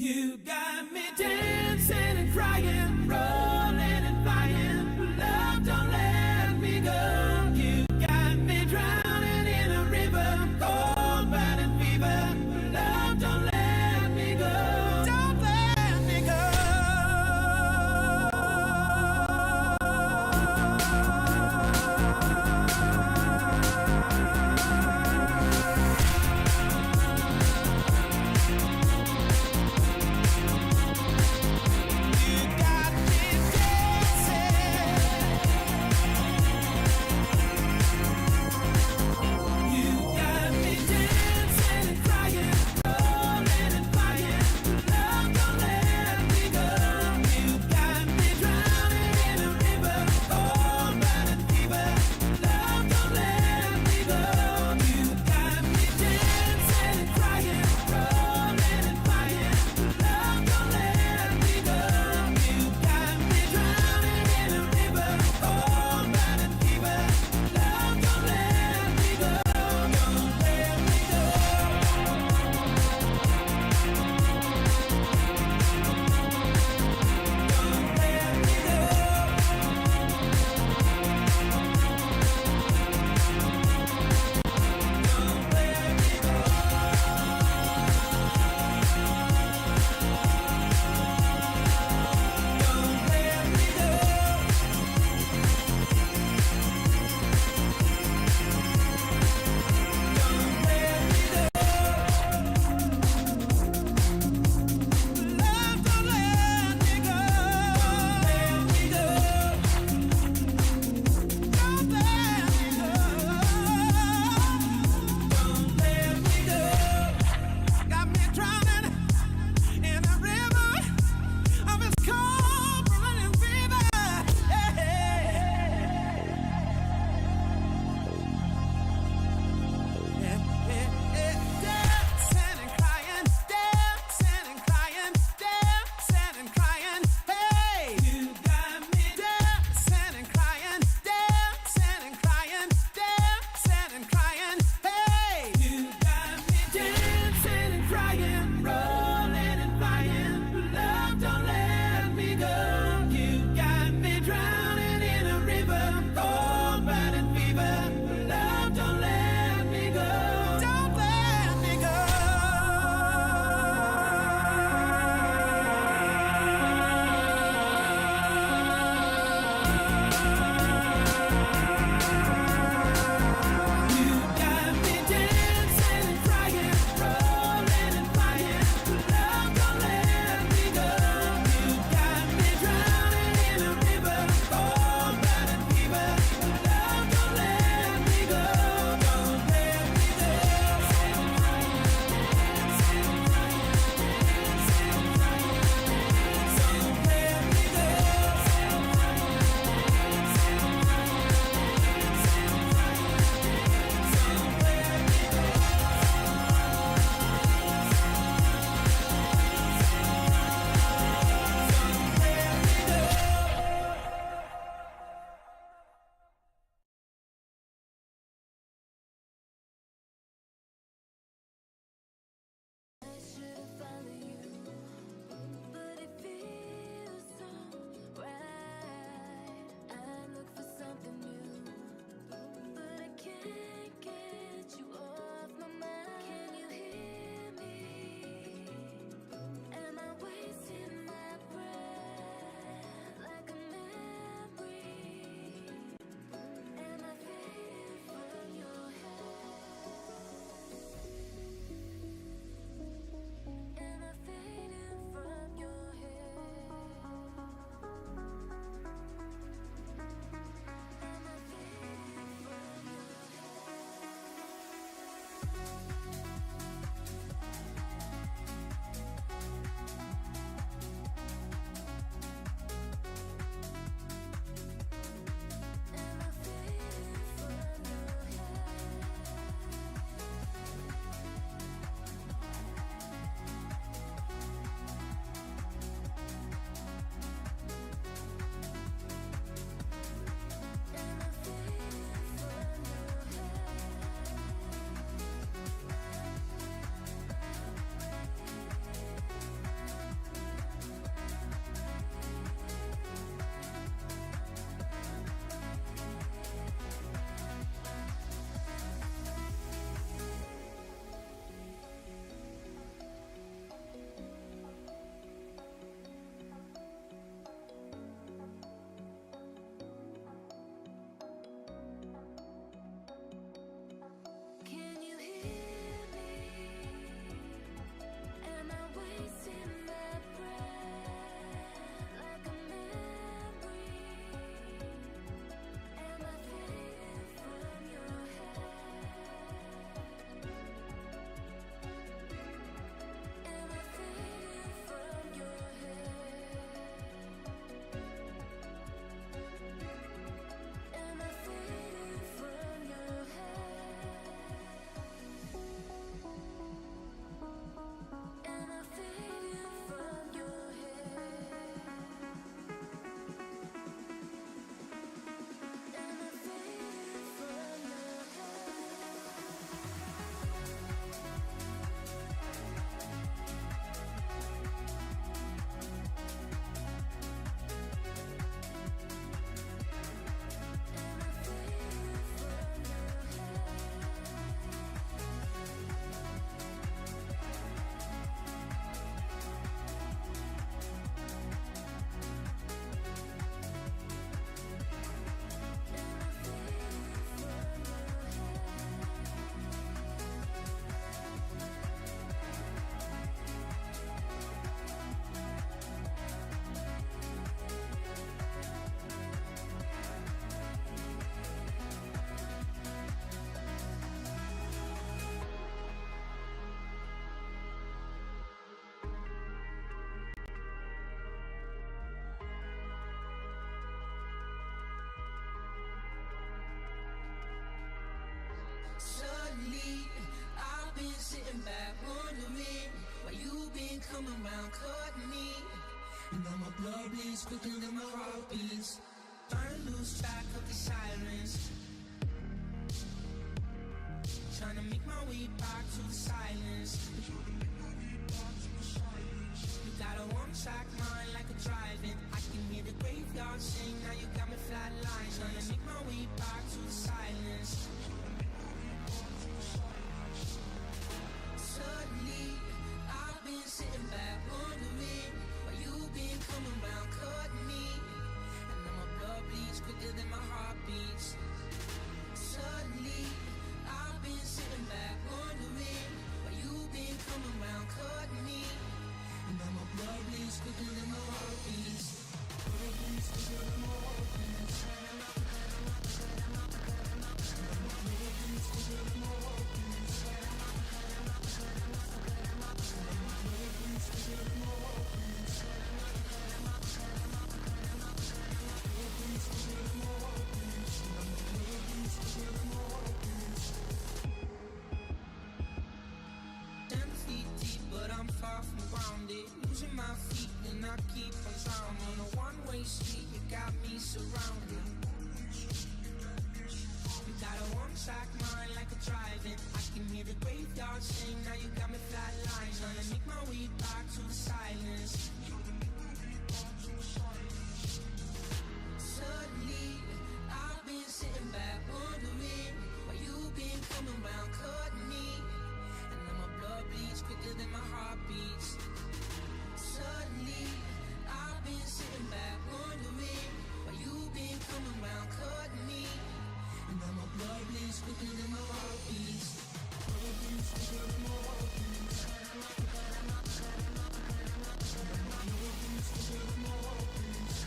You got me dancing and crying, rolling and flying. Love, don't let me go. You got me drowning in a river, cold burning fever. Love, don't let me go. Don't let me go. You got come around, cut me. And now my blood bleeds quicker than my heart beats. Trying to lose track of the sirens. Trying to make my way back to the silence. You got a one-track mind like a driving. I can hear the graveyard sing, now you got me flatline. Trying to make my way back to the silence. Suddenly, I've been sitting back wondering why you been coming round, cutting me. And now my blood bleeds quicker than my heart beats. Suddenly, I've been sitting back wondering why you been coming round, cutting me. And now my blood bleeds quicker than my heart beats. Blood bleeds quicker than my heart beats. And now my blood bleeds quicker than my heart beats. But I'm far from grounded, losing my feet and I keep on drowning. On a one-way street, you got me surrounded. You got a one-track mind like a driving. I can hear the graveyard sing, now you got me flatline. Trying to make my way back to the silence. Suddenly, I've been sitting back wondering why you been coming round, cutting me. Blood bleeds quicker than my heart beats. Suddenly, I've been sitting back wondering why you been coming round, cutting me. And now my blood bleeds quicker than my heart beats. Blood bleeds quicker than my heart beats. Blood bleeds quicker than my heart beats.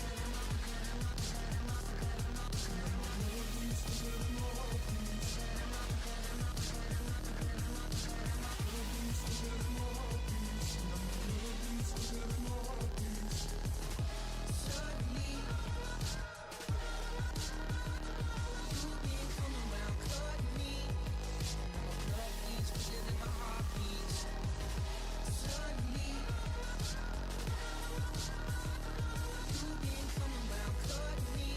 Blood bleeds quicker than my heart beats. Suddenly, you've been coming round, cutting me. My blood bleeds quicker than my heart beats. Suddenly, you've been coming round, cutting me.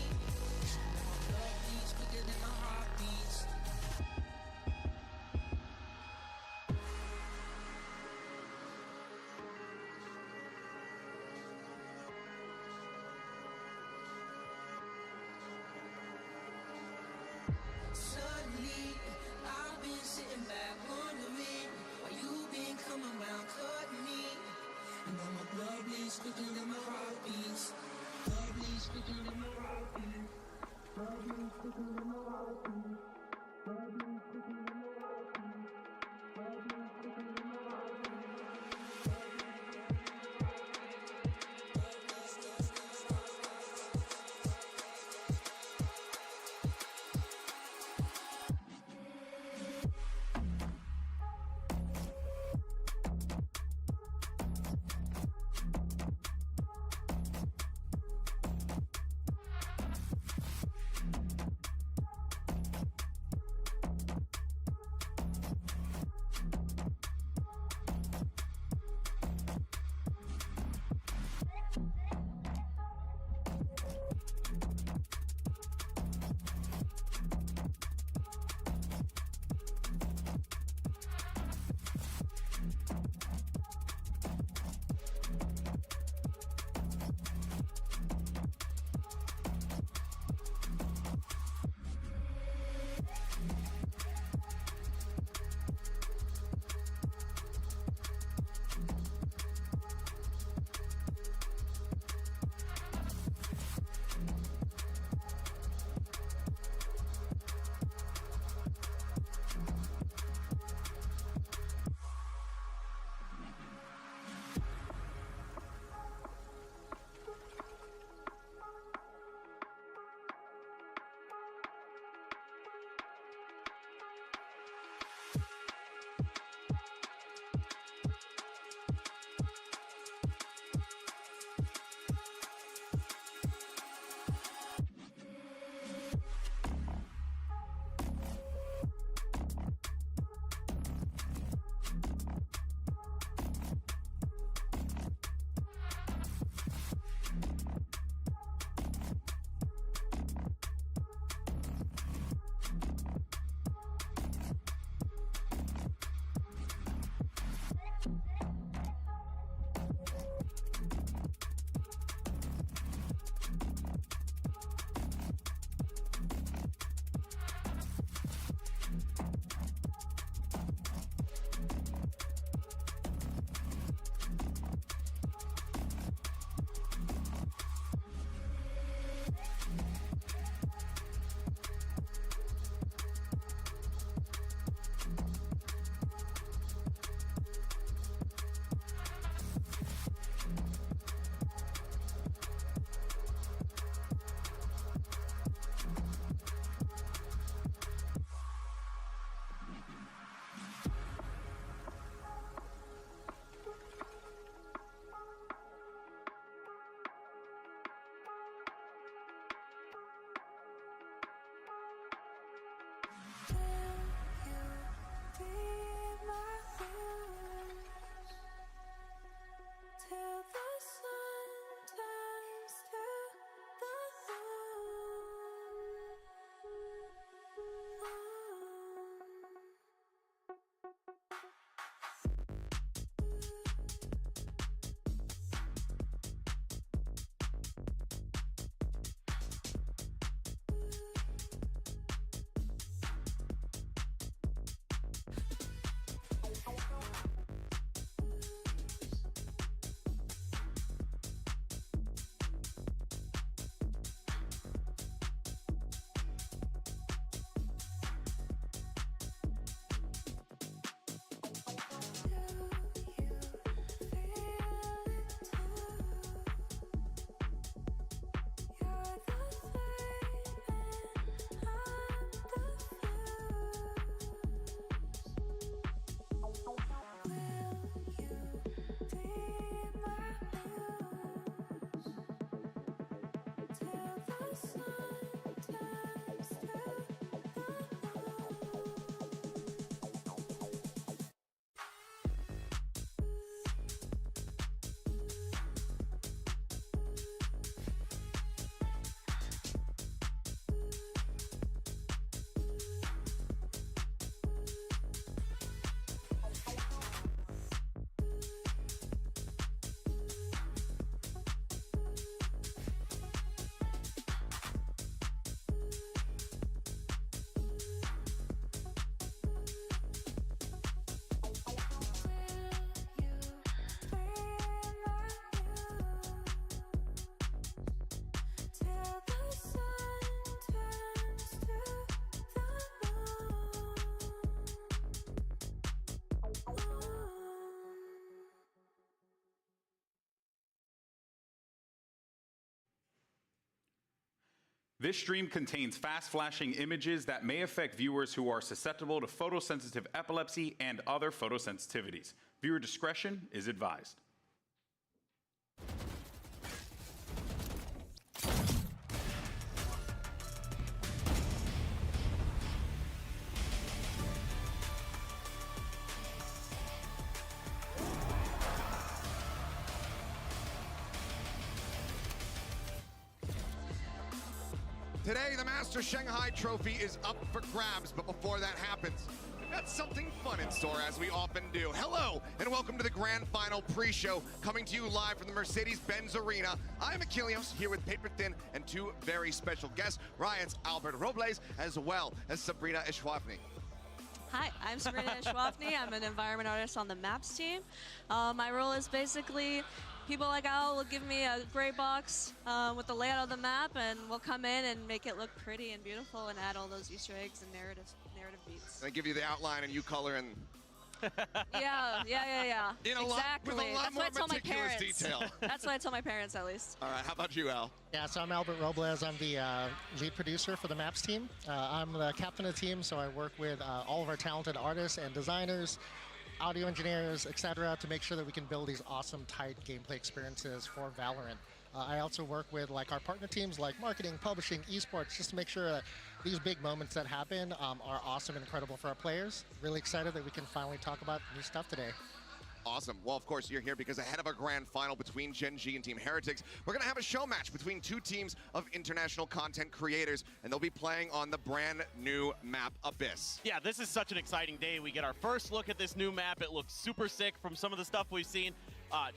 My blood bleeds quicker than my heart beats. I've been sitting back wondering why you been coming round, cutting me. And now my blood bleeds quicker than my heart beats. Blood bleeds quicker than my heart beats. Blood bleeds quicker than my heart beats. Blood bleeds quicker than my heart beats. Blood bleeds quicker than my heart beats. This stream contains fast-flashing images that may affect viewers who are susceptible to photosensitive epilepsy and other photosensitivities. Viewer discretion is advised. Today, the Master Shanghai Trophy is up for grabs, but before that happens, we've got something fun in store, as we often do. Hello, and welcome to the Grand Final pre-show, coming to you live from the Mercedes-Benz Arena. I'm Achilles, here with Paper Thin and two very special guests, Ryan's Albert Robles, as well as Sabrina Ishwafny. Hi, I'm Sabrina Ishwafny. I'm an environment artist on the Maps team. My role is basically, people like Al will give me a gray box with the layout of the map, and we'll come in and make it look pretty and beautiful and add all those Easter eggs and narrative beats. I give you the outline and you color and... Yeah. Exactly. That's what I tell my parents. Detail. That's what I tell my parents, at least. All right, how about you, Al? Yeah, so I'm Albert Robles. I'm the lead producer for the Maps team. I'm the captain of the team, so I work with all of our talented artists and designers, audio engineers, etc., to make sure that we can build these awesome, tight gameplay experiences for Valorant. I also work with our partner teams like marketing, publishing, esports, just to make sure that these big moments that happen are awesome and incredible for our players. Really excited that we can finally talk about new stuff today. Awesome. Well, of course, you're here because ahead of our grand final between Gen.G and Team Heretics, we're going to have a show match between two teams of international content creators, and they'll be playing on the brand new map, Abyss. Yeah, this is such an exciting day. We get our first look at this new map. It looks super sick from some of the stuff we've seen.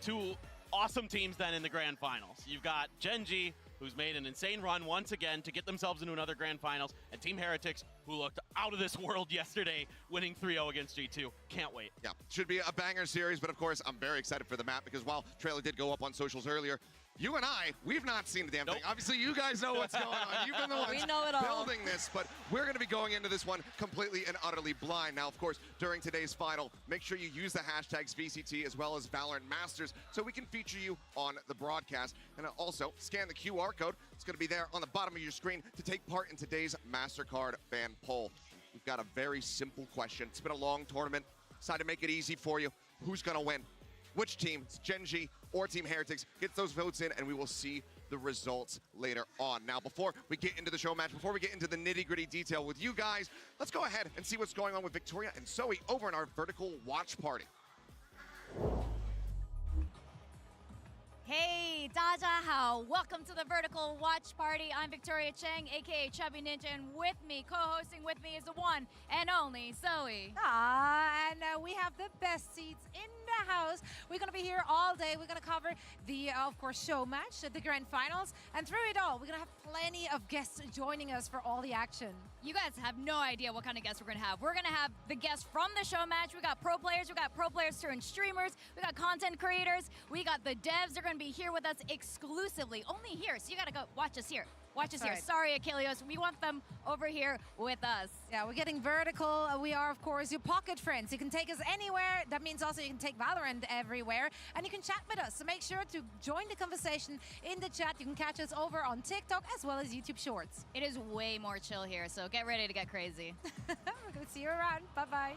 Two awesome teams then in the grand finals. You've got Gen.G, who's made an insane run once again to get themselves into another grand finals, and Team Heretics, who looked out of this world yesterday, winning 3-0 against G2. Can't wait. Yeah, should be a banger series, but of course, I'm very excited for the map because while trailer did go up on socials earlier, you and I, we've not seen the damn thing. Obviously, you guys know what's going on. You've been the ones building this, but we're going to be going into this one completely and utterly blind. Now, of course, during today's final, make sure you use the hashtags VCT as well as Valorant Masters so we can feature you on the broadcast. And also, scan the QR code. It's going to be there on the bottom of your screen to take part in today's MasterCard fan poll. We've got a very simple question. It's been a long tournament. Decided to make it easy for you. Who's going to win? Which team, Gen.G or Team Heretics, gets those votes in, and we will see the results later on. Now, before we get into the show match, before we get into the nitty-gritty detail with you guys, let's go ahead and see what's going on with Victoria and Zoe over in our vertical watch party. Hey, 大家好. Welcome to the Vertical Watch Party. I'm Victoria Cheng, aka Chubby Ninja, and with me, co-hosting with me, is the one and only Zoe. And we have the best seats in the house. We're going to be here all day. We're going to cover the, of course, show match, the grand finals, and through it all, we're going to have plenty of guests joining us for all the action. You guys have no idea what kind of guests we're going to have. We're going to have the guests from the show match. We got pro players turned streamers. We got content creators. We got the devs. They're going to be here with us exclusively, only here. So you got to go watch us here. Watch us here. Right. Sorry, Achilles. We want them over here with us. Yeah, we're getting vertical. We are, of course, your pocket friends. You can take us anywhere. That means also you can take Valorant everywhere. And you can chat with us. So make sure to join the conversation in the chat. You can catch us over on TikTok as well as YouTube Shorts. It is way more chill here, so get ready to get crazy. We're going to see you around. Bye-bye.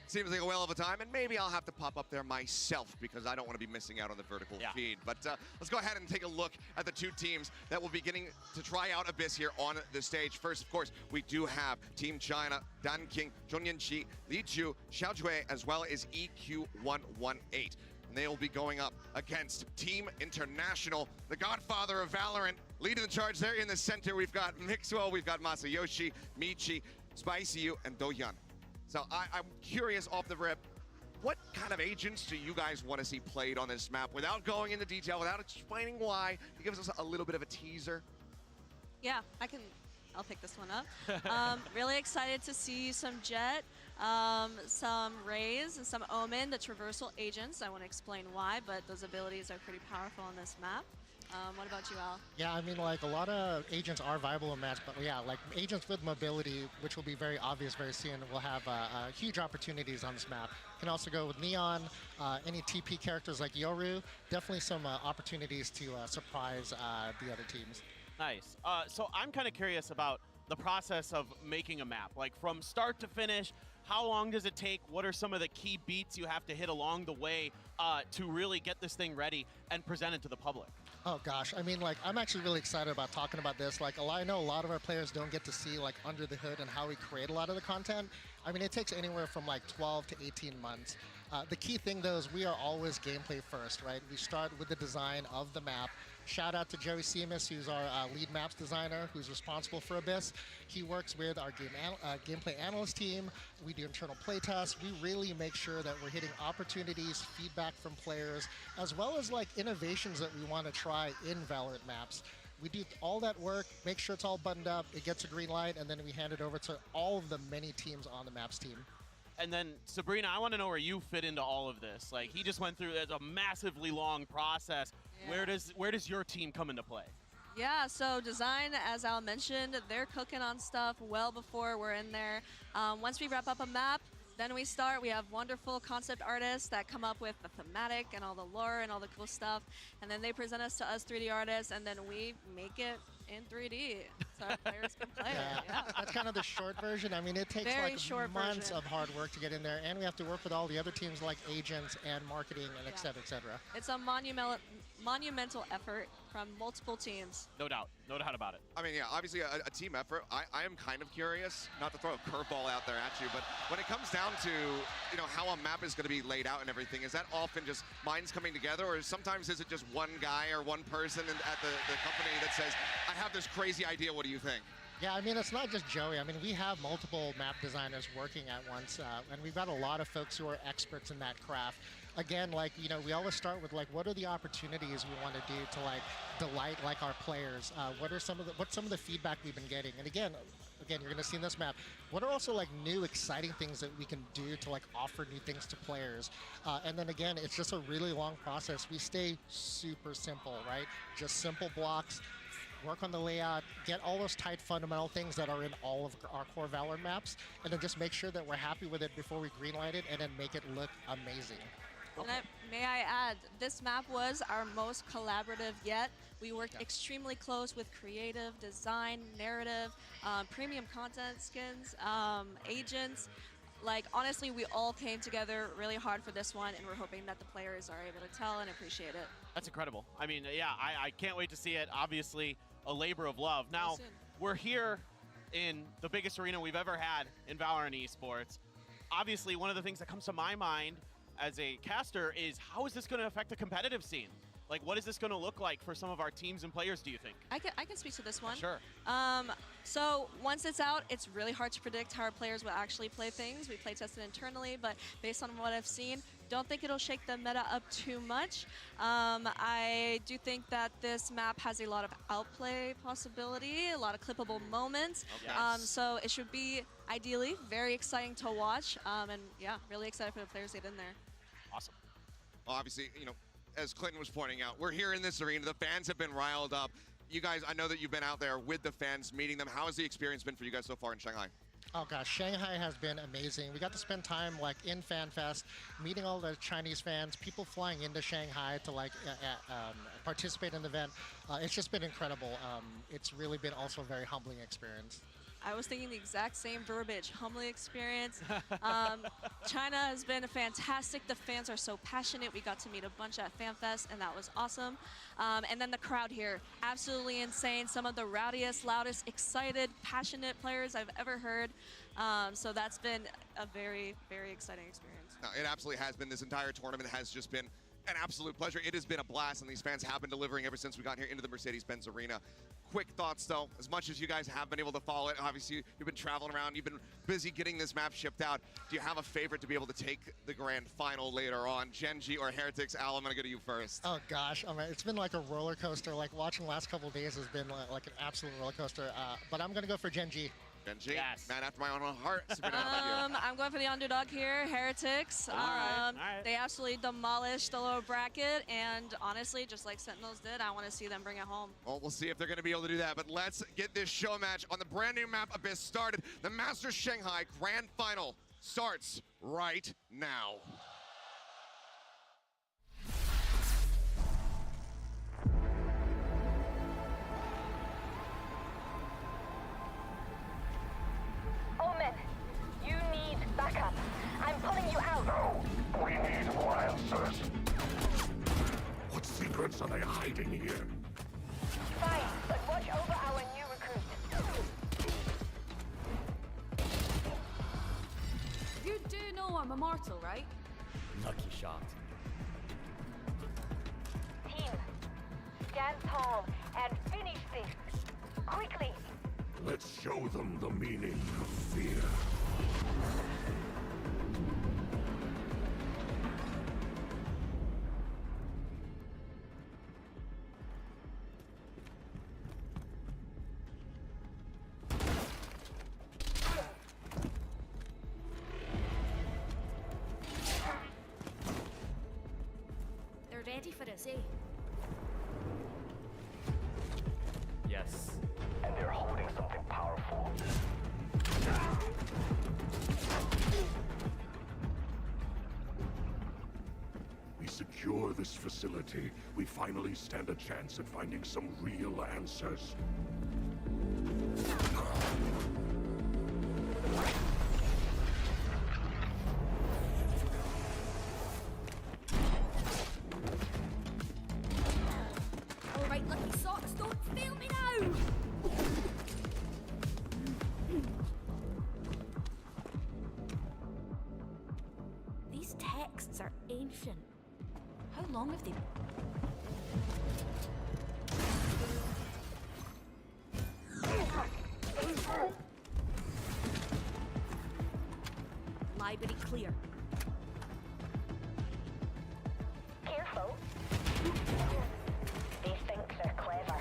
Seems like a whale of a time, and maybe I'll have to pop up there myself because I don't want to be missing out on the vertical feed. But let's go ahead and take a look at the two teams that will be getting to try out Abyss here on the stage. First, of course, we do have Team China, Dan King, Gen.G, Li Ju, Xiao Jue, as well as EQ118. And they will be going up against Team International, the godfather of Valorant. Leading the charge there in the center, we've got Mixwell, we've got Masayoshi, Michi, SpicyU, and Dohyun. So I'm curious off the rip, what kind of agents do you guys want to see played on this map without going into detail, without explaining why? It gives us a little bit of a teaser. Yeah, I'll pick this one up. Really excited to see some Jet. some Rays, and some Omen, the traversal agents. I won't explain why, but those abilities are pretty powerful on this map. What about you, Al? Yeah, I mean, like, a lot of agents are viable in match, but yeah, like, agents with mobility, which will be very obvious very soon, will have huge opportunities on this map. Can also go with Neon, any TP characters like Yoru, definitely some opportunities to surprise the other teams. Nice. So I'm kind of curious about the process of making a map. Like, from start to finish, how long does it take? What are some of the key beats you have to hit along the way to really get this thing ready and present it to the public? Oh gosh, I mean, like, I'm actually really excited about talking about this. Like, I know a lot of our players don't get to see, like, under the hood and how we create a lot of the content. I mean, it takes anywhere from like 12 to 18 months. The key thing, though, is we are always gameplay first, right? We start with the design of the map. Shout out to Joey Seamus, who's our lead maps designer, who's responsible for Abyss. He works with our gameplay analyst team. We do internal playtests. We really make sure that we're hitting opportunities, feedback from players, as well as like innovations that we want to try in Valorant maps. We do all that work, make sure it's all buttoned up, it gets a green light, and then we hand it over to all of the many teams on the maps team. And then, Sabrina, I want to know where you fit into all of this. Like, he just went through a massively long process. Yeah. Where does your team come into play? Yeah, so design, as Al mentioned, they're cooking on stuff well before we're in there. Once we wrap up a map, then we start. We have wonderful concept artists that come up with the thematic and all the lore and all the cool stuff. And then they present us to us 3D artists, and then we make it in 3D so our players can play it. Yeah. That's kind of the short version. I mean, it takes like months of hard work to get in there, and we have to work with all the other teams like agents and marketing and et cetera, et cetera. It's a monumental effort from multiple teams. No doubt. No doubt about it. I mean, yeah, obviously a team effort. I am kind of curious, not to throw a curveball out there at you, but when it comes down to, you know, how a map is going to be laid out and everything, is that often just minds coming together, or sometimes is it just one guy or one person at the company that says, I have this crazy idea, what do you think? Yeah, I mean, it's not just Joey. I mean, we have multiple map designers working at once, and we've got a lot of folks who are experts in that craft. Again, like, you know, we always start with, like, what are the opportunities we want to do to, like, delight, like, our players? What's some of the feedback we've been getting? And again, you're going to see in this map, what are also, like, new, exciting things that we can do to, like, offer new things to players? And then, again, it's just a really long process. We stay super simple, right? Just simple blocks. Work on the layout, get all those tight fundamental things that are in all of our core Valorant maps, and then just make sure that we're happy with it before we greenlight it, and then make it look amazing. And may I add, this map was our most collaborative yet. We worked extremely close with creative, design, narrative, premium content skins, agents. Like, honestly, we all came together really hard for this one, and we're hoping that the players are able to tell and appreciate it. That's incredible. I mean, yeah, I can't wait to see it. Obviously, a labor of love. Now, we're here in the biggest arena we've ever had in Valorant esports. Obviously, one of the things that comes to my mind as a caster is, how is this going to affect the competitive scene? Like, what is this going to look like for some of our teams and players, do you think? I can speak to this one. Sure. So once it's out, it's really hard to predict how our players will actually play things. We play tested internally, but based on what I've seen, don't think it'll shake the meta up too much. I do think that this map has a lot of outplay possibility, a lot of clippable moments. So it should be, ideally, very exciting to watch. And yeah, really excited for the players to get in there. Awesome. Well, obviously, you know, as Clinton was pointing out, we're here in this arena. The fans have been riled up. You guys, I know that you've been out there with the fans, meeting them. How has the experience been for you guys so far in Shanghai? Oh gosh, Shanghai has been amazing. We got to spend time like in FanFest, meeting all the Chinese fans, people flying into Shanghai to like participate in the event. It's just been incredible. It's really been also a very humbling experience. I was thinking the exact same verbiage, humbling experience. China has been fantastic. The fans are so passionate. We got to meet a bunch at FanFest, and that was awesome. And then the crowd here, absolutely insane. Some of the rowdiest, loudest, excited, passionate players I've ever heard. So that's been a very, very exciting experience. No, it absolutely has been. This entire tournament has just been an absolute pleasure. It has been a blast, and these fans have been delivering ever since we got here into the Mercedes-Benz Arena. Quick thoughts, though. As much as you guys have been able to follow it, obviously you've been traveling around, you've been busy getting this map shipped out. Do you have a favorite to be able to take the grand final later on? Gen.G or Heretics? Al, I'm going to go to you first. Oh, gosh. I mean, it's been like a roller coaster. Like, watching the last couple of days has been like an absolute roller coaster. But I'm going to go for Gen.G. Gen.G, Yes. man after my own heart. Super down about you. I'm going for the underdog here, Heretics. All right. They absolutely demolished the lower bracket, and honestly, just like Sentinels did, I want to see them bring it home. Well, we'll see if they're going to be able to do that, but let's get this show match on the brand new map Abyss started. The Masters Shanghai Grand Final starts right now. Omen, you need backup. I'm pulling you out. No, we need more answers. What secrets are they hiding here? Fine, but watch over our new recruit. You do know I'm immortal, right? Lucky shot. Team, stand tall and finish this. Quickly. Let's show them the meaning of fear. They're ready for us, eh? Yes. And they're holding something powerful. We secure this facility, we finally stand a chance at finding some real answers. All right, lucky socks, don't fail me now! These texts are ancient. How long have they... Library clear. Careful. They think they're clever.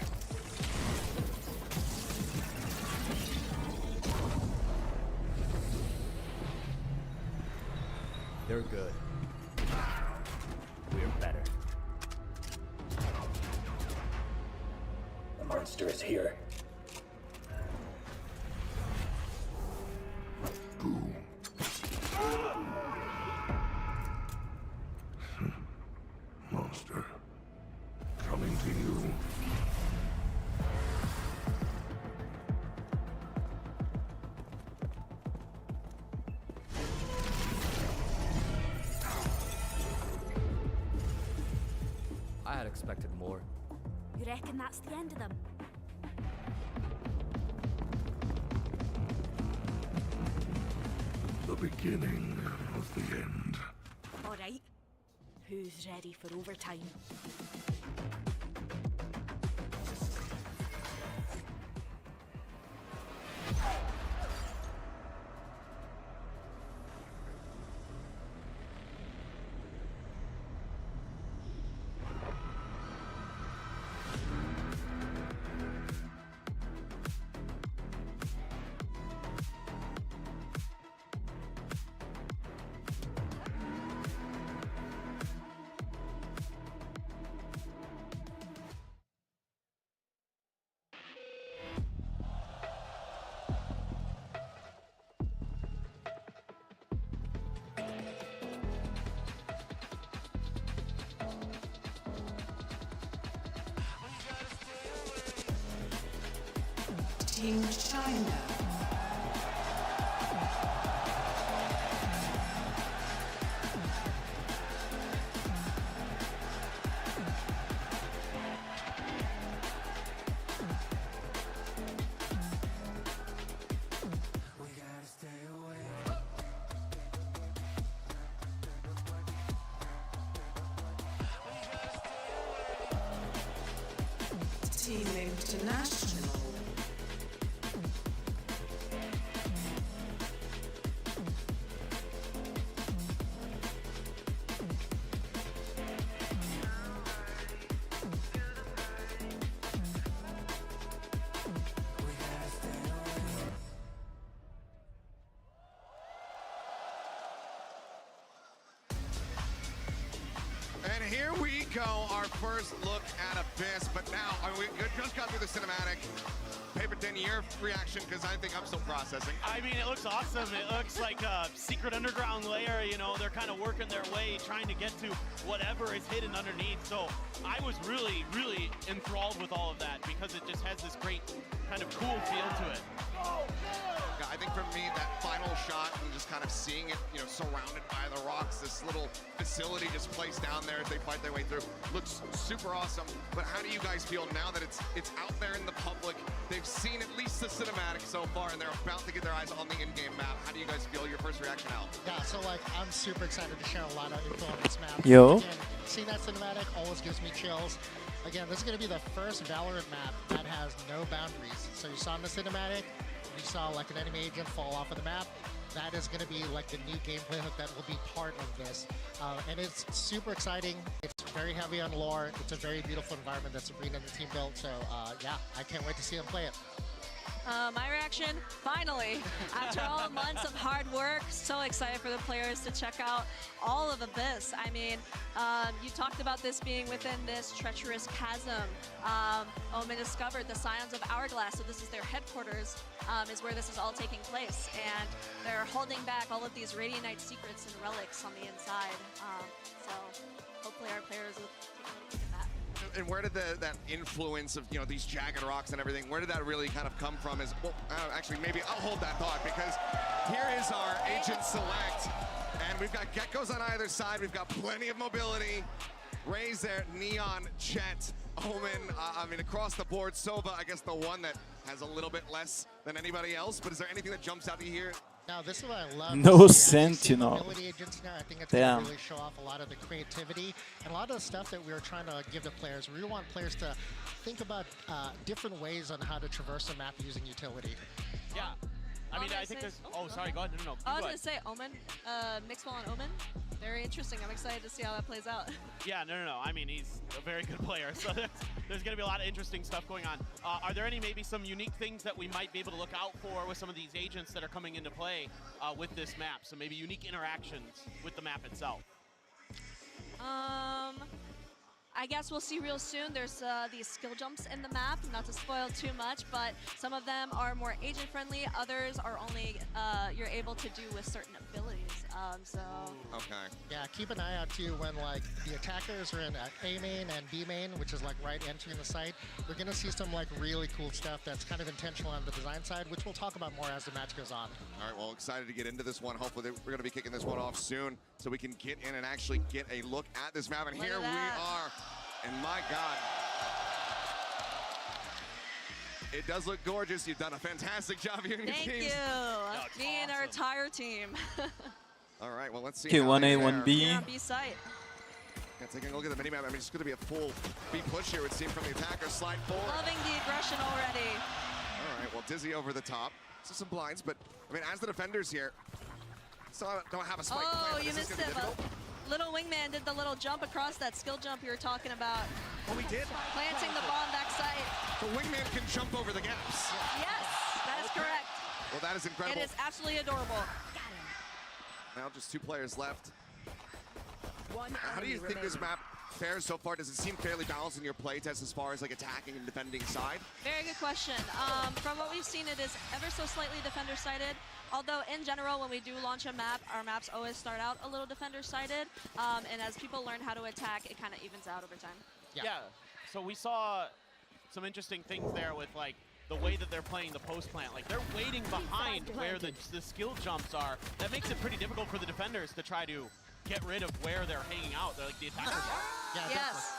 They're good. We're better. The monster is here. Boom. Monster. Coming to you. I had expected more. You reckon that's the end of them? The beginning of the end. All right. Who's ready for overtime? Team China. Team International. go, our first look at Abyss, but now, we just got through the cinematic. Paper Denny, your reaction, because I think I'm still processing. I mean, it looks awesome. It looks like a secret underground layer, you know, they're kind of working their way, trying to get to whatever is hidden underneath. So I was really, really enthralled with all of that because it just has this great kind of cool feel to it. Yeah, I think for me, that final shot and just kind of seeing it, you know, surrounded by the rocks, this little facility just placed down there as they fight their way through, looks super awesome. But how do you guys feel now that it's out there in the public? They've seen at least the cinematic so far, and they're about to get their eyes on the in-game map. How do you guys feel? Your first reaction, Al? Yeah, so like I'm super excited to share a lot of info on this map. Yo. Again, seeing that cinematic always gives me chills. Again, this is going to be the first Valorant map that has no boundaries. So you saw in the cinematic, you saw like an enemy agent fall off of the map. That is going to be like the new gameplay hook that will be part of this. And it's super exciting. It's very heavy on lore. It's a very beautiful environment that Sabrina and the team built. So yeah, I can't wait to see them play it. My reaction, finally, after all months of hard work, so excited for the players to check out all of Abyss. I mean, you talked about this being within this treacherous chasm. Omen discovered the Scions of Hourglass, so this is their headquarters, is where this is all taking place. And they're holding back all of these Radiant Knight secrets and relics on the inside. So hopefully our players will take a look at that. And where did that influence of, you know, these jagged rocks and everything, where did that really kind of come from? Is, well, actually, maybe I'll hold that thought, because here is our agent select, and we've got geckos on either side. We've got plenty of mobility. Raze there, Neon, Jet, Omen. I mean, across the board, Sova, I guess the one that has a little bit less than anybody else. But is there anything that jumps out to you here? Now, this is what I love. No Sentinel. Agents now, I think it's Damn. going to really show off a lot of the creativity and a lot of the stuff that we were trying to give to players. We really want players to think about different ways on how to traverse a map using utility. Yeah. I mean, I think there's... Oh, sorry, go ahead. No. I was going to say, Omen, Mixwell and Omen, very interesting. I'm excited to see how that plays out. Yeah, no. I mean, he's a very good player, so there's going to be a lot of interesting stuff going on. Are there maybe some unique things that we might be able to look out for with some of these agents that are coming into play with this map? So maybe unique interactions with the map itself. I guess we'll see real soon. There's these skill jumps in the map, not to spoil too much, but some of them are more agent-friendly. Others are only you're able to do with certain abilities. Okay. Yeah, keep an eye out too when like the attackers are in A main and B main, which is like right entering the site. We're gonna see some like really cool stuff that's kind of intentional on the design side, which we'll talk about more as the match goes on. All right, well, excited to get into this one. Hopefully we're gonna be kicking this one off soon so we can get in and actually get a look at this map. And here we are, and my God. It does look gorgeous. You've done a fantastic job here in your teams. Thank you. Me and our entire team. All right, well, let's see. Okay, 1A, 1B. We're on B site. Yeah, taking a look at the minimap. I mean, it's going to be a full B push here, it would seem, from the attacker. Slide forward. Loving the aggression already. All right, well, Dizzy over the top. So some blinds, but, I mean, as the defenders here, still don't have a spike plan. Oh, you missed him. Little Wingman did the little jump across that skill jump you were talking about. Oh, he did? Planting the bomb backside. So Wingman can jump over the gaps. Yes, that is correct. Well, that is incredible. It is absolutely adorable. Now just 2 players left. How do you think this map fares so far? Does it seem fairly balanced in your play test as far as like attacking and defending side? Very good question. From what we've seen, it is ever so slightly defender-sided. Although in general, when we do launch a map, our maps always start out a little defender-sided. And as people learn how to attack, it kind of evens out over time. Yeah. So we saw some interesting things there with like the way that they're playing the post plant. Like they're waiting behind where the skill jumps are. That makes it pretty difficult for the defenders to try to get rid of where they're hanging out. They're like the attackers are. Yeah, yes.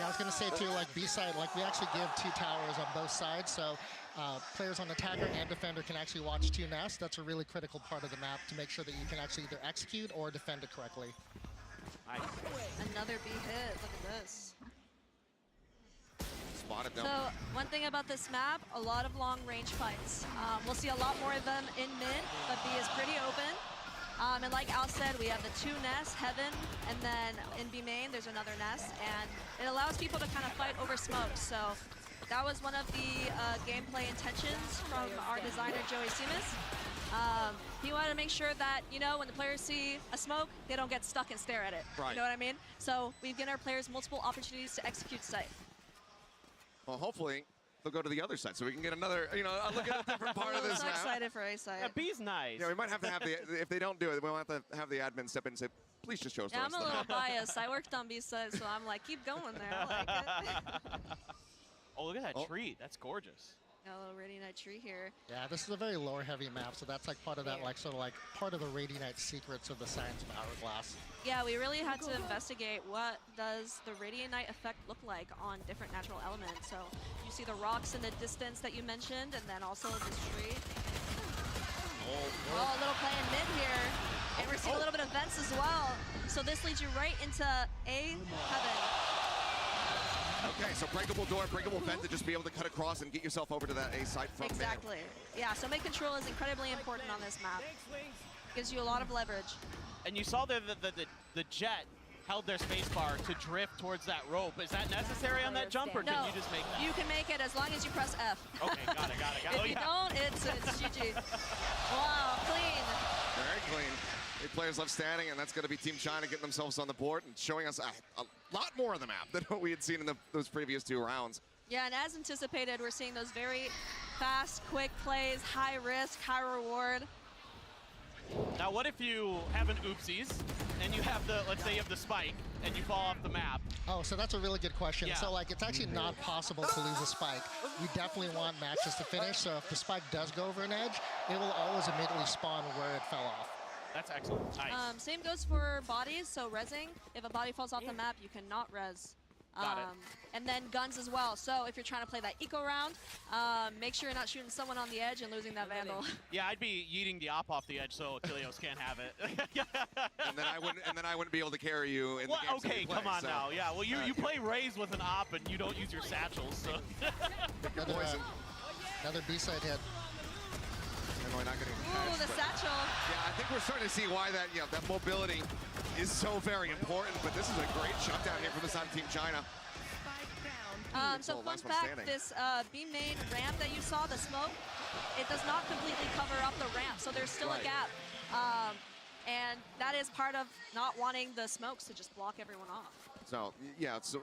Yeah, I was going to say too, like B side, like we actually give 2 towers on both sides, so players on attacker and defender can actually watch 2 nests. That's a really critical part of the map to make sure that you can actually either execute or defend it correctly. Nice. Another B hit. Look at this. Spotted them. So one thing about this map, a lot of long-range fights. We'll see a lot more of them in mid, but B is pretty open. And like Al said, we have the 2 nests, Heaven, and then in B main, there's another nest, and it allows people to kind of fight over smoke. So that was one of the gameplay intentions from our designer, Joey Simas. He wanted to make sure that, you know, when the players see a smoke, they don't get stuck and stare at it. Right. You know what I mean? So we've given our players multiple opportunities to execute sight. Well, hopefully they'll go to the other side so we can get another, you know, a look at a different part of I'm this so map. excited for A side. Yeah, B's nice. Yeah, we might have to have the, if they don't do it, we'll have to have the admin step in and say, please just show us the Yeah, rest I'm a of the little map. biased. I worked on B side, so I'm like, keep going there. I like it. Oh, look at that tree. That's gorgeous. Got a little Radiant Knight tree here. Yeah, this is a very lore heavy map, so that's like part of that, like sort of like part of the Radiant Knight secrets of the science of Hourglass. Yeah, we really had to investigate what does the Radiant Knight effect look like on different natural elements. So you see the rocks in the distance that you mentioned, and then also this tree. Oh, a little play in mid here. And we're seeing a little bit of vents as well. So this leads you right into A heaven. Okay, so breakable door, breakable vent to just be able to cut across and get yourself over to that A site from Exactly. Yeah, so mid control is incredibly important on this map. Gives you a lot of leverage. And you saw the Jet held their spacebar to drift towards that rope. Is that necessary on that jump, or No, can you just make that? you can make it as long as you press F. Okay, got it. If you don't, it's GG. Wow, clean. Very clean. The players left standing, and that's going to be Team China getting themselves on the board and showing us a lot more of the map than what we had seen in those previous 2 rounds. Yeah, and as anticipated, we're seeing those very fast, quick plays, high risk, high reward. Now, what if you have an oopsies and you have the, let's say you have the spike and you fall off the map? Oh, so that's a really good question. Yeah. So like, it's actually not possible to lose a spike. We definitely want matches to finish, so if the spike does go over an edge, it will always immediately spawn where it fell off. That's excellent. Nice. Same goes for bodies, so rezzing. If a body falls off the map, you cannot res. Got it. And then guns as well. So if you're trying to play that eco round, make sure you're not shooting someone on the edge and losing that vandal. Yeah, I'd be yeeting the op off the edge so Kilios can't have it. and then I wouldn't be able to carry you in Well, the games that okay, we play, come on so. now. Yeah, well, you play Raze with an op and you don't use your satchels, so. Another B-side hit. Definitely not getting Ooh, the satchel. Yeah, I think we're starting to see why that, you know, that mobility is so very important, but this is a great shutdown here from the side of Team China. So fun fact, this B main ramp that you saw, the smoke, it does not completely cover up the ramp, so there's still a gap. And that is part of not wanting the smokes to just block everyone off. So, yeah, so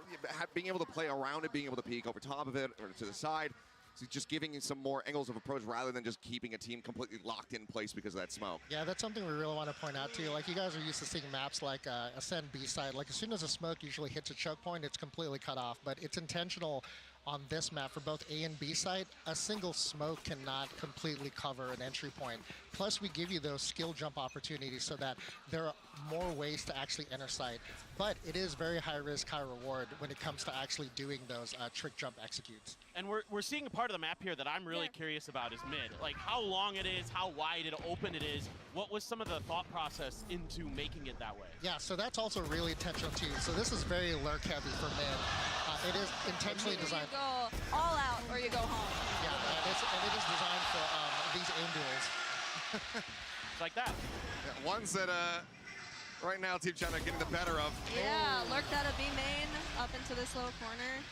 being able to play around it, being able to peek over top of it or to the side, so just giving you some more angles of approach rather than just keeping a team completely locked in place because of that smoke. Yeah, that's something we really want to point out to you. Like, you guys are used to seeing maps like Ascend B-side. Like, as soon as a smoke usually hits a choke point, it's completely cut off. But it's intentional on this map for both A and B side. A single smoke cannot completely cover an entry point. Plus, we give you those skill jump opportunities so that there are more ways to actually enter site. But it is very high risk, high reward when it comes to actually doing those trick jump executes. And we're seeing a part of the map here that I'm really curious about is mid. Like how long it is, how wide and open it is. What was some of the thought process into making it that way? Yeah, so that's also really intentional too. So this is very lurk heavy for mid. It is intentionally designed. You go all out or you go home. Yeah, and it is designed for these aim duels. It's like that. Yeah, ones that right now Team China getting the better of. Yeah, lurked out of B main up into this little corner.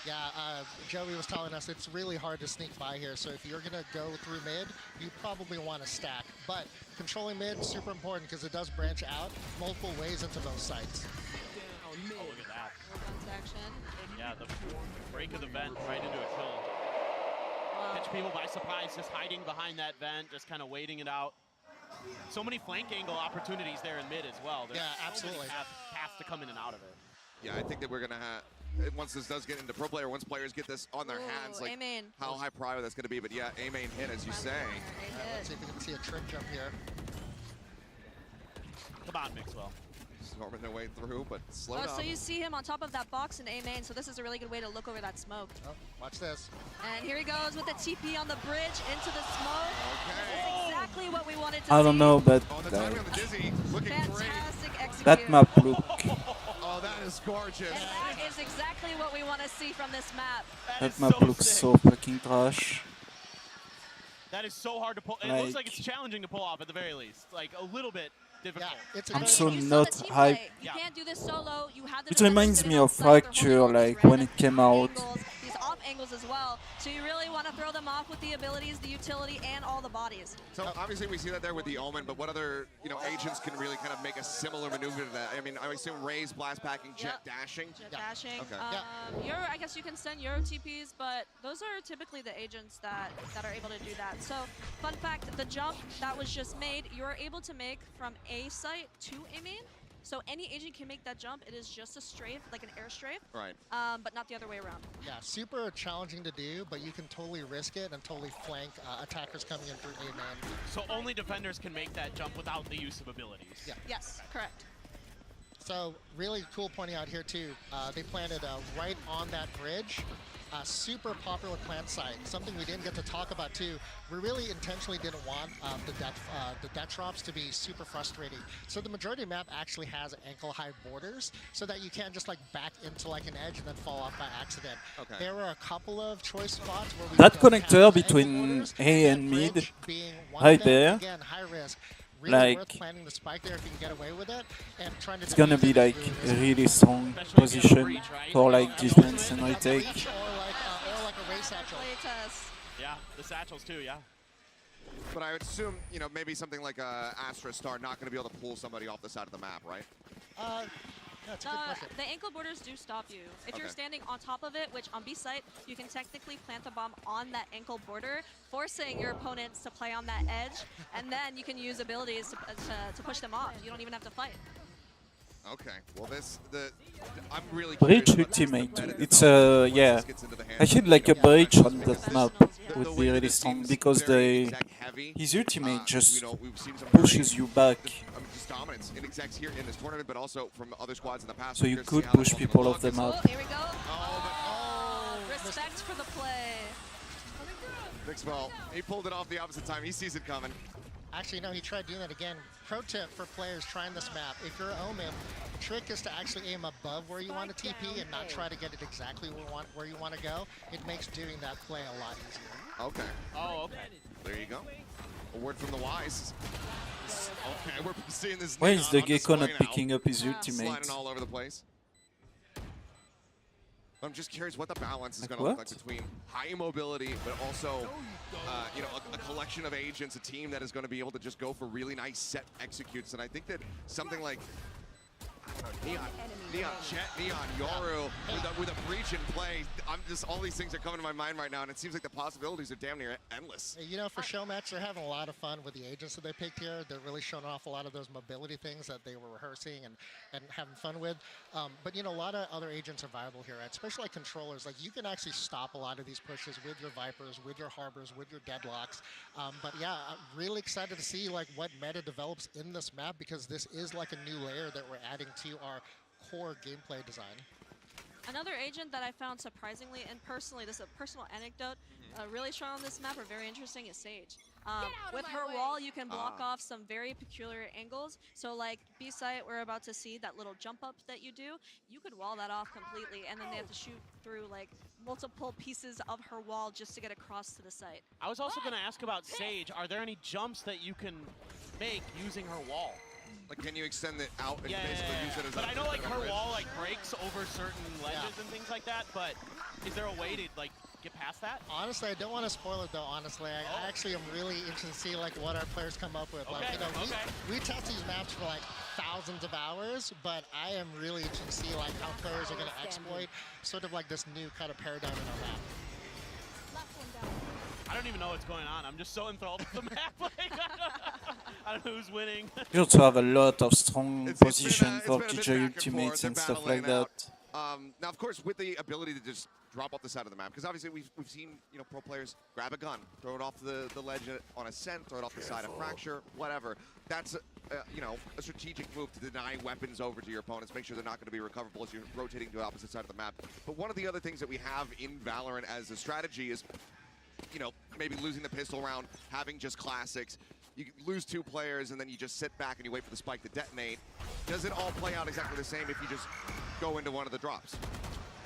Yeah, Joey was telling us it's really hard to sneak by here, so if you're going to go through mid, you probably want to stack. But controlling mid is super important because it does branch out multiple ways into those sites. Oh, look at that. Guns action. Yeah, the break of the vent right into a kill. Catch people by surprise, just hiding behind that vent, just kind of waiting it out. So many flank angle opportunities there in mid as well. There's absolutely. So many paths to come in and out of it. Yeah, I think that we're going to have, once this does get into pro player, once players get this on their hands, like how high prior that's going to be. But yeah, A main hit, as you say. Let's see if we can see a trick jump here. Come on, Mixwell. Storming their way through, but slow down. So you see him on top of that box in A main, so this is a really good way to look over that smoke. Oh, watch this. And here he goes with the TP on the bridge into the smoke. Okay. This is exactly what we wanted to see. I don't know, but the timing on the Dizzy, looking fantastic great. execute. that map look. Oh, that is gorgeous. And that is exactly what we want to see from this map. That map looks so fucking trash. That is so hard to pull. It looks like it's challenging to pull off at the very least. Like a little bit difficult. Yeah, I'm so not hype. You can't do this solo. You have It reminds me of Fracture, like when it came out. These off angles as well. well. So you really want to throw them off with the abilities, the utility, and all the bodies. So obviously we see that there with the Omen, but what other agents can really kind of make a similar maneuver to that? I mean, I assume Ray's blast packing, jet dashing. Jet dashing. Okay. I guess you can send Euro TPs, but those are typically the agents that are able to do that. So fun fact, the jump that was just made, you're able to make from A site to A main. So any agent can make that jump. It is just a strafe, like an air strafe. Right. But not the other way around. Yeah, super challenging to do, but you can totally risk it and totally flank attackers coming in through A main. So only defenders can make that jump without the use of abilities. Yeah. Yes, correct. So really cool pointing out here too, they planted right on that bridge. Super popular plant site. Something we didn't get to talk about too. We really intentionally didn't want the death drops to be super frustrating. So the majority of the map actually has ankle-high borders, so that you can't just like back into like an edge and then fall off by accident. Okay. There were a couple of choice spots where we That don't connector have between ankle borders, A and bridge mid, being one right of them. there, Again, high risk. Really like worth planting the spike there if you can get away with it, and trying to it's gonna be defuse it like is a really really strong position for like defense and retake. Breach or like a race satchel. Play test. Yeah, the satchels too, yeah. But I would assume, maybe something like Astra Star not going to be able to pull somebody off the side of the map, right? That's a good question. The ankle borders do stop you. If you're standing on top of it, which on B site, you can technically plant the bomb on that ankle border, forcing your opponents to play on that edge, and then you can use abilities to push them off. You don't even have to fight. Okay. Well, I'm really Breach curious about ultimate. the It's competitive yeah. once this gets into the hands I feel of, like a breach on because that map would be really strong because his ultimate just we've seen some pushes you back. just dominance in execs here in this tournament, but also from other squads in the past. So you We're curious to could see how push that people will off the look. map. Here we go. Respect for the play. Well, he pulled it off the opposite time. He sees it coming. Actually, no, he tried doing that again. Pro tip for players trying this map, if you're Omen, the trick is to actually aim above where you want to TP and not try to get it exactly where you want to go. It makes doing that play a lot easier. Okay. Oh, okay. There you go. A word from the wise. Okay, we're seeing this. Why is the Neon on Gecko not display now. picking up his ultimate? Sliding all over the place. I'm just curious what the balance is Like going to look like what? between high mobility, but also, a collection of agents, a team that is going to be able to just go for really nice set executes. And I think that something like Neon Jet, Neon Yoru with a breach in play. All these things are coming to my mind right now, and it seems like the possibilities are damn near endless. For Showmatch, they're having a lot of fun with the agents that they picked here. They're really showing off a lot of those mobility things that they were rehearsing and having fun with. But a lot of other agents are viable here, right? Especially like controllers. Like you can actually stop a lot of these pushes with your Vipers, with your Harbors, with your Deadlocks. But yeah, I'm really excited to see like what meta develops in this map, because this is like a new layer that we're adding to our core gameplay design. Another agent that I found surprisingly, and personally, this is a personal anecdote, really strong on this map or very interesting is Sage. With her wall, you can block off some very peculiar angles. So like B-site, we're about to see that little jump up that you do. You could wall that off completely, and then they have to shoot through like multiple pieces of her wall just to get across to the site. I was also going to ask about Sage. Are there any jumps that you can make using her wall? Like, can you extend it out and basically use it as but a I know like her bridge? wall like breaks over certain ledges and things like that, but is there a way to like get past that? Honestly, I don't want to spoil it though, honestly. I actually am really interested to see like what our players come up with. Like, we test these maps for like thousands of hours, but I am really interested to see like how players are going to exploit sort of like this new kind of paradigm in our map. I don't even know what's going on. I'm just so enthralled with the map. Like, I don't know who's winning. You also have a lot of strong position for PJ ultimates and stuff like that. Now, of course, with the ability to just drop off the side of the map, because obviously we've seen pro players grab a gun, throw it off the ledge on Ascent, throw it off the side of Fracture, whatever. That's a strategic move to deny weapons over to your opponents, make sure they're not going to be recoverable as you're rotating to the opposite side of the map. But one of the other things that we have in Valorant as a strategy is, maybe losing the pistol round, having just classics. You lose 2 players and then you just sit back and you wait for the spike to detonate. Does it all play out exactly the same if you just go into one of the drops?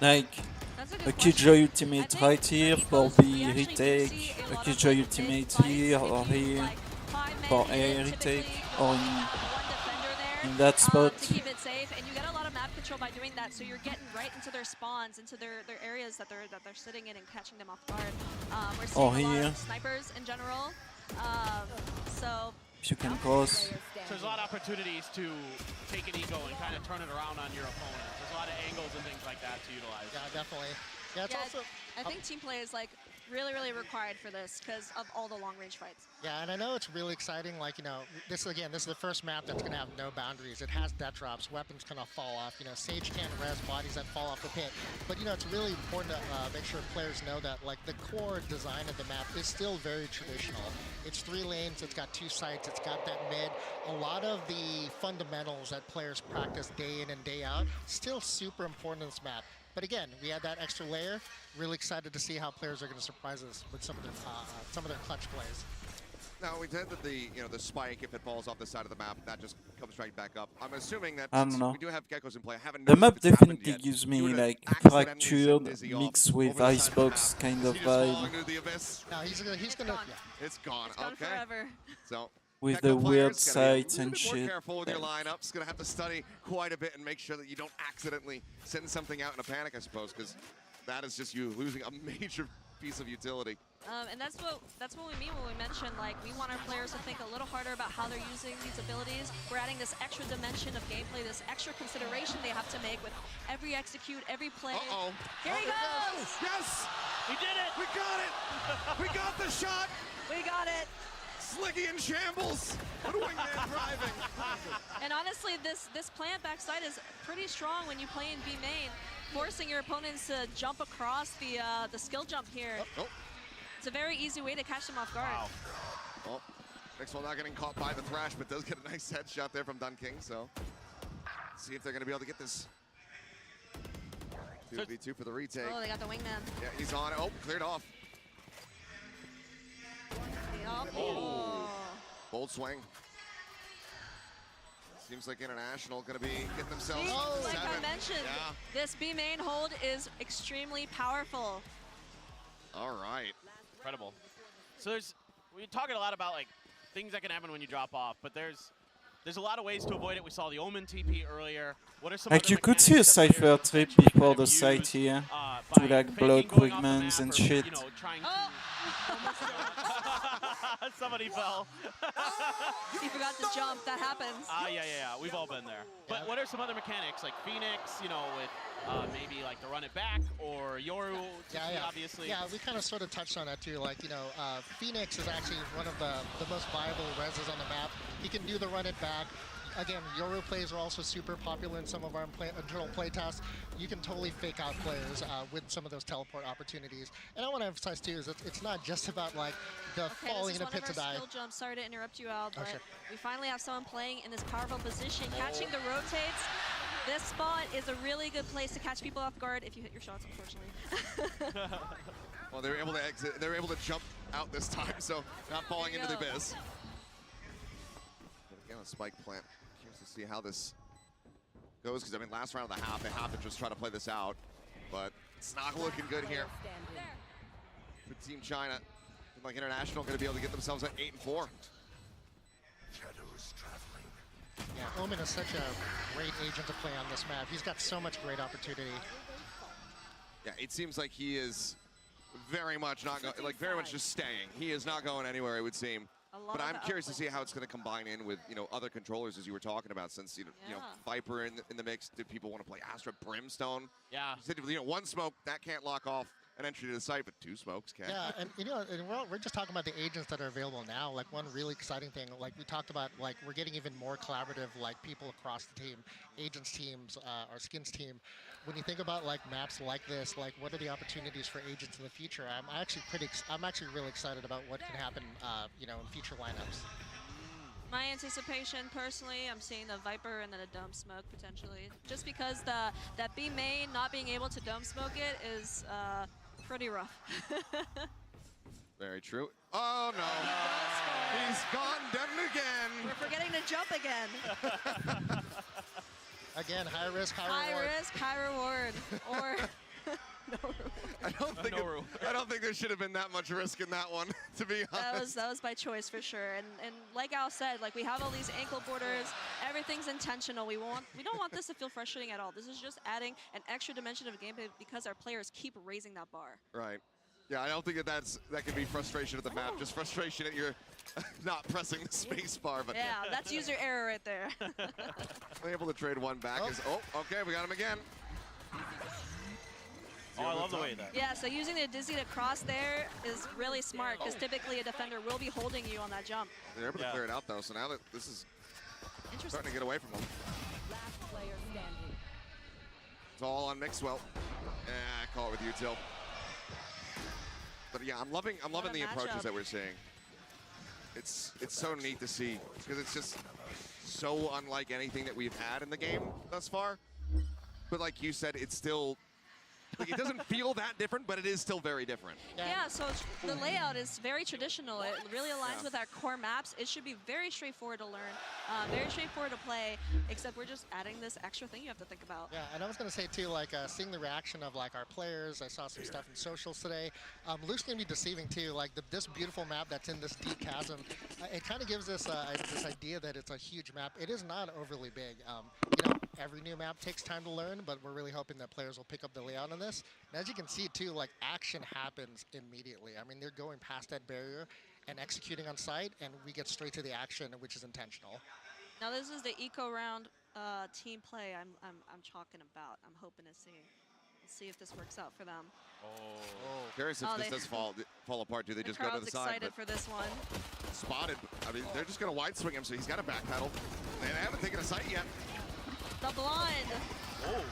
Like a Killjoy ultimate right here for B retake, a Killjoy ultimate here or here for A retake, or in that spot. To keep it safe, and you get a lot of map neutral by doing that, so you're getting right into their spawns, into their areas that they're sitting in and catching them off guard. We're seeing a lot of snipers in general. So if you can pause. So there's a lot of opportunities to take an ego and kind of turn it around on your opponent. There's a lot of angles and things like that to utilize. Yeah, definitely. Yeah, it's also. I think team play is like really, really required for this because of all the long-range fights. Yeah, and I know it's really exciting. Like, you know, this is the first map that's going to have no boundaries. It has death drops, weapons cannot fall off. You know, Sage can't res bodies that fall off the pit. But, you know, it's really important to make sure players know that, like, the core design of the map is still very traditional. It's 3 lanes, it's got 2 sites, it's got that mid. A lot of the fundamentals that players practice day in and day out, still super important in this map. But again, we had that extra layer. Really excited to see how players are going to surprise us with some of their clutch plays. Now we said that the spike, if it falls off the side of the map, that just comes right back up. I'm assuming that I don't know. we do have geckos in play. I haven't The map noticed if it's happened definitely yet. gives You me would've like accidentally sent fractured Dizzy off mixed with over the side of the icebox map. kind Is of he just falling vibe. into the abyss? No, he's gonna. It's Yeah. It's gone. It's gone Okay. forever. So With Gecko the weird players gotta be sights a and little bit shit. more careful with your lineups. Gonna have to study quite a bit and make sure that you don't accidentally send something out in a panic, I suppose, because that is just you losing a major piece of utility. And that's what we mean when we mention, like, we want our players to think a little harder about how they're using these abilities. We're adding this extra dimension of gameplay, this extra consideration they have to make with every execute, every play. Uh-oh. Here he goes! Yes! We did it! We got it! We got the shot! We got it! Slicky in shambles! What a wingman driving! And honestly, this plant backside is pretty strong when you play in B main, forcing your opponents to jump across the skill jump here. Oh. It's a very easy way to catch them off guard. Wow. Well, next one not getting caught by the Thrash, but does get a nice headshot there from Gen.G, so let's see if they're going to be able to get this. 2v2 for the retake. Oh, they got the wingman. Yeah, he's on it. Oh, cleared off. Oh. Bold swing. Seems like International going to be getting themselves Like 7. I mentioned, Yeah. this B main hold is extremely powerful. All right. Incredible. So we're talking a lot about like things that can happen when you drop off, but there's a lot of ways to avoid it. We saw the Omen TP earlier. What are some Like other you could see a mechanics that Cypher players trip potentially before kind the of site use, here by to like faking block going off the wingmans map and or, shit. You know, trying Oh. Somebody fell. He forgot to jump. That happens. Yeah. We've all been there. But what are some other mechanics like Phoenix? You know, with maybe like the run it back or Yoru, obviously. Yeah, we kind of sort of touched on that too. Like, you know, Phoenix is actually one of the most viable reses on the map. He can do the run it back. Again, Yoru plays are also super popular in some of our internal play tests. You can totally fake out players with some of those teleport opportunities. And I want to emphasize too is it's not just about like the falling in a pit to die. Skill jump. Sorry to interrupt you, Al, but sure. we finally have someone playing in this powerful position, catching the rotates. This spot is a really good place to catch people off guard if you hit your shots, unfortunately. Well, they were able to exit. They were able to jump out this time, so not falling into the abyss. But again, a spike plant. Curious to see how this goes, because I mean, last round of the half, they have to just try to play this out, but it's not looking good here for Team China. Like International going to be able to get themselves at 8-4. Shadows traveling. Yeah, Omen is such a great agent to play on this map. He's got so much great opportunity. Yeah, it seems like he is very much not very much just staying. He is not going anywhere, it would seem. But I'm curious to see how it's going to combine in with, you know, other controllers, as you were talking about, since, you know, Viper in the mix. Do people want to play Astra Brimstone? Yeah. You know, one smoke, that can't lock off an entry to the site, but 2 smokes can. Yeah, and you know, and we're just talking about the agents that are available now. Like, one really exciting thing, like we talked about, like we're getting even more collaborative, like people across the team, agents teams, our skins team. When you think about like maps like this, like what are the opportunities for agents in the future? I'm actually really excited about what can happen, you know, in future lineups. My anticipation, personally, I'm seeing the Viper and then a dome smoke potentially. Just because that B main not being able to dome smoke it is pretty rough. Very true. Oh no! He's gone dead again. We're forgetting to jump again. Again, high risk, high reward. High risk, high reward, or no reward. I don't don't think there should have been that much risk in that one, to be honest. That was by choice for sure. And like Al said, like we have all these ankle borders, everything's intentional. We don't want this to feel frustrating at all. This is just adding an extra dimension of gameplay because our players keep raising that bar. Right. Yeah, I don't think that could be frustration at the map, just frustration at your not pressing the space bar. But yeah, that's user error right there. able to trade one back. Okay, we got him again. Oh, I love the way that. Yeah, so using the Dizzy to cross there is really smart because typically a defender will be holding you on that jump. They're able to clear it out though, so now that this is starting to get away from them. Last player standing. It's all on Mixwell. Call it with you, Till. But yeah, I'm loving the approaches that we're seeing. It's so neat to see because it's just so unlike anything that we've had in the game thus far. But like you said, it's still like it doesn't feel that different, but it is still very different. Yeah, so the layout is very traditional. It really aligns with our core maps. It should be very straightforward to learn, very straightforward to play, except we're just adding this extra thing you have to think about. Yeah, and I was going to say too, like seeing the reaction of like our players. I saw some stuff in socials today. Luke's going to be deceiving too. Like this beautiful map that's in this deep chasm, it kind of gives us this idea that it's a huge map. It is not overly big. You know, every new map takes time to learn, but we're really hoping that players will pick up the layout on this. And as you can see too, like action happens immediately. I mean, they're going past that barrier and executing on site, and we get straight to the action, which is intentional. Now this is the eco round team play I'm talking about. I'm hoping to see. Let's see if this works out for them. Curious if this does fall apart. Do they just go to the side? Excited for this one. Spotted. I mean, they're just going to wide swing him, so he's got a back pedal. They haven't taken a sight yet. The blind. Oh.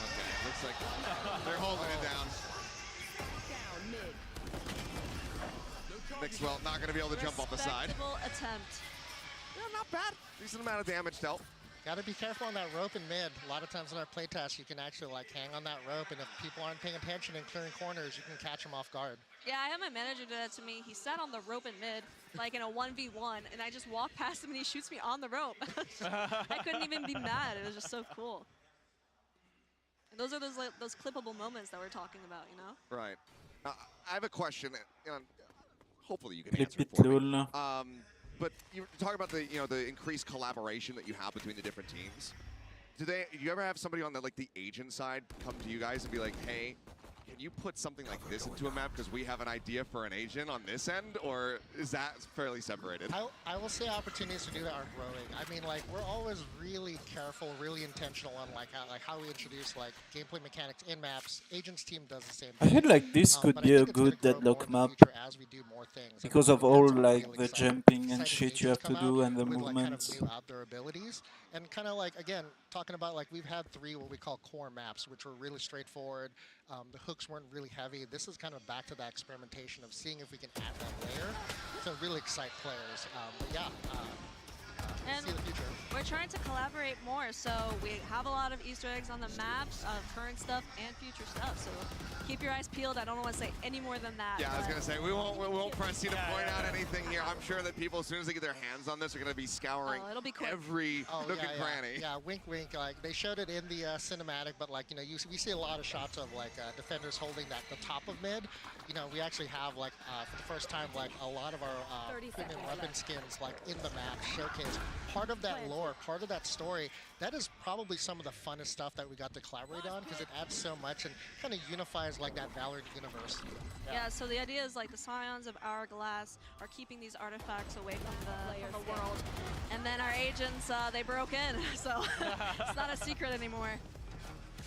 Okay, looks like they're holding it down. Mixwell not going to be able to jump off the side. Respectable attempt. Yeah, not bad. Decent amount of damage dealt. Got to be careful on that rope in mid. A lot of times in our playtest, you can actually like hang on that rope, and if people aren't paying attention and clearing corners, you can catch them off guard. Yeah, I had my manager do that to me. He sat on the rope in mid, like in a 1v1, and I just walked past him and he shoots me on the rope. I couldn't even be mad. It was just so cool. And those are those clippable moments that we're talking about, you know? Right. I have a question. Hopefully you can answer it for me. But you talk about the increased collaboration that you have between the different teams. Do you ever have somebody on the agent side come to you guys and be like, hey, can you put something like this into a map because we have an idea for an agent on this end, or is that fairly separated? I will say opportunities to do that are growing. I mean, like we're always really careful, really intentional on how we introduce like gameplay mechanics in maps. Agents team does the same I thing. feel like this could be a good deadlock map as we do more things. because of all like the jumping and shit you have to do and the with, movements. Like, kind of new out their abilities, and kind of like again talking about like we've had 3 what we call core maps, which were really straightforward. The hooks weren't really heavy. This is kind of back to that experimentation of seeing if we can add that layer to really excite players. But yeah. And see the future. We're trying to collaborate more, so we have a lot of Easter eggs on the maps of current stuff and future stuff. So keep your eyes peeled. I don't want to say any more than that. Yeah, I was gonna say we won't press you to point out anything here. I'm sure that people, as soon as they get their hands on this, are gonna be scouring it'll be quick. every nook and cranny. Yeah, wink, wink. Like they showed it in the cinematic, but like we see a lot of shots of like defenders holding the top of mid. We actually have like for the first time like a lot of our premium weapon skins like in the map showcase. Part of that lore, part of that story, that is probably some of the funnest stuff that we got to collaborate on because it adds so much and kind of unifies like that Valorant universe. Yeah, so the idea is like the Scions of Hourglass are keeping these artifacts away from the world. And then our agents, they broke in, so it's not a secret anymore.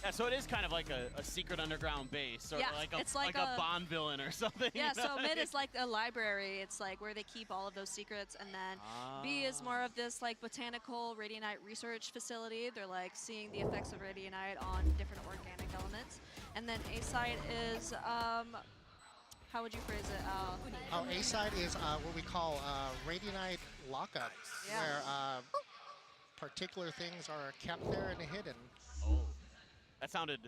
Yeah, so it is kind of like a secret underground base, or it's like a Bond villain or something. Yeah, so mid is like a library. It's like where they keep all of those secrets, and then B is more of this like botanical radianite research facility. They're like seeing the effects of radianite on different organic elements. And then A side is how would you phrase it? A side is what we call radianite lockup, where particular things are kept there and hidden. That sounded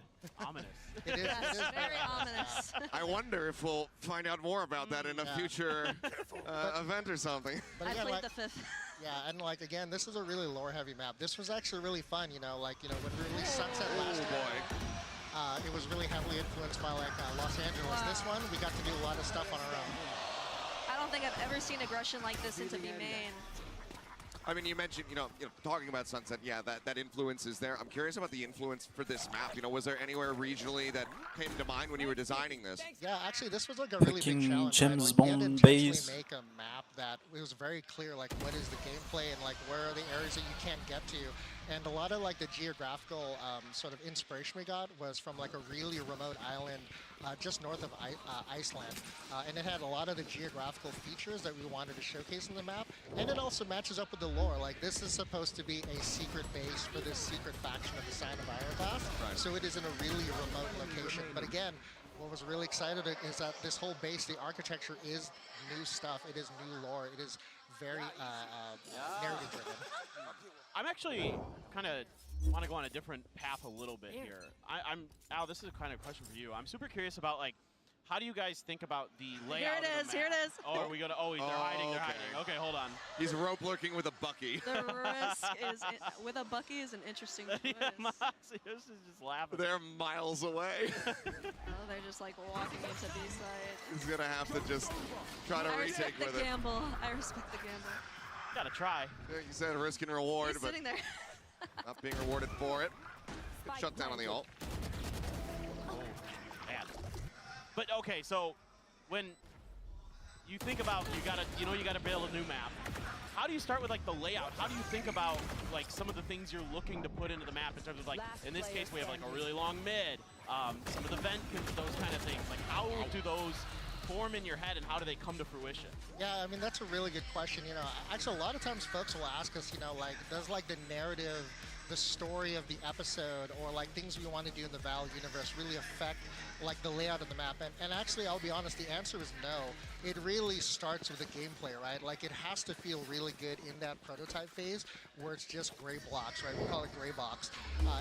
ominous. It is very ominous. I wonder if we'll find out more about that in a future event or something. But I again, played like, the 5th. Yeah, and like again, this is a really lore-heavy map. This was actually really fun, when we released Sunset last year. it was really heavily influenced by like Los Angeles. This one, we got to do a lot of stuff on our own. I don't think I've ever seen aggression like this into B main. I mean, you mentioned, talking about Sunset, yeah, that influence is there. I'm curious about the influence for this map. Was there anywhere regionally that came to mind when you were designing this? Yeah, actually, this was like a really big challenge. James Right? Like, we had to Bond intentionally base. make a map that it was very clear, like what is the gameplay and like where are the areas that you can't get to. And a lot of like the geographical sort of inspiration we got was from like a really remote island just north of Iceland. And it had a lot of the geographical features that we wanted to showcase in the map. And it also matches up with the lore. Like this is supposed to be a secret base for this secret faction of the Sign of Ironclad. Right. So it is in a really remote location. But again, what was really excited is that this whole base, the architecture is new stuff. It is new lore. It is very narrative driven. I'm actually kind of want to go on a different path a little bit here. Al, this is a kind of question for you. I'm super curious about like, how do you guys think about the layout? Here it is. Oh, are we gonna? Oh, they're hiding. They're hiding. Okay, hold on. He's rope lurking with a Bucky. The risk is with a Bucky is an interesting choice. Yeah, Moxie is just laughing. They're miles away. Oh, they're just like walking into B side. He's gonna have to just try to retake with it. I respect the gamble. Gotta try. Yeah, you said risk and reward, He's but sitting there. not being rewarded for it. Good shut down on the ult. Man. But okay, so when you think about you gotta build a new map. How do you start with like the layout? How do you think about like some of the things you're looking to put into the map in terms of like in this case we have like a really long mid, some of the vent, those kind of things. Like how do those form in your head and how do they come to fruition? Yeah, I mean, that's a really good question. Actually, a lot of times folks will ask us, like, does like the narrative, the story of the episode, or like things we want to do in the Valve universe really affect like the layout of the map? And actually, I'll be honest, the answer is no. It really starts with the gameplay, right? Like it has to feel really good in that prototype phase where it's just gray blocks, right? We call it gray box.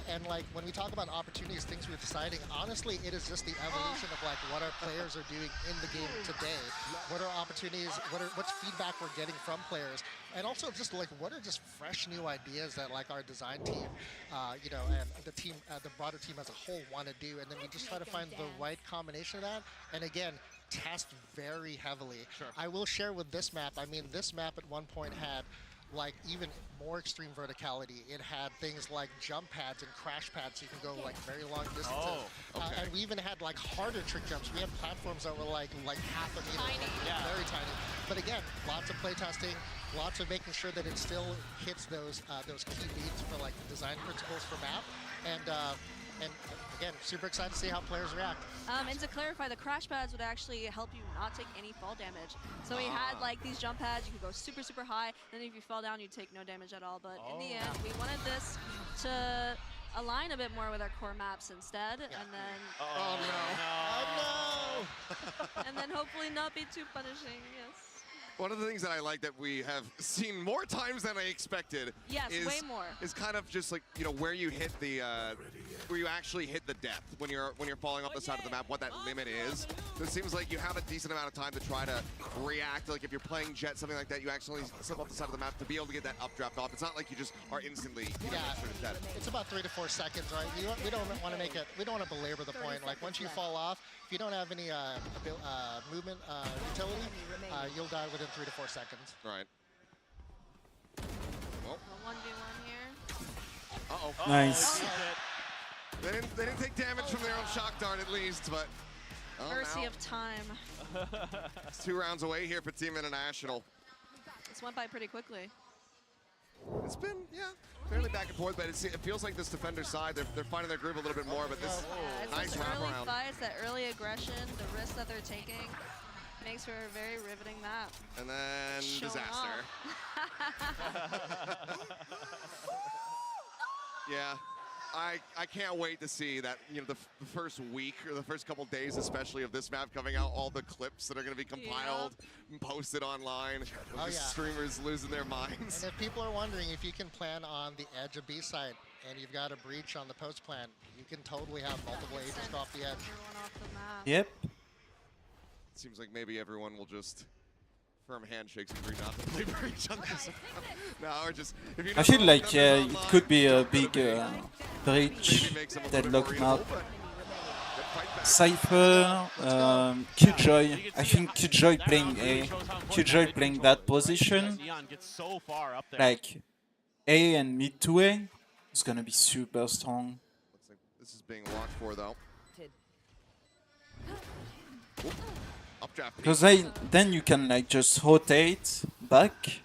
And like when we talk about opportunities, things we're deciding, honestly, it is just the evolution of like what our players are doing in the game today. What are opportunities? What's feedback we're getting from players? And also just like what are just fresh new ideas that like our design team, and the team, the broader team as a whole want to do, and then we just try to find the right combination of that. And again, test very heavily. Sure. I will share with this map. I mean, this map at one point had like even more extreme verticality. It had things like jump pads and crash pads, so you can go like very long distances. Oh, okay. And we even had like harder trick jumps. We had platforms that were like half a meter, Tiny. like, very tiny. But again, lots of playtesting, lots of making sure that it still hits those key beats for like the design principles for map. And again, super excited to see how players react. And to clarify, the crash pads would actually help you not take any fall damage. So we had like these jump pads, you could go super, super high, and if you fell down, you'd take no damage at all. But in the end, we wanted this to align a bit more with our core maps instead, and then and then hopefully not be too punishing. Yes. One of the things that I like that we have seen more times than I expected is way more. Is kind of just like where you hit the where you actually hit the depth when you're falling off the side of the map, what that limit is. So it seems like you have a decent amount of time to try to react. Like if you're playing Jet, something like that, you actually slip off the side of the map to be able to get that updraft off. It's not like you just are instantly dead. It's about 3 to 4 seconds, right? We don't want to make it. We don't want to belabor the point. Like once you fall off, if you don't have any movement utility, you'll die within 3 to 4 seconds. Right. Well. 1v1 here. Uh-oh. Nice. They didn't take damage from their own shock dart at least, but Mercy of time. It's 2 rounds away here for Team International. This went by pretty quickly. It's been, fairly back and forth, but it feels like this defender side, they're finding their groove a little bit more, but this nice early wraparound. fights, that early aggression, the risk that they're taking makes for a very riveting map. And then disaster. Yeah. I can't wait to see that, the first week or the first couple days, especially of this map coming out, all the clips that are going to be compiled and posted online of the streamers losing their minds. And if people are wondering if you can plan on the edge of B-side and you've got a breach on the post plan, you can totally have multiple agents go off the edge. Off the map. Yep. It seems like maybe everyone will just firm handshakes and agree not to play breach on this. No, or just if you I feel like it could be a big breach deadlock map. Cypher, Killjoy. I think Killjoy playing A. Killjoy playing that position. Neon gets so far up there. Like A and mid to A. It's gonna be super strong. Looks like this is being watched for though. Oop. Updraft. Because then you can like just rotate back,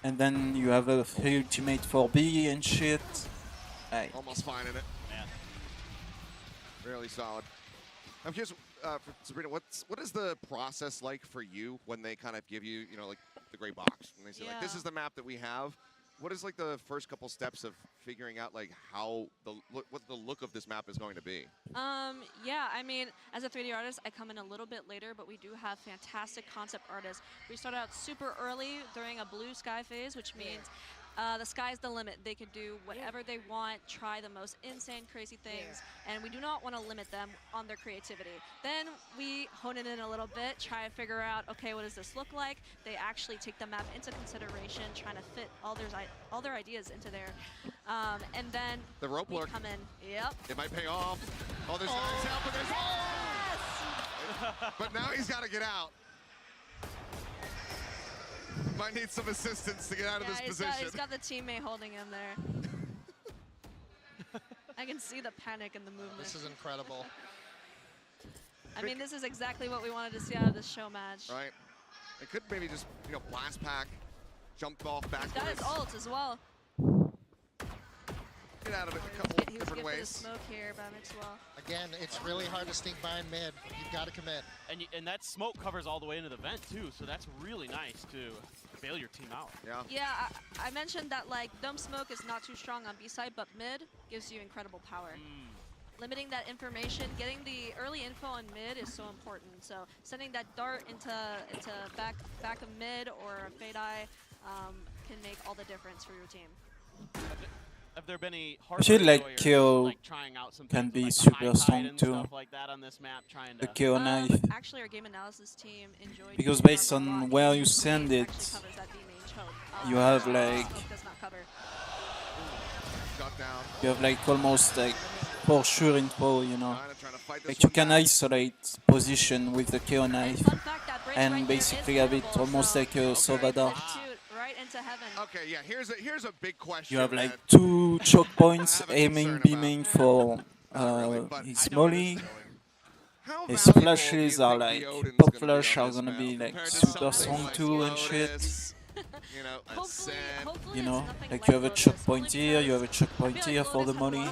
and then you have a free ultimate for B and shit. Like, Almost finding it. Man. Really solid. I'm curious, for Sabrina, what is the process like for you when they kind of give you, you know, like the gray box? When they say, like, this is the map that we have. What is like the first couple steps of figuring out like how what the look of this map is going to be? Yeah, I mean, as a 3D artist, I come in a little bit later, but we do have fantastic concept artists. We started out super early during a blue sky phase, which means the sky's the limit. They could do whatever they want, try the most insane, crazy things, and we do not want to limit them on their creativity. Then we hone it in a little bit, try to figure out, okay, what does this look like? They actually take the map into consideration, trying to fit all their ideas into there. And then the rope we work. come in. Yep. It might pay off. Oh, there's guys out, but there's but now he's got to get out. Might need some assistance to get out of this position. He's got the teammate holding him there. I can see the panic in the movement. This is incredible. I mean, this is exactly what we wanted to see out of this show match. Right. It could maybe just, you know, blast pack, jump off backwards. He's got his ult as well. Get out of it a couple different ways. Smoke here by Mixwell. Again, it's really hard to sneak by in mid. You've got to commit. And that smoke covers all the way into the vent too, so that's really nice to bail your team out. Yeah. Yeah, I mentioned that like dome smoke is not too strong on B side, but mid gives you incredible power. Limiting that information, getting the early info on mid is so important. So sending that dart into back of mid or a fade eye can make all the difference for your team. Have there been any I feel like KO like trying out some can be like super strong and too. stuff like that on this map, trying The to KO knife. Actually, our game analysis team enjoyed Because based on where you send it, you have like you have like almost like for sure info, you know. Like you can isolate position with the KO knife and basically have it almost like a Sova dart. Okay, yeah, here's a big question. You have like two choke points, aiming, beaming for his molly. His flashes are like, pop flash are gonna be like super strong too and shit. You know, like you have a choke point here, you have a choke point here for the molly.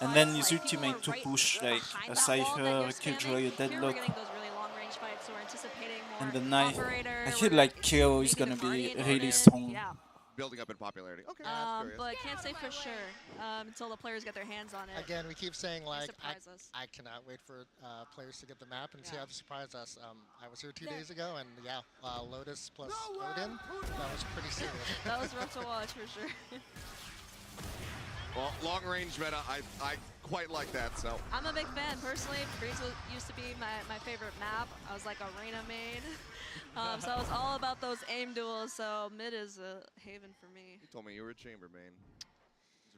And then his ultimate to push like a Cypher, a Killjoy, a Deadlock. And the knife. I feel like KO is gonna be really strong. Building up in popularity. Okay, but can't say for sure until the players get their hands on it. Again, we keep saying like, I cannot wait for players to get the map and see how they surprise us. I was here 2 days ago, and yeah, Lotus plus Odin, that was pretty serious. That was rough to watch for sure. Well, long range meta, I quite like that, so. I'm a big fan, personally. Breeze used to be my favorite map. I was like a Reyna main. So I was all about those aim duels, so mid is a haven for me. You told me you were a Chamber main.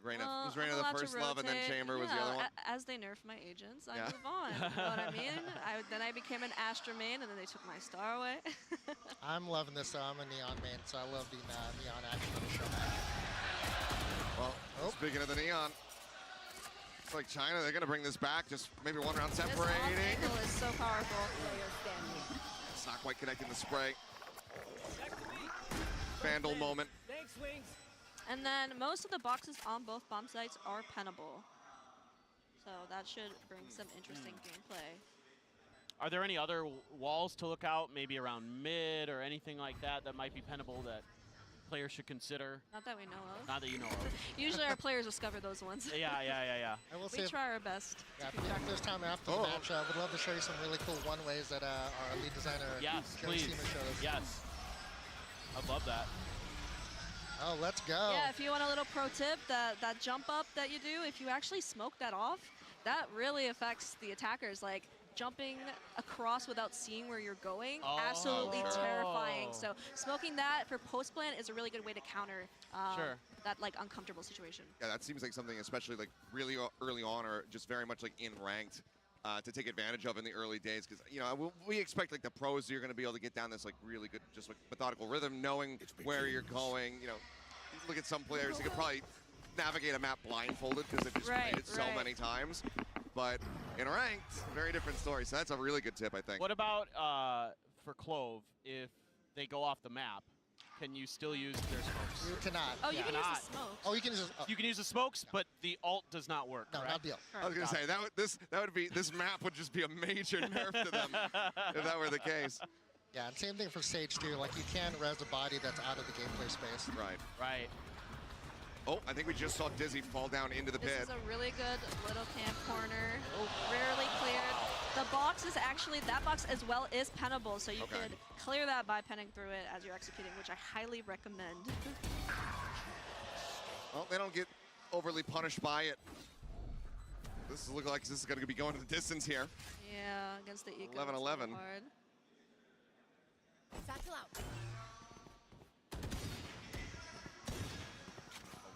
Was Reyna the first love and then Chamber was the other one? As they nerf my agents, I move on. You know what I mean? Then I became an Astra main, and then they took my star away. I'm loving this, I'm a Neon main, so I love the Neon action on the show match. Well, speaking of the Neon, it's like China, they're going to bring this back, just maybe one round separating. This angle is so powerful. It's not quite connecting the spray. Vandal moment. And then most of the boxes on both bomb sites are pennable. So that should bring some interesting gameplay. Are there any other walls to look out, maybe around mid or anything like that might be pennable that players should consider? Not that we know of. Not that you know of. Usually our players discover those ones. Yeah. I will say we try our best. Yeah, if there's time after the match, I would love to show you some really cool one-ways that our lead designer, Jerry please. Seaman, showed us. Yes. I'd love that. Oh, let's go. Yeah, if you want a little pro tip, that jump up that you do, if you actually smoke that off, that really affects the attackers. Like, jumping across without seeing where you're going, absolutely terrifying. So smoking that for post plant is a really good way to counter that like uncomfortable situation. Yeah, that seems like something, especially like really early on, or just very much like in ranked, to take advantage of in the early days, because we expect like the pros, you're going to be able to get down this like really good, just like methodical rhythm, knowing where you're going. Look at some players who could probably navigate a map blindfolded because they've just played it so many times. But in ranked, very different story. So that's a really good tip, I think. What about for Clove, if they go off the map? Can you still use their smokes? You cannot. Oh, you can use the smokes. Oh, you can use. You can use the smokes, but the ult does not work. No, correct? not deal. I was gonna say this map would just be a major nerf to them if that were the case. Yeah, and same thing for Sage too. Like you can res a body that's out of the gameplay space. Right. Right. Oh, I think we just saw Dizzy fall down into the pit. This is a really good little camp corner. Rarely cleared. The box is actually, that box as well is pennable, so you could clear that by penning through it as you're executing, which I highly recommend. Well, they don't get overly punished by it. This looks like this is going to be going to the distance here. Yeah, against the eco. 11-11. Satchel out.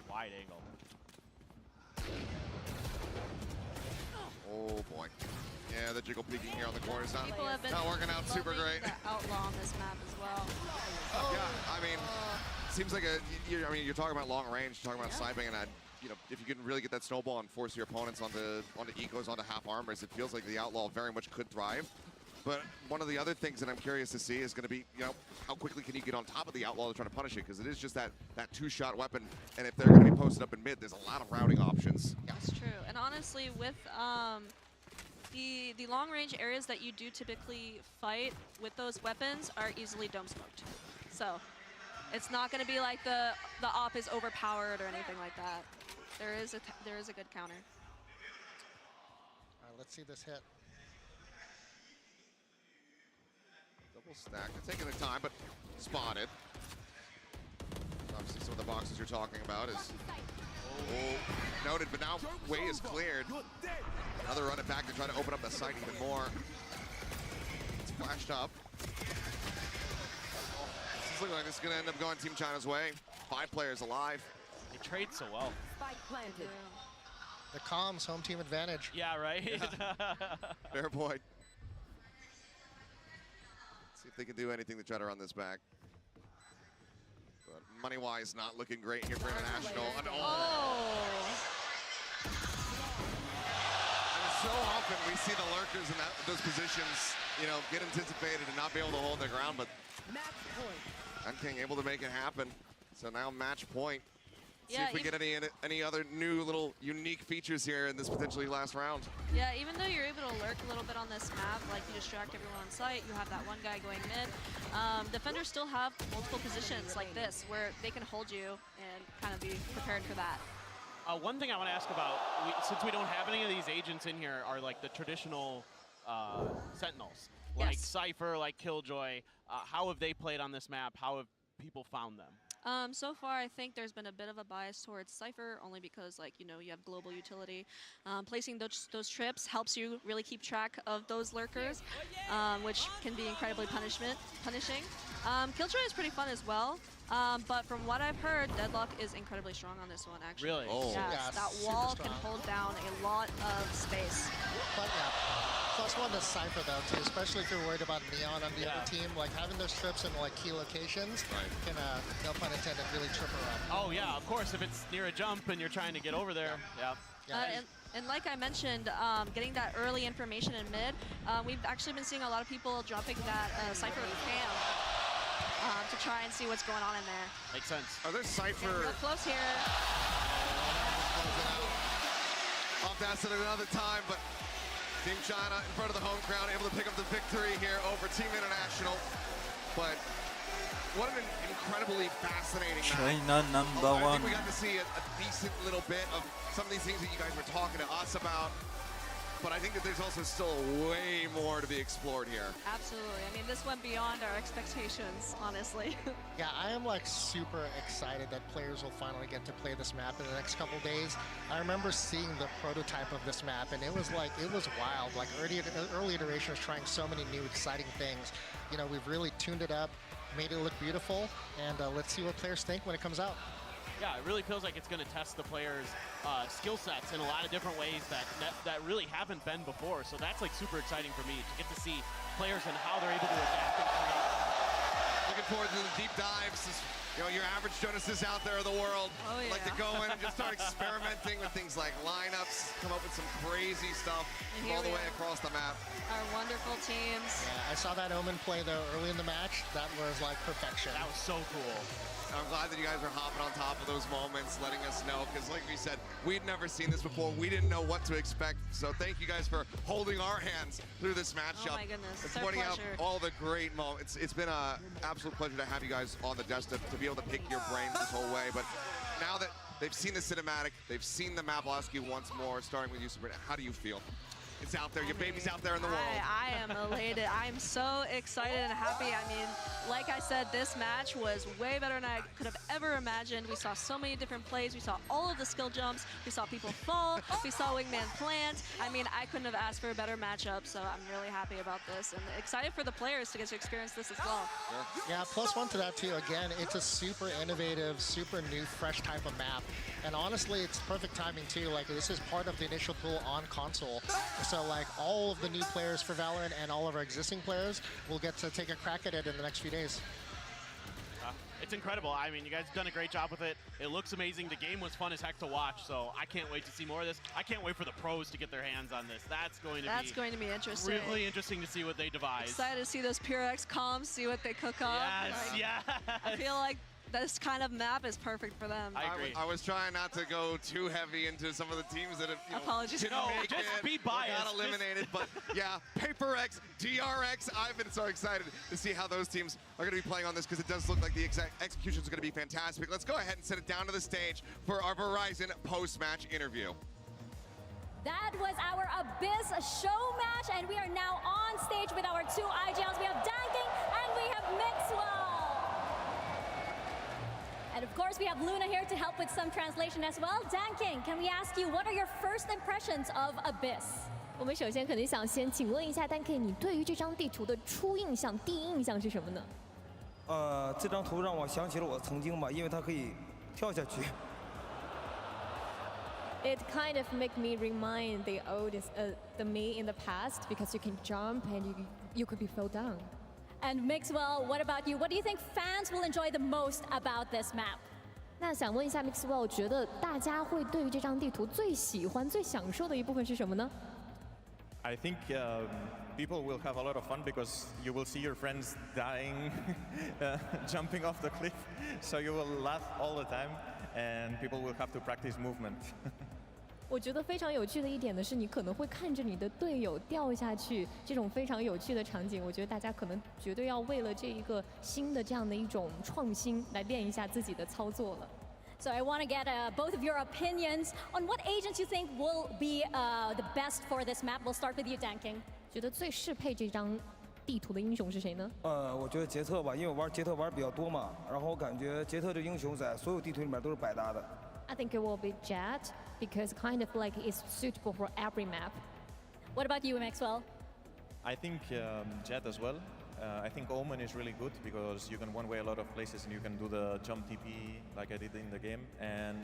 A wide angle. Oh boy. Yeah, the jiggle peeking here on the corner is not People working out super great. The outlaw on this map as well. Yeah, I mean, seems like you're talking about long range, you're talking about sniping, and if you can really get that snowball and force your opponents onto ecos, onto half armors, it feels like the outlaw very much could thrive. But one of the other things that I'm curious to see is going to be, how quickly can you get on top of the outlaw to try to punish it? Because it is just that two-shot weapon, and if they're going to be posted up in mid, there's a lot of routing options. That's true. And honestly, with the long-range areas that you do typically fight with those weapons are easily dome smoked. So it's not going to be like the op is overpowered or anything like that. There is a good counter. All right, let's see this hit. Double stack. They're taking their time, but spotted. Obviously, some of the boxes you're talking about is noted, but now way is cleared. Another run it back to try to open up the site even more. It's flashed up. This is looking like this is going to end up going Team China's way. 5 players alive. They trade so well. Spike planted. The comms, home team advantage. Yeah, right? Yeah. Fair point. See if they can do anything to try to run this back. But money-wise, not looking great here for International. So often we see the lurkers in those positions, get anticipated and not be able to hold their ground, but Gen.G able to make it happen. So now match point. See if we get any other new little unique features here in this potentially last round. Yeah, even though you're able to lurk a little bit on this map, like you distract everyone on site, you have that one guy going mid. Defenders still have multiple positions like this where they can hold you and kind of be prepared for that. One thing I want to ask about, since we don't have any of these agents in here, are like the traditional sentinels, like Cypher, like Killjoy. How have they played on this map? How have people found them? So far, I think there's been a bit of a bias towards Cypher, only because, you have global utility. Placing those trips helps you really keep track of those lurkers, which can be incredibly punishing. Killjoy is pretty fun as well, but from what I've heard, Deadlock is incredibly strong on this one, actually. Really? Oh. Yes, that wall can hold down a lot of space. But yeah, plus one to Cypher though too, especially if you're worried about Neon on the other team. Like having those trips in key locations can, no pun intended, really trip her up. Oh yeah, of course, if it's near a jump and you're trying to get over there. And like I mentioned, getting that early information in mid, we've actually been seeing a lot of people dropping that Cypher cam to try and see what's going on in there. Makes sense. Are there Cypher? Real close here. Off that at another time, but Team China in front of the home crowd, able to pick up the victory here over Team International. But what an incredibly fascinating China match. number I one. think we got to see a decent little bit of some of these things that you guys were talking to us about. But I think that there's also still way more to be explored here. Absolutely. I mean, this went beyond our expectations, honestly. Yeah, I am super excited that players will finally get to play this map in the next couple days. I remember seeing the prototype of this map, and it was wild. Like early iterations trying so many new exciting things. We've really tuned it up, made it look beautiful, and let's see what players think when it comes out. Yeah, it really feels like it's going to test the players' skill sets in a lot of different ways that really haven't been before. So that's like super exciting for me to get to see players and how they're able to adapt and create. Looking forward to the deep dives. You know, your average Jonases out there of the world like to go in and just start experimenting with things like lineups, come up with some crazy stuff all the way across the map. Our wonderful teams. Yeah, I saw that Omen play though early in the match. That was like perfection. That was so cool. I'm glad that you guys are hopping on top of those moments, letting us know, because like we said, we'd never seen this before. We didn't know what to expect. So thank you guys for holding our hands through this matchup. Oh my goodness, and it's our pointing out pleasure. all the great moments. It's been an absolute pleasure to have you guys on the desk to be able to pick your brains this whole way. But now that they've seen the cinematic, they've seen the map, I'll ask you once more, starting with you, Sabrina, how do you feel? It's out there, your baby's out there in the world. I am elated. I'm so excited and happy. I mean, like I said, this match was way better than I could have ever imagined. We saw so many different plays. We saw all of the skill jumps. We saw people fall. We saw Wingman plant. I mean, I couldn't have asked for a better matchup, so I'm really happy about this and excited for the players to get to experience this as well. Yeah, +1 to that too. Again, it's a super innovative, super new, fresh type of map. And honestly, it's perfect timing too. Like, this is part of the initial pool on console. So like all of the new players for Valorant and all of our existing players will get to take a crack at it in the next few days. It's incredible. I mean, you guys have done a great job with it. It looks amazing. The game was fun as heck to watch, so I can't wait to see more of this. I can't wait for the pros to get their hands on this. That's going to be interesting. Really interesting to see what they devise. Excited to see those PureX comms, see what they cook up. Yes, yes. I feel like this kind of map is perfect for them. I agree. I was trying not to go too heavy into some of the teams that have, Apologies. didn't make just it, be biased. got eliminated. But yeah, PaperX, DRX, I've been so excited to see how those teams are going to be playing on this because it does look like the execution is going to be fantastic. Let's go ahead and set it down to the stage for our Verizon post-match interview. That was our Abyss show match, and we are now on stage with our two IGLs. We have Gen.G and we have Mixwell. And of course, we have Luna here to help with some translation as well. Gen.G, can we ask you, what are your first impressions of Abyss? 我们首先肯定想先请问一下Dan，K， 你对于这张地图的初印象、第一印象是什么呢？这张图让我想起了我曾经吧，因为它可以跳下去。It kind of make me remind the me in the past because you can jump and you could be fell down. And Mixwell, what about you? What do you think fans will enjoy the most about this map? 那想问一下 Mixwell， 觉得大家会对于这张地图最喜欢、最享受的一部分是什么呢？ I think people will have a lot of fun because you will see your friends dying, jumping off the cliff, so you will laugh all the time, and people will have to practice movement. 我觉得非常有趣的一点呢，是你可能会看着你的队友掉下去，这种非常有趣的场景。我觉得大家可能绝对要为了这一个新的这样的一种创新来练一下自己的操作了。So I want to get both of your opinions on what agents you think will be the best for this map. We'll start with you, Gen.G. 觉得最适配这张地图的英雄是谁呢？我觉得杰特吧，因为我玩杰特玩比较多嘛，然后我感觉杰特这英雄在所有地图里面都是百搭的。I think it will be Jet because kind of like it's suitable for every map. What about you, Maxwell? I think Jet as well. I think Omen is really good because you can one-way a lot of places and you can do the jump TP like I did in the game. And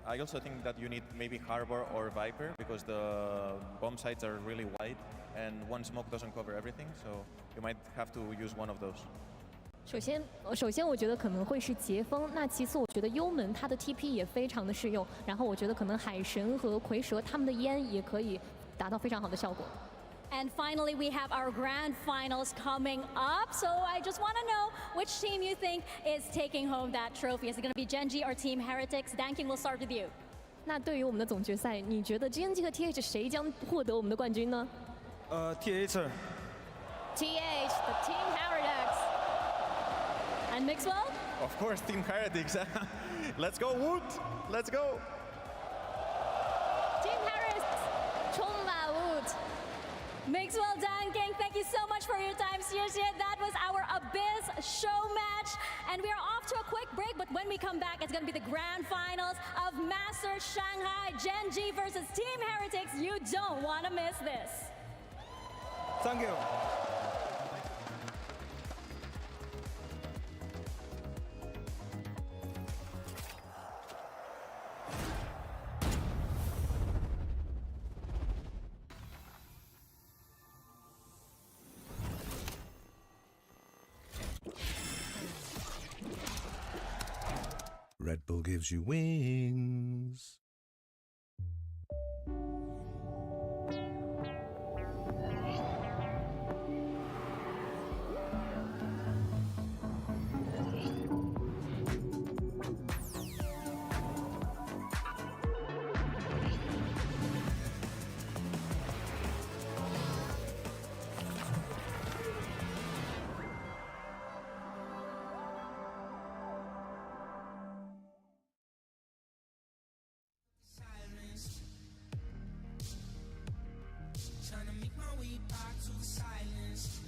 I also think that you need maybe Harbor or Viper because the bomb sites are really wide and one smoke doesn't cover everything, so you might have to use one of those. 首先我觉得可能会是杰锋，那其次我觉得幽门它的 TP 也非常的适用，然后我觉得可能海神和蝰蛇他们的烟也可以达到非常好的效果。And finally, we have our grand finals coming up. So I just want to know which team you think is taking home that trophy. Is it going to be Gen.G or Team Heretics? Dan-King, we'll start with you. 那对于我们的总决赛，你觉得 Gen.G 和 TH 谁将获得我们的冠军呢？TH. TH, the Team Heretics. And Mixwell? Of course, Team Heretics. Let's go, Wood. Let's go. Team Heretics. Chongma Wood. Mixwell, Dan-King, thank you so much for your time. Seriously, that was our Abyss show match. And we are off to a quick break, but when we come back, it's going to be the grand finals of Masters Shanghai, Gen.G versus Team Heretics. You don't want to miss this. Thank you. gives you wings. Trying to make my way back to the silence.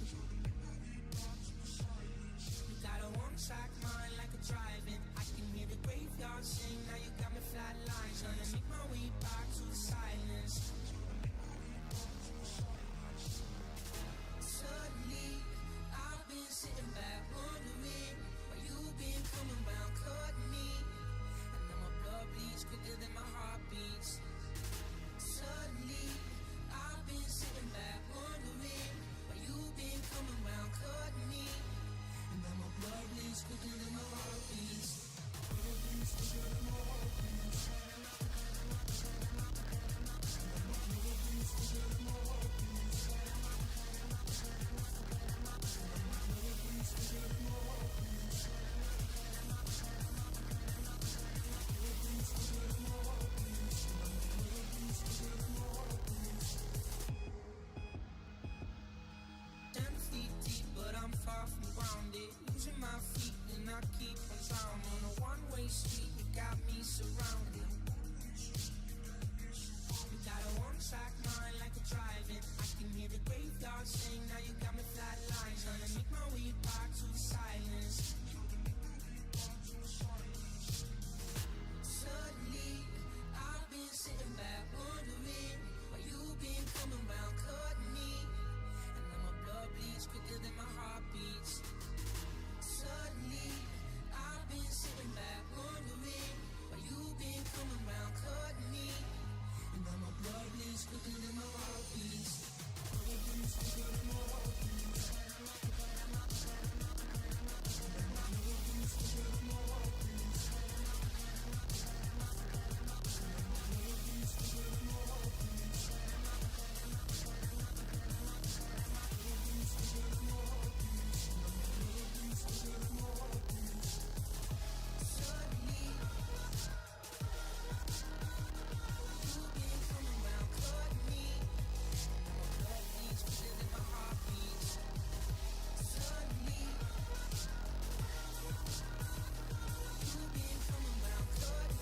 You got a one-track mind like a driving. I can hear the graveyard sing. Now you got me flatline. Trying to make my way back to the silence. Suddenly, I've been sitting back wondering why you've been coming round, cutting me. And now my blood bleeds quicker than my heart beats. Suddenly, I've been sitting back wondering why you've been coming round, cutting me. And now my blood bleeds quicker than my heart beats. Blood bleeds quicker than my heart beats. Blood bleeds quicker than my heart beats. Blood bleeds quicker than my heart beats. Blood bleeds quicker than my heart beats. Blood bleeds quicker than my heart beats. 10 feet deep, but I'm far from grounded. Losing my feet and I keep on drowning. On a one-way street, you got me surrounded. You got a one-track mind like a driving. I can hear the graveyard sing. Now you got me flatline. Trying to make my way back to the silence. Suddenly, I've been sitting back wondering why you've been coming round, cutting me. And now my blood bleeds quicker than my heart beats. Suddenly, I've been sitting back wondering why you've been coming round, cutting me. And now my blood bleeds quicker than my heart beats. Blood bleeds quicker than my heart beats. Blood bleeds quicker than my heart beats. Blood bleeds quicker than my heart beats.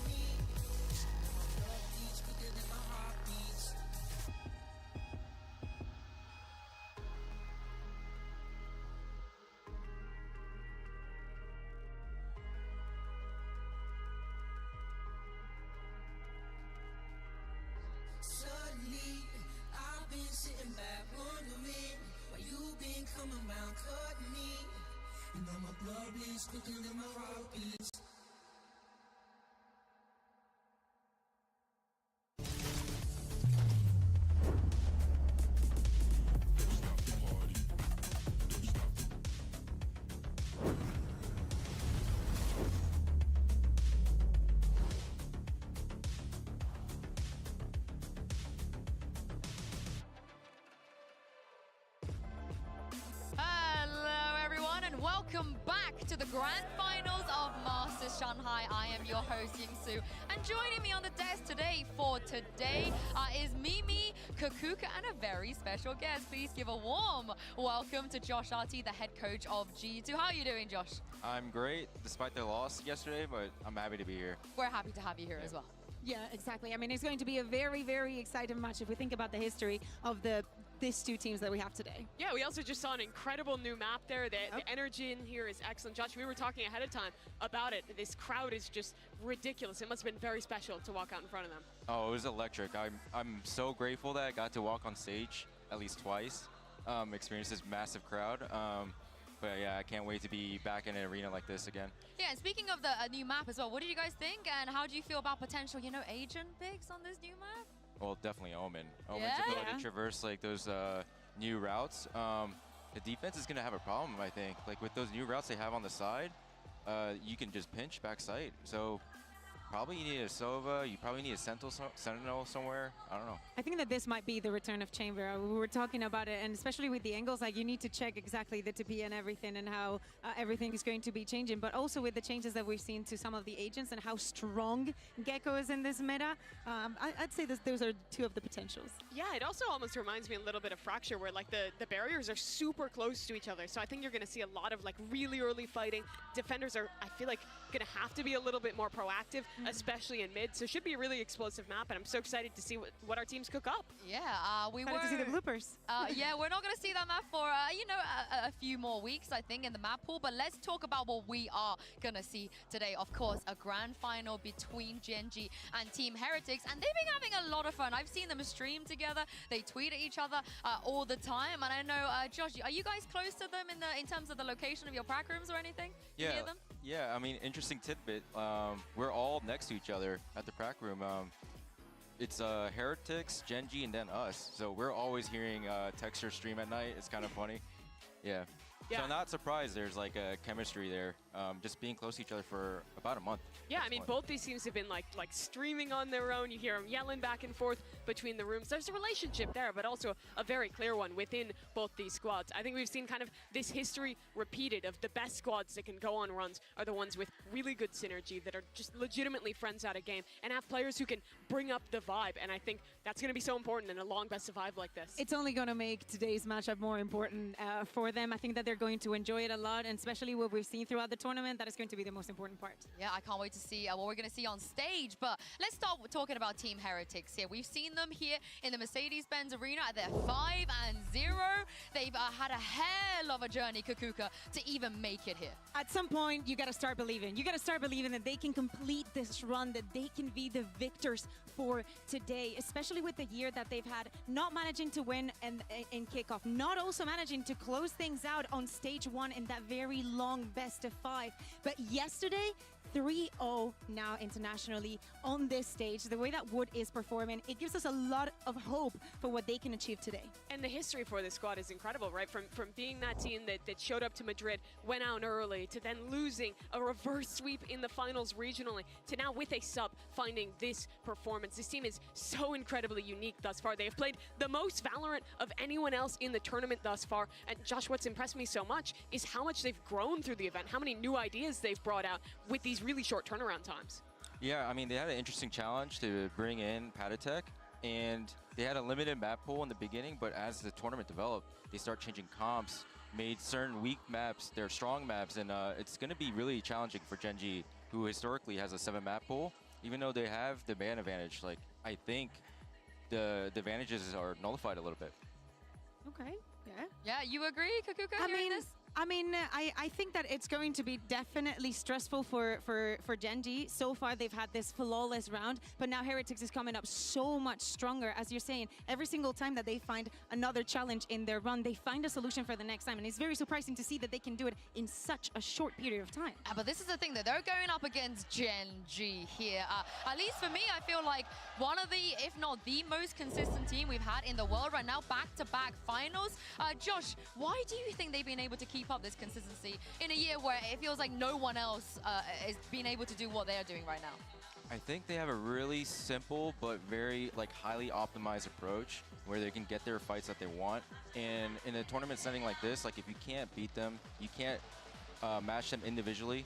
Blood bleeds quicker than my heart beats. Blood bleeds quicker than my heart beats. Suddenly, you've been coming round, cutting me. Now my blood bleeds quicker than my heart beats. Suddenly, you've been coming round, cutting me. Now my blood bleeds quicker than my heart beats. Suddenly, I've been sitting back wondering why you've been coming round, cutting me. And now my blood bleeds quicker than my heart beats. Hello everyone and welcome back to the grand finals of Masters Shanghai. I am your host Yingsu, and joining me on the desk today is Mimi, Kakuka, and a very special guest. Please give a warm welcome to Josh RT, the head coach of G2. How are you doing, Josh? I'm great, despite the loss yesterday, but I'm happy to be here. We're happy to have you here as well. Yeah, exactly. I mean, it's going to be a very, very exciting match if we think about the history of these two teams that we have today. Yeah, we also just saw an incredible new map there. The energy in here is excellent. Josh, we were talking ahead of time about it. This crowd is just ridiculous. It must have been very special to walk out in front of them. Oh, it was electric. I'm so grateful that I got to walk on stage at least twice, experience this massive crowd. But yeah, I can't wait to be back in an arena like this again. Yeah, and speaking of the new map as well, what did you guys think, and how do you feel about potential, Asian picks on this new map? Well, definitely Omen. Omen's ability to traverse like those new routes. The defense is gonna have a problem, I think. Like with those new routes they have on the side, you can just pinch backside. So probably need a Sova. You probably need a Sentinel somewhere. I don't know. I think that this might be the return of Chamber. We were talking about it, and especially with the angles, like you need to check exactly the TP and everything and how everything is going to be changing. But also with the changes that we've seen to some of the agents and how strong Gecko is in this meta, I'd say those are two of the potentials. Yeah, it also almost reminds me a little bit of Fracture, where like the barriers are super close to each other. So I think you're going to see a lot of like really early fighting. Defenders are, I feel like, going to have to be a little bit more proactive, especially in mid. So it should be a really explosive map, and I'm so excited to see what our teams cook up. Yeah, we were to see the bloopers. Yeah, we're not going to see that map for you know, a few more weeks, I think, in the map pool. But let's talk about what we are going to see today. Of course, a grand final between Gen.G and Team Heretics, and they've been having a lot of fun. I've seen them stream together. They tweet at each other all the time, and I know, Josh, are you guys close to them in terms of the location of your prac rooms or anything? Do you hear them? Yeah, I mean, interesting tidbit. We're all next to each other at the prac room. It's Heretics, Gen.G, and then us. So we're always hearing Texture stream at night. It's kind of funny. Yeah. So not surprised there's like a chemistry there. Just being close to each other for about a month. Yeah, I mean, both these teams have been like streaming on their own. You hear them yelling back and forth between the rooms. There's a relationship there, but also a very clear one within both these squads. I think we've seen kind of this history repeated of the best squads that can go on runs are the ones with really good synergy, that are just legitimately friends out of game and have players who can bring up the vibe. And I think that's going to be so important in a long best of 5 like this. It's only going to make today's matchup more important for them. I think that they're going to enjoy it a lot, and especially what we've seen throughout the tournament, that is going to be the most important part. Yeah, I can't wait to see what we're going to see on stage. But let's start talking about Team Heretics here. We've seen them here in the Mercedes-Benz Arena at their 5-0. They've had a hell of a journey, Kakuka, to even make it here. At some point, you got to start believing. You got to start believing that they can complete this run, that they can be the victors for today, especially with the year that they've had, not managing to win in kickoff, not also managing to close things out on stage 1 in that very long best of 5. But yesterday, 3-0 now internationally on this stage. The way that Wood is performing, it gives us a lot of hope for what they can achieve today. And the history for this squad is incredible, right? From being that team that showed up to Madrid, went out early, to then losing a reverse sweep in the finals regionally, to now with a sub finding this performance. This team is so incredibly unique thus far. They have played the most Valorant of anyone else in the tournament thus far. And Josh, what's impressed me so much is how much they've grown through the event, how many new ideas they've brought out with these really short turnaround times. Yeah, I mean, they had an interesting challenge to bring in Patatek, and they had a limited map pool in the beginning, but as the tournament developed, they start changing comps, made certain weak maps their strong maps, and it's going to be really challenging for Gen.G, who historically has a 7 map pool. Even though they have the man advantage, like, I think the advantages are nullified a little bit. Okay, yeah. Yeah, you agree, Kakuka, hearing this? I think that it's going to be definitely stressful for Gen.G. So far, they've had this flawless round, but now Heretics is coming up so much stronger. As you're saying, every single time that they find another challenge in their run, they find a solution for the next time, and it's very surprising to see that they can do it in such a short period of time. But this is the thing, that they're going up against Gen.G here. At least for me, I feel like one of the, if not the most consistent team we've had in the world right now, back-to-back finals. Josh, why do you think they've been able to keep up this consistency in a year where it feels like no one else is being able to do what they are doing right now? I think they have a really simple but very highly optimized approach where they can get their fights that they want. And in a tournament setting like this, if you can't beat them, you can't match them individually,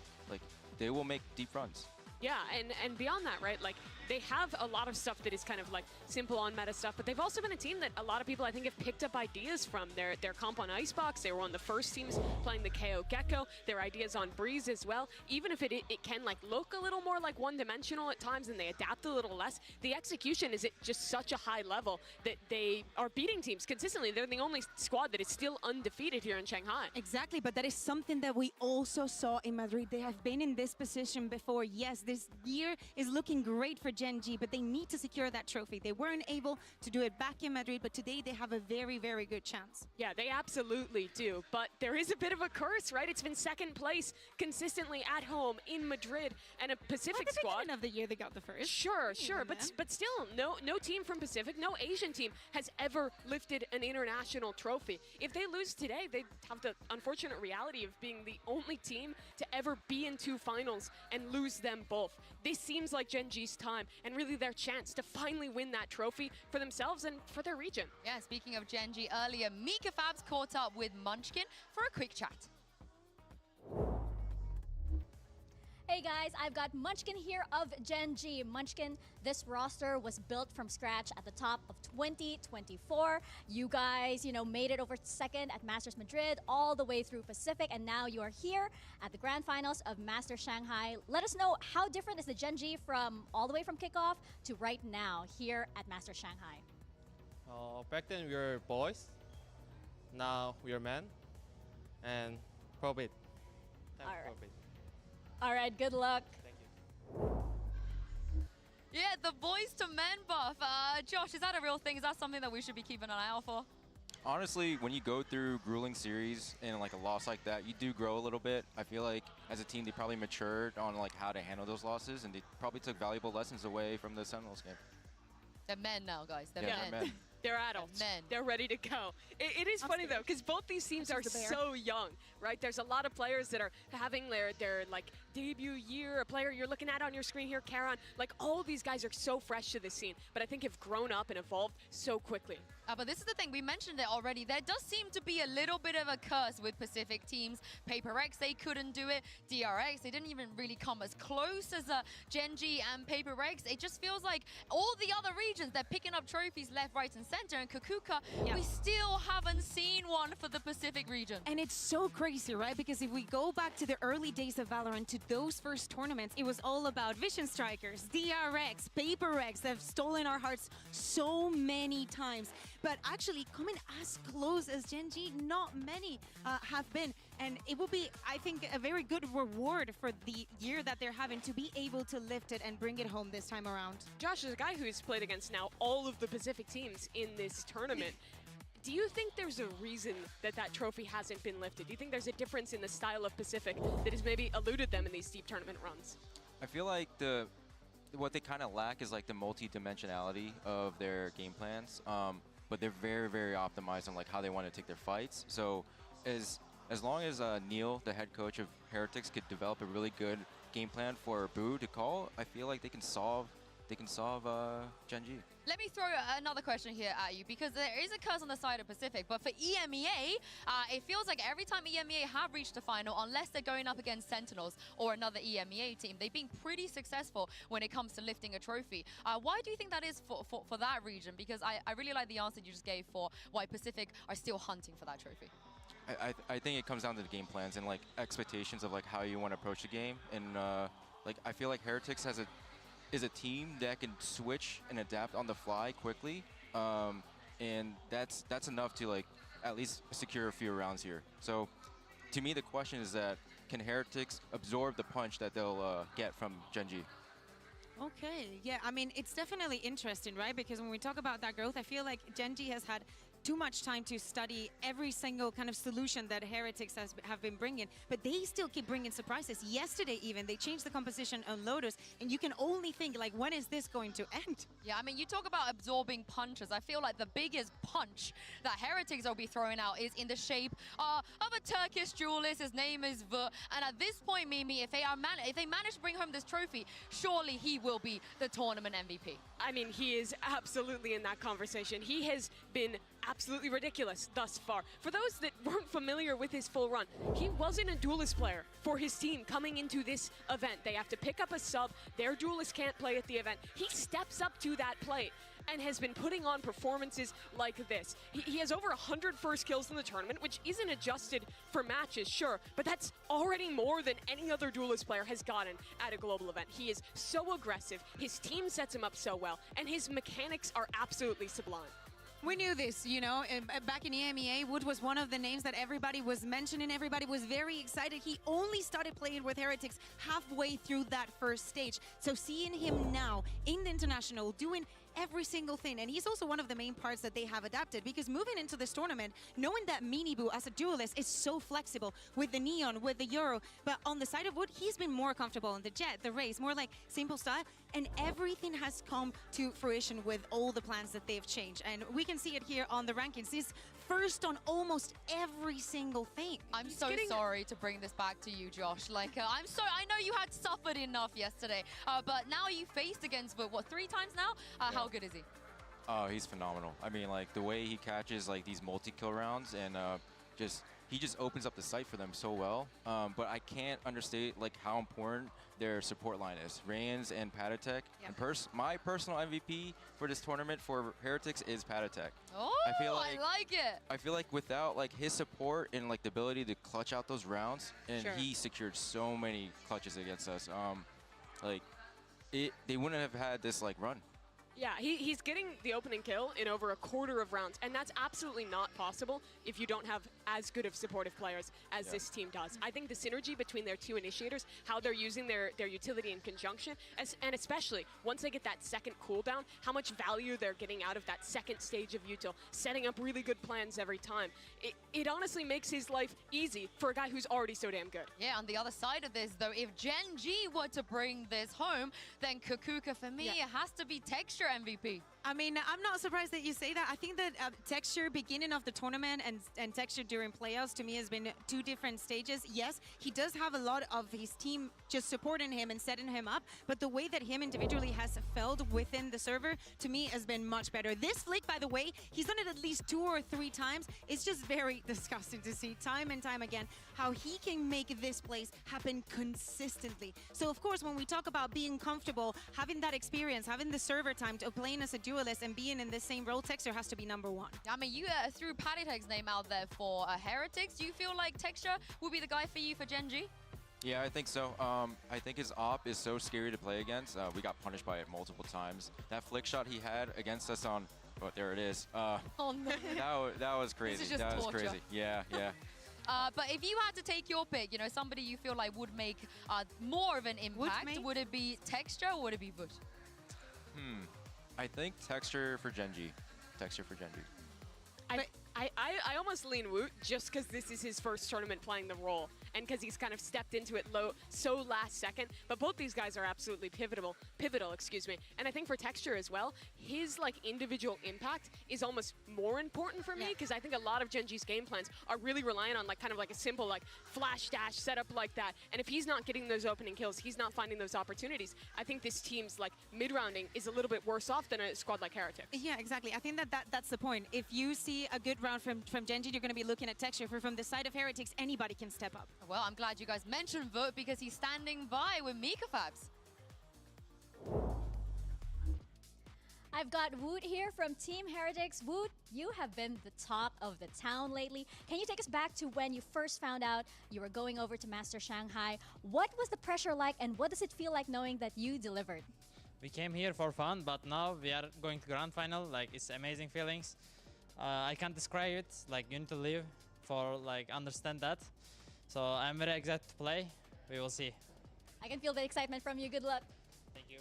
they will make deep runs. Yeah, and beyond that, right, they have a lot of stuff that is kind of simple on meta stuff, but they've also been a team that a lot of people I think have picked up ideas from. Their comp on Icebox, they were one of the first teams playing the KO Gecko, their ideas on Breeze as well. Even if it can look a little more one-dimensional at times and they adapt a little less, the execution is at just such a high level that they are beating teams consistently. They're the only squad that is still undefeated here in Shanghai. Exactly, but that is something that we also saw in Madrid. They have been in this position before. Yes, this year is looking great for Gen.G, but they need to secure that trophy. They weren't able to do it back in Madrid, but today they have a very, very good chance. Yeah, they absolutely do, but there is a bit of a curse, right? It's been second place consistently at home in Madrid, and a Pacific squad. At the beginning of the year, they got the first. Sure, but still, no team from Pacific, no Asian team has ever lifted an international trophy. If they lose today, they have the unfortunate reality of being the only team to ever be in 2 finals and lose them both. Wolf. This seems like Gen.G's time and really their chance to finally win that trophy for themselves and for their region. Yeah, speaking of Gen.G earlier, Mika Fabs caught up with Munchkin for a quick chat. Hey guys, I've got Munchkin here of Gen.G. Munchkin, this roster was built from scratch at the top of 2024. You guys, made it over second at Masters Madrid, all the way through Pacific, and now you are here at the grand finals of Masters Shanghai. Let us know, how different is the Gen.G from all the way from kickoff to right now here at Masters Shanghai? Back then we were boys, now we are men, and pro bit. All right, good luck. Thank you. Yeah, the boys to men buff. Josh, is that a real thing? Is that something that we should be keeping an eye out for? Honestly, when you go through grueling series and like a loss like that, you do grow a little bit. I feel like as a team, they probably matured on like how to handle those losses, and they probably took valuable lessons away from the Sentinels game. They're men now, guys. They're Yeah, men. they're men. They're adults. Men. They're ready to go. It is funny though, because both these teams are so young, right? There's a lot of players that are having their like debut year. A player you're looking at on your screen here, Karan. Like all these guys are so fresh to the scene, but I think have grown up and evolved so quickly. But this is the thing, we mentioned it already. There does seem to be a little bit of a curse with Pacific teams. Paper X, they couldn't do it. DRX, they didn't even really come as close as Gen.G and Paper X. It just feels like all the other regions, they're picking up trophies left, right, and center. And Kakuka, we still haven't seen one for the Pacific region. And it's so crazy, right? Because if we go back to the early days of Valorant, to those first tournaments, it was all about Vision Strikers, DRX, Paper X. They've stolen our hearts so many times. But actually, coming as close as Gen.G, not many have been. And it will be, I think, a very good reward for the year that they're having to be able to lift it and bring it home this time around. Josh is a guy who's played against now all of the Pacific teams in this tournament. Do you think there's a reason that that trophy hasn't been lifted? Do you think there's a difference in the style of Pacific that has maybe eluded them in these deep tournament runs? I feel like what they kind of lack is like the multi-dimensionality of their game plans. But they're very, very optimized on like how they want to take their fights. So as long as Neil, the head coach of Heretics, could develop a really good game plan for Boo to call, I feel like they can solve Gen.G. Let me throw another question here at you, because there is a curse on the side of Pacific, but for EMEA, it feels like every time EMEA have reached a final, unless they're going up against Sentinels or another EMEA team, they've been pretty successful when it comes to lifting a trophy. Why do you think that is for that region? Because I really like the answer you just gave for why Pacific are still hunting for that trophy. I think it comes down to the game plans and like expectations of like how you want to approach the game. And like I feel like Heretics is a team that can switch and adapt on the fly quickly, and that's enough to like at least secure a few rounds here. So to me the question is that can Heretics absorb the punch that they'll get from Gen.G? Okay, yeah, I mean, it's definitely interesting, right? Because when we talk about that growth, I feel like Gen.G has had too much time to study every single kind of solution that Heretics have been bringing, but they still keep bringing surprises. Yesterday even, they changed the composition on Lotus, and you can only think, like, when is this going to end? Yeah, I mean, you talk about absorbing punches. I feel like the biggest punch that Heretics will be throwing out is in the shape of a Turkish duelist. His name is V. And at this point, Mimi, if they manage to bring home this trophy, surely he will be the tournament MVP. I mean, he is absolutely in that conversation. He has been absolutely ridiculous thus far. For those that weren't familiar with his full run, he wasn't a duelist player for his team coming into this event. They have to pick up a sub. Their duelist can't play at the event. He steps up to that plate and has been putting on performances like this. He has over 100 first kills in the tournament, which isn't adjusted for matches, sure, but that's already more than any other duelist player has gotten at a global event. He is so aggressive, his team sets him up so well, and his mechanics are absolutely sublime. We knew this, you know, back in EMEA, Wood was one of the names that everybody was mentioning. Everybody was very excited. He only started playing with Heretics halfway through that first stage. So seeing him now in the international doing every single thing, and he's also one of the main parts that they have adapted, because moving into this tournament, knowing that Miniboo as a duelist is so flexible with the Neon, with the Euro, but on the side of Wood, he's been more comfortable in the Jet, the Race, more like simple style, and everything has come to fruition with all the plans that they've changed. And we can see it here on the rankings. He's first on almost every single thing. I'm so sorry to bring this back to you, Josh. Like, I know you had suffered enough yesterday, but now you faced against Voot, what, 3 times now? How good is he? Oh, he's phenomenal. I mean, like, the way he catches, like, these multi-kill rounds and he just opens up the site for them so well. But I can't understate, like, how important their support line is. Reigns and Patatek. And my personal MVP for this tournament for Heretics is Patatek. Oh, I like it. I feel like without, like, his support and, like, the ability to clutch out those rounds, and he secured so many clutches against us, they wouldn't have had this, like, run. Yeah, he's getting the opening kill in over a quarter of rounds, and that's absolutely not possible if you don't have as good of supportive players as this team does. I think the synergy between their 2 initiators, how they're using their utility in conjunction, and especially once they get that second cooldown, how much value they're getting out of that second stage of util, setting up really good plans every time. It honestly makes his life easy for a guy who's already so damn good. Yeah, on the other side of this, though, if Gen.G were to bring this home, then Kakuka, for me, it has to be Texture MVP. I mean, I'm not surprised that you say that. I think that Texture beginning of the tournament and Texture during playoffs to me has been 2 different stages. Yes, he does have a lot of his team just supporting him and setting him up, but the way that him individually has felt within the server to me has been much better. This flick, by the way, he's done it at least 2 or 3 times. It's just very disgusting to see time and time again how he can make this place happen consistently. So of course, when we talk about being comfortable, having that experience, having the server time to playing as a duelist and being in the same role, Texture has to be number 1. I mean, you threw Patatek's name out there for Heretics. Do you feel like Texture will be the guy for you for Gen.G? Yeah, I think so. I think his op is so scary to play against. We got punished by it multiple times. That flick shot he had against us on, oh, there it is. Oh no. That was crazy. This is just that was torture. crazy. Yeah. But if you had to take your pick, you know, somebody you feel like would make more of an impact, would it be Texture or would it be Voot? I think Texture for Gen.G. Texture for Gen.G. I almost lean Woot just because this is his first tournament playing the role and because he's kind of stepped into it so last second. But both these guys are absolutely pivotal, excuse me. And I think for Texture as well, his like individual impact is almost more important for me because I think a lot of Gen.G's game plans are really relying on like kind of like a simple like flash dash setup like that. And if he's not getting those opening kills, he's not finding those opportunities. I think this team's like mid-rounding is a little bit worse off than a squad like Heretics. Yeah, exactly. I think that's the point. If you see a good round from Gen.G, you're going to be looking at Texture. From the side of Heretics, anybody can step up. Well, I'm glad you guys mentioned Voot because he's standing by with Mika Fabs. I've got Woot here from Team Heretics. Woot, you have been the talk of the town lately. Can you take us back to when you first found out you were going over to Master Shanghai? What was the pressure like and what does it feel like knowing that you delivered? We came here for fun, but now we are going to grand final. Like, it's amazing feelings. I can't describe it. Like, you need to live for like understand that. So I'm very excited to play. We will see. I can feel the excitement from you. Good luck. Thank you.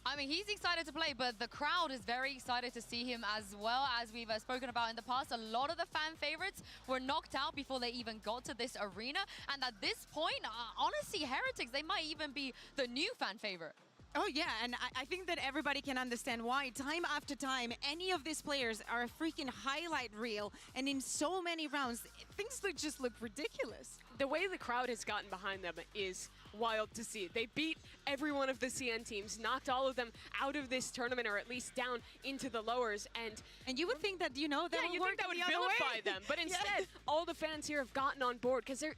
I mean, he's excited to play, but the crowd is very excited to see him as well. As we've spoken about in the past, a lot of the fan favorites were knocked out before they even got to this arena. And at this point, honestly, Heretics, they might even be the new fan favorite. Oh yeah, and I think that everybody can understand why. Time after time, any of these players are a freaking highlight reel, and in so many rounds, things just look ridiculous. The way the crowd has gotten behind them is wild to see. They beat every one of the CN teams, knocked all of them out of this tournament, or at least down into the lowers. And you would think that, you know, that you think that would vilify them, but instead, all the fans here have gotten on board because they're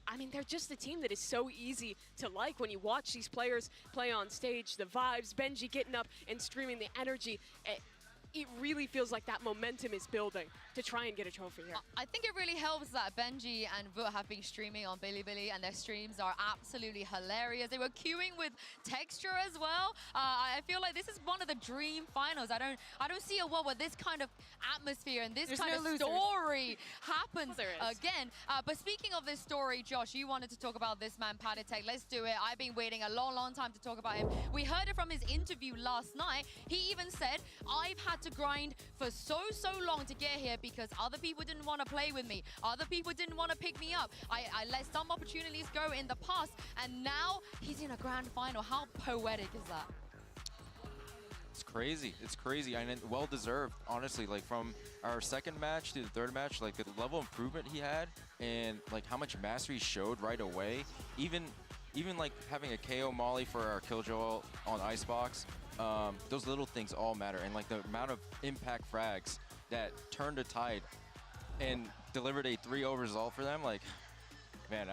just a team that is so easy to like when you watch these players play on stage. The vibes, Benji getting up and screaming, the energy. It really feels like that momentum is building to try and get a trophy here. I think it really helps that Benji and Voot have been streaming on Bilibili, and their streams are absolutely hilarious. They were queuing with Texture as well. I feel like this is one of the dream finals. I don't see a world where this kind of atmosphere and this kind of story happens again. But speaking of this story, Josh, you wanted to talk about this man, Patatek. Let's do it. I've been waiting a long time to talk about him. We heard it from his interview last night. He even said, I've had to grind for so long to get here because other people didn't want to play with me. Other people didn't want to pick me up. I let some opportunities go in the past, and now he's in a grand final. How poetic is that? It's crazy. It's crazy, and well deserved, honestly. Like from our second match to the third match, like the level of improvement he had, and like how much mastery he showed right away. Even like having a KO molly for our Killjoy on Icebox, those little things all matter. And like the amount of impact frags that turned the tide and delivered a 3-0 result for them, like, man,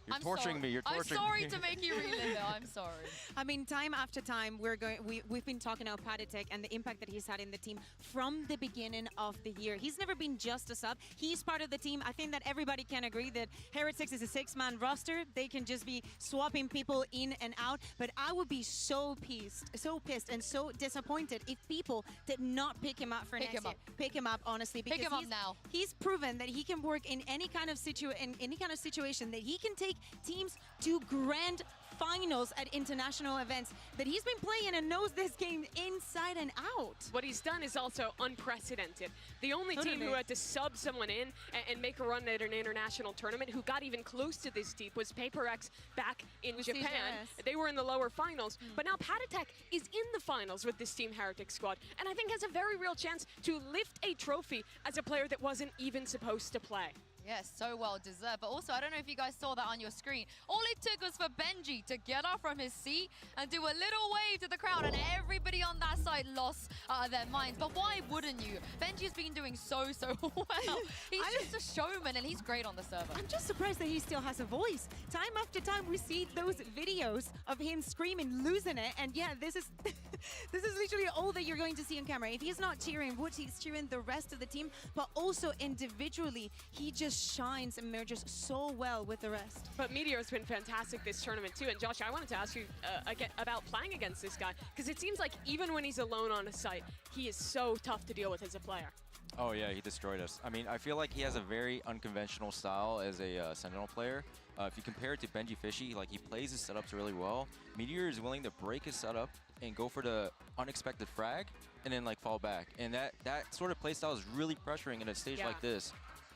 you're torturing me. You're torturing me. I'm sorry to make you relive it. I'm sorry. I mean, time after time, we've been talking about Patatek and the impact that he's had in the team from the beginning of the year. He's never been just a sub. He's part of the team. I think that everybody can agree that Heretics is a 6-man roster. They can just be swapping people in and out. But I would be so pissed and so disappointed if people did not pick him up for next year. Pick him up, honestly, because Pick him up now. He's proven that he can work in any kind of situation, that he can take teams to grand finals at international events, that he's been playing and knows this game inside and out. What he's done is also unprecedented. The only team who had to sub someone in and make a run at an international tournament who got even close to this deep was PaperX back in Japan. They were in the lower finals, but now Patatek is in the finals with this Team Heretic squad, and I think has a very real chance to lift a trophy as a player that wasn't even supposed to play. Yes, so well deserved. But also, I don't know if you guys saw that on your screen. All it took was for Gen.G to get up from his seat and do a little wave to the crowd, and everybody on that side lost their minds. But why wouldn't you? Gen.G's been doing so well. He's just a showman, and he's great on the server. I'm just surprised that he still has a voice. Time after time, we see those videos of him screaming, losing it, and yeah, this is this is literally all that you're going to see on camera. If he's not cheering Woods, he's cheering the rest of the team, but also individually, he just shines and merges so well with the rest. But Meteor's been fantastic this tournament too. And Josh, I wanted to ask you again about playing against this guy, because it seems like even when he's alone on a site, he is so tough to deal with as a player. Oh yeah, he destroyed us. I mean, I feel like he has a very unconventional style as a Sentinel player. If you compare it to Gen.G Fishy, like he plays his setups really well. Meteor is willing to break his setup and go for the unexpected frag and then like fall back. And that sort of playstyle is really pressuring in a stage like this.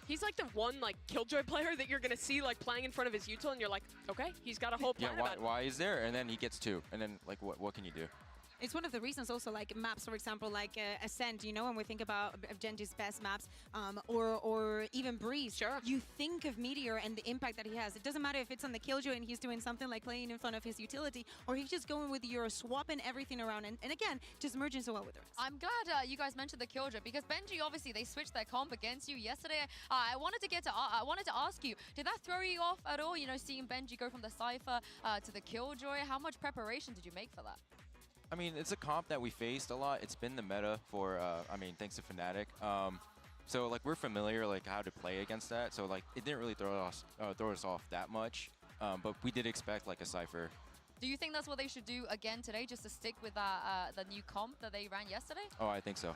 He's like the one Killjoy player that you're gonna see like playing in front of his util, and you're like, okay, he's got a whole plan. Yeah, why is there? And then he gets 2, and then like what can you do? It's one of the reasons also, like maps, for example, like Ascent, you know, when we think about Gen.G's best maps, or even Breeze, you think of Meteor and the impact that he has. It doesn't matter if it's on the Killjoy and he's doing something like playing in front of his utility, or he's just going with Euro, swapping everything around, and again, just merging so well with the rest. I'm glad you guys mentioned the Killjoy, because Gen.G, obviously, they switched their comp against you yesterday. I wanted to ask you, did that throw you off at all, you know, seeing Gen.G go from the Cypher to the Killjoy? How much preparation did you make for that? I mean, it's a comp that we faced a lot. It's been the meta for, I mean, thanks to Fnatic. So, like, we're familiar, like, how to play against that. So, like, it didn't really throw us off that much. But we did expect, like, a Cypher. Do you think that's what they should do again today, just to stick with that the new comp that they ran yesterday? Oh, I think so.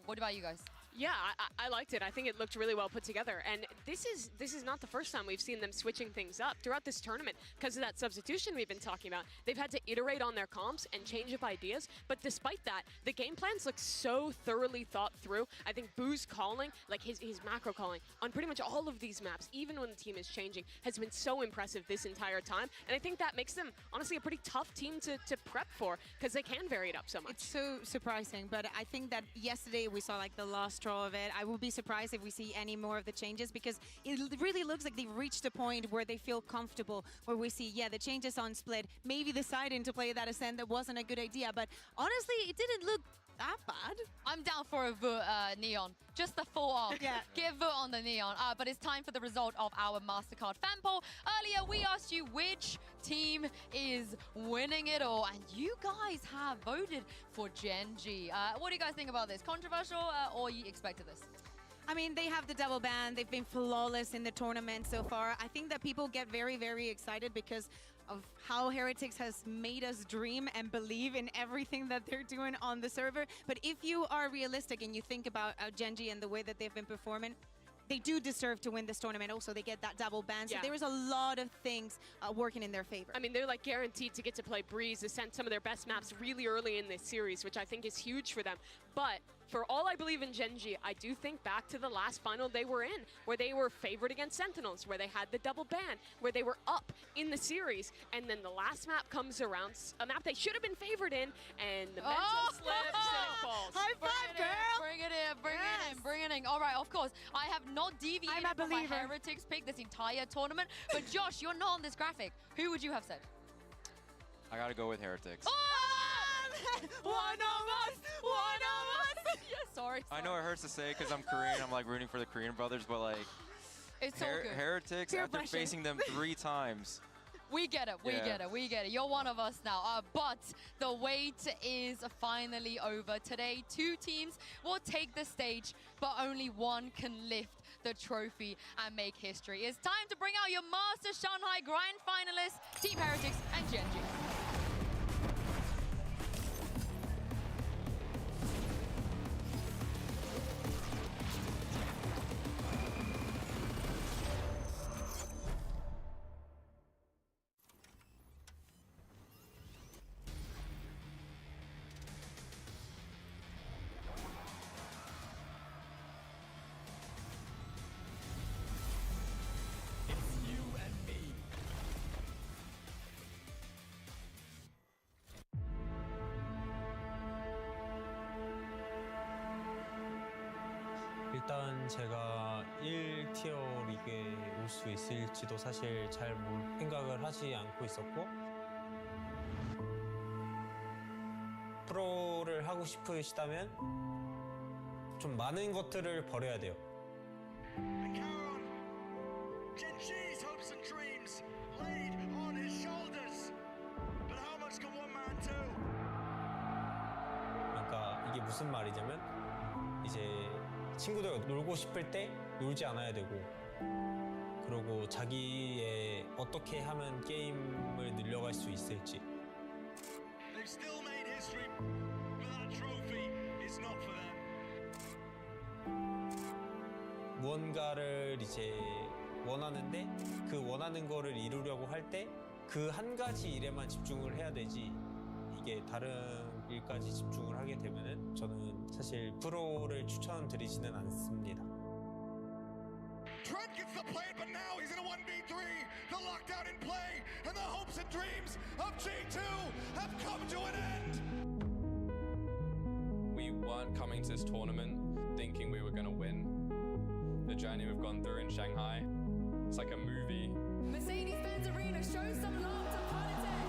What about you guys? Yeah, I liked it. I think it looked really well put together. And this is not the first time we've seen them switching things up throughout this tournament because of that substitution we've been talking about. They've had to iterate on their comps and change up ideas. But despite that, the game plans look so thoroughly thought through. I think Boo's calling, like his macro calling, on pretty much all of these maps, even when the team is changing, has been so impressive this entire time. And I think that makes them, honestly, a pretty tough team to prep for because they can vary it up so much. It's so surprising, but I think that yesterday we saw like the last straw of it. I will be surprised if we see any more of the changes because it really looks like they've reached a point where they feel comfortable, where we see, yeah, the changes on split, maybe deciding to play that Ascent that wasn't a good idea, but honestly, it didn't look that bad. I'm down for a vote, Neon. Just the full off. Yeah. Give vote on the Neon. But it's time for the result of our MasterCard fan poll. Earlier, we asked you which team is winning it all, and you guys have voted for Gen.G. What do you guys think about this? Controversial, or you expected this? I mean, they have the double ban. They've been flawless in the tournament so far. I think that people get very, very excited because of how Heretics has made us dream and believe in everything that they're doing on the server. But if you are realistic and you think about Gen.G and the way that they've been performing, they do deserve to win this tournament. Also, they get that double ban. So there is a lot of things working in their favor. I mean, they're like guaranteed to get to play Breeze, Ascent, some of their best maps really early in this series, which I think is huge for them. But for all I believe in Gen.G, I do think back to the last final they were in, where they were favored against Sentinels, where they had the double ban, where they were up in the series, and then the last map comes around, a map they should have been favored in, and the mental slips and it falls. High five, girl! Bring it in, bring it in. All right, of course, I have not deviated from my Heretics pick this entire tournament, but Josh, you're not on this graphic. Who would you have said? I gotta go with Heretics. One of us! Yeah, sorry. I know it hurts to say because I'm Korean. I'm like rooting for the Korean brothers, but like, it's so good. Heretics, after facing them 3 times. We get it, we get it. You're one of us now. But the wait is finally over. Today, 2 teams will take the stage, but only one can lift the trophy and make history. It's time to bring out your Masters Shanghai Grand finalists, Team Heretics and Gen.G. 일단 제가 1티어 리그에 올 수 있을지도 사실 잘 생각을 하지 않고 있었고 프로를 하고 싶으시다면 좀 많은 것들을 버려야 돼요. Gen.G's hopes and dreams laid on his shoulders. But how much can one man do? 그러니까 이게 무슨 말이냐면 이제 친구들과 놀고 싶을 때 놀지 않아야 되고 그리고 자기의 어떻게 하면 게임을 늘려갈 수 있을지 They've still made history, but that trophy is not for them. 무언가를 이제 원하는데 그 원하는 거를 이루려고 할 때 그 한 가지 일에만 집중을 해야 되지 이게 다른 일까지 집중을 하게 되면은 저는 사실 프로를 추천드리지는 않습니다. Trent gets the play, but now he's in a 1v3. The lockdown in play, and the hopes and dreams of G2 have come to an end. We weren't coming to this tournament thinking we were going to win. The journey we've gone through in Shanghai, it's like a movie. Mercedes-Benz Arena, show some love to Politics.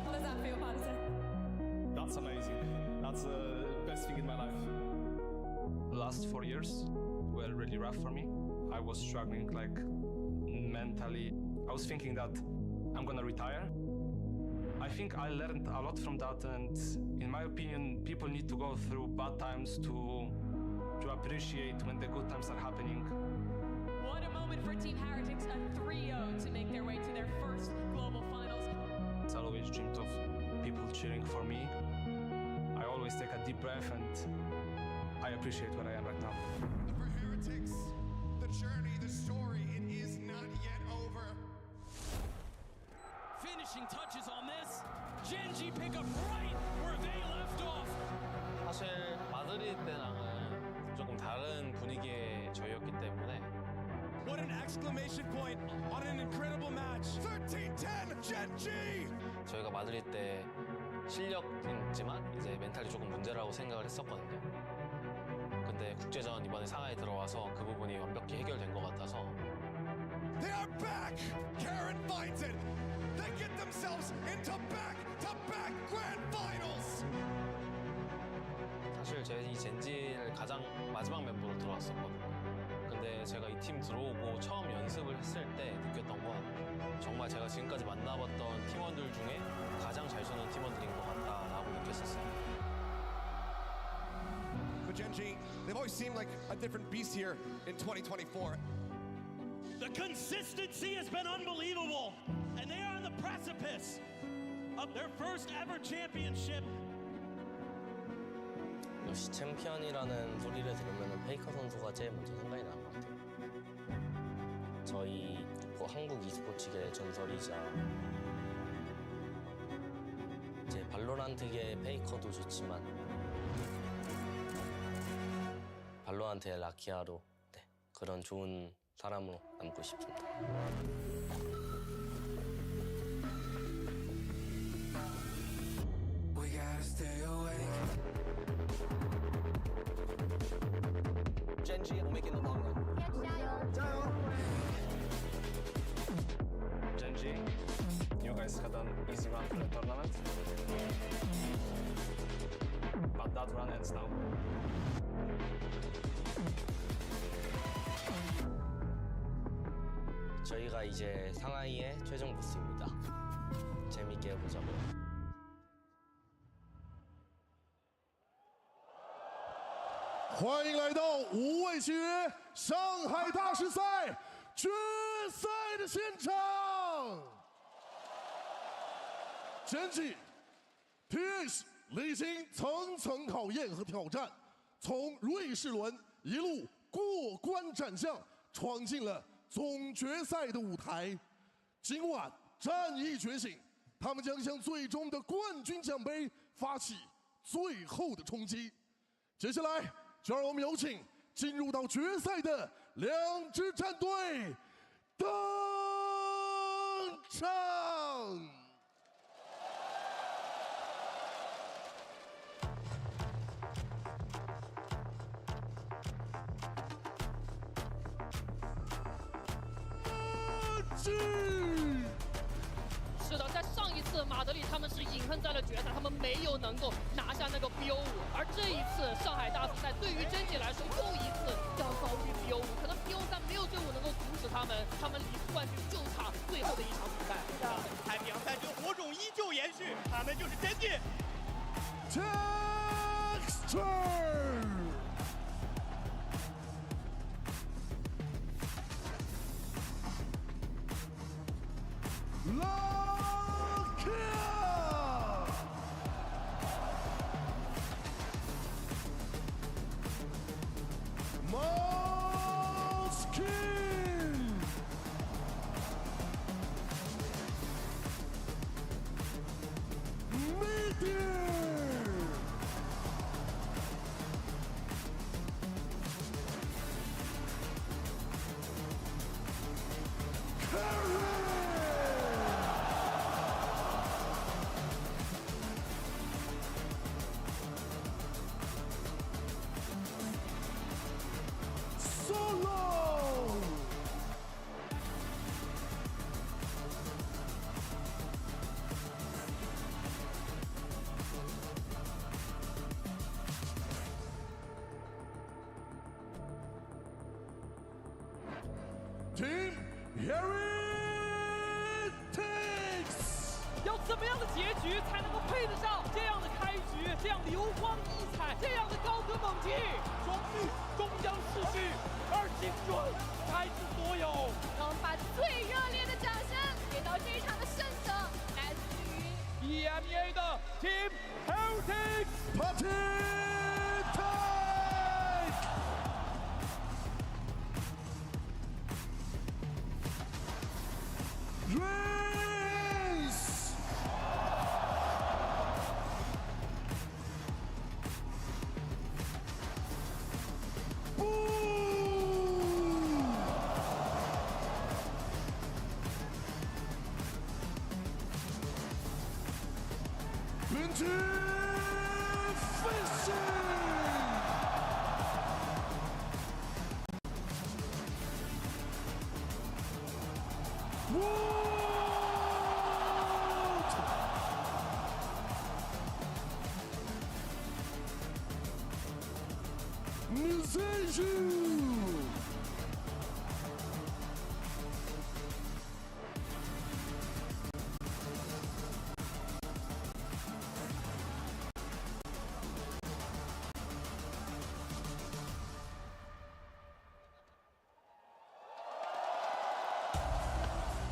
How does that feel, Politics? That's amazing. That's the best thing in my life. The last 4 years were really rough for me. I was struggling like mentally. I was thinking that I'm gonna retire. I think I learned a lot from that, and in my opinion, people need to go through bad times to appreciate when the good times are happening. What a moment for Team Heretics, a 3-0 to make their way to their first global finals. I always dreamed of people cheering for me. I always take a deep breath, and I appreciate where I am right now. For Heretics, the journey, the story, it is not yet over. Finishing touches on this. Gen.G pick up right where they left off. 사실 마드리드 때랑은 조금 다른 분위기의 저희였기 때문에 What an exclamation point on an incredible match. 13-10 Gen.G. 저희가 마드리드 때 실력이지만 이제 멘탈이 조금 문제라고 생각을 했었거든요. 근데 국제전 이번에 상하이 들어와서 그 부분이 완벽히 해결된 것 같아서 They are back. Karen finds it. They get themselves into back-to-back grand finals. 사실 제가 이 젠지를 가장 마지막 멤버로 들어왔었거든요. 근데 제가 이 팀 들어오고 처음 연습을 했을 때 느꼈던 건 정말 제가 지금까지 만나봤던 팀원들 중에 가장 잘 쏘는 팀원들인 것 같다라고 느꼈었어요. For Gen.G, they've always seemed like a different beast here in 2024. The consistency has been unbelievable, and they are on the precipice of their first ever championship. 역시 챔피언이라는 소리를 들으면 페이커 선수가 제일 먼저 생각이 나는 것 같아요. 저희 한국 e스포츠계의 전설이자 제 발로란트계 페이커도 좋지만 발로란트의 라키아로 그런 좋은 사람으로 남고 싶습니다. We gotta stay awake. Gen.G will make it in the long run. Gen.G, you guys had an easy run for the tournament, but that run ends now. 저희가 이제 상하이의 최종 보스입니다. 재밌게 해보자고요. 欢迎来到无畏契约上海大师赛决赛的现场。Gen.G TX 历经层层考验和挑战，从瑞士轮一路过关斩将，闯进了总决赛的舞台。今晚战意觉醒，他们将向最终的冠军奖杯发起最后的冲击。接下来，就让我们有请进入到决赛的两支战队登场。是的，在上一次马德里他们是隐恨在了决赛，他们没有能够拿下那个 BO5，而这一次上海大师赛对于Gen.G来说又一次要遭遇 BO5，可能 BO3没有队伍能够阻止他们离冠军就差最后的一场比赛。是的，太平洋赛局火种依旧延续，他们就是Gen.G。Team Heretics 要怎么样的结局才能够配得上这样的开局，这样流光溢彩，这样的高歌猛进？双续终将逝去，而青春才是所有。让我们把最热烈的掌声给到这一场的胜者，来自于 EMEA 的 Team Heretics Party Race! Boom! Into fishing!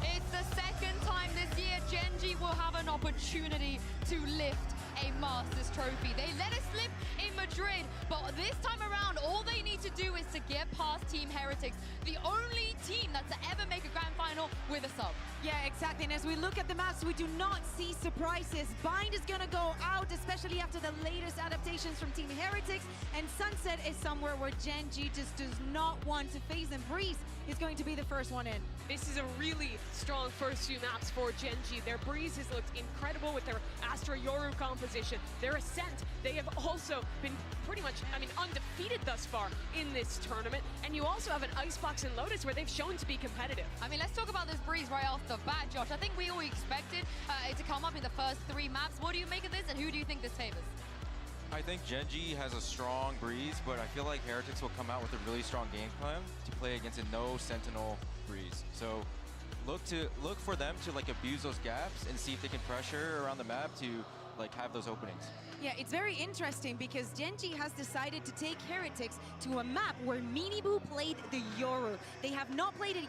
It's the second time this year Gen.G will have an opportunity to lift a Masters trophy. They let it slip in Madrid, but this time around, all they need to do is to get past Team Heretics, the only team that's to ever make a grand final with a sub. Yeah, exactly. And as we look at the maps, we do not see surprises. Bind is going to go out, especially after the latest adaptations from Team Heretics. And Sunset is somewhere where Gen.G just does not want to face them. Breeze is going to be the first one in. This is a really strong first few maps for Gen.G. Their Breeze has looked incredible with their Astra Yoru composition. Their Ascent, they have also been pretty much, undefeated thus far in this tournament. And you also have an Icebox and Lotus where they've shown to be competitive. Let's talk about this Breeze right off the bat, Josh. I think we all expected it to come up in the first 3 maps. What do you make of this, and who do you think this favors? I think Gen.G has a strong Breeze, but I feel like Heretics will come out with a really strong game plan to play against a no Sentinel Breeze. So look for them to abuse those gaps and see if they can pressure around the map to have those openings. Yeah, it's very interesting because Gen.G has decided to take Heretics to a map where Minibu played the Yoru. They have not played it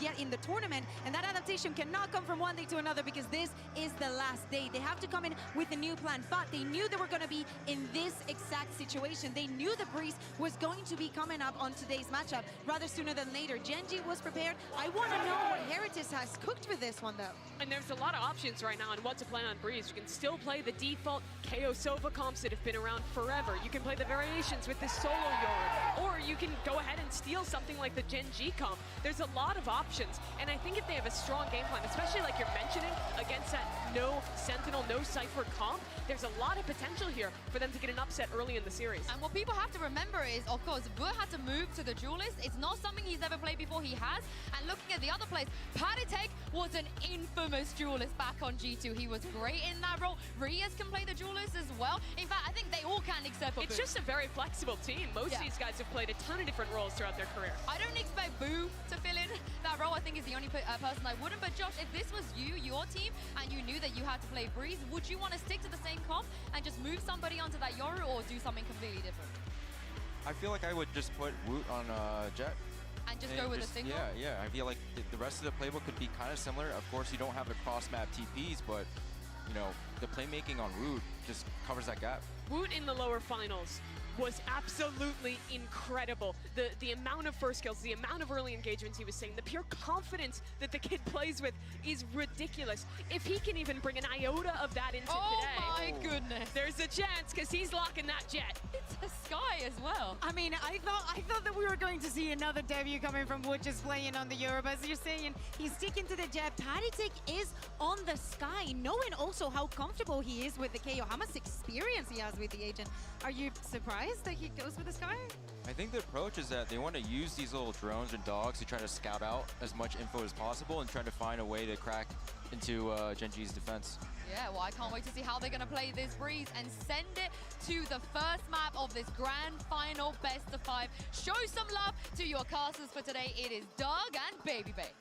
yet in the tournament, and that adaptation cannot come from one day to another because this is the last day. They have to come in with a new plan, but they knew they were going to be in this exact situation. They knew the Breeze was going to be coming up on today's matchup rather sooner than later. Gen.G was prepared. I want to know what Heretics has cooked for this one, though. And there's a lot of options right now on what to play on Breeze. You can still play the default KO Sova comps that have been around forever. You can play the variations with this solo Yoru, or you can go ahead and steal something like the Gen.G comp. There's a lot of options, and I think if they have a strong game plan, especially like you're mentioning, against that no Sentinel, no Cypher comp, there's a lot of potential here for them to get an upset early in the series. And what people have to remember is, of course, Wu had to move to the duelist. It's not something he's ever played before. He has. And looking at the other players, Paditek was an infamous duelist back on G2. He was great in that role. Reyes can play the duelist as well. In fact, I think they all can except for It's Boo. just a very flexible team. Most of these guys have played a ton of different roles throughout their career. I don't expect Boo to fill in that role. I think is the only person I wouldn't. But Josh, if this was your team, and you knew that you had to play Breeze, would you want to stick to the same comp and just move somebody onto that Yoru, or do something completely different? I feel like I would just put Woot on Jet. And just go with a single? Yeah. I feel like the rest of the playbook could be kind of similar. Of course, you don't have the cross-map TPs, but, the playmaking on Woot just covers that gap. Woot in the lower finals was absolutely incredible. The amount of first kills, the amount of early engagements he was saying, the pure confidence that the kid plays with is ridiculous. If he can even bring an iota of that into today. Oh my goodness. There's a chance, because he's locking that Jet. It's a Sky as well. I thought that we were going to see another debut coming from Wood just playing on the Yoru. As you're saying, he's sticking to the Jet. Paditek is on the Sky, knowing also how comfortable he is with the KO, how much experience he has with the agent. Are you surprised that he goes with the Sky? I think the approach is that they want to use these little drones and dogs to try to scout out as much info as possible and try to find a way to crack into Gen.G's defense. Yeah, well, I can't wait to see how they're going to play this Breeze and send it to the first map of this grand final best of 5. Show some love to your casters for today. It is Doug and Baby Bay.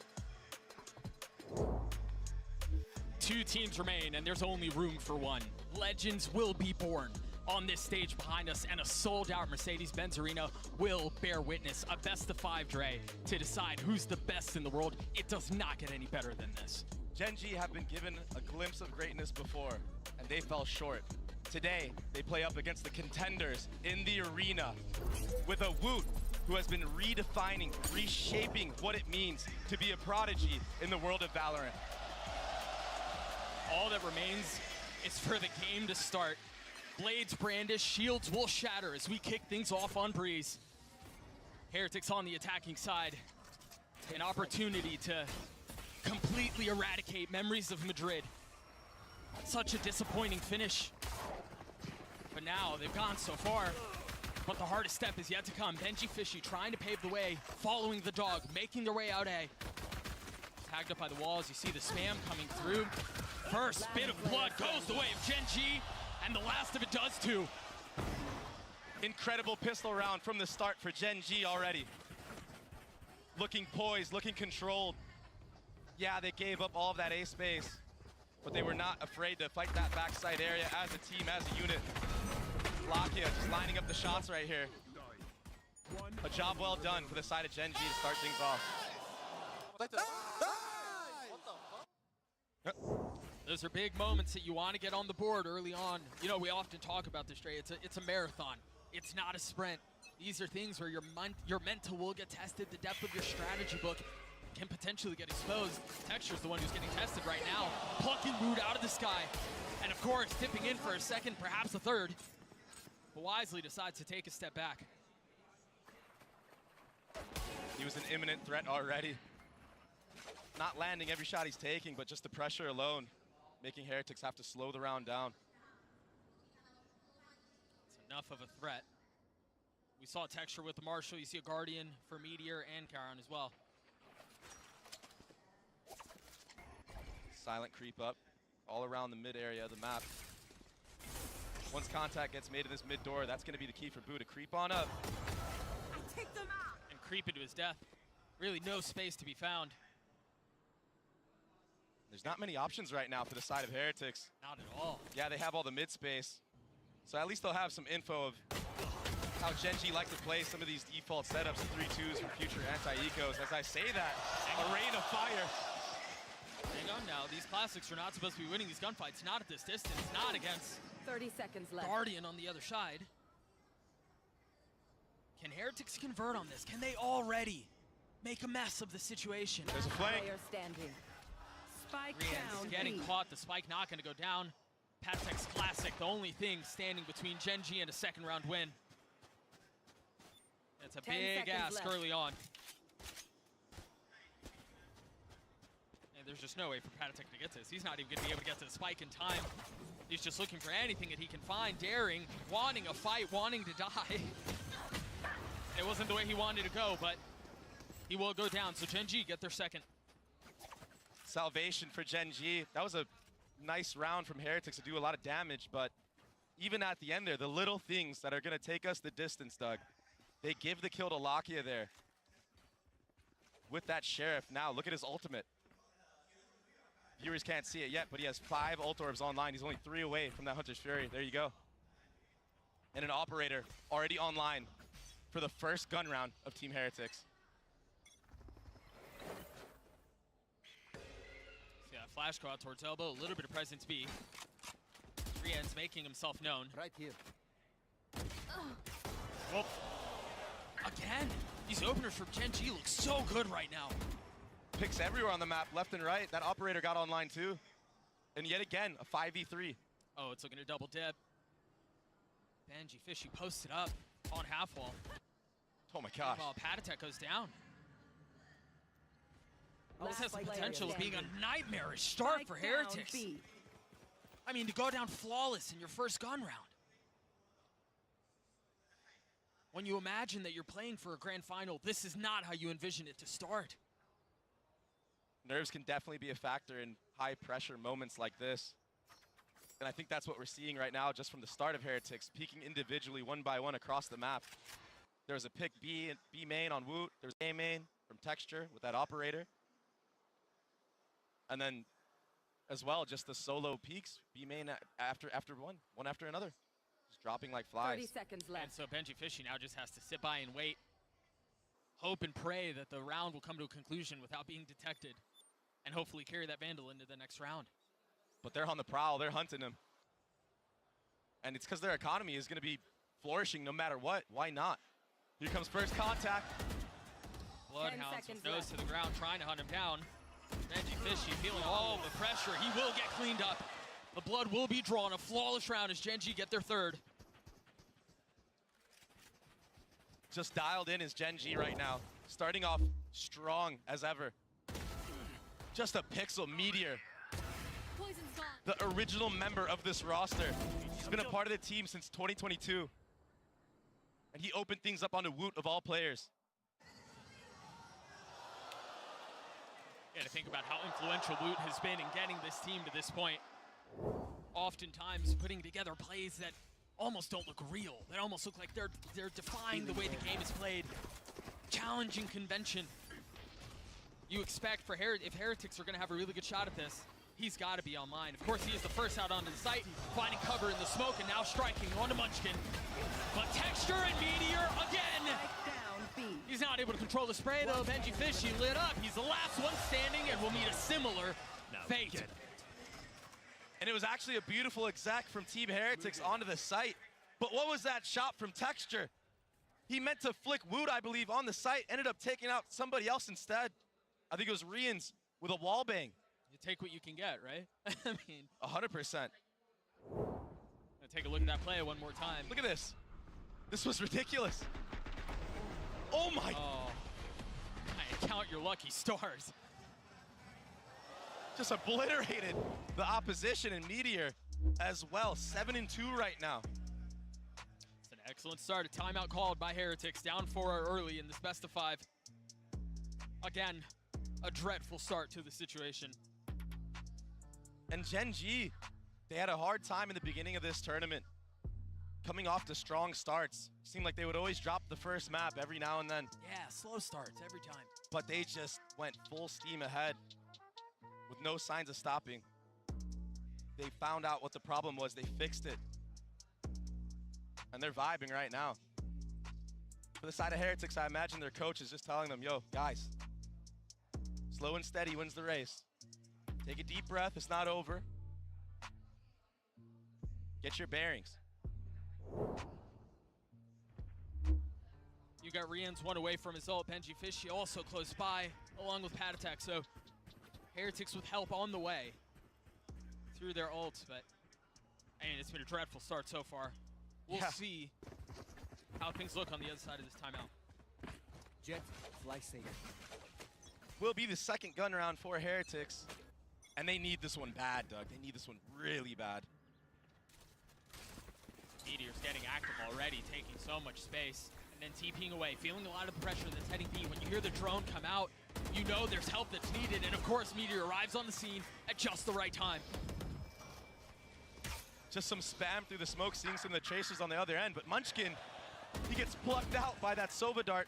2 teams remain, and there's only room for one. Legends will be born on this stage behind us, and a sold-out Mercedes-Benz Arena will bear witness. A best of 5, Dre, to decide who's the best in the world. It does not get any better than this. Gen.G have been given a glimpse of greatness before, and they fell short. Today, they play up against the contenders in the arena with a Woot who has been redefining, reshaping what it means to be a prodigy in the world of Valorant. All that remains is for the game to start. Blades brandish, shields will shatter as we kick things off on Breeze. Heretics on the attacking side. An opportunity to completely eradicate memories of Madrid. Such a disappointing finish. But now they've gone so far. But the hardest step is yet to come. Benji Fishy trying to pave the way, following the dog, making their way out A. Tagged up by the walls, you see the spam coming through. First bit of blood goes the way of Gen.G, and the last of it does too. Incredible pistol round from the start for Gen.G already. Looking poised, looking controlled. Yeah, they gave up all of that A space, but they were not afraid to fight that backside area as a team, as a unit. Lakia just lining up the shots right here. A job well done for the side of Gen.G to start things off. Those are big moments that you want to get on the board early on. You know, we often talk about this, Dre. It's a marathon. It's not a sprint. These are things where your mental will get tested. The depth of your strategy book can potentially get exposed. Texture's the one who's getting tested right now. Plucking Woot out of the sky. And of course, tipping in for a second, perhaps a third. But wisely decides to take a step back. He was an imminent threat already. Not landing every shot he's taking, but just the pressure alone, making Heretics have to slow the round down. It's enough of a threat. We saw Texture with the Marshall. You see a Guardian for Meteor and Charon as well. Silent creep up all around the mid area of the map. Once contact gets made in this mid door, that's going to be the key for Boo to creep on up. Take them out. And creep into his death. Really no space to be found. There's not many options right now for the side of Heretics. Not at all. Yeah, they have all the mid space. So at least they'll have some info of how Gen.G like to play some of these default setups, 3-2s for future anti-ecos. As I say that, a rain of fire. Hang on now, these classics are not supposed to be winning these gunfights, not at this distance, not against 30 seconds left. Guardian on the other side. Can Heretics convert on this? Can they already make a mess of the situation? There's a flank. Player standing. Spike Rian's down. getting caught, the spike not gonna go down. Patek's classic, the only thing standing between Gen.G and a second round win. It's a big ask early on. And there's just no way for Patek to get to this. He's not even gonna be able to get to the spike in time. He's just looking for anything that he can find, daring, wanting a fight, wanting to die. It wasn't the way he wanted to go, but he will go down. So Gen.G get their second. Salvation for Gen.G. That was a nice round from Heretics to do a lot of damage, but even at the end there, the little things that are going to take us the distance, Doug. They give the kill to Lakia there. With that Sheriff now, look at his ultimate. Viewers can't see it yet, but he has 5 ult orbs online. He's only 3 away from that Hunter's Fury. There you go. And an Operator already online for the first gun round of Team Heretics. Yeah, flash go out towards elbow, a little bit of presence B. Rian's making himself known. Right here. Oh. Again, these openers from Gen.G look so good right now. Picks everywhere on the map, left and right. That Operator got online too. And yet again, a 5v3. Oh, it's looking to double dip. Benji Fishy posted up on half wall. Oh my gosh. While Patek goes down. This has the potential of being a nightmarish start for Heretics. I mean, to go down flawless in your first gun round. When you imagine that you're playing for a grand final, this is not how you envision it to start. Nerves can definitely be a factor in high pressure moments like this. And I think that's what we're seeing right now just from the start of Heretics, peeking individually one by one across the map. There was a pick B main on Woot. There was A main from Texture with that Operator. And then as well, just the solo peaks, B main after one after another. Just dropping like flies. 30 seconds left. And so Benji Fishy now just has to sit by and wait. Hope and pray that the round will come to a conclusion without being detected. And hopefully carry that Vandal into the next round. But they're on the prowl, they're hunting him. And it's because their economy is going to be flourishing no matter what. Why not? Here comes first contact. Bloodhounds with nose to the ground trying to hunt him down. Benji Fishy feeling all the pressure. He will get cleaned up. The blood will be drawn. A flawless round as Gen.G get their third. Just dialed in is Gen.G right now. Starting off strong as ever. Just a Pixel Meteor. The original member of this roster. He's been a part of the team since 2022. And he opened things up onto Woot of all players. Yeah, to think about how influential Woot has been in getting this team to this point. Oftentimes putting together plays that almost don't look real. They almost look like they're defying the way the game is played. Challenging convention. You expect for if Heretics are going to have a really good shot at this, he's got to be online. Of course, he is the first out onto the site, finding cover in the smoke, and now striking onto Munchkin. But Texture and Meteor again. He's not able to control the spray, though. Benji Fishy lit up. He's the last one standing and will meet a similar fate. And it was actually a beautiful exec from Team Heretics onto the site. But what was that shot from Texture? He meant to flick Wood, I believe, on the site, ended up taking out somebody else instead. I think it was Rians with a wall bang. You take what you can get, right? I mean, 100%. Gonna take a look at that play one more time. Look at this. This was ridiculous. Oh my. Oh, count your lucky stars. Just obliterated the opposition in Meteor as well. 7-2 right now. It's an excellent start. A timeout called by Heretics. Down 4 early in this best of 5. Again, a dreadful start to the situation. And Gen.G, they had a hard time in the beginning of this tournament. Coming off to strong starts. Seemed like they would always drop the first map every now and then. Yeah, slow starts every time. But they just went full steam ahead with no signs of stopping. They found out what the problem was. They fixed it. And they're vibing right now. For the side of Heretics, I imagine their coach is just telling them, yo, guys, slow and steady wins the race. Take a deep breath, it's not over. Get your bearings. You got Rian's one away from his ult. Benji Fishy also close by, along with Pad Attack. So Heretics with help on the way through their ults, but I mean, it's been a dreadful start so far. We'll see how things look on the other side of this timeout. Jet, fly safe. Will be the second gun round for Heretics. And they need this one bad, Doug. They need this one really bad. Meteor's getting active already, taking so much space. And then TPing away, feeling a lot of the pressure that's heading B. When you hear the drone come out, you know there's help that's needed. And of course, Meteor arrives on the scene at just the right time. Just some spam through the smoke, seeing some of the chasers on the other end. But Munchkin, he gets plucked out by that Sova dart.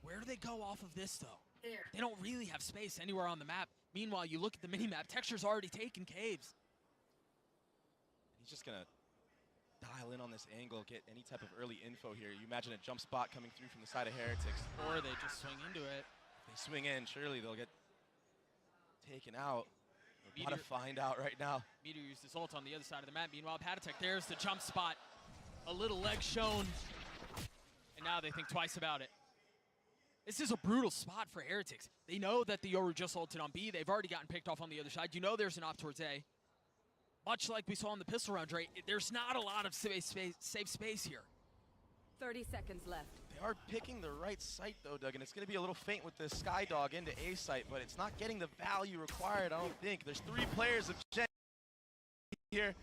Where do they go off of this, though? They don't really have space anywhere on the map. Meanwhile, you look at the mini-map, Texture's already taken caves. He's just gonna dial in on this angle, get any type of early info here. You imagine a jump spot coming through from the side of Heretics. Or they just swing into it. If they swing in, surely they'll get taken out. We're about to find out right now. Meteor used his ult on the other side of the map. Meanwhile, Pad Attack, there's the jump spot. A little leg shown. And now they think twice about it. This is a brutal spot for Heretics. They know that the Yoru just ulted on B. They've already gotten picked off on the other side. You know there's an op towards A. Much like we saw in the pistol round, Dre, there's not a lot of safe space here. 30 seconds left. They are picking the right site, though, Doug, and it's going to be a little faint with the Skydog into A site, but it's not getting the value required, I don't think. There's 3 players of Gen here.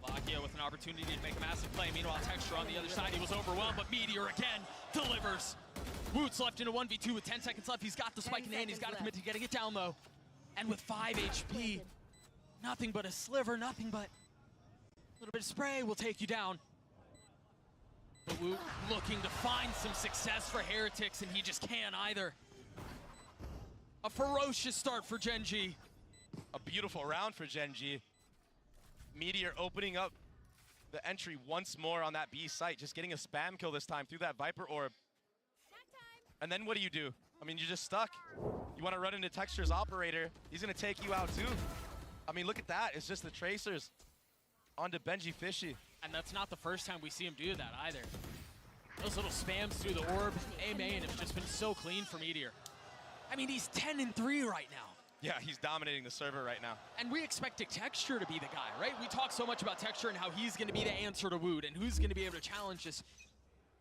Lakia with an opportunity to make a massive play. Meanwhile, Texture on the other side, he was overwhelmed, but Meteor again delivers. Woot's left in a 1v2 with 10 seconds left. He's got the spike in hand. He's got to commit to getting it down low. And with 5 HP, nothing but a sliver, nothing but a little bit of spray will take you down. But Woot looking to find some success for Heretics, and he just can't either. A ferocious start for Gen.G. A beautiful round for Gen.G. Meteor opening up the entry once more on that B site, just getting a spam kill this time through that Viper orb. And then what do? I mean, you're just stuck. You want to run into Texture's operator. He's going to take you out too. I mean, look at that. It's just the tracers onto Benji Fishy. And that's not the first time we see him do that either. Those little spams through the orb, A main have just been so clean for Meteor. I mean, he's 10-3 right now. Yeah, he's dominating the server right now. And we expect Texture to be the guy, right? We talk so much about Texture and how he's going to be the answer to Wood and who's going to be able to challenge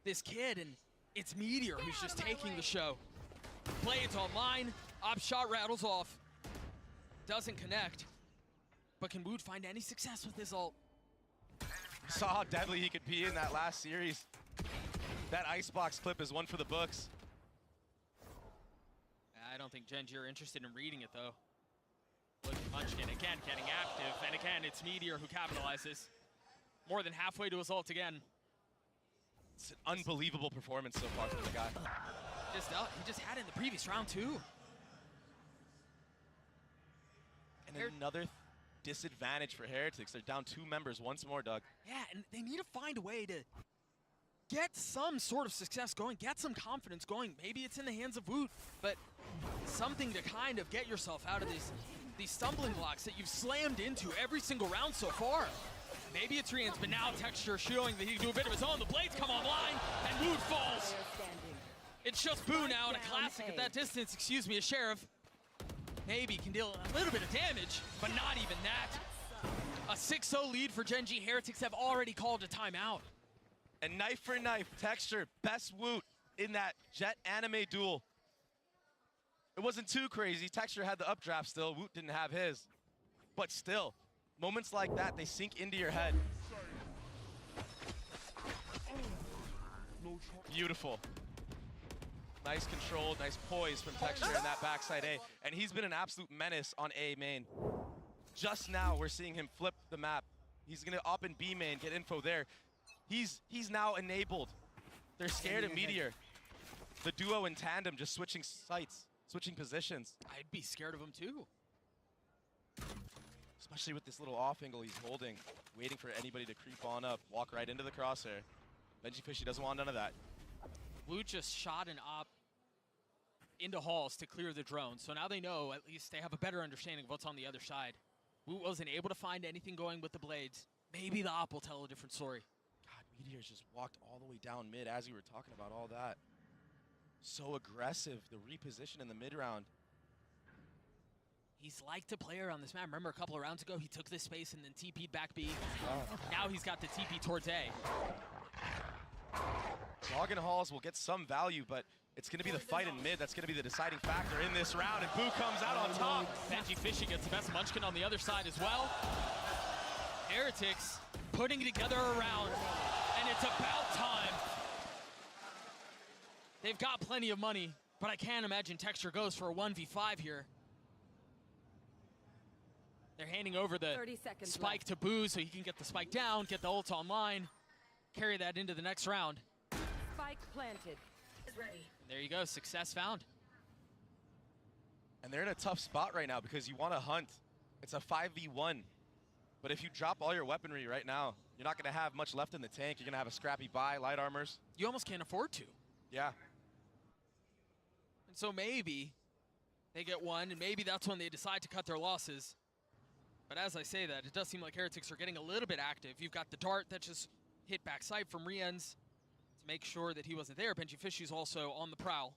this kid, and it's Meteor who's just taking the show. Blades online, op shot rattles off. Doesn't connect, but can Wood find any success with his ult? Saw how deadly he could be in that last series. That icebox clip is one for the books. I don't think Gen.G are interested in reading it, though. Look at Munchkin again getting active, and again, it's Meteor who capitalizes. More than halfway to his ult again. It's an unbelievable performance so far from the guy. He just had it in the previous round, too. And another disadvantage for Heretics. They're down 2 members once more, Doug. Yeah, and they need to find a way to get some sort of success going, get some confidence going. Maybe it's in the hands of Woot, but something to kind of get yourself out of these stumbling blocks that you've slammed into every single round so far. Maybe it's Rian's, but now Texture showing that he can do a bit of his own. The blades come online, and Woot falls. It's just Boo now, and a classic at that distance, excuse me, a Sheriff. Maybe can deal a little bit of damage, but not even that. A 6-0 lead for Gen.G. Heretics have already called a timeout. And knife for knife, Texture, best Woot in that Jet anime duel. It wasn't too crazy. Texture had the updraft still. Woot didn't have his. But still, moments like that, they sink into your head. Beautiful. Nice control, nice poise from Texture in that backside A. And he's been an absolute menace on A main. Just now, we're seeing him flip the map. He's gonna up in B main, get info there. He's now enabled. They're scared of Meteor. The duo in tandem just switching sites, switching positions. I'd be scared of him too. Especially with this little off angle he's holding, waiting for anybody to creep on up, walk right into the crosshair. Benji Fishy doesn't want none of that. Woot just shot an op into halls to clear the drone, so now they know, at least they have a better understanding of what's on the other side. Woot wasn't able to find anything going with the blades. Maybe the op will tell a different story. God, Meteor's just walked all the way down mid as we were talking about all that. So aggressive, the reposition in the mid round. He's liked to play around this map. Remember a couple of rounds ago, he took this space and then TP'd back B. Now he's got the TP towards A. Dog and Halls will get some value, but it's going to be the fight in mid that's going to be the deciding factor in this round, and Boo comes out on top. Benji Fishy gets the best Munchkin on the other side as well. Heretics putting together a round, and it's about time. They've got plenty of money, but I can't imagine Texture goes for a 1v5 here. They're handing over the spike to Boo so he can get the spike down, get the ult online, carry that into the next round. Spike planted. There you go, success found. And they're in a tough spot right now because you want to hunt. It's a 5v1. But if you drop all your weaponry right now, you're not going to have much left in the tank. You're going to have a scrappy buy, light armors. You almost can't afford to. Yeah. And so maybe they get one, and maybe that's when they decide to cut their losses. But as I say that, it does seem like Heretics are getting a little bit active. You've got the dart that just hit backside from Rien's to make sure that he wasn't there. Benji Fishy's also on the prowl.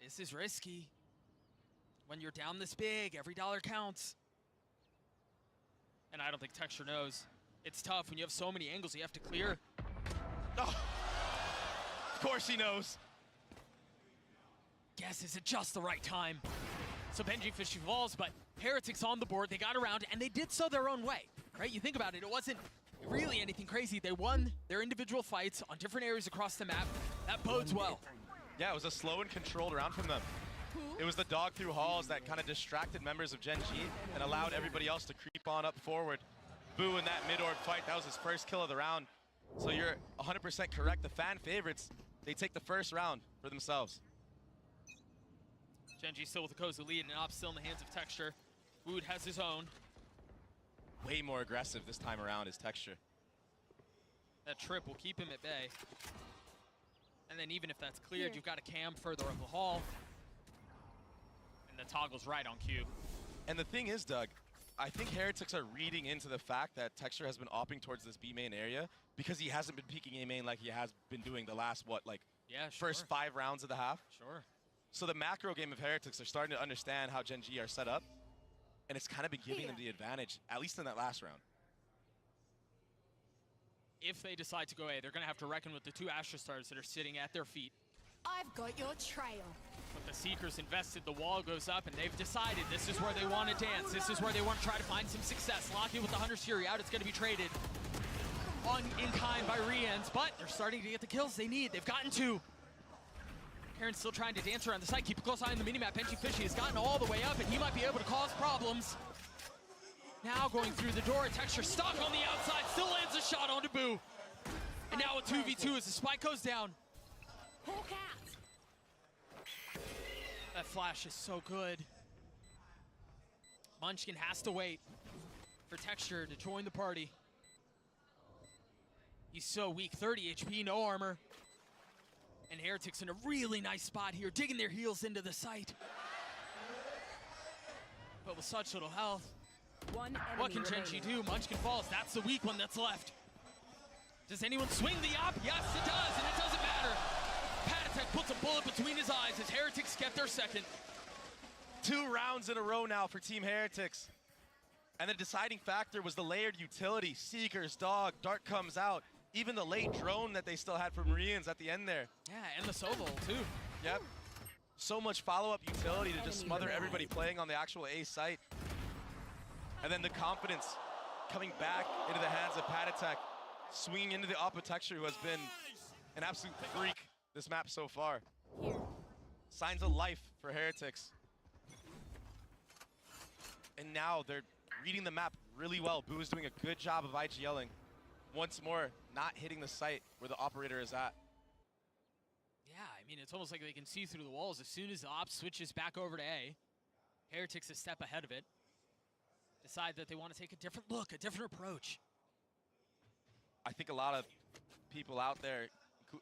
This is risky. When you're down this big, every dollar counts. And I don't think Texture knows. It's tough when you have so many angles you have to clear. Oh, of course he knows. Guess is it just the right time? So Benji Fishy falls, but Heretics on the board. They got around, and they did so their own way, right? You think about it, it wasn't really anything crazy. They won their individual fights on different areas across the map. That bodes well. Yeah, it was a slow and controlled round from them. It was the dog through halls that kind of distracted members of Gen.G and allowed everybody else to creep on up forward. Boo in that mid-orb fight, that was his first kill of the round. So you're 100% correct. The fan favorites, they take the first round for themselves. Gen.G still with the cozy lead, and Op still in the hands of Texture. Woot has his own. Way more aggressive this time around is Texture. That trip will keep him at bay. And then even if that's cleared, you've got a cam further up the hall. And the toggle's right on cue. And the thing is, Doug, I think Heretics are reading into the fact that Texture has been opting towards this B main area because he hasn't been peeking A main like he has been doing the last, first 5 rounds of the half. Sure. So the macro game of Heretics are starting to understand how Gen.G are set up, and it's kind of been giving them the advantage, at least in that last round. If they decide to go A, they're going to have to reckon with the 2 Astra Stars that are sitting at their feet. I've got your trail. But the Seekers invested, the wall goes up, and they've decided this is where they want to dance. This is where they want to try to find some success. Lock in with the Hunter's Fury out. It's going to be traded in kind by Rien's, but they're starting to get the kills they need. They've gotten 2. Karen's still trying to dance around the site. Keep a close eye on the minimap. Benji Fishy has gotten all the way up, and he might be able to cause problems. Now going through the door, Texture stuck on the outside, still lands a shot onto Boo. And now a 2v2 as the spike goes down. That flash is so good. Munchkin has to wait for Texture to join the party. He's so weak, 30 HP, no armor. And Heretics in a really nice spot here, digging their heels into the site. But with such little health, what can Gen.G do? Munchkin falls, that's the weak one that's left. Does anyone swing the op? Yes, it does, and it doesn't matter. Patatek puts a bullet between his eyes as Heretics get their second. 2 rounds in a row now for Team Heretics. And the deciding factor was the layered utility. Seekers, Dog, Dart comes out. Even the late drone that they still had from Marians at the end there. Yeah, and the solo too. Yep. So much follow-up utility to just smother everybody playing on the actual A site. And then the confidence coming back into the hands of Patatek, swinging into the Oppa Texture, who has been an absolute freak this map so far. Signs of life for Heretics. And now they're reading the map really well. Boo is doing a good job of IGLing. Once more, not hitting the site where the operator is at. Yeah, I mean, it's almost like they can see through the walls. As soon as the op switches back over to A, Heretics a step ahead of it. Decide that they want to take a different look, a different approach. I think a lot of people out there,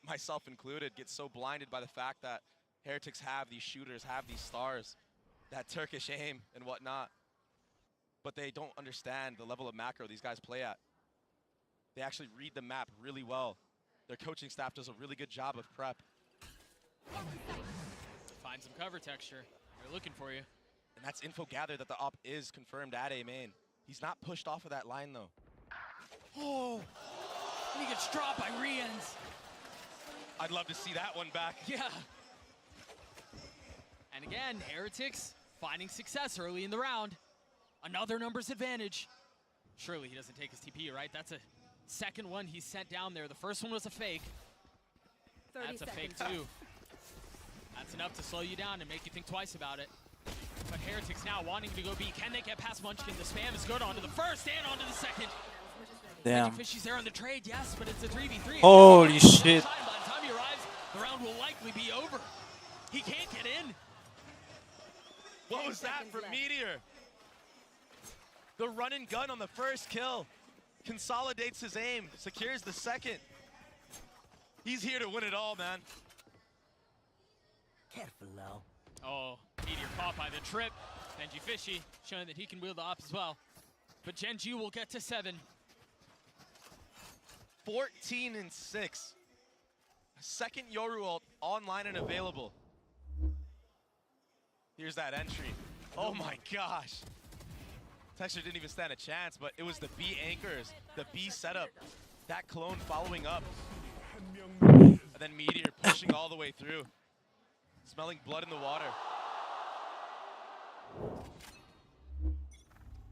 myself included, get so blinded by the fact that Heretics have these shooters, have these stars, that Turkish aim and whatnot. But they don't understand the level of macro these guys play at. They actually read the map really well. Their coaching staff does a really good job of prep. Find some cover texture. They're looking for you. And that's info gathered that the op is confirmed at A main. He's not pushed off of that line though. Oh, and he gets dropped by Rians. I'd love to see that one back. Yeah. And again, Heretics finding success early in the round. Another numbers advantage. Surely he doesn't take his TP, right? That's a second one he sent down there. The first one was a fake. That's a fake too. That's enough to slow you down and make you think twice about it. But Heretics now wanting to go B. Can they get past Munchkin? The spam is good onto the first and onto the second. Damn. Fishy's there on the trade, yes, but it's a 3v3. Holy shit. By the time he arrives, the round will likely be over. He can't get in. What was that from Meteor? The run and gun on the first kill. Consolidates his aim, secures the second. He's here to win it all, man. Careful now. Oh, Meteor caught by the trip. Gen.G Fishy showing that he can wield the op as well. But Gen.G will get to 7. 14-6. Second Yoru ult online and available. Here's that entry. Oh my gosh. Texture didn't even stand a chance, but it was the B anchors, the B setup, that clone following up. And then Meteor pushing all the way through. Smelling blood in the water.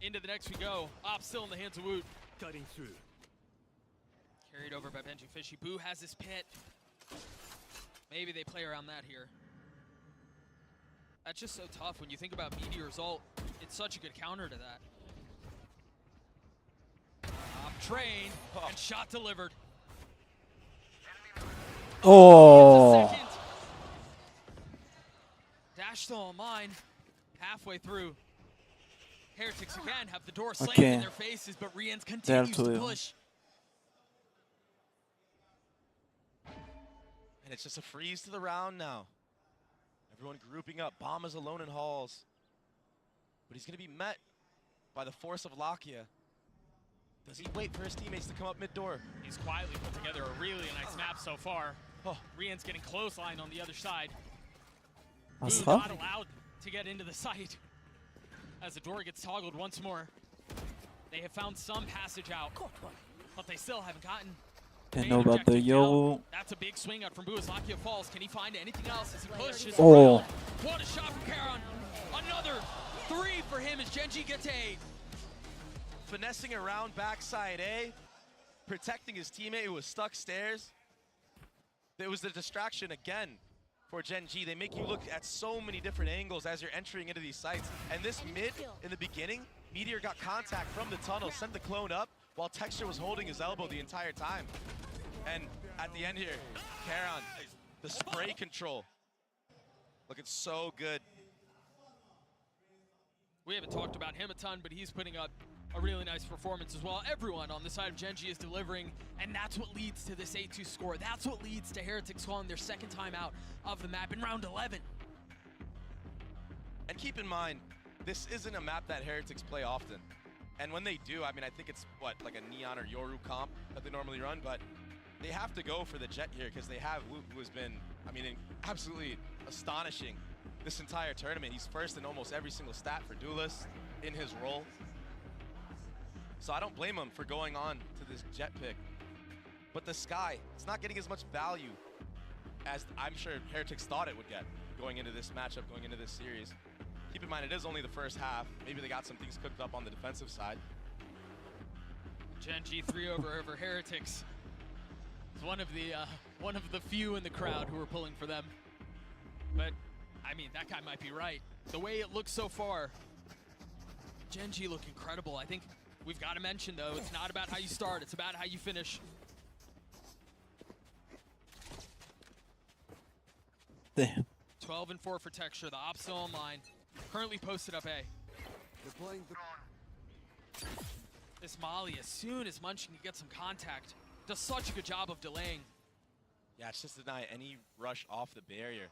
Into the next we go. Op still in the hands of Woot. Cutting through. Carried over by Gen.G Fishy. Boo has his pit. Maybe they play around that here. That's just so tough when you think about Meteor's ult. It's such a good counter to that. Op trained and shot delivered. Oh. Dash still on mine. Halfway through. Heretics again have the door slammed Okay. in their faces, but Rians continues to push. And it's just a freeze to the round now. Everyone grouping up. Bomb is alone in halls. But he's going to be met by the force of Lakia. Does he wait for his teammates to come up mid-door? He's quietly put together a really nice map so far. Oh. Rian's getting close line on the other side. What's Boo up? not allowed to get into the site as the door gets toggled once more. They have found some passage out, but they still haven't gotten. They know about the Yoru. That's a big swing out from Boo as Lakia falls. Can he find anything else as he pushes? Oh. What a shot from Karon. Another 3 for him as Gen.G gets 8. Finessing around backside A. Protecting his teammate who was stuck stairs. It was the distraction again for Gen.G. They make you look at so many different angles as you're entering into these sites. And this mid, in the beginning, Meteor got contact from the tunnel, sent the clone up, while Texture was holding his elbow the entire time. And at the end here, Karon, the spray control, looking so good. We haven't talked about him a ton, but he's putting up a really nice performance as well. Everyone on the side of Gen.G is delivering, and that's what leads to this 8-2 score. That's what leads to Heretics calling their second time out of the map in round 11. And keep in mind, this isn't a map that Heretics play often. And when they do, I mean, I think it's, what, like a Neon or Yoru comp that they normally run, but they have to go for the Jet here because they have Woot, who has been, I mean, absolutely astonishing this entire tournament. He's first in almost every single stat for Duelist in his role. So I don't blame him for going on to this Jet pick. But the Sky, it's not getting as much value as I'm sure Heretics thought it would get going into this matchup, going into this series. Keep in mind, it is only the first half. Maybe they got some things cooked up on the defensive side. Gen.G 3 over Heretics. It's one of the few in the crowd who are pulling for them. But I mean, that guy might be right. The way it looks so far, Gen.G look incredible. I think we've got to mention though, it's not about how you start, it's about how you finish. Damn. 12 and 4 for Texture. The op's still online. Currently posted up A. This Molly, as soon as Munchkin can get some contact, does such a good job of delaying. Yeah, it's just deny any rush off the barrier.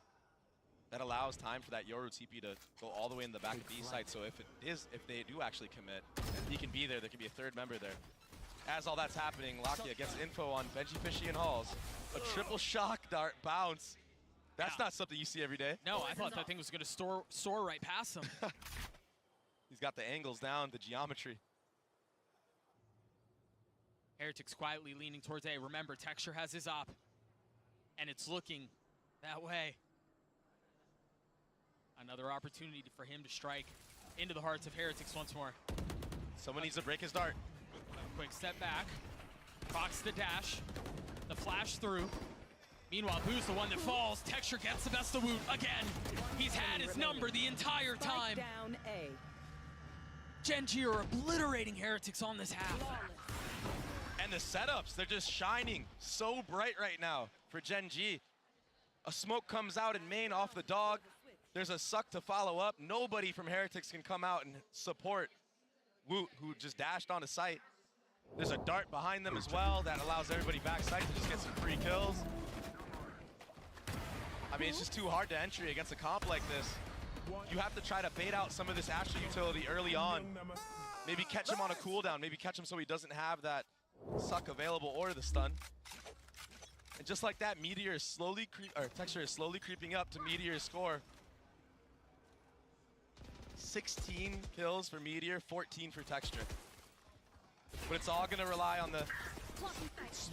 That allows time for that Yoru TP to go all the way in the back of B site. So if they do actually commit, he can be there. There can be a third member there. As all that's happening, Lakia gets info on Benji Fishy and Halls. A triple shock dart bounce. That's not something you see every day. No, I thought that thing was going to soar right past him. He's got the angles down, the geometry. Heretics quietly leaning towards A. Remember, Texture has his op, and it's looking that way. Another opportunity for him to strike into the hearts of Heretics once more. Someone needs to break his dart. Quick step back. Fox the dash. The flash through. Meanwhile, Boo's the one that falls. Texture gets the best of Woot again. He's had his number the entire time. Down A. Gen.G are obliterating Heretics on this half. And the setups, they're just shining so bright right now for Gen.G. A smoke comes out in main off the dog. There's a suck to follow up. Nobody from Heretics can come out and support Woot, who just dashed onto site. There's a dart behind them as well that allows everybody backside to just get some free kills. I mean, it's just too hard to entry against a comp like this. You have to try to bait out some of this Astra utility early on. Maybe catch him on a cooldown. Maybe catch him so he doesn't have that suck available or the stun. And just like that, Meteor is slowly Texture is slowly creeping up to Meteor's score. 16 kills for Meteor, 14 for Texture. But it's all gonna rely on the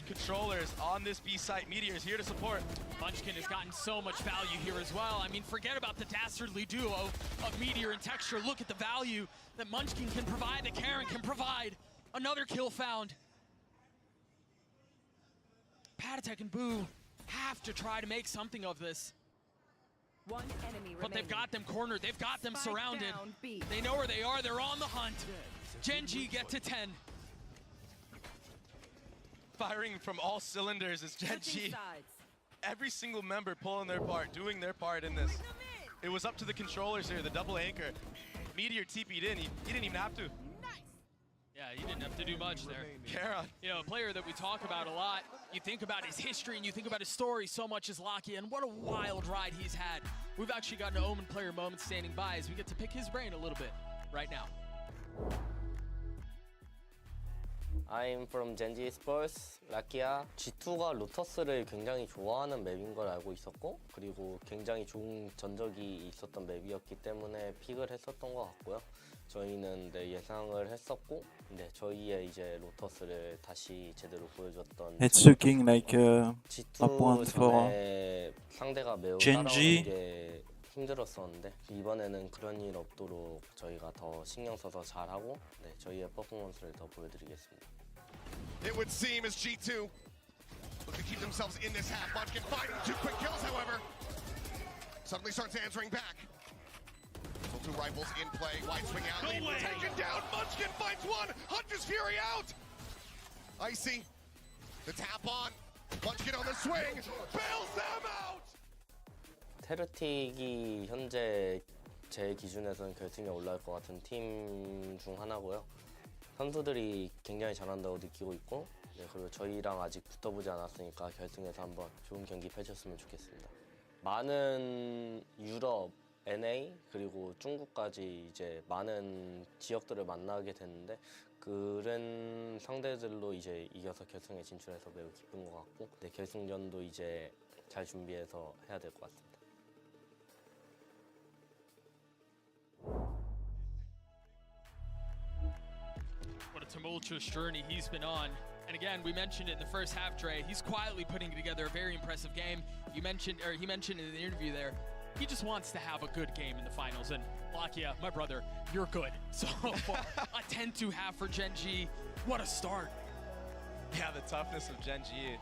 controllers on this B site. Meteor is here to support. Munchkin has gotten so much value here as well. I mean, forget about the dastardly duo of Meteor and Texture. Look at the value that Munchkin can provide, that Karen can provide. Another kill found. Patatek and Boo have to try to make something of this. One enemy But they've got them cornered, they've got them Spike surrounded. down B. They know where they are, they're on the hunt. Gen.G get to 10. Firing from all cylinders is Gen.G. Every single member pulling their part, doing their part in this. It was up to the controllers here, the double anchor. Meteor TP'd in, he didn't even have to. Yeah, he didn't have to do much there. Karen. You know, a player that we talk about a lot. You think about his history and you think about his story so much as Lakia, and what a wild ride he's had. We've actually got an Omen player moment standing by as we get to pick his brain a little bit right now. I'm from Gen.G Sports, 라키아. G2가 로터스를 굉장히 좋아하는 맵인 걸 알고 있었고, 그리고 굉장히 좋은 전적이 있었던 맵이었기 때문에 픽을 했었던 것 같고요. 저희는 예상을 했었고, 저희의 이제 로터스를 다시 제대로 보여줬던. It's looking like a point for 상대가 매우 Gen.G. 따라오는 게 힘들었었는데 이번에는 그런 일 없도록 저희가 더 신경 써서 잘하고 저희의 퍼포먼스를 더 보여드리겠습니다. It would seem as G2 look to keep themselves in this half. Munchkin finding 2 quick kills, however. Suddenly starts answering back. Still 2 rifles in play. Wide swing out. No way. Taken down. Munchkin finds one. Hunter's Fury out. Icy. The tap on. Munchkin on the swing. Bails them out. 테르틱이 현재 제 기준에서는 결승에 올라올 것 같은 팀 중 하나고요. 선수들이 굉장히 잘한다고 느끼고 있고 네, 그리고 저희랑 아직 붙어보지 않았으니까 결승에서 한번 좋은 경기 펼쳤으면 좋겠습니다. 많은 유럽, NA 그리고 중국까지 이제 많은 지역들을 만나게 됐는데 그런 상대들로 이제 이겨서 결승에 진출해서 매우 기쁜 것 같고 네, 결승전도 이제 잘 준비해서 해야 될 것 같습니다. What a tumultuous journey he's been on. And again, we mentioned it in the first half, Dre. He's quietly putting together a very impressive game. He mentioned in the interview there, he just wants to have a good game in the finals. And Lakia, my brother, you're good. So far, a 10-2 half for Gen.G. What a start. Yeah, the toughness of Gen.G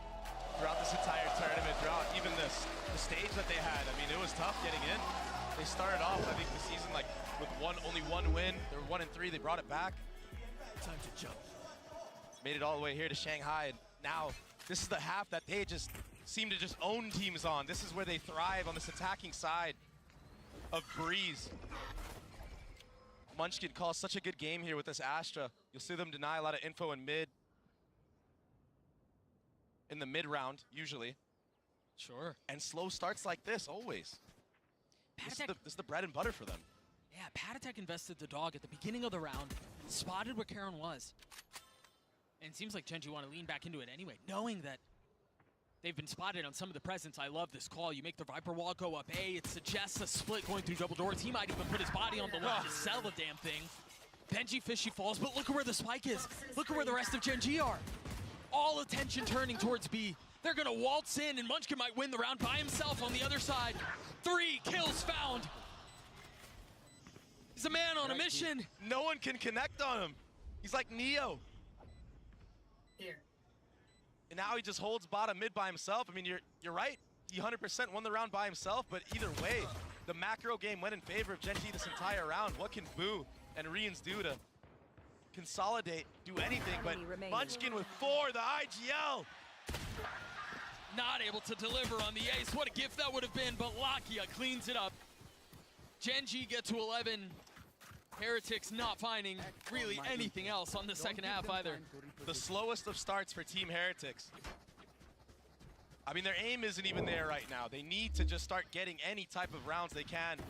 throughout this entire tournament, throughout even the stage that they had. I mean, it was tough getting in. They started off, I think, the season like with only one win. They were 1-3. They brought it back. Time to jump. Made it all the way here to Shanghai, and now this is the half that they just seem to just own teams on. This is where they thrive, on this attacking side of Breeze. Munchkin calls such a good game here with this Astra. You'll see them deny a lot of info in the mid round, usually. Sure. And slow starts like this, always. This is the bread and butter for them. Yeah, Patatek invested the dog at the beginning of the round, spotted where Karen was. And it seems like Gen.G want to lean back into it anyway, knowing that they've been spotted on some of the presence. I love this call. You make the Viper wall go up A. It suggests a split going through double doors. He might even put his body on the line to sell the damn thing. Benji Fishy falls, but look at where the spike is. Look at where the rest of Gen.G are. All attention turning towards B. They're going to waltz in, and Munchkin might win the round by himself on the other side. 3 kills found. He's a man on a mission. No one can connect on him. He's like Neo. Here. And now he just holds bottom mid by himself. I mean, you're right. He 100% won the round by himself, but either way, the macro game went in favor of Gen.G this entire round. What can Boo and Rians do to consolidate, do anything? But Munchkin with 4, the IGL. Not able to deliver on the ace. What a gift that would have been, but Lakia cleans it up. Gen.G get to 11. Heretics not finding really anything else on the second half either. The slowest of starts for Team Heretics. I mean, their aim isn't even there right now. They need to just start getting any type of rounds they can.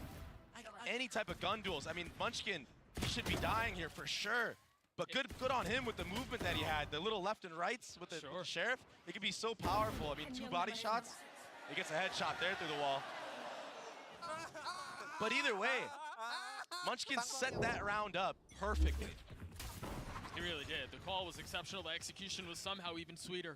Any type of gun duels. I mean, Munchkin, he should be dying here for sure. But good on him with the movement that he had. The little left and rights with the Sheriff. It could be so powerful. I mean, 2 body shots. He gets a headshot there through the wall. But either way, Munchkin set that round up perfectly. He really did. The call was exceptional. The execution was somehow even sweeter.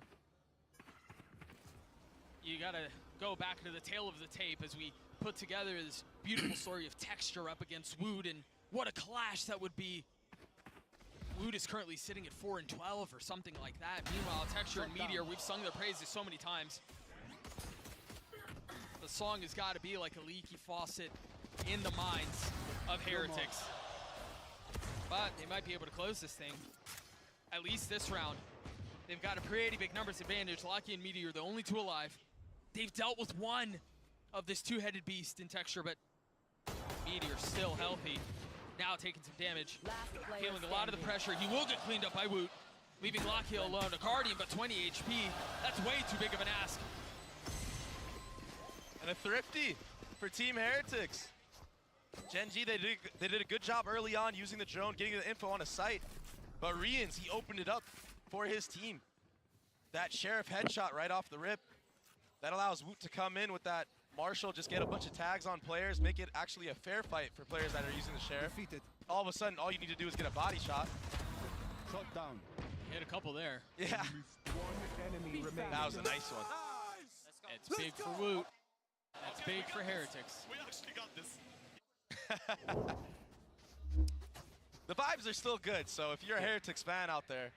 You gotta go back to the tail of the tape as we put together this beautiful story of Texture up against Wood, and what a clash that would be. Wood is currently sitting at 4-12 or something like that. Meanwhile, Texture and Meteor, we've sung their praises so many times. The song has got to be like a leaky faucet in the minds of Heretics. But they might be able to close this thing, at least this round. They've got a pretty big numbers advantage. Lucky and Meteor, the only 2 alive. They've dealt with 1 of this 2-headed beast in Texture, but Meteor still healthy. Now taking some damage, feeling a lot of the pressure. He will get cleaned up by Woot, leaving Lakia alone. A Guardian, but 20 HP. That's way too big of an ask. And a Thrifty for Team Heretics. Gen.G, they did a good job early on using the drone, getting the info on a site. But Rians, he opened it up for his team. That Sheriff headshot right off the rip. That allows Woot to come in with that Marshall, just get a bunch of tags on players, make it actually a fair fight for players that are using the Sheriff. All of a sudden, all you need to do is get a body shot. Shot down. Hit a couple there. Yeah. That was a nice one. It's big for Woot. That's big for Heretics. We actually got this. The vibes are still good, so if you're a Heretics fan out there,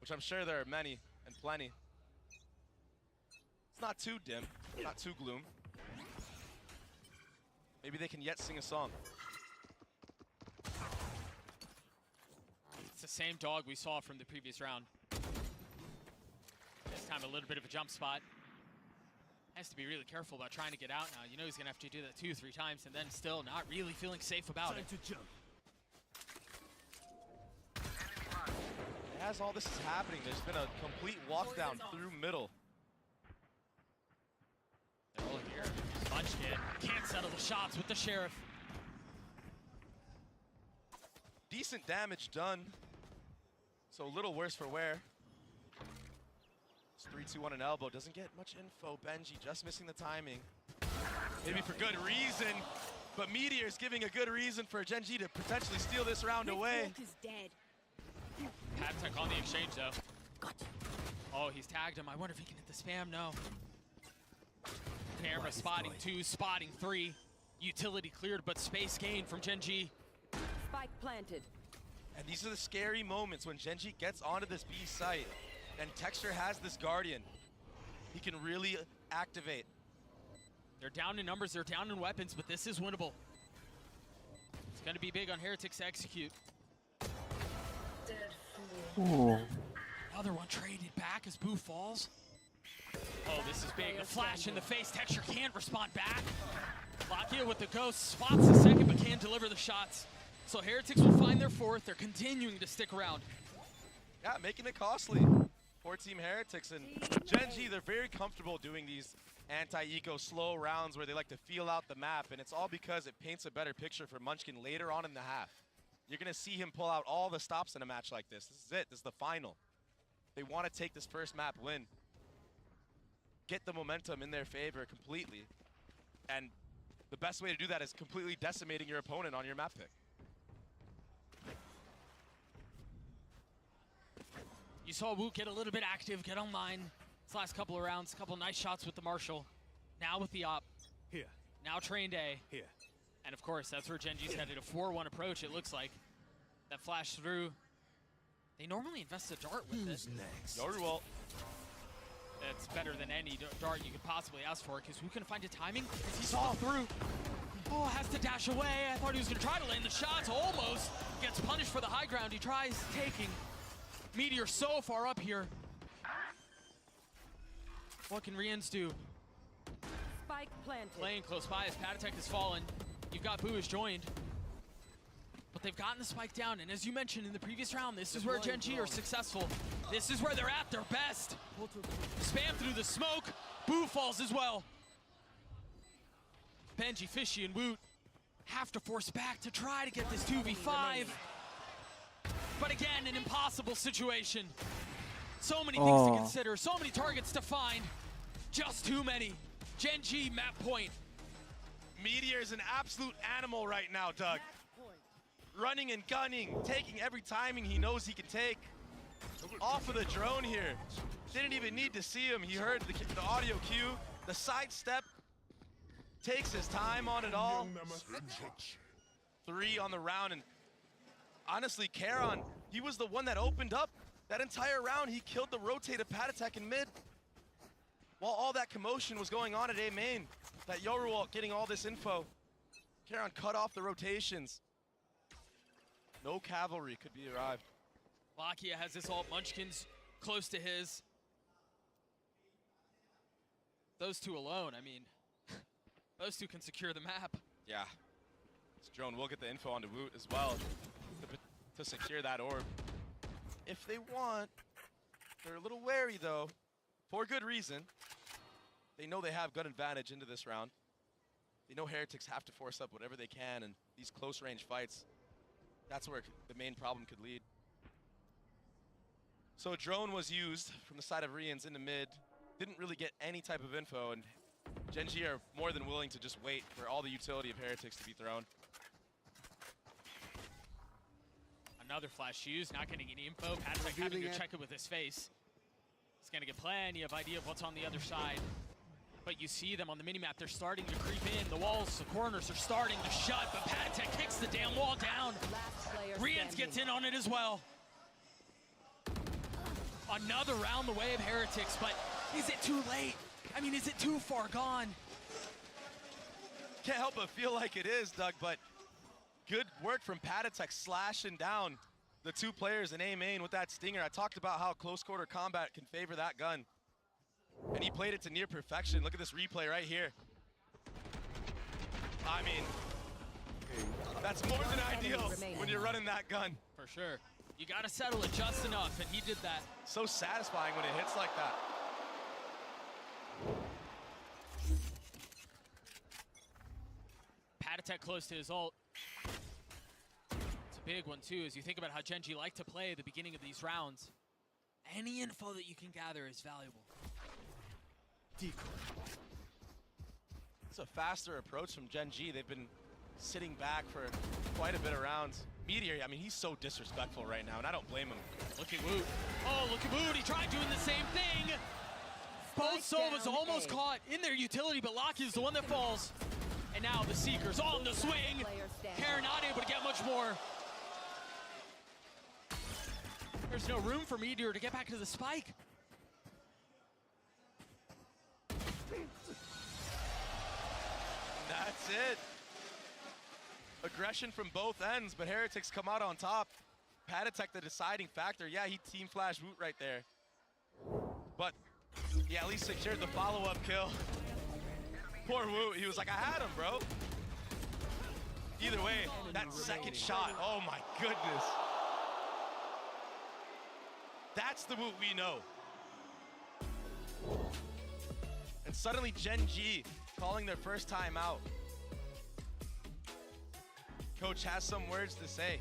which I'm sure there are many and plenty, it's not too dim, not too gloom. Maybe they can yet sing a song. It's the same dog we saw from the previous round. This time a little bit of a jump spot. Has to be really careful about trying to get out now. You know he's gonna have to do that 2-3 times and then still not really feeling safe about it. To jump. as all this is happening, there's been a complete walk down through middle. They're all here. Munchkin can't settle the shots with the Sheriff. Decent damage done. So a little worse for wear. It's 3-2 on an elbow. Doesn't get much info. Gen.G just missing the timing. Maybe for good reason. But Meteor's giving a good reason for Gen.G to potentially steal this round away. Patek on the exchange though. Oh, he's tagged him. I wonder if he can hit the spam. No. Camera spotting 2, spotting 3. Utility cleared, but space gained from Gen.G. Spike planted. And these are the scary moments when Gen.G gets onto this B site and Texture has this Guardian. He can really activate. They're down in numbers, they're down in weapons, but this is winnable. It's gonna be big on Heretics to execute. Ooh. Another one traded back as Boo falls. Oh, this is big. A flash in the face. Texture can't respond back. Lakia with the ghost spots the second, but can't deliver the shots. So Heretics will find their fourth. They're continuing to stick around. Yeah, making it costly for Team Heretics. And Gen.G, they're very comfortable doing these anti-eco slow rounds where they like to feel out the map, and it's all because it paints a better picture for Munchkin later on in the half. You're gonna see him pull out all the stops in a match like this. This is it, this is the final. They wanna take this first map win. Get the momentum in their favor completely. And the best way to do that is completely decimating your opponent on your map pick. You saw Woot get a little bit active, get online. This last couple of rounds, a couple nice shots with the Marshall. Now with the op. Here. Now trained A. Here. And of course, that's where Gen.G's headed. A 4-1 approach, it looks like. That flash through. They normally invest a dart with this. Next. Yoruwalt. It's better than any dart you could possibly ask for, because who can find a timing? As he saw through. Oh, has to dash away. I thought he was going to try to land the shots. Almost gets punished for the high ground. He tries taking. Meteor so far up here. What can Riens do? Spike planted. Playing close by as Patek has fallen. You've got Boo has joined. But they've gotten the spike down, and as you mentioned in the previous round, this is where Gen.G are successful. This is where they're at their best. Spam through the smoke. Boo falls as well. Gen.G, Fishy, and Woot have to force back to try to get this 2v5. But again, an impossible situation. So many things to consider, so many targets to find. Just too many. Gen.G map point. Meteor is an absolute animal right now, Doug. Running and gunning, taking every timing he knows he can take. Off of the drone here. Didn't even need to see him. He heard the audio cue. The sidestep takes his time on it all. 3 on the round, and honestly, Karon, he was the one that opened up that entire round. He killed the rotated Patek in mid. While all that commotion was going on at A main, that Yoruwalt getting all this info. Karon cut off the rotations. No cavalry could be arrived. Lakia has this ult. Munchkin's close to his. Those two alone, I mean, those two can secure the map. Yeah. This drone will get the info onto Woot as well to secure that orb. If they want, they're a little wary though, for good reason. They know they have good advantage into this round. They know Heretics have to force up whatever they can, and these close range fights, that's where the main problem could lead. So a drone was used from the side of Riens into mid. Didn't really get any type of info, and Gen.G are more than willing to just wait for all the utility of Heretics to be thrown. Another flash used, not getting any info. Patek having to check it with his face. He's gonna get plenty of idea of what's on the other side. But you see them on the minimap, they're starting to creep in. The walls, the corners are starting to shut, but Patek kicks the damn wall down. Riens gets in on it as well. Another round the way of Heretics, but is it too late? I mean, is it too far gone? Can't help but feel like it is, Doug, but good work from Patek slashing down the two players in A main with that stinger. I talked about how close quarter combat can favor that gun. And he played it to near perfection. Look at this replay right here. I mean, that's more than ideal when you're running that gun. For sure. You gotta settle it just enough, and he did that. So satisfying when it hits like that. Patatek close to his ult. It's a big one too, as you think about how Gen.G like to play at the beginning of these rounds. Any info that you can gather is valuable. Decoy. It's a faster approach from Gen.G. They've been sitting back for quite a bit of rounds. Meteor, I mean, he's so disrespectful right now, and I don't blame him. Look at Woot. Oh, look at Woot. He tried doing the same thing. Both Sovas almost caught in their utility, but Locky is the one that falls. And now the Seekers on the swing. Karen not able to get much more. There's no room for Meteor to get back to the spike. That's it. Aggression from both ends, but Heretics come out on top. Patatek the deciding factor. Yeah, he team flashed Woot right there. But yeah, at least secured the follow-up kill. Poor Woot, he was like, I had him, bro. Either way, that second shot, oh my goodness. That's the Woot we know. And suddenly Gen.G calling their first time out. Coach has some words to say.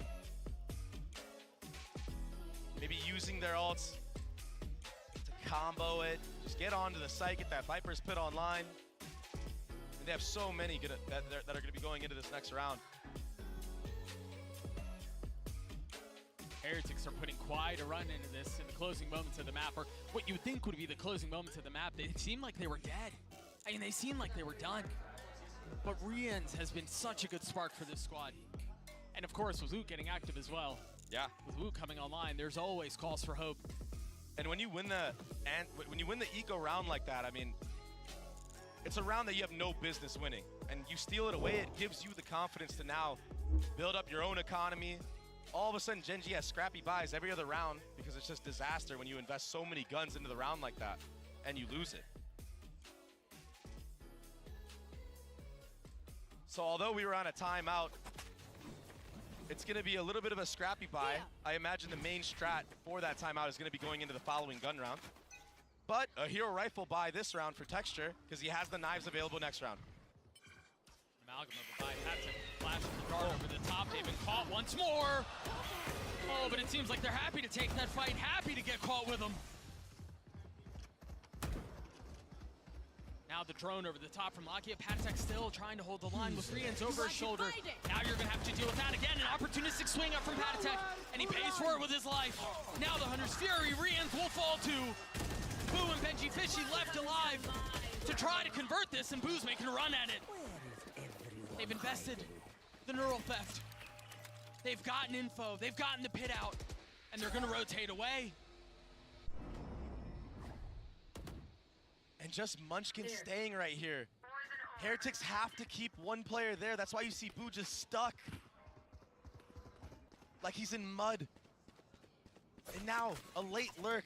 Maybe using their ults to combo it. Just get onto the site, get that Viper's Pit online. And they have so many good that are going to be going into this next round. Heretics are putting quite a run into this in the closing moments of the map, or what you would think would be the closing moments of the map. They seemed like they were dead. I mean, they seemed like they were done. But Rians has been such a good spark for this squad. And of course, with Woot getting active as well. Yeah. With Woot coming online, there's always calls for hope. And when you win the eco round like that, I mean, it's a round that you have no business winning. And you steal it away, it gives you the confidence to now build up your own economy. All of a sudden, Gen.G has scrappy buys every other round because it's just disaster when you invest so many guns into the round like that and you lose it. So although we were on a timeout, it's going to be a little bit of a scrappy buy. I imagine the main strat for that timeout is going to be going into the following gun round. But a hero rifle buy this round for Texture because he has the knives available next round. Amalgam of a buy. Patatek flash the dart over the top. They've been caught once more. Oh, but it seems like they're happy to take that fight, happy to get caught with them. Now the drone over the top from Lakia. Patatek still trying to hold the line with Rians over his shoulder. Now you're going to have to deal with that again. An opportunistic swing up from Patatek, and he pays for it with his life. Now the Hunter's Fury. Rians will fall too. Boo and Benji Fishy left alive to try to convert this, and Boo's making a run at it. They've invested the neural theft. They've gotten info. They've gotten the pit out, and they're going to rotate away. And just Munchkin staying right here. Heretics have to keep one player there. That's why you see Boo just stuck. Like he's in mud. And now a late lurk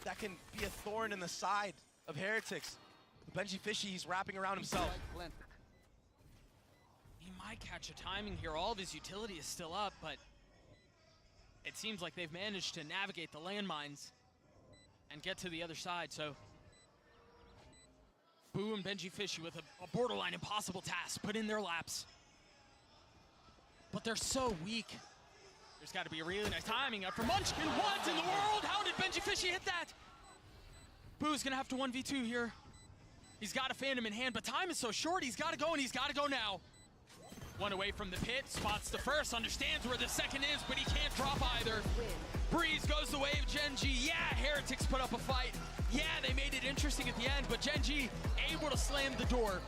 that can be a thorn in the side of Heretics. Benji Fishy, he's wrapping around himself. He might catch a timing here. All of his utility is still up, but it seems like they've managed to navigate the landmines and get to the other side. So Boo and Benji Fishy with a borderline impossible task put in their laps. But they're so weak. There's got to be a really nice timing up for Munchkin. What in the world? How did Benji Fishy hit that? Boo's gonna have to 1v2 here. He's got a Phantom in hand, but time is so short. He's got to go, and he's got to go now. One away from the pit, spots the first, understands where the second is, but he can't drop either. Breeze goes the way of Gen.G. Yeah, Heretics put up a fight. Yeah, they made it interesting at the end, but Gen.G able to slam the door,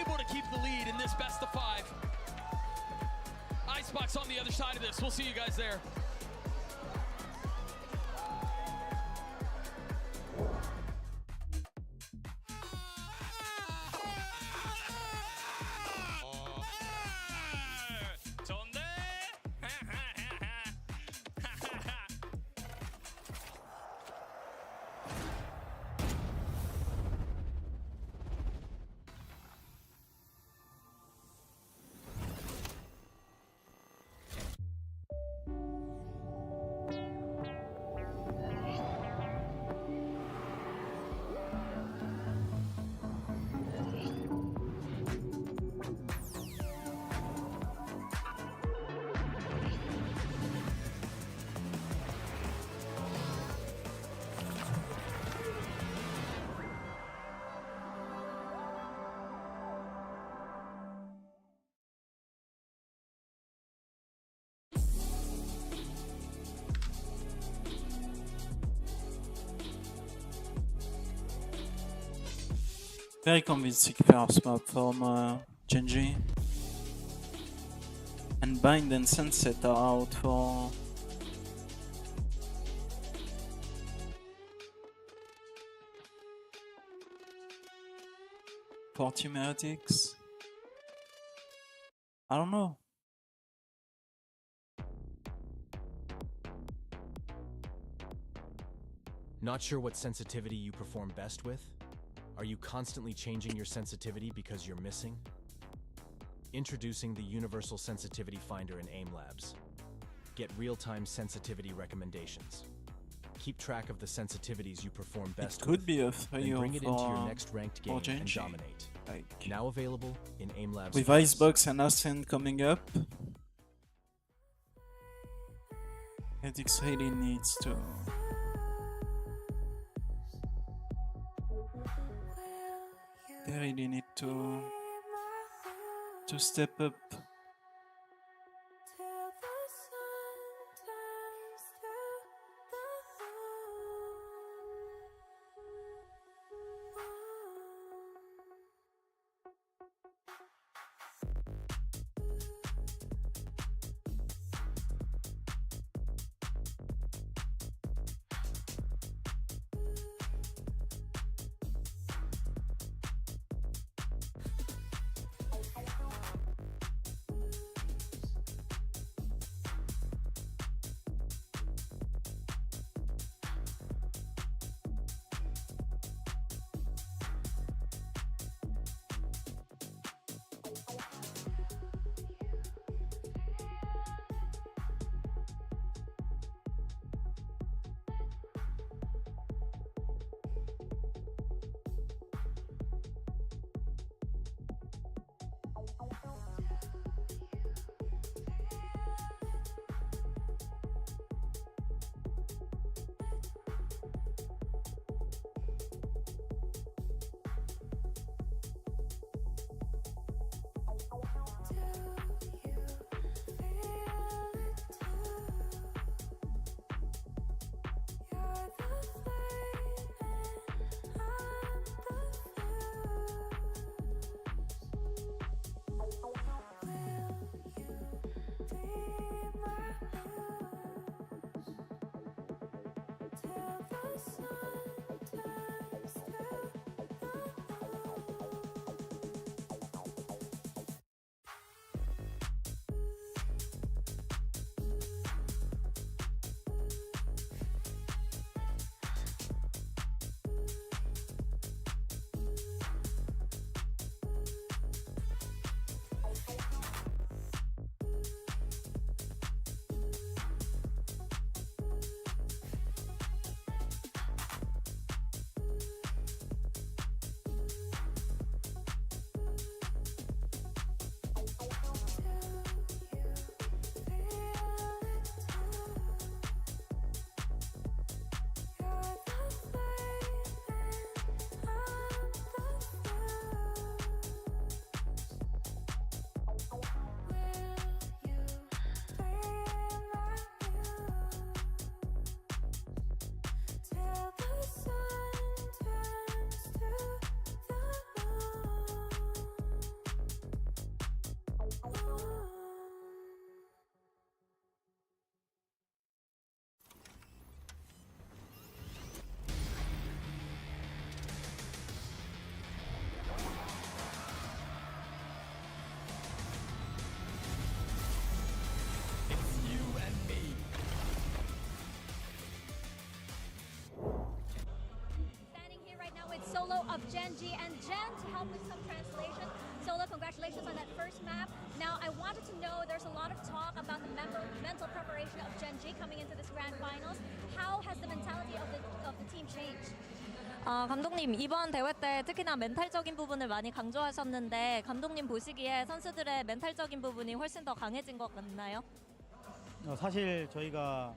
able to keep the lead in this best of 5. Icebox on the other side of this. We'll see you guys there. Very convincing first map from Gen.G. And Bind and Sunset are out for Team Heretics. I don't know. Not sure what sensitivity you perform best with? Are you constantly changing your sensitivity because you're missing? Introducing the Universal Sensitivity Finder in AIM Labs. Get real-time sensitivity recommendations. Keep track of the sensitivities you perform best It could with, be a 3 and bring it into your for next ranked game and Gen.G. dominate. Like, Now available in AIM Labs. with Icebox and Ascent coming up, Heretics really needs to they really need to step up. Solo of Gen.G and Jen to help with some translation. Solo, congratulations on that first map. Now, I wanted to know, there's a lot of talk about the mental preparation of Gen.G coming into this grand finals. How has the mentality of the team changed? 감독님, 이번 대회 때 특히나 멘탈적인 부분을 많이 강조하셨는데 감독님 보시기에 선수들의 멘탈적인 부분이 훨씬 더 강해진 것 같나요? 사실 저희가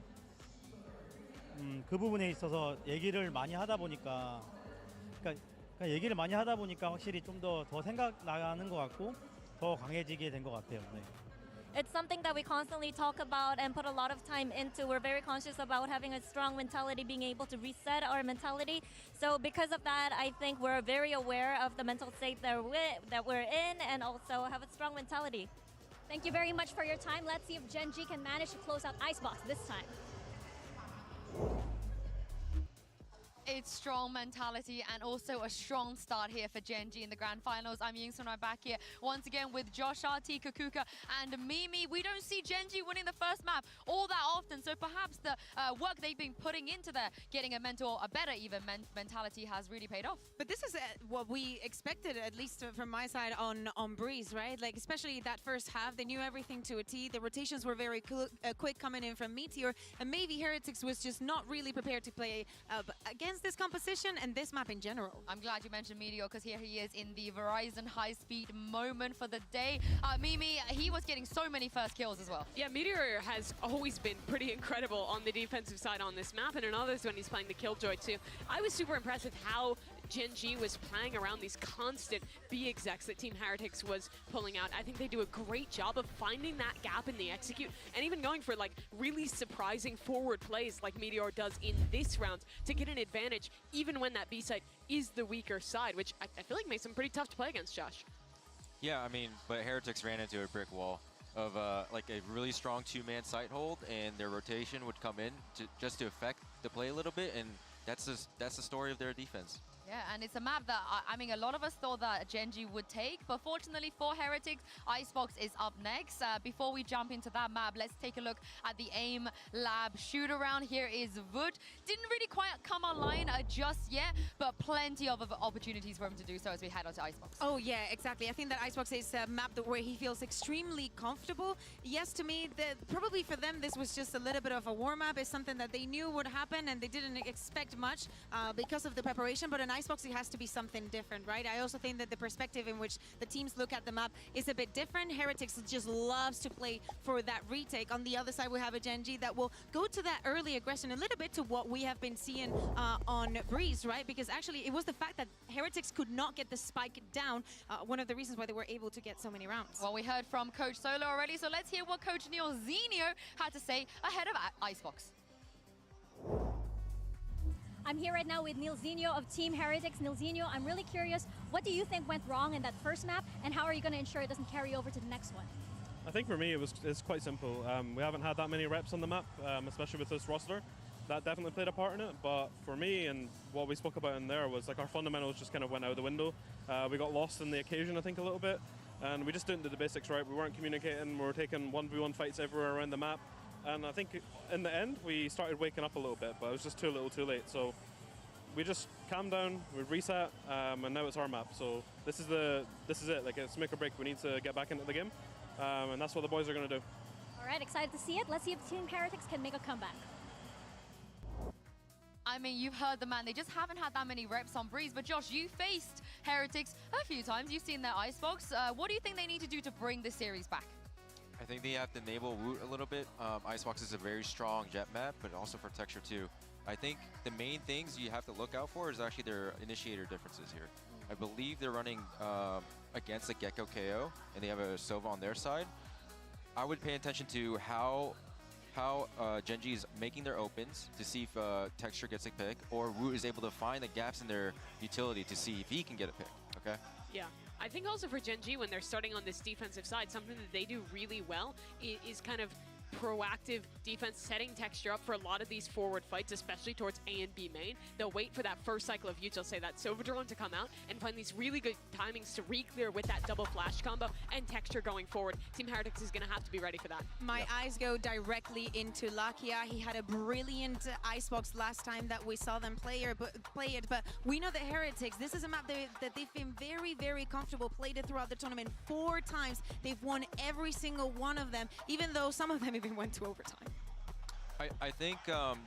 그 부분에 있어서 얘기를 많이 하다 보니까 얘기를 많이 하다 보니까 확실히 좀 더 생각 나는 것 같고 더 강해지게 된 것 같아요. 네. It's something that we constantly talk about and put a lot of time into. We're very conscious about having a strong mentality, being able to reset our mentality. So because of that, I think we're very aware of the mental state that we're in and also have a strong mentality. Thank you very much for your time. Let's see if Gen.G can manage to close out Icebox this time. It's strong mentality and also a strong start here for Gen.G in the grand finals. I'm Yingsun right back here once again with Josh, RT, Kakuka and Mimi. We don't see Gen.G winning the first map all that often, so perhaps the work they've been putting into their getting a better even mentality has really paid off. But this is what we expected, at least from my side, on Breeze, right? Like, especially that first half, they knew everything to a T. The rotations were very quick coming in from Meteor, and maybe Heretics was just not really prepared to play against this composition and this map in general. I'm glad you mentioned Meteor because here he is in the Verizon high-speed moment for the day. Mimi, he was getting so many first kills as well. Yeah, Meteor has always been pretty incredible on the defensive side on this map, and in others when he's playing the Killjoy too. I was super impressed with how Gen.G was playing around these constant B execs that Team Heretics was pulling out. I think they do a great job of finding that gap in the execute and even going for like really surprising forward plays like Meteor does in this round to get an advantage even when that B side is the weaker side, which I feel like makes them pretty tough to play against, Josh. Yeah, I mean, but Heretics ran into a brick wall of like a really strong two-man site hold, and their rotation would come in just to affect the play a little bit, and that's the story of their defense. Yeah, and it's a map that, I mean, a lot of us thought that Gen.G would take, but fortunately for Heretics, Icebox is up next. Before we jump into that map, let's take a look at the AIM Lab shoot-around. Here is Wood. Didn't really quite come online just yet, but plenty of opportunities for him to do so as we head on to Icebox. Oh, yeah, exactly. I think that Icebox is a map where he feels extremely comfortable. Yes, to me, probably for them, this was just a little bit of a warm-up. It's something that they knew would happen, and they didn't expect much because of the preparation, but an Icebox, it has to be something different, right? I also think that the perspective in which the teams look at the map is a bit different. Heretics just loves to play for that retake. On the other side, we have a Gen.G that will go to that early aggression, a little bit to what we have been seeing on Breeze, right? Because actually, it was the fact that Heretics could not get the spike down, one of the reasons why they were able to get so many rounds. Well, we heard from Coach Solo already, so let's hear what Coach Neil Zinio had to say ahead of Icebox. I'm here right now with Neil Zinio of Team Heretics. Neil Zinio, I'm really curious, what do you think went wrong in that first map, and how are you going to ensure it doesn't carry over to the next one? I think for me it's quite simple. We haven't had that many reps on the map, especially with this roster. That definitely played a part in it, but for me and what we spoke about in there was like our fundamentals just kind of went out the window. We got lost in the occasion, I think, a little bit, and we just didn't do the basics right. We weren't communicating, we were taking 1v1 fights everywhere around the map. And I think in the end, we started waking up a little bit, but it was just too little too late. So we just calmed down, we reset, and now it's our map. So this is it, like it's make or break. We need to get back into the game, and that's what the boys are gonna do. All right, excited to see it. Let's see if Team Heretics can make a comeback. I mean, you've heard the man. They just haven't had that many reps on Breeze. But Josh, you faced Heretics a few times. You've seen their Icebox. What do you think they need to do to bring this series back? I think they have to enable Woot a little bit. Icebox is a very strong jet map, but also for texture too. I think the main things you have to look out for is actually their initiator differences here. I believe they're running against a Gecko KO, and they have a Sova on their side. I would pay attention to how Gen.G is making their opens to see if texture gets a pick, or Woot is able to find the gaps in their utility to see if he can get a pick, okay? Yeah. I think also for Gen.G, when they're starting on this defensive side, something that they do really well is kind of proactive defense, setting texture up for a lot of these forward fights, especially towards A and B main. They'll wait for that first cycle of ult, say that Sova drone to come out and find these really good timings to re-clear with that double flash combo and texture going forward. Team Heretics is going to have to be ready for that. My eyes go directly into Lakia. He had a brilliant Icebox last time that we saw them play it, but we know that Heretics, this is a map that they've been very, very comfortable, played it throughout the tournament 4 times. They've won every single one of them, even though some of them even went to overtime. I think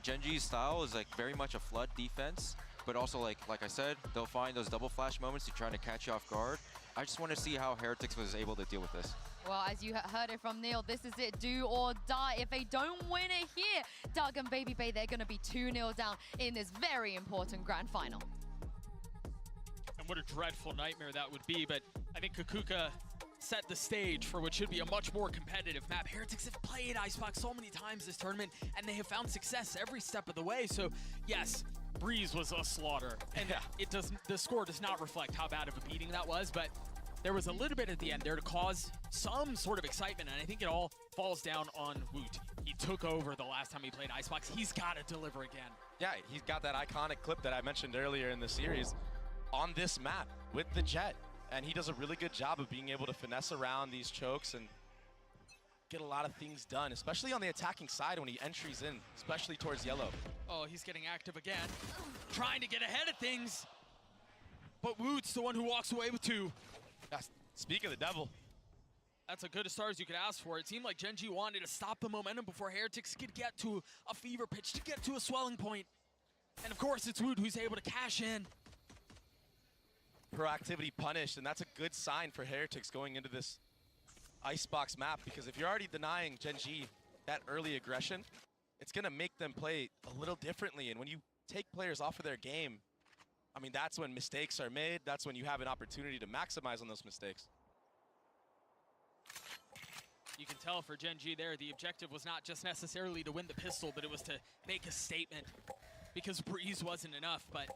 Gen.G's style is like very much a flood defense, but also like I said, they'll find those double flash moments to try to catch you off guard. I just want to see how Heretics was able to deal with this. Well, as you heard it from Neil, this is it, do or die. If they don't win it here, Doug and Baby Bay, they're going to be 2-0 down in this very important grand final. And what a dreadful nightmare that would be, but I think Kakuka set the stage for what should be a much more competitive map. Heretics have played Icebox so many times this tournament, and they have found success every step of the way. So yes, Breeze was a slaughter, and the score does not reflect how bad of a beating that was, but there was a little bit at the end there to cause some sort of excitement, and I think it all falls down on Woot. He took over the last time he played Icebox. He's got to deliver again. Yeah, he's got that iconic clip that I mentioned earlier in the series on this map with the Jet. And he does a really good job of being able to finesse around these chokes and get a lot of things done, especially on the attacking side when he entries in, especially towards yellow. Oh, he's getting active again, trying to get ahead of things. But Woot's the one who walks away with 2. Speak of the devil. That's as good a start as you could ask for. It seemed like Gen.G wanted to stop the momentum before Heretics could get to a fever pitch, to get to a swelling point. And of course, it's Woot who's able to cash in. Proactivity punished, and that's a good sign for Heretics going into this Icebox map, because if you're already denying Gen.G that early aggression, it's going to make them play a little differently. And when you take players off of their game, I mean, that's when mistakes are made. That's when you have an opportunity to maximize on those mistakes. You can tell for Gen.G there, the objective was not just necessarily to win the pistol, but it was to make a statement, because Breeze wasn't enough. But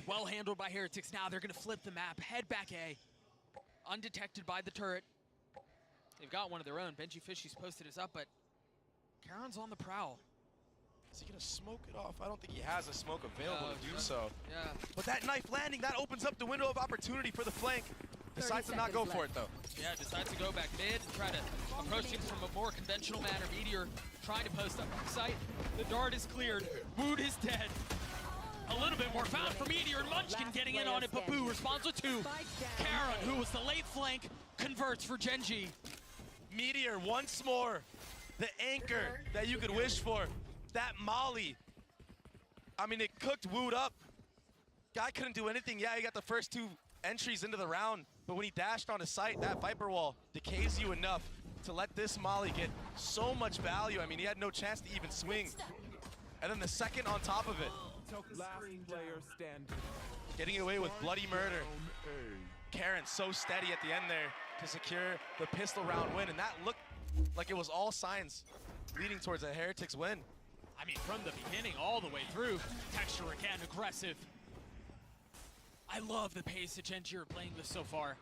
well handled by Heretics. Now they're going to flip the map, head back A, undetected by the turret. They've got one of their own. Benji Fishy's posted his up, but Karen's on the prowl. Is he going to smoke it off? I don't think he has a smoke available to do so. Yeah. But that knife landing, that opens up the window of opportunity for the flank. Decides to not go for it, though. Yeah, decides to go back mid and try to approach things from a more conventional manner. Meteor trying to post up sight. The dart is cleared. Woot is dead. A little bit more found for Meteor, and Munchkin getting in on it. Papu responds with 2. Karen, who was the late flank, converts for Gen.G. Meteor once more. The anchor that you could wish for. That molly. I mean, it cooked Woot up. Guy couldn't do anything. Yeah, he got the first 2 entries into the round, but when he dashed on his site, that Viper Wall decays you enough to let this molly get so much value. I mean, he had no chance to even swing. And then the second on top of it. Last player standing. Getting away with bloody murder. Karen so steady at the end there to secure the pistol round win, and that looked like it was all signs leading towards a Heretics win. I mean, from the beginning all the way through, Texture again aggressive. I love the pace that Gen.G are playing this so far.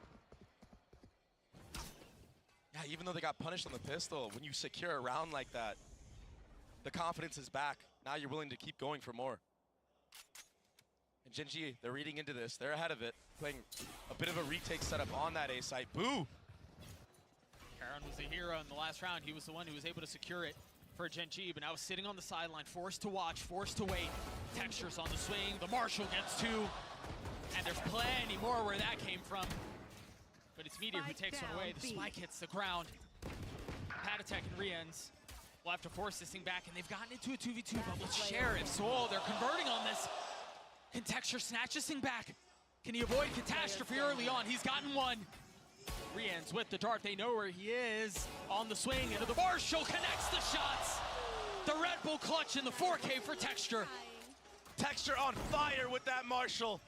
Yeah, even though they got punished on the pistol, when you secure a round like that, the confidence is back. Now you're willing to keep going for more. And Gen.G, they're reading into this. They're ahead of it, playing a bit of a retake setup on that A site. Boo! Karen was the hero in the last round. He was the one who was able to secure it for Gen.G, but now sitting on the sideline, forced to watch, forced to wait. Texture's on the swing. The Marshall gets 2. And there's plenty more where that came from. But it's Meteor who takes one away. The spike hits the ground. Patatek and Riens will have to force this thing back, and they've gotten into a 2v2, but with Sheriffs. Oh, they're converting on this. Can Texture snatch this thing back? Can he avoid catastrophe early on? He's gotten 1. Riens with the dart. They know where he is. On the swing into the Marshall, connects the shots. The Red Bull clutch in the 4K for Texture. Texture on fire with that Marshall.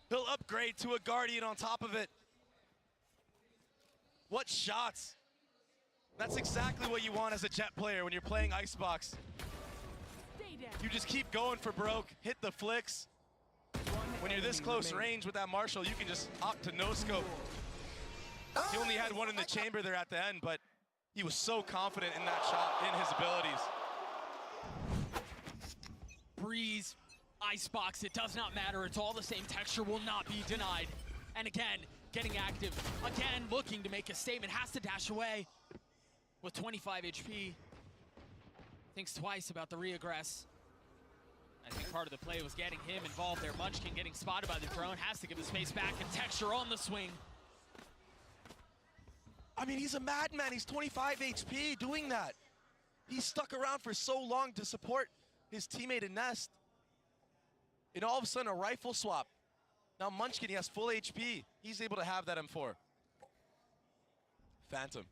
He'll upgrade to a Guardian on top of it. What shots. That's exactly what you want as a Jet player when you're playing Icebox. You just keep going for broke, hit the flicks. When you're this close range with that Marshall, you can just opt to no scope. He only had 1 in the chamber there at the end, but he was so confident in that shot, in his abilities. Breeze, Icebox, it does not matter. It's all the same. Texture will not be denied. And again, getting active. Again, looking to make a statement. Has to dash away with 25 HP. Thinks twice about the reaggress. I think part of the play was getting him involved there. Munchkin getting spotted by the drone. Has to give the space back, and Texture on the swing. I mean, he's a madman. He's 25 HP doing that. He's stuck around for so long to support his teammate in Nest. And all of a sudden, a rifle swap. Now Munchkin, he has full HP. He's able to have that M4. Phantom.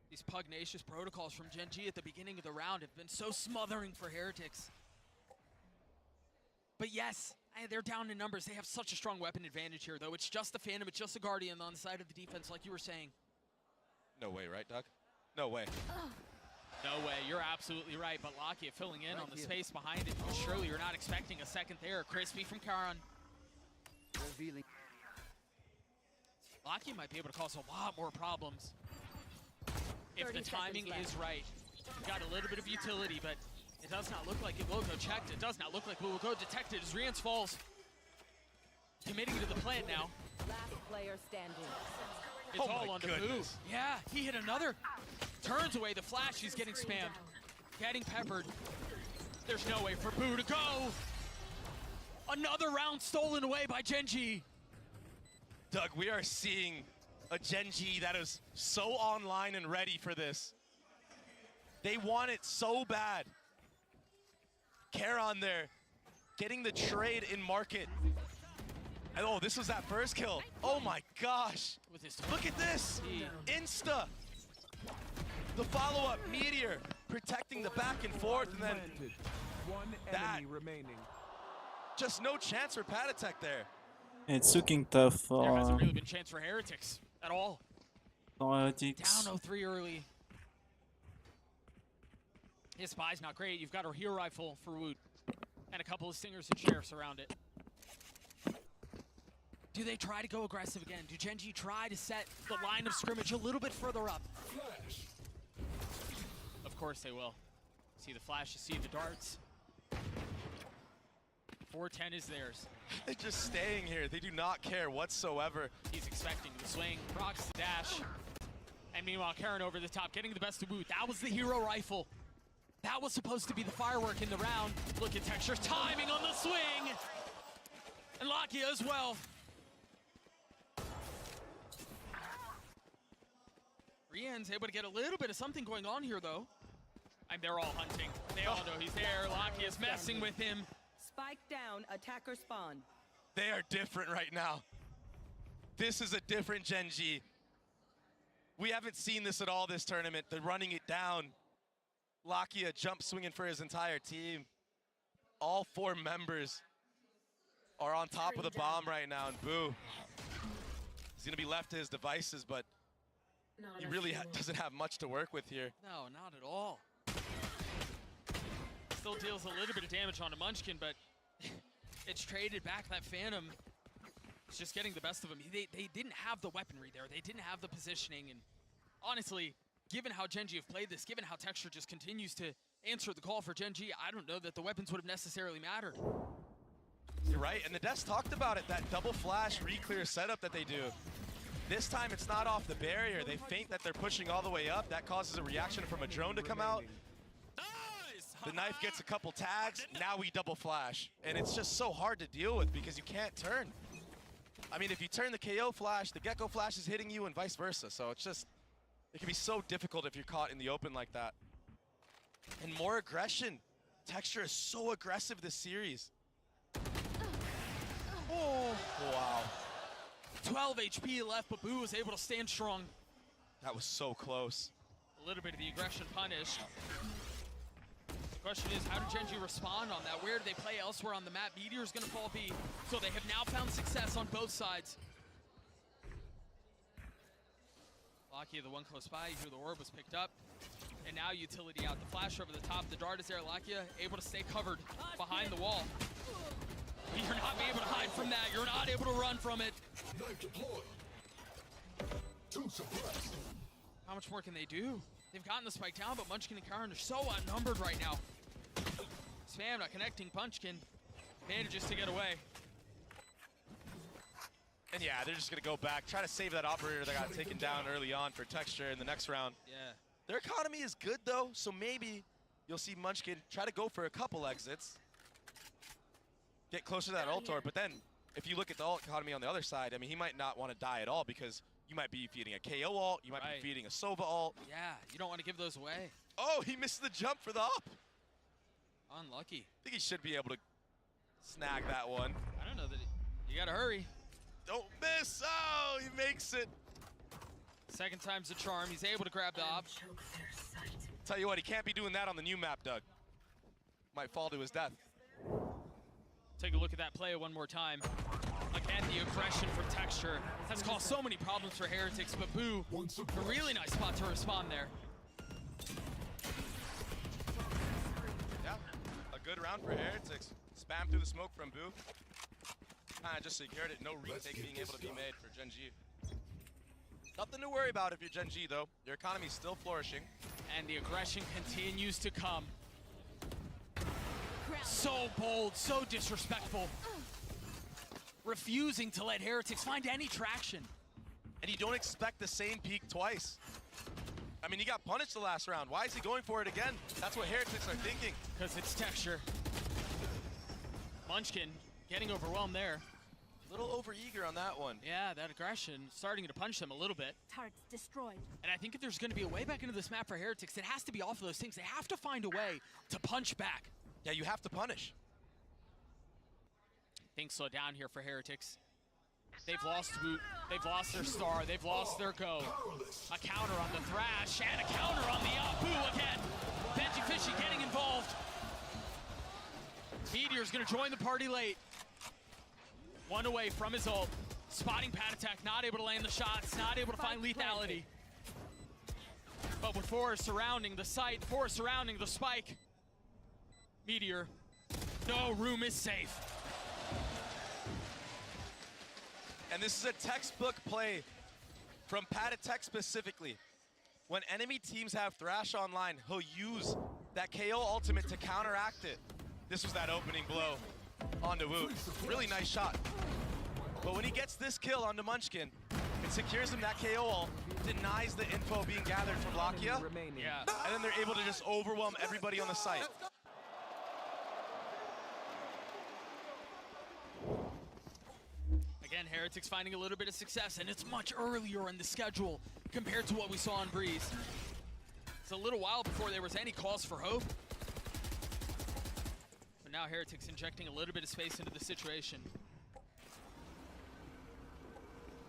These pugnacious protocols from Gen.G at the beginning of the round have been so smothering for Heretics. But yes, They're down in numbers. They have such a strong weapon advantage here, though. It's just the Phantom. It's just the Guardian on the side of the defense, like you were saying. No way, right, Doug? No way. No way. You're absolutely right. But Lakia filling in on the space behind it. Surely you're not expecting a second there. Crispy from Karan. Revealing. Lakia might be able to cause a lot more problems if the timing is right. We've got a little bit of utility, but it does not look like it will go checked. It does not look like it will go detected as Rians falls. Committing to the plan now. Last player standing. It's all on Boo. Yeah, he hit another. Turns away the flash. He's getting spammed. Getting peppered. There's no way for Boo to go. Another round stolen away by Gen.G. Doug, we are seeing a Gen.G that is so online and ready for this. They want it so bad. Karan there, getting the trade in market. And oh, this was that first kill. Oh my gosh. Look at this. Insta. The follow-up, Meteor, protecting the back and forth, and then One enemy remaining. Just no chance for Patatek there. It's looking tough There for hasn't really been a chance for Heretics at all. Heretics. Down 0-3 early. His spy's not great. You've got a hero rifle for Woot and a couple of stingers and sheriffs around it. Do they try to go aggressive again? Do Gen.G try to set the line of scrimmage a little bit further up? Of course they will. See the flashes, see the darts. 410 is theirs. They're just staying here. They do not care whatsoever. He's expecting the swing, procs the dash. And meanwhile, Karan over the top, getting the best of Woot. That was the hero rifle. That was supposed to be the firework in the round. Look at Texture's timing on the swing. And Lakia as well. Rian's able to get a little bit of something going on here, though. And they're all hunting. They all know he's there. Lakia's messing with him. Spike down, attacker spawn. They are different right now. This is a different Gen.G. We haven't seen this at all this tournament. They're running it down. Lakia jump swinging for his entire team. All 4 members are on top of the bomb right now, and Boo. He's gonna be left to his devices, but he really doesn't have much to work with here. No, not at all. Still deals a little bit of damage onto Munchkin, but it's traded back. That Phantom is just getting the best of him. They didn't have the weaponry there. They didn't have the positioning. And honestly, given how Gen.G have played this, given how Texture just continues to answer the call for Gen.G, I don't know that the weapons would have necessarily mattered. You're right, and the devs talked about it, that double flash re-clear setup that they do. This time it's not off the barrier. They feint that they're pushing all the way up. That causes a reaction from a drone to come out. The knife gets a couple tags. Now we double flash. And it's just so hard to deal with because you can't turn. I mean, if you turn the KO flash, the Gecko flash is hitting you and vice versa. So it's just, it can be so difficult if you're caught in the open like that. And more aggression. Texture is so aggressive this series. Oh, wow. 12 HP left, but Boo was able to stand strong. That was so close. A little bit of the aggression punished. The question is, how do Gen.G respond on that? Where do they play elsewhere on the map? Meteor's gonna fall B, so they have now found success on both sides. Lakia, the one close by, you hear the orb was picked up. And now utility out. The flash over the top, the dart is there. Lakia able to stay covered behind the wall. You're not able to hide from that. You're not able to run from it. How much more can they do? They've gotten the spike down, but Munchkin and Karan are so outnumbered right now. Spam not connecting. Munchkin manages to get away. And yeah, they're just gonna go back, try to save that operator that got taken down early on for Texture in the next round. Yeah. Their economy is good though, so maybe you'll see Munchkin try to go for a couple exits. Get closer to that ult orb, but then if you look at the ult economy on the other side, I mean, he might not want to die at all because you might be feeding a KO ult, you might be feeding a Sova ult. Yeah, you don't want to give those away. Oh, he missed the jump for the up. Unlucky. I think he should be able to snag that one. I don't know that you gotta hurry. Don't miss. Oh, he makes it. Second time's a charm. He's able to grab the op. Tell you what, he can't be doing that on the new map, Doug. Might fall to his death. Take a look at that play one more time. Again, the aggression from Texture has caused so many problems for Heretics, but Boo, a really nice spot to respond there. Yeah, a good round for Heretics. Spam through the smoke from Boo. Kinda just secured it. No retake being able to be made for Gen.G. Nothing to worry about if you're Gen.G though. Your economy's still flourishing. And the aggression continues to come. So bold, so disrespectful. Refusing to let Heretics find any traction. And you don't expect the same peak twice. I mean, he got punished the last round. Why is he going for it again? That's what Heretics are thinking. Because it's Texture. Munchkin getting overwhelmed there. A little over-eager on that one. Yeah, that aggression starting to punch them a little bit. Targets destroyed. And I think if there's going to be a way back into this map for Heretics, it has to be off of those things. They have to find a way to punch back. Yeah, you have to punish. Things slow down here for Heretics. They've lost Woot, they've lost their star, they've lost their go. A counter on the Thrash, and a counter on the Boo again. Benji Fishy getting involved. Meteor's gonna join the party late. One away from his ult. Spotting Pad Attack, not able to land the shots, not able to find lethality. But with Forest surrounding the site, Forest surrounding the spike, Meteor, no room is safe. And this is a textbook play from Pad Attack specifically. When enemy teams have Thrash online, he'll use that KO ultimate to counteract it. This was that opening blow onto Woot. Really nice shot. But when he gets this kill onto Munchkin, it secures him that KO ult, denies the info being gathered from Lakia, yeah. And then they're able to just overwhelm everybody on the site. Again, Heretics finding a little bit of success, and it's much earlier in the schedule compared to what we saw on Breeze. It's a little while before there was any cause for hope. But now Heretics injecting a little bit of space into the situation.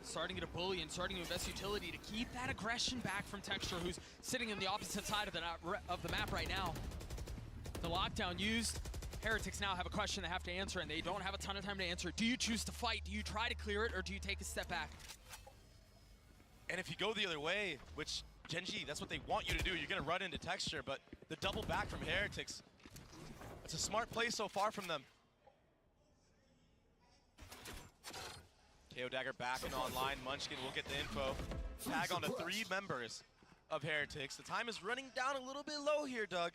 Starting to bully and starting to invest utility to keep that aggression back from Texture, who's sitting on the opposite side of the map right now. The lockdown used. Heretics now have a question they have to answer, and they don't have a ton of time to answer. Do you choose to fight? Do you try to clear it, or do you take a step back? And if you go the other way, which Gen.G, that's what they want you to do, you're gonna run into Texture, but the double back from Heretics, it's a smart play so far from them. KO Dagger back and online. Munchkin will get the info. Tag on to 3 members of Heretics. The time is running down a little bit low here, Doug.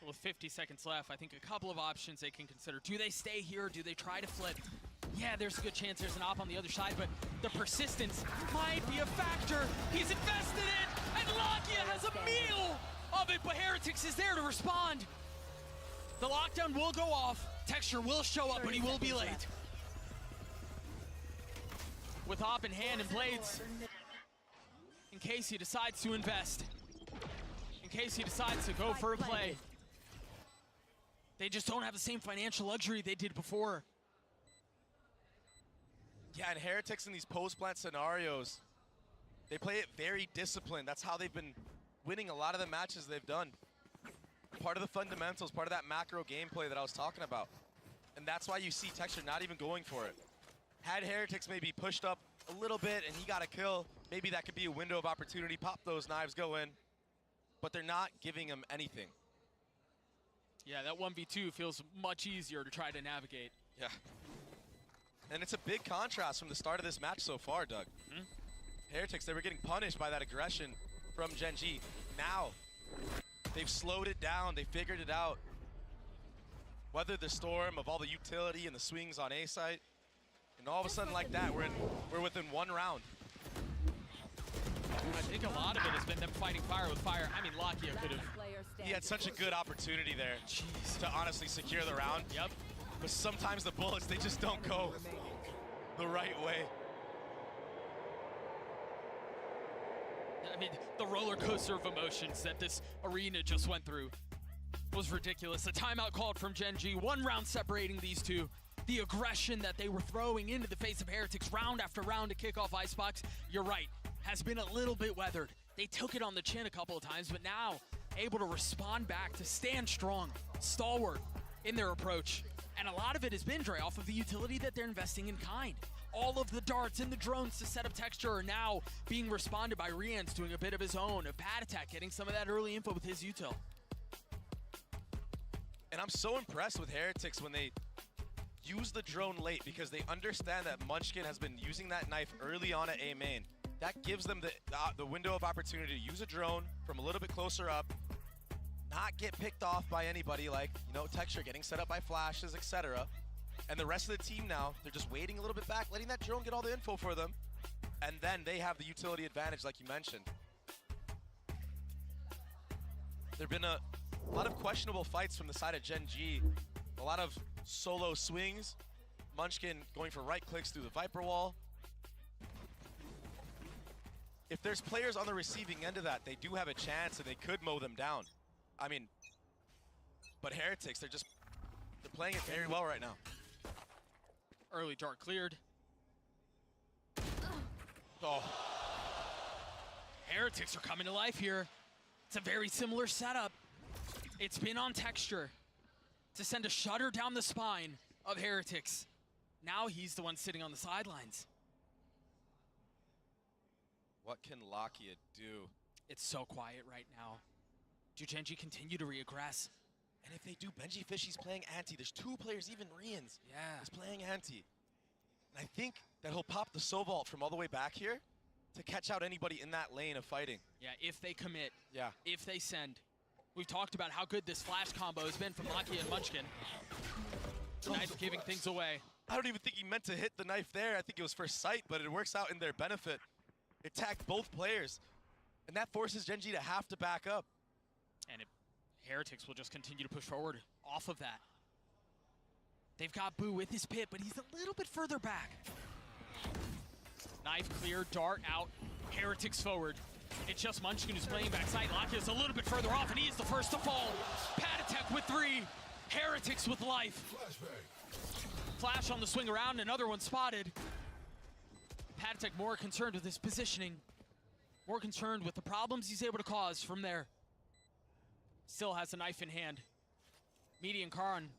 With 50 seconds left, I think a couple of options they can consider. Do they stay here? Do they try to flip? Yeah, there's a good chance there's an op on the other side, but the persistence might be a factor. He's invested in, and Lakia has a meal of it, but Heretics is there to respond. The lockdown will go off. Texture will show up, but he will be late. With op in hand and blades, in case he decides to invest, in case he decides to go for a play. They just don't have the same financial luxury they did before. Yeah, and Heretics in these post-plant scenarios, they play it very disciplined. That's how they've been winning a lot of the matches they've done. Part of the fundamentals, part of that macro gameplay that I was talking about. And that's why you see Texture not even going for it. Had Heretics maybe pushed up a little bit and he got a kill, maybe that could be a window of opportunity, pop those knives, go in. But they're not giving him anything. Yeah, that 1v2 feels much easier to try to navigate. Yeah. And it's a big contrast from the start of this match so far, Doug. Heretics, they were getting punished by that aggression from Gen.G. Now, they've slowed it down, they figured it out. Weathered the storm of all the utility and the swings on A site. And all of a sudden like that, we're within 1 round. I think a lot of it has been them fighting fire with fire. I mean, Lakia could have. He had such a good opportunity there to honestly secure the round. Yep. But sometimes the bullets, they just don't go the right way. I mean, the roller coaster of emotions that this arena just went through was ridiculous. The timeout called from Gen.G, 1 round separating these two. The aggression that they were throwing into the face of Heretics round after round to kick off Icebox, you're right, has been a little bit weathered. They took it on the chin a couple of times, but now able to respond back, to stand strong, stalwart in their approach. And a lot of it has been, Dre, off of the utility that they're investing in kind. All of the darts and the drones to set up texture are now being responded by Rians doing a bit of his own, of Pad Attack getting some of that early info with his util. And I'm so impressed with Heretics when they use the drone late because they understand that Munchkin has been using that knife early on at A main. That gives them the window of opportunity to use a drone from a little bit closer up, not get picked off by anybody like, you know, texture getting set up by flashes, etc. And the rest of the team now, they're just waiting a little bit back, letting that drone get all the info for them. And then they have the utility advantage like you mentioned. There have been a lot of questionable fights from the side of Gen.G. A lot of solo swings. Munchkin going for right clicks through the Viper wall. If there's players on the receiving end of that, they do have a chance and they could mow them down. I mean, but Heretics, they're playing it very well right now. Early dart cleared. Oh. Heretics are coming to life here. It's a very similar setup. It's been on texture to send a shutter down the spine of Heretics. Now he's the one sitting on the sidelines. What can Lakia do? It's so quiet right now. Do Gen.G continue to reaggress? And if they do, Benji Fishy's playing anti. There's two players, even Rians. Yeah. He's playing anti. And I think that he'll pop the Sobalt from all the way back here to catch out anybody in that lane of fighting. Yeah, if they commit. Yeah. If they send. We've talked about how good this flash combo has been from Lakia and Munchkin. Knife giving things away. I don't even think he meant to hit the knife there. I think it was first sight, but it works out in their benefit. It tagged both players. And that forces Gen.G to have to back up. And Heretics will just continue to push forward off of that. They've got Boo with his pit, but he's a little bit further back. Knife clear, dart out, Heretics forward. It's just Munchkin who's playing backside. Lakia's a little bit further off, and he is the first to fall. Pad Attack with 3, Heretics with life. Flash on the swing around, another one spotted. Pad Attack more concerned with his positioning, more concerned with the problems he's able to cause from there. Still has a knife in hand. Median Karan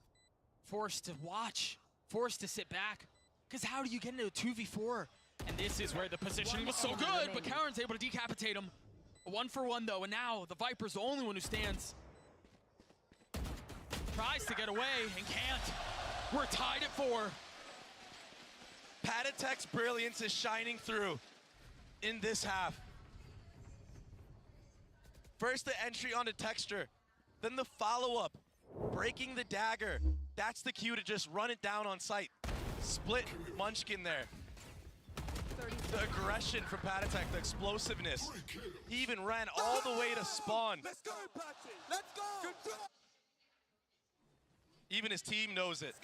forced to watch, forced to sit back. Because how do you get into a 2v4? And this is where the positioning was so good, but Karan's able to decapitate him. A 1-for-1 though, and now the Viper's the only one who stands. Tries to get away and can't. We're tied at 4. Pad Attack's brilliance is shining through in this half. First the entry onto texture, then the follow-up, breaking the dagger. That's the cue to just run it down on sight. Split Munchkin there. The aggression from Pad Attack, the explosiveness. He even ran all the way to spawn. Let's go, Patsy. Let's go. Even his team knows it.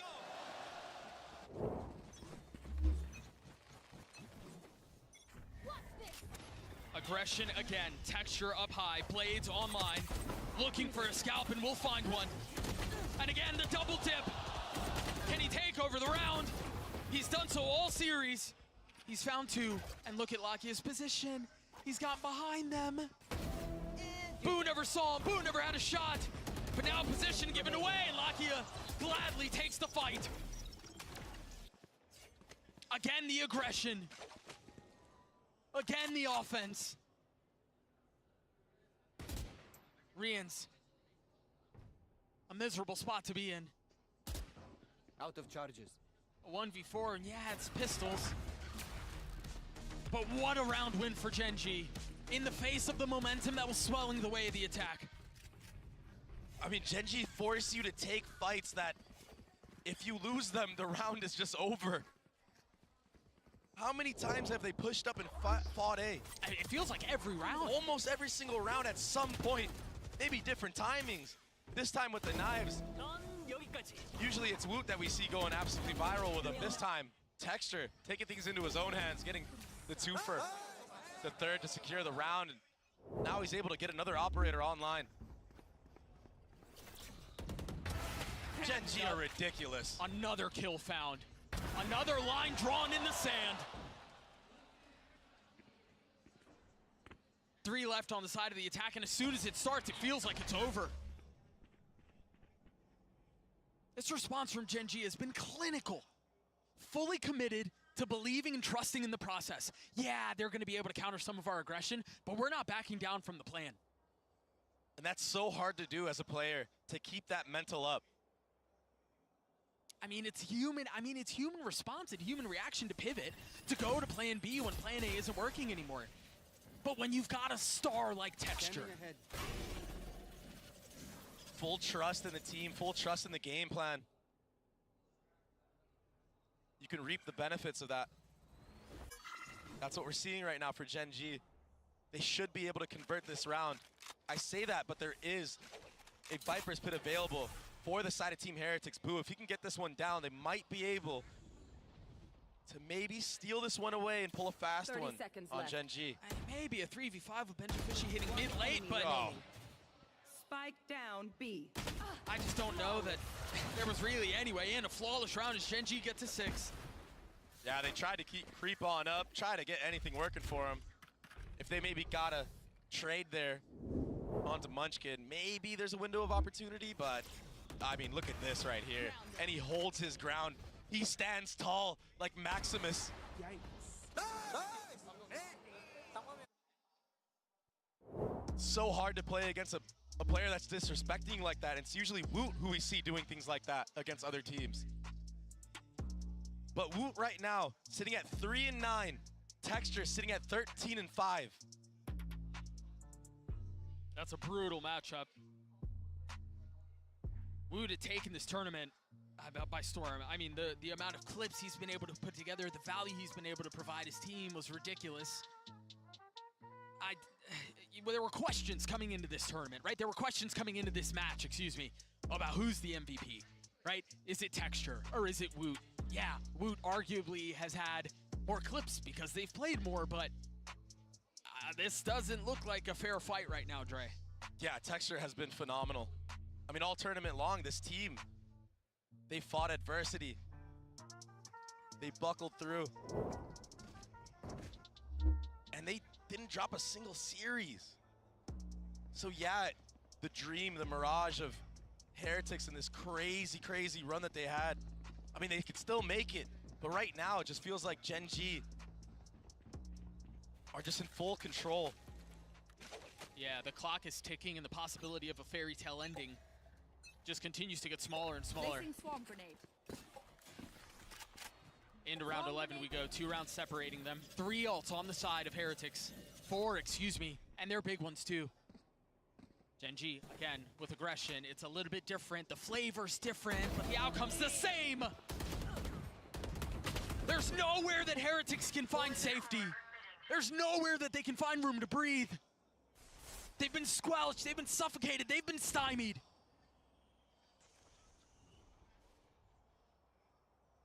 Aggression again, texture up high, blades online, looking for a scalp and we'll find one. And again, the double dip. Can he take over the round? He's done so all series. He's found 2, and look at Lakia's position. He's got behind them. Boo never saw him, Boo never had a shot. But now position given away, and Lakia gladly takes the fight. Again, the aggression. Again, the offense. Rians. A miserable spot to be in. Out of charges. A 1v4, and yeah, it's pistols. But what a round win for Gen.G. In the face of the momentum that was swelling the way of the attack. I mean, Gen.G force you to take fights that if you lose them, the round is just over. How many times have they pushed up and fought A? I mean, it feels like every round. Almost every single round at some point. Maybe different timings. This time with the knives. Usually it's Woot that we see going absolutely viral with him. This time, Texture taking things into his own hands, getting the 2 for the 3rd to secure the round. And now he's able to get another operator online. Gen.G are ridiculous. Another kill found. Another line drawn in the sand. 3 left on the side of the attack, and as soon as it starts, it feels like it's over. This response from Gen.G has been clinical. Fully committed to believing and trusting in the process. Yeah, they're going to be able to counter some of our aggression, but we're not backing down from the plan. And that's so hard to do as a player, to keep that mental up. I mean, it's human response and human reaction to pivot, to go to plan B when plan A isn't working anymore. But when you've got a star like Texture, full trust in the team, full trust in the game plan. You can reap the benefits of that. That's what we're seeing right now for Gen.G. They should be able to convert this round. I say that, but there is a Viper's Pit available for the side of Team Heretics. Boo, if he can get this one down, they might be able to maybe steal this one away and pull a fast one on Gen.G. Maybe a 3v5 with Benjafishi hitting mid-late, but Spike down B. I just don't know that there was really any way in. A flawless round as Gen.G get to 6. Yeah, they tried to creep on up, try to get anything working for him. If they maybe got a trade there onto Munchkin, maybe there's a window of opportunity, but I mean, look at this right here. And he holds his ground. He stands tall like Maximus. So hard to play against a player that's disrespecting like that. It's usually Woot who we see doing things like that against other teams. But Woot right now, sitting at 3-9. Texture sitting at 13-5. That's a brutal matchup. Woot had taken this tournament by storm. I mean, the amount of clips he's been able to put together, the value he's been able to provide his team was ridiculous. Well, there were questions coming into this tournament, right? There were questions coming into this match, excuse me, about who's the MVP, right? Is it Texture or is it Woot? Yeah, Woot arguably has had more clips because they've played more, but this doesn't look like a fair fight right now, Dre. Yeah, Texture has been phenomenal. I mean, all tournament long, this team, they fought adversity. They buckled through. And they didn't drop a single series. So yeah, the dream, the mirage of Heretics and this crazy, crazy run that they had, I mean, they could still make it. But right now, it just feels like Gen.G are just in full control. Yeah, the clock is ticking and the possibility of a fairy tale ending just continues to get smaller and smaller. Swarm grenade. Into round 11 we go, 2 rounds separating them. 3 ults on the side of Heretics. 4, excuse me, and they're big ones too. Gen.G, again, with aggression, it's a little bit different. The flavor's different, but the outcome's the same. There's nowhere that Heretics can find safety. There's nowhere that they can find room to breathe. They've been squelched, they've been suffocated, they've been stymied.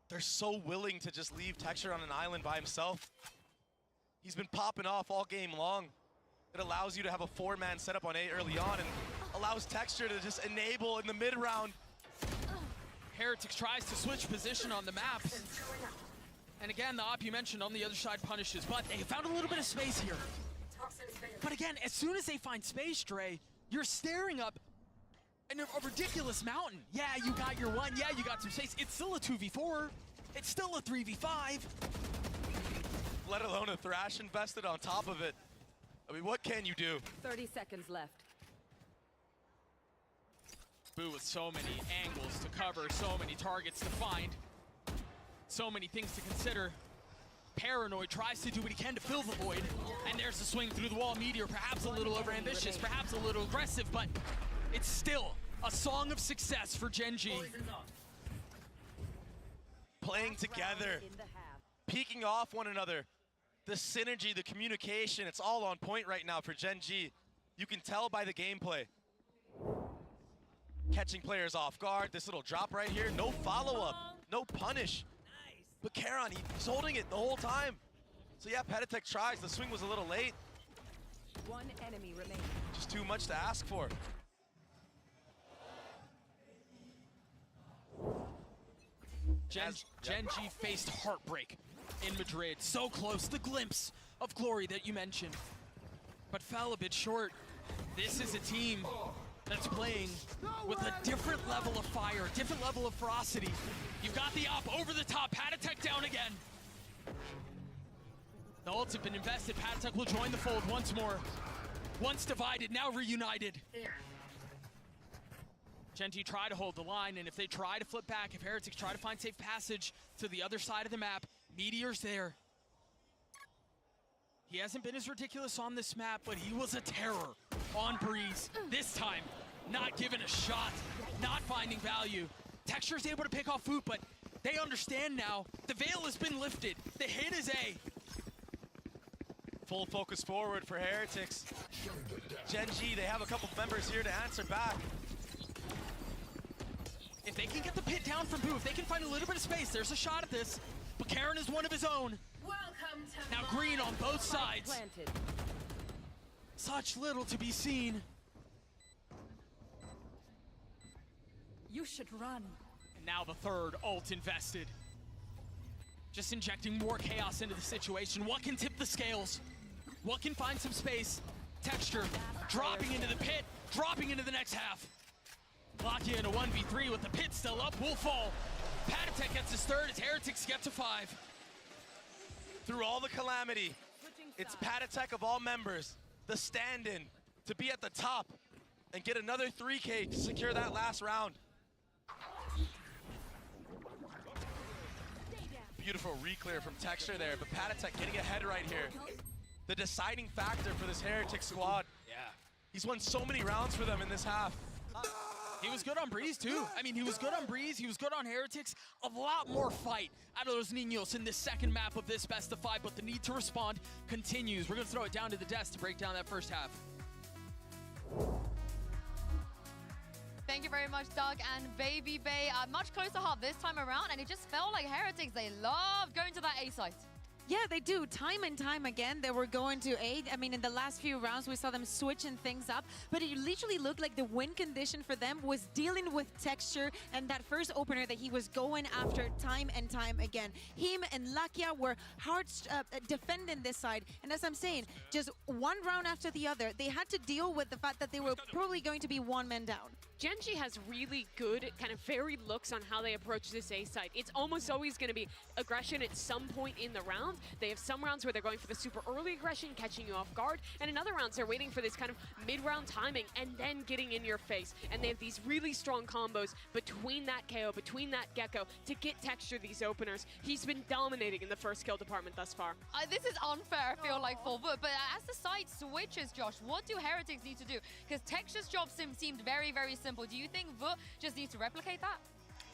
They're so willing to just leave Texture on an island by himself. He's been popping off all game long. It allows you to have a 4-man setup on A early on and allows Texture to just enable in the mid round. Heretics tries to switch position on the maps. And again, the op you mentioned on the other side punishes, but they found a little bit of space here. But again, as soon as they find space, Dre, you're staring up a ridiculous mountain. Yeah, you got your one. Yeah, you got some space. It's still a 2v4. It's still a 3v5. Let alone a Thrash invested on top of it. I mean, what can you do? 30 seconds left. Boo with so many angles to cover, so many targets to find, so many things to consider. Paranoid tries to do what he can to fill the void, and there's the swing through the wall. Meteor, perhaps a little overambitious, perhaps a little aggressive, but it's still a song of success for Gen.G. Playing together, peeking off one another. The synergy, the communication, it's all on point right now for Gen.G. You can tell by the gameplay. Catching players off guard, this little drop right here, no follow-up, no punish. But Karon, he's holding it the whole time. So yeah, Peditech tries, the swing was a little late. One enemy remaining. Just too much to ask for. Gen.G faced heartbreak in Madrid. So close, the glimpse of glory that you mentioned, but fell a bit short. This is a team that's playing with a different level of fire, different level of ferocity. You've got the up over the top, Patatek down again. The ults have been invested, Patatek will join the fold once more. Once divided, now reunited. Gen.G try to hold the line, and if they try to flip back, if Heretics try to find safe passage to the other side of the map, Meteor's there. He hasn't been as ridiculous on this map, but he was a terror on Breeze. This time, not given a shot, not finding value. Texture's able to pick off Foot, but they understand now. The veil has been lifted. The hit is A. Full focus forward for Heretics. Gen.G, they have a couple members here to answer back. If they can get the pit down from Boo, if they can find a little bit of space, there's a shot at this. But Karen is one of his own. Now green on both sides. Planted. Such little to be seen. You should run. And now the third ult invested. Just injecting more chaos into the situation. What can tip the scales? What can find some space? Texture dropping into the pit, dropping into the next half. Lakia in a 1v3 with the pit still up, will fall. Patatek gets his third as Heretics get to 5. Through all the calamity, it's Patatek of all members, the stand-in, to be at the top and get another 3K to secure that last round. Beautiful re-clear from Texture there, but Patatek getting ahead right here. The deciding factor for this Heretic squad. Yeah. He's won so many rounds for them in this half. He was good on Breeze too. I mean, he was good on Breeze, he was good on Heretics. A lot more fight out of those Niños in this second map of this best of 5, but the need to respond continues. We're gonna throw it down to the desk to break down that first half. Thank you very much, Doug and Baby Bay. Much closer half this time around, and it just felt like Heretics, they loved going to that A site. Yeah, they do. Time and time again, they were going to A. I mean, in the last few rounds, we saw them switching things up, but it literally looked like the win condition for them was dealing with Texture and that first opener that he was going after time and time again. Him and Lakia were hard defending this side, and as I'm saying, just one round after the other, they had to deal with the fact that they were probably going to be one man down. Gen.G has really good, kind of varied looks on how they approach this A site. It's almost always going to be aggression at some point in the round. They have some rounds where they're going for the super early aggression, catching you off guard, and in other rounds they're waiting for this kind of mid-round timing and then getting in your face. And they have these really strong combos between that KO, between that Gecko, to get Texture these openers. He's been dominating in the first kill department thus far. This is unfair, I feel like, for Voot, but as the site switches, Josh, what do Heretics need to do? Because Texture's job seemed very, very simple. Do you think Voot just needs to replicate that?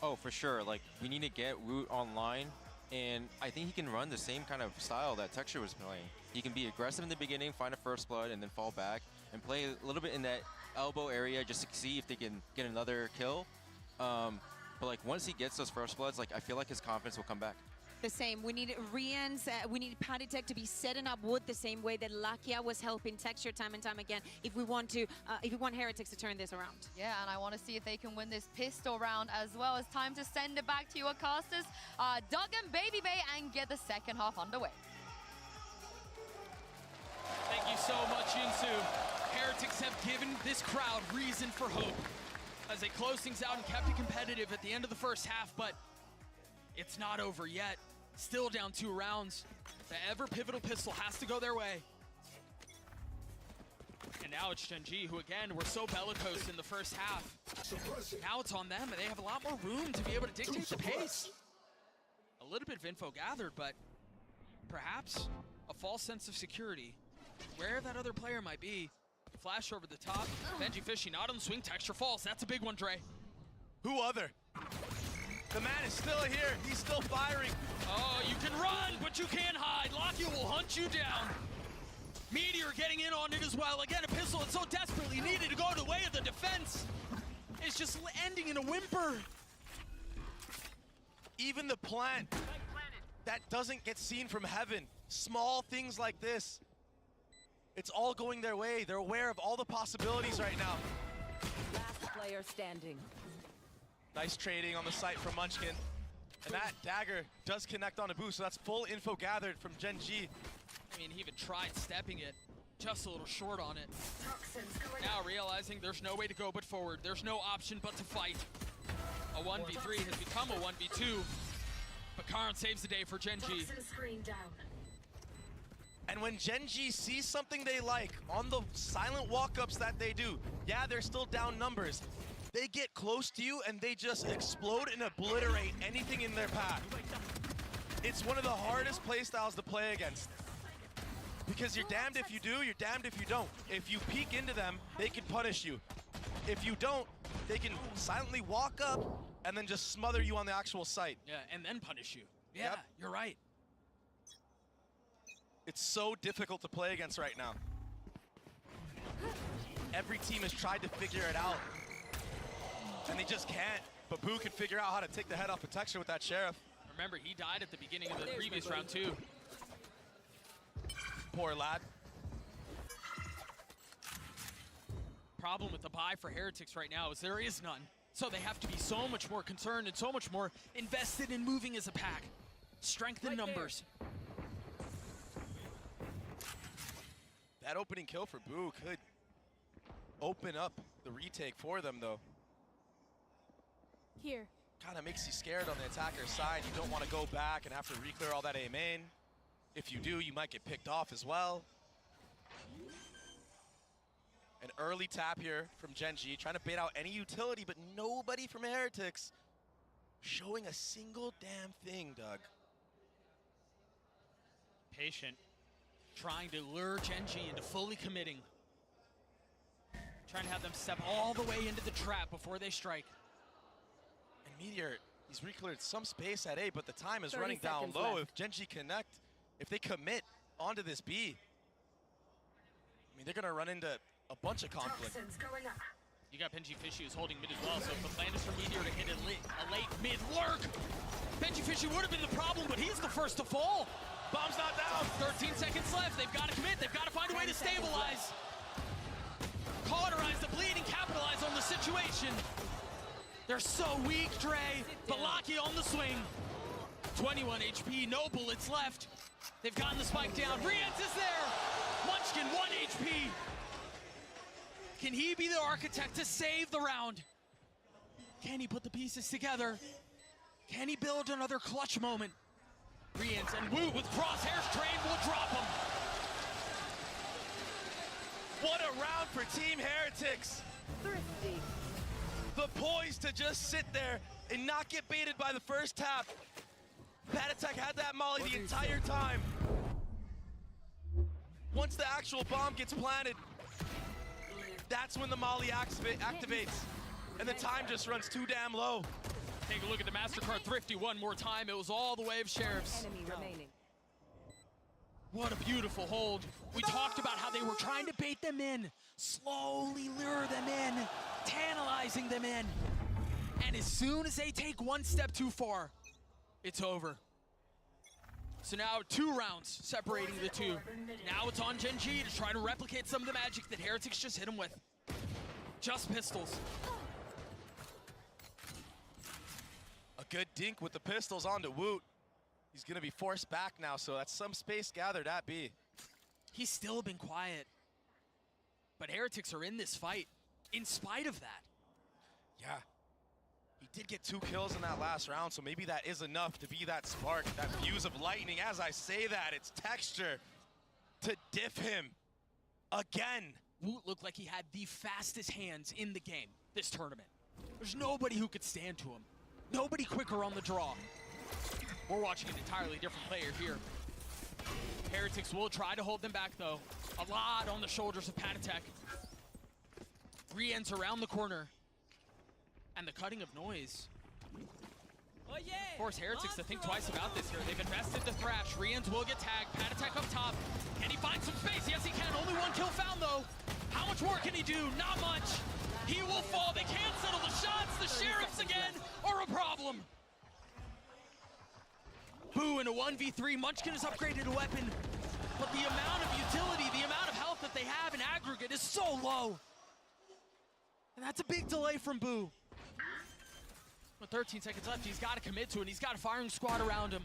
Oh, for sure. Like, we need to get Root online, and I think he can run the same kind of style that Texture was playing. He can be aggressive in the beginning, find a first blood, and then fall back, and play a little bit in that elbow area just to see if they can get another kill. But like, once he gets those first bloods, like, I feel like his confidence will come back. The same. We need Rian's, we need Patatek to be setting up Wood the same way that Lakia was helping Texture time and time again if we want Heretics to turn this around. Yeah, and I want to see if they can win this pistol round as well. It's time to send it back to your casters, Doug and Baby Bay, and get the second half underway. Thank you so much, Yinsu. Heretics have given this crowd reason for hope as they close things out and kept it competitive at the end of the first half, but it's not over yet. Still down 2 rounds. The ever pivotal pistol has to go their way. And now it's Gen.G, who again were so bellicose in the first half. Now it's on them, and they have a lot more room to be able to dictate the pace. A little bit of info gathered, but perhaps a false sense of security. Where that other player might be. Flash over the top. Benji Fishy not on the swing. Texture falls. That's a big one, Dre. Who other? The man is still here. He's still firing. Oh, you can run, but you can't hide. Lakia will hunt you down. Meteor getting in on it as well. Again, a pistol that's so desperately needed to go the way of the defense. It's just ending in a whimper. Even the plant that doesn't get seen from heaven. Small things like this. It's all going their way. They're aware of all the possibilities right now. Last player standing. Nice trading on the site from Munchkin. And that dagger does connect on a boost, so that's full info gathered from Gen.G. I mean, he even tried stepping it. Just a little short on it. Now realizing there's no way to go but forward. There's no option but to fight. A 1v3 has become a 1v2. But Karn saves the day for Gen.G. And when Gen.G sees something they like on the silent walk-ups that they do, yeah, they're still down numbers. They get close to you and they just explode and obliterate anything in their path. It's one of the hardest playstyles to play against. Because you're damned if you do, you're damned if you don't. If you peek into them, they can punish you. If you don't, they can silently walk up and then just smother you on the actual site. Yeah, and then punish you. Yeah, Yep. You're right. It's so difficult to play against right now. Every team has tried to figure it out, and they just can't. But Boo can figure out how to take the head off protection with that Sheriff. Remember, he died at the beginning of the previous round too. Poor lad. Problem with the buy for Heretics right now is there is none. So they have to be so much more concerned and so much more invested in moving as a pack. Strength in numbers. That opening kill for Boo could open up the retake for them, though. Here. Kind of makes you scared on the attacker's side. You don't want to go back and have to re-clear all that A main. If you do, you might get picked off as well. An early tap here from Gen.G, trying to bait out any utility, but nobody from Heretics showing a single damn thing, Doug. Patient. Trying to lure Gen.G into fully committing. Trying to have them step all the way into the trap before they strike. And Meteor, he's re-cleared some space at A, but the time is 30 running down seconds low. left. If Gen.G connect, if they commit onto this B, I mean, they're gonna run into a bunch of conflict. You got Benji Fishy who's holding mid as well, so if the plan is for Meteor to hit a late mid lurk, Benji Fishy would have been the problem, but he's the first to fall. Bomb's not down. 13 seconds left. They've got to commit. They've got to find a way to stabilize. Cauterize the bleed and capitalize on the situation. They're so weak, Dre. Balaki on the swing. 21 HP, no bullets left. They've gotten the spike down. Rienz is there. Munchkin, 1 HP. Can he be the architect to save the round? Can he put the pieces together? Can he build another clutch moment? Rienz and Wu with crosshairs trained will drop him. What a round for Team Heretics. Thrifty. The poise to just sit there and not get baited by the first tap. Patatek had that molly the entire time. Once the actual bomb gets planted, that's when the molly activates. And the time just runs too damn low. Take a look at the MasterCard Thrifty one more time. It was all the way of Sheriffs. Enemy remaining. What a beautiful hold. We talked about how they were trying to bait them in, slowly lure them in, tantalizing them in. And as soon as they take one step too far, it's over. So now 2 rounds separating the two. Now it's on Gen.G to try to replicate some of the magic that Heretics just hit him with. Just pistols. A good dink with the pistols onto Woot. He's gonna be forced back now, so that's some space gathered at B. He's still been quiet. But Heretics are in this fight, in spite of that. Yeah. He did get 2 kills in that last round, so maybe that is enough to be that spark, that fuse of lightning. As I say that, it's texture to diff him again. Woot looked like he had the fastest hands in the game this tournament. There's nobody who could stand to him. Nobody quicker on the draw. We're watching an entirely different player here. Heretics will try to hold them back, though. A lot on the shoulders of Patatek. Rienz around the corner. And the cutting of noise. Force Heretics to think twice about this here. They've invested the Thrash. Rienz will get tagged. Patatek up top. Can he find some space? Yes, he can. Only 1 kill found, though. How much more can he do? Not much. He will fall. They can't settle the shots. The Sheriffs again are a problem. Boo in a 1v3. Munchkin has upgraded a weapon. But the amount of utility, the amount of health that they have in aggregate is so low. And that's a big delay from Boo. With 13 seconds left, he's got to commit to it. He's got a firing squad around him.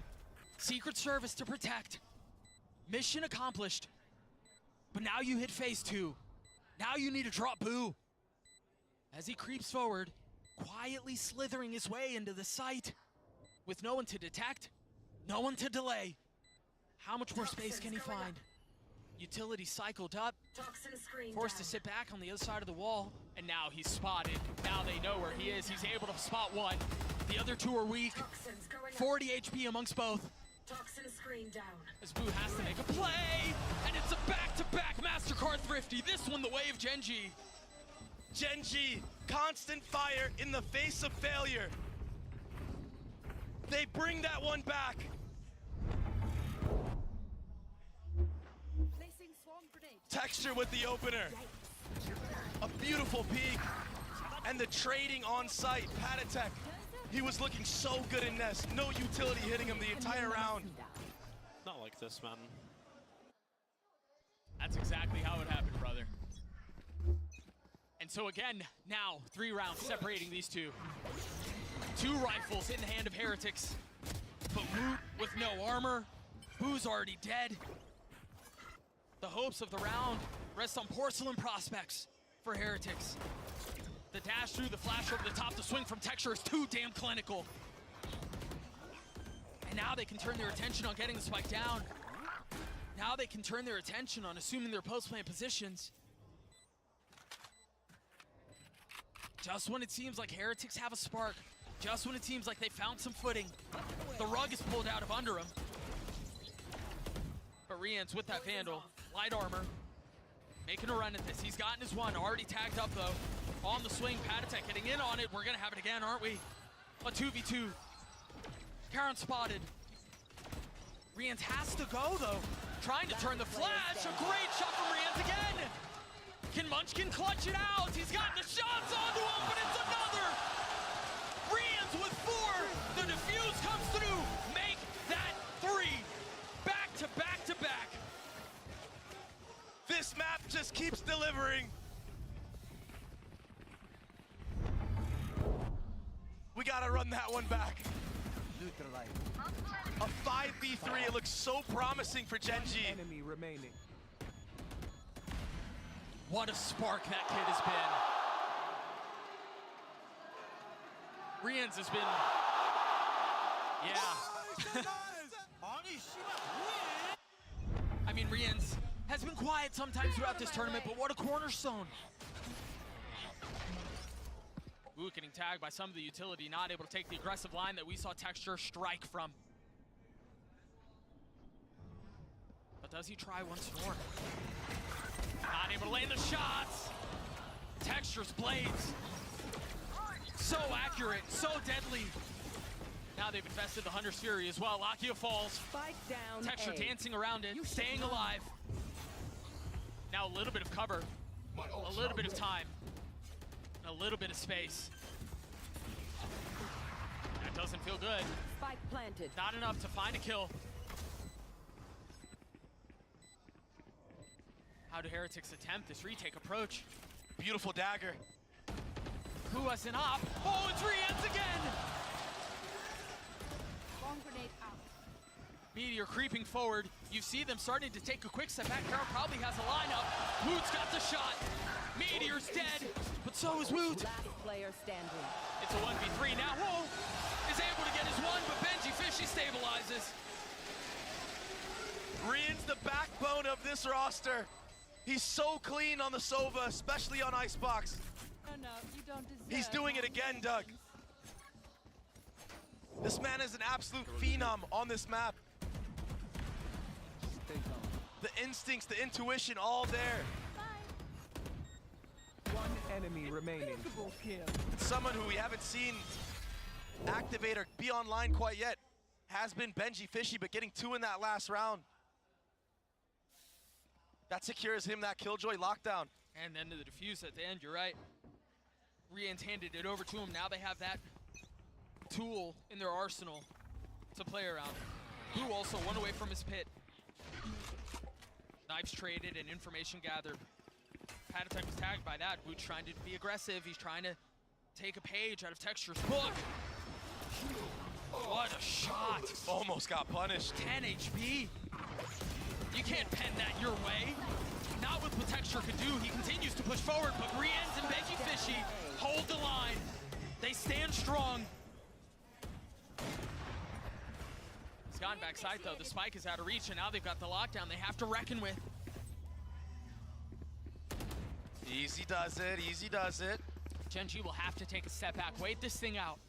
Secret Service to protect. Mission accomplished. But now you hit phase 2. Now you need to drop Boo. As he creeps forward, quietly slithering his way into the site with no one to detect, no one to delay. How much more space can he find? Utility cycled up, forced to sit back on the other side of the wall, and now he's spotted. Now they know where he is. He's able to spot one. The other two are weak. 40 HP amongst both. As Boo has to make a play, and it's a back-to-back MasterCard Thrifty. This one the way of Gen.G. Gen.G, constant fire in the face of failure. They bring that one back. Texture with the opener. A beautiful peek. And the trading on site. Patatek, he was looking so good in Nest. No utility hitting him the entire round. Not like this, man. That's exactly how it happened, brother. And so again, now 3 rounds separating these two. 2 rifles in the hand of Heretics. But Woot with no armor. Boo's already dead. The hopes of the round rest on porcelain prospects for Heretics. The dash through, the flash over the top, the swing from Texture is too damn clinical. And now they can turn their attention on getting the spike down. Now they can turn their attention on assuming their post-plant positions. Just when it seems like Heretics have a spark, just when it seems like they found some footing, the rug is pulled out of under them. But Rian's with that Vandal, light armor, making a run at this. He's gotten his one, already tagged up though. On the swing, Patatek getting in on it. We're gonna have it again, aren't we? A 2v2. Karen spotted. Rian's has to go though. Trying to turn the flash. A great shot from Rian's again. Can Munchkin clutch it out? He's got the shots onto him, but it's another. Rian's with 4. The defuse comes through. Make that 3. Back to back to back. This map just keeps delivering. We gotta run that one back. A 5v3, it looks so promising for Gen.G. Enemy remaining. What a spark that kid has been. Rian's has been, yeah. I mean, Rian's has been quiet sometimes throughout this tournament, but what a cornerstone. Ooh, getting tagged by some of the utility, not able to take the aggressive line that we saw Texture strike from. But does he try once more? Not able to land the shots. Texture's blades. So accurate, so deadly. Now they've invested the Hunter's Fury as well. Lakia falls. Spike down. Texture dancing around it, staying alive. Now a little bit of cover, a little bit of time, and a little bit of space. That doesn't feel good. Spike planted. Not enough to find a kill. How do Heretics attempt this retake approach? Beautiful dagger. Who has an op? Oh, it's Rian's again! Bomb grenade out. Meteor creeping forward. You see them starting to take a quick step back. Carol probably has a lineup. Woot's got the shot. Meteor's dead, but so is Woot. Last player standing. It's a 1v3 now. Whoa! Is able to get his one, but Benji Fishy stabilizes. Rian's the backbone of this roster. He's so clean on the Sova, especially on Icebox. No, you don't deserve. He's doing it again, Doug. This man is an absolute phenom on this map. The instincts, the intuition, all there. One enemy remaining. Someone who we haven't seen activate or be online quite yet has been Benji Fishy, but getting 2 in that last round. That secures him that Killjoy lockdown. And then to the defuse at the end, you're right. Rian's handed it over to him. Now they have that tool in their arsenal to play around. Who also one away from his pit. Knives traded and information gathered. Patatek was tagged by that. Woot's trying to be aggressive. He's trying to take a page out of Texture's book. What a shot. Almost got punished. 10 HP. You can't pen that your way. Not with what Texture could do. He continues to push forward, but Riens and Benji Fishy hold the line. They stand strong. He's gone backside though. The spike is out of reach, and now they've got the lockdown they have to reckon with. Easy does it, easy does it. Gen.G will have to take a step back, wait this thing out.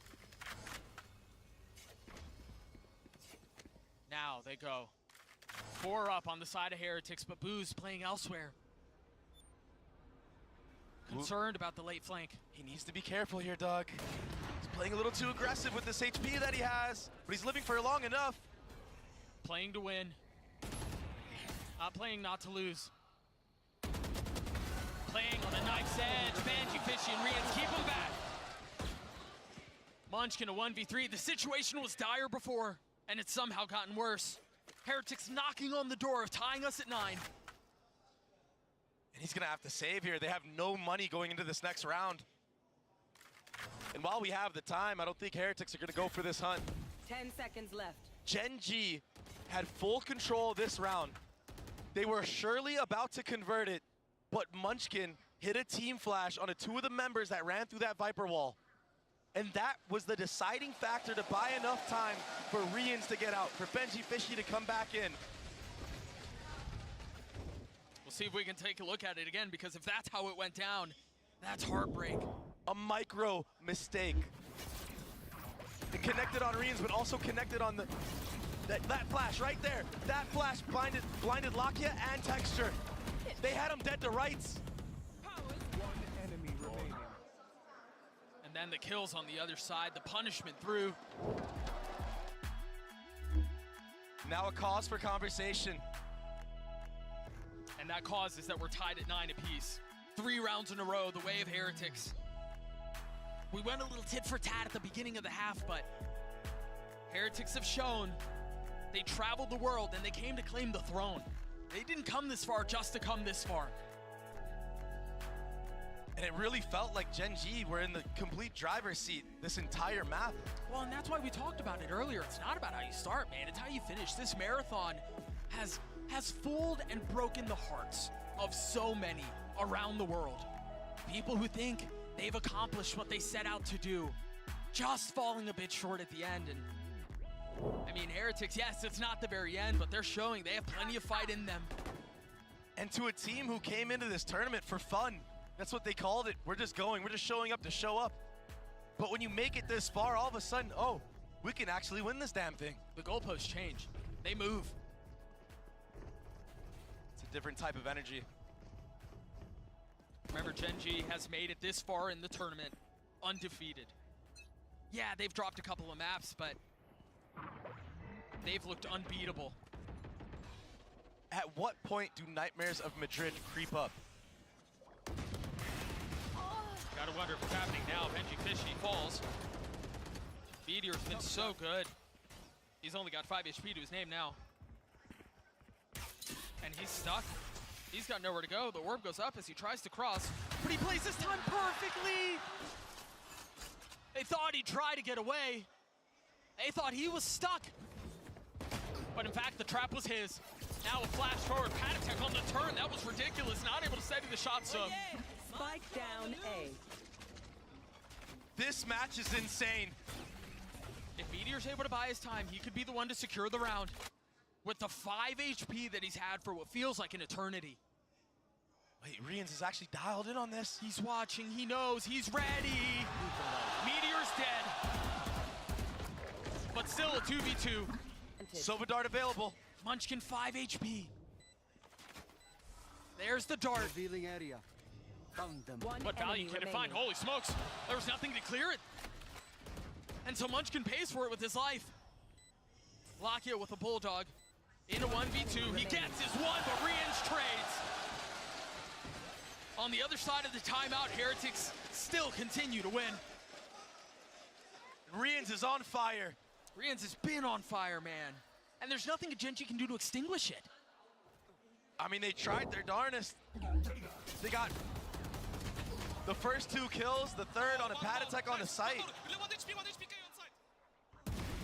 Now they go. 4 up on the side of Heretics, but Boo's playing elsewhere. Concerned about the late flank. He needs to be careful here, Doug. He's playing a little too aggressive with this HP that he has, but he's living for long enough. Playing to win. Not playing not to lose. Playing on the knife's edge. Benji Fishy and Riens keep him back. Munchkin a 1v3. The situation was dire before, and it's somehow gotten worse. Heretics knocking on the door of tying us at 9. And he's gonna have to save here. They have no money going into this next round. And while we have the time, I don't think Heretics are gonna go for this hunt. 10 seconds left. Gen.G had full control this round. They were surely about to convert it, but Munchkin hit a team flash on 2 of the members that ran through that Viper wall. And that was the deciding factor to buy enough time for Riens to get out, for Benji Fishy to come back in. We'll see if we can take a look at it again, because if that's how it went down, that's heartbreak. A micro mistake. It connected on Riens, but also connected on that flash right there. That flash blinded Lakia and Texture. They had him dead to rights. And then the kills on the other side, the punishment through. Now a cause for conversation. And that cause is that we're tied at 9 apiece. 3 rounds in a row, the way of Heretics. We went a little tit for tat at the beginning of the half, but Heretics have shown they traveled the world and they came to claim the throne. They didn't come this far just to come this far. And it really felt like Gen.G were in the complete driver's seat this entire map. Well, and that's why we talked about it earlier. It's not about how you start, man. It's how you finish. This marathon has fooled and broken the hearts of so many around the world. People who think they've accomplished what they set out to do, just falling a bit short at the end. And I mean, Heretics, yes, it's not the very end, but they're showing they have plenty of fight in them. And to a team who came into this tournament for fun. That's what they called it. We're just going. We're just showing up to show up. But when you make it this far, all of a sudden, oh, we can actually win this damn thing. The goalposts change. They move. It's a different type of energy. Remember, Gen.G has made it this far in the tournament undefeated. Yeah, they've dropped a couple of maps, but they've looked unbeatable. At what point do Nightmares of Madrid creep up? Gotta wonder if it's happening now. Benji Fishy falls. Meteor's been so good. He's only got 5 HP to his name now. And he's stuck. He's got nowhere to go. The orb goes up as he tries to cross, but he plays this time perfectly. They thought he'd try to get away. They thought he was stuck. But in fact, the trap was his. Now a flash forward. Patatek on the turn. That was ridiculous. Not able to steady the shot sub. Spike down A. This match is insane. If Meteor's able to buy his time, he could be the one to secure the round. With the 5 HP that he's had for what feels like an eternity. Wait, Riens is actually dialed in on this. He's watching, he knows, he's ready. Meteor's dead. But still a 2v2. Sova Dart available. Munchkin 5 HP. There's the dart. Revealing area. Found them. What value can it find? Holy smokes. There was nothing to clear it. And so Munchkin pays for it with his life. Lakia with a Bulldog. In a 1v2. He gets his one, but Riens trades. On the other side of the timeout, Heretics still continue to win. Riens is on fire. Riens has been on fire, man. And there's nothing Gen.G can do to extinguish it. I mean, they tried their darnest. They got the first 2 kills, the third on a Patatek on the site.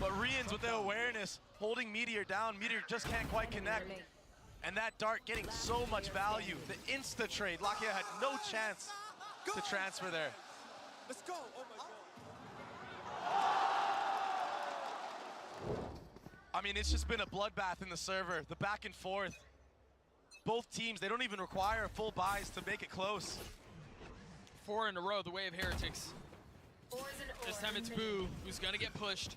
But Riens with the awareness, holding Meteor down. Meteor just can't quite connect. And that dart getting so much value. The insta trade. Lakia had no chance to transfer there. Let's go. Oh my God. I mean, it's just been a bloodbath in the server. The back and forth. Both teams, they don't even require full buys to make it close. 4 in a row, the way of Heretics. This time it's Boo who's gonna get pushed.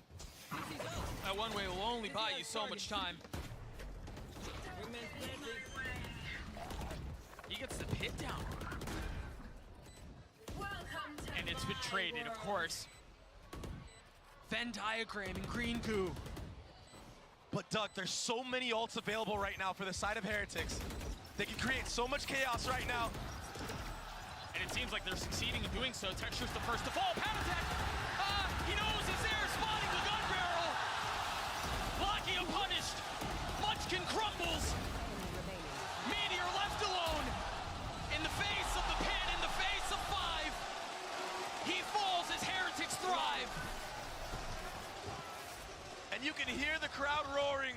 That one way will only buy you so much time. He gets the pit down. And it's been traded, of course. Venn diagram and green goo. But Doug, there's so many ults available right now for the side of Heretics. They can create so much chaos right now. And it seems like they're succeeding in doing so. Texture's the first to fall. Patatek! He knows he's there, spotting the gun barrel. Lakia punished. Munchkin crumbles. Meteor left alone. In the face of the pin, in the face of 5. He falls as Heretics thrive. And you can hear the crowd roaring.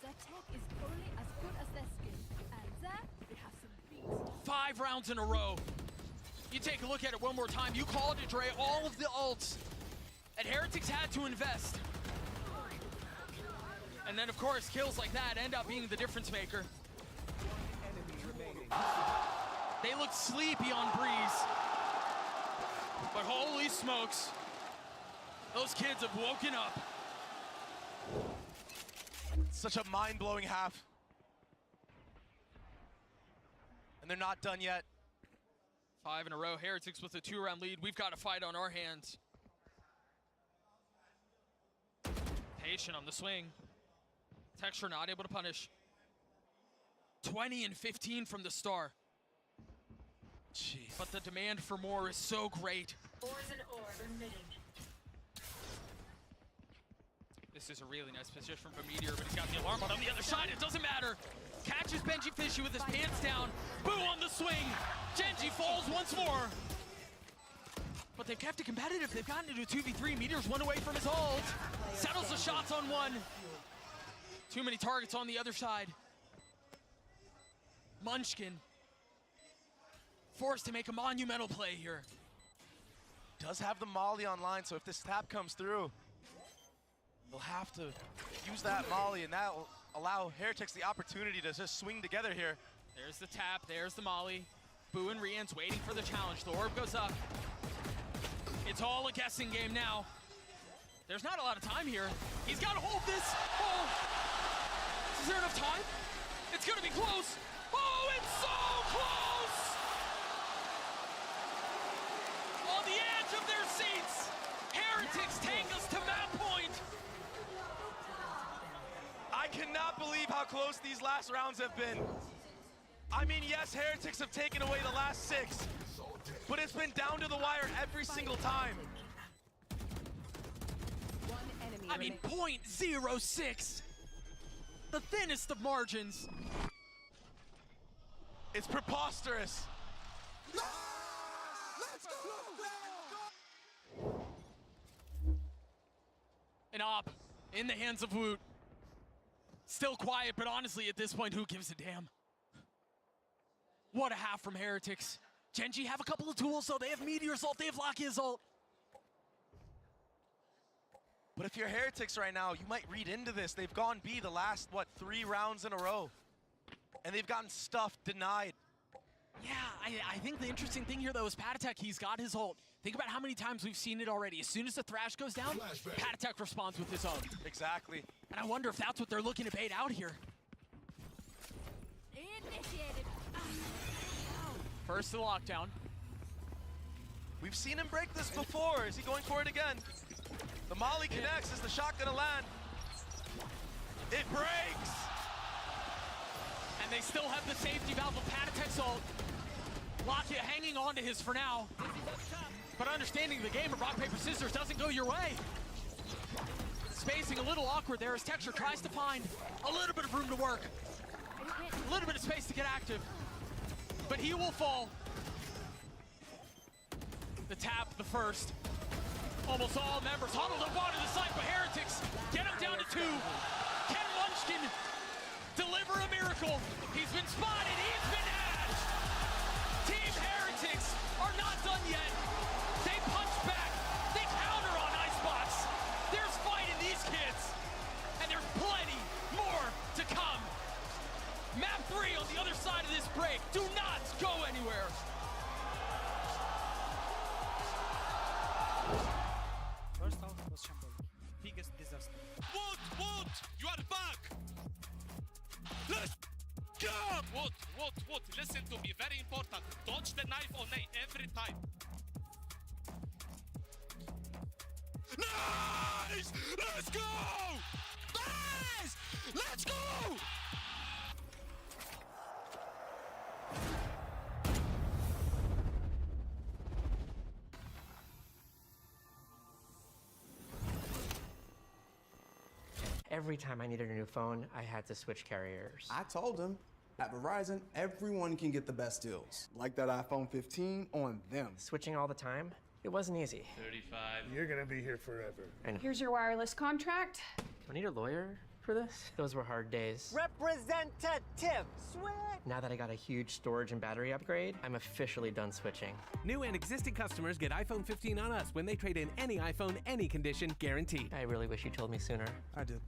Their tech is only as good as their skill. And there, they have some beats. 5 rounds in a row. You take a look at it one more time. You called it, Dre. All of the ults that Heretics had to invest. And then, of course, kills like that end up being the difference maker. They look sleepy on Breeze. But holy smokes. Those kids have woken up. Such a mind-blowing half. And they're not done yet. 5 in a row. Heretics with a 2-round lead. We've got a fight on our hands. Patient on the swing. Texture not able to punish. 20 and 15 from the star. Jeez. But the demand for more is so great. This is a really nice position from Meteor, but he's got the alarm, but on the other side, it doesn't matter. Catches Benji Fishy with his pants down. Boo on the swing. Gen.G falls once more. But they've kept it competitive. They've gotten into a 2v3. Meteor's 1 away from his ult. Settles the shots on 1. Too many targets on the other side. Munchkin forced to make a monumental play here. Does have the Molly online, so if this tap comes through, they'll have to use that Molly, and that will allow Heretics the opportunity to just swing together here. There's the tap, there's the Molly. Boo and Rian's waiting for the challenge. The orb goes up. It's all a guessing game now. There's not a lot of time here. He's got to hold this. Oh, is there enough time? It's gonna be close. Oh, it's so close! On the edge of their seats, Heretics take us to map point. I cannot believe how close these last rounds have been. I mean, yes, Heretics have taken away the last 6, but it's been down to the wire every single time. I mean, 0.06. The thinnest of margins. It's preposterous. An op in the hands of Woot. Still quiet, but honestly, at this point, who gives a damn? What a half from Heretics. Gen.G have a couple of tools, though. They have Meteor's ult, they have Lakia's ult. But if you're Heretics right now, you might read into this. They've gone B the last, 3 rounds in a row. And they've gotten stuff denied. Yeah, I think the interesting thing here, though, is Patatek, he's got his ult. Think about how many times we've seen it already. As soon as the Thrash goes down, Patatek responds with his own. Exactly. And I wonder if that's what they're looking to bait out here. Initiated. First to the lockdown. We've seen him break this before. Is he going for it again? The Molly connects. Is the shot gonna land? It breaks! And they still have the safety valve of Patatek's ult. Lakia hanging on to his for now. But understanding the game of rock, paper, scissors doesn't go your way. Spacing a little awkward there as Texture tries to find a little bit of room to work. A little bit of space to get active. But he will fall. The tap, the first. Almost all members huddled up onto the side, but Heretics get him down to 2. Can Munchkin go! Wood, listen to me, very important. Dodge the knife on A every time. Nice! Let's go! Nice! Let's go! Every time I needed a new phone, I had to switch carriers. I told him, at Verizon, everyone can get the best deals. Like that iPhone 15 on them. Switching all the time, it wasn't easy. 35. You're gonna be here forever. And Here's your wireless contract. do I need a lawyer for this? Those were hard days. Representative, switch! Now that I got a huge storage and battery upgrade, I'm officially done switching. New and existing customers get iPhone 15 on us when they trade in any iPhone, any condition, guaranteed. I really wish you told me sooner. I did.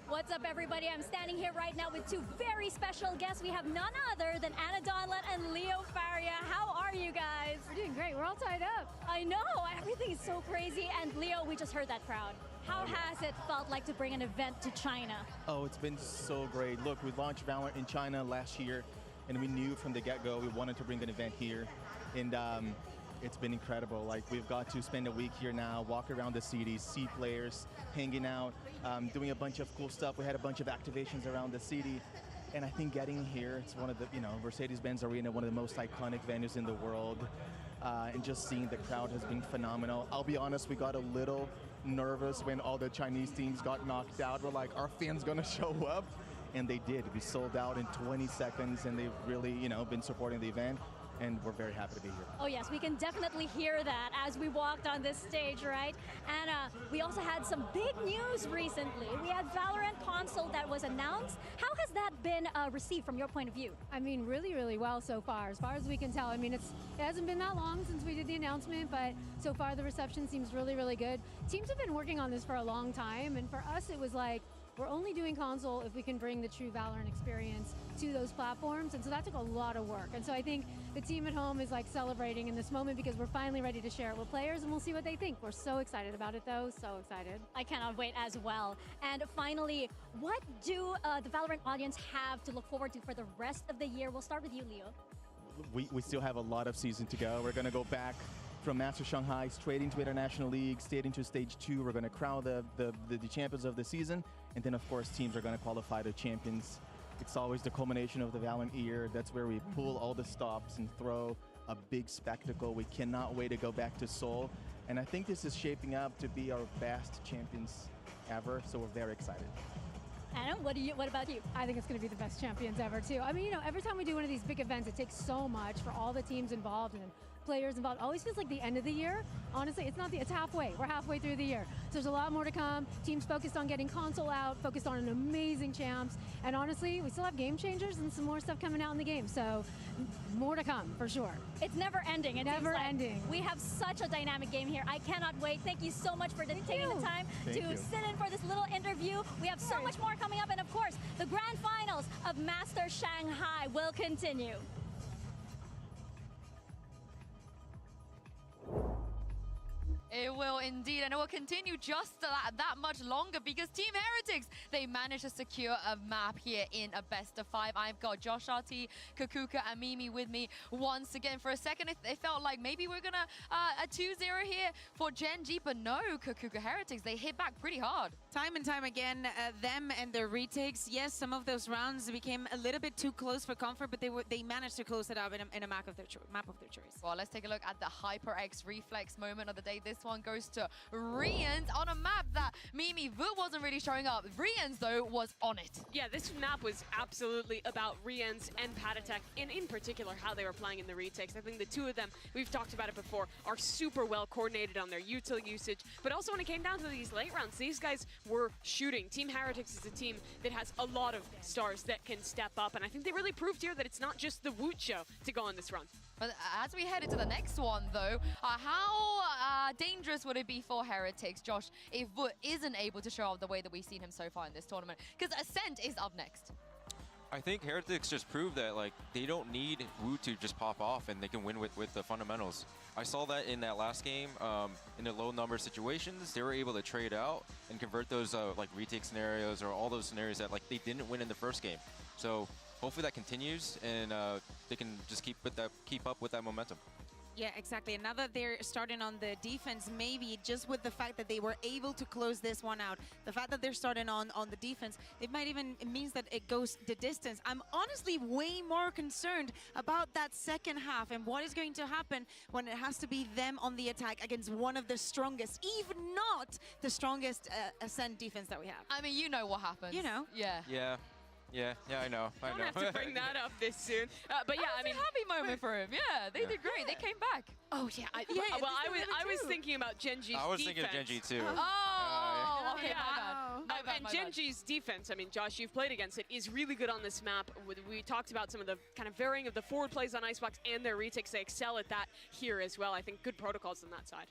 What's up, everybody? I'm standing here right now with two very special guests. We have none other than Anna Donlet and Leo Faria. How are you guys? We're doing great. We're all tied up. I know. Everything is so crazy. And Leo, we just heard that crowd. How has it felt like to bring an event to China? Oh, it's been so great. Look, we launched Valorant in China last year, and we knew from the get-go we wanted to bring an event here. And it's been incredible. Like, we've got to spend a week here now, walk around the city, see players, hanging out, doing a bunch of cool stuff. We had a bunch of activations around the city. And I think getting here, it's one of the, Mercedes-Benz Arena, one of the most iconic venues in the world. And just seeing the crowd has been phenomenal. I'll be honest, we got a little nervous when all the Chinese teams got knocked out. We're like, are fans gonna show up? And they did. We sold out in 20 seconds, and they've really, been supporting the event. And we're very happy to be here. Oh yes, we can definitely hear that as we walked on this stage, right? And we also had some big news recently. We had Valorant console that was announced. How has that been received from your point of view? I mean, really, really well so far as we can tell. I mean, it hasn't been that long since we did the announcement, but so far the reception seems really, really good. Teams have been working on this for a long time, and for us it was like, we're only doing console if we can bring the true Valorant experience to those platforms, and so that took a lot of work. And so I think the team at home is like celebrating in this moment because we're finally ready to share it with players, and we'll see what they think. We're so excited about it though, so excited. I cannot wait as well. And finally, what do the Valorant audience have to look forward to for the rest of the year? We'll start with you, Leo. We still have a lot of season to go. We're gonna go back from Master Shanghai straight into International League, straight into Stage 2. We're going to crown the champions of the season. And then, of course, teams are going to qualify the champions. It's always the culmination of the Valorant year. That's where we pull all the stops and throw a big spectacle. We cannot wait to go back to Seoul. And I think this is shaping up to be our best champions ever. So we're very excited. Anna, what about you? I think it's going to be the best champions ever, too. I mean, every time we do one of these big events, it takes so much for all the teams involved and players involved. Always feels like the end of the year. Honestly, it's halfway. We're halfway through the year. So there's a lot more to come. Teams focused on getting console out, focused on an amazing champs. And honestly, we still have game changers and some more stuff coming out in the game. So more to come, for sure. It's never ending. It never like ending. We have such a dynamic game here. I cannot wait. Thank you so much for taking the time to sit in for this little interview. We have so much more coming up. And of course, the grand finals of Master Shanghai will continue. It will indeed, and it will continue just that much longer because Team Heretics, they managed to secure a map here in a best of 5. I've got Josh RT, Kakuka, and Mimi with me once again. For a second, it felt like maybe we're gonna a 2-0 here for Gen.G, but no, Kakuka Heretics, they hit back pretty hard. Time and time again, them and their retakes, yes, some of those rounds became a little bit too close for comfort, but they managed to close it up in a map of their choice. Well, let's take a look at the HyperX reflex moment of the day. This one goes to Rians on a map that Mimi Vu wasn't really showing up. Rians, though, was on it. Yeah, this map was absolutely about Rians and Patatek, and in particular how they were playing in the retakes. I think the two of them, we've talked about it before, are super well coordinated on their util usage, but also when it came down to these late rounds, these guys were shooting. Team Heretics is a team that has a lot of stars that can step up, and I think they really proved here that it's not just the Woot show to go on this run. But as we head into the next one, though, how dangerous would it be for Heretics, Josh, if Woot isn't able to show up the way that we've seen him so far in this tournament? Because Ascent is up next. I think Heretics just proved that they don't need Wu to just pop off and they can win with the fundamentals. I saw that in that last game, in the low number situations, they were able to trade out and convert those retake scenarios or all those scenarios that they didn't win in the first game. So hopefully that continues and they can just keep up with that momentum. Yeah, exactly. And now that they're starting on the defense, maybe just with the fact that they were able to close this one out, the fact that they're starting on the defense, it might even means that it goes the distance. I'm honestly way more concerned about that second half and what is going to happen when it has to be them on the attack against one of the strongest, even not the strongest Ascent defense that we have. I mean, you know what happens. You know. Yeah. Yeah, I know. Don't have to bring that up this soon. But yeah, I mean, happy moment for him. Yeah, they did great. They came back. Oh yeah. I was thinking about Gen.G's defense. I was thinking of Gen.G too. Oh, okay, my bad. And Gen.G's defense, I mean, Josh, you've played against it, is really good on this map. We talked about some of the kind of varying of the forward plays on Icebox and their retakes. They excel at that here as well. I think good protocols on that side.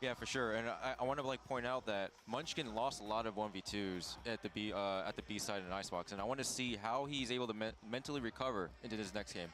Yeah, for sure. And I want to point out that Munchkin lost a lot of 1v2s at the B side in Icebox, and I want to see how he's able to mentally recover into this next game.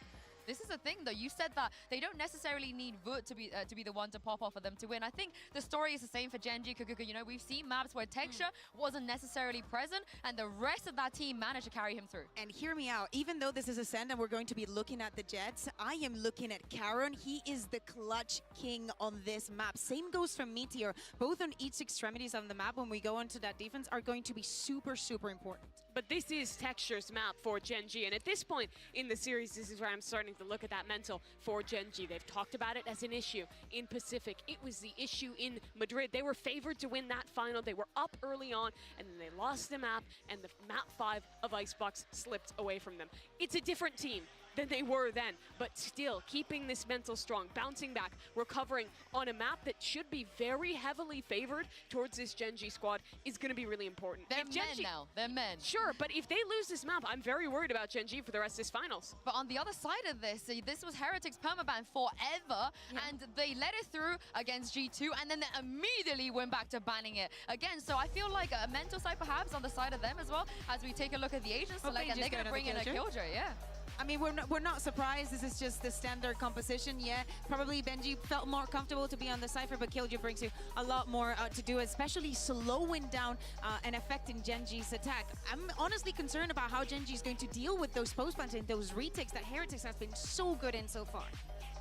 This is the thing, though. You said that they don't necessarily need Woot to be the one to pop off for them to win. I think the story is the same for Gen.G, Kakuka. You know, we've seen maps where Texture wasn't necessarily present, and the rest of that team managed to carry him through. And hear me out. Even though this is Ascent and we're going to be looking at the Jets, I am looking at Karon. He is the clutch king on this map. Same goes for Meteor. Both on each extremities of the map when we go into that defense are going to be super, super important. But this is Texture's map for Gen.G, and at this point in the series, this is where I'm starting to to look at that mental for Gen.G. They've talked about it as an issue in Pacific. It was the issue in Madrid. They were favored to win that final. They were up early on, and then they lost the map, and the map 5 of Icebox slipped away from them. It's a different team than they were then, but still keeping this mental strong, bouncing back, recovering on a map that should be very heavily favored towards this Gen.G squad is going to be really important. They're men now. They're men. Sure, but if they lose this map, I'm very worried about Gen.G for the rest of this finals. But on the other side of this, this was Heretic's permaban forever, and they let it through against G2, and then they immediately went back to banning it again. So I feel like a mental side perhaps on the side of them as well, as we take a look at the Asian select, and they're going to bring in a Killjoy, yeah. I mean, we're not surprised. This is just the standard composition. Yeah, probably Benji felt more comfortable to be on the Cypher, but Killjoy brings you a lot more to do, especially slowing down and affecting Gen.G's attack. I'm honestly concerned about how Gen.G is going to deal with those post-plants and those retakes that Heretics has been so good in so far.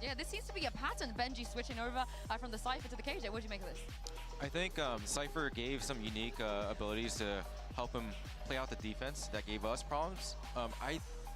Yeah, this seems to be a pattern. Benji switching over from the Cypher to the KJ. What do you make of this? I think Cypher gave some unique abilities to help him play out the defense that gave us problems.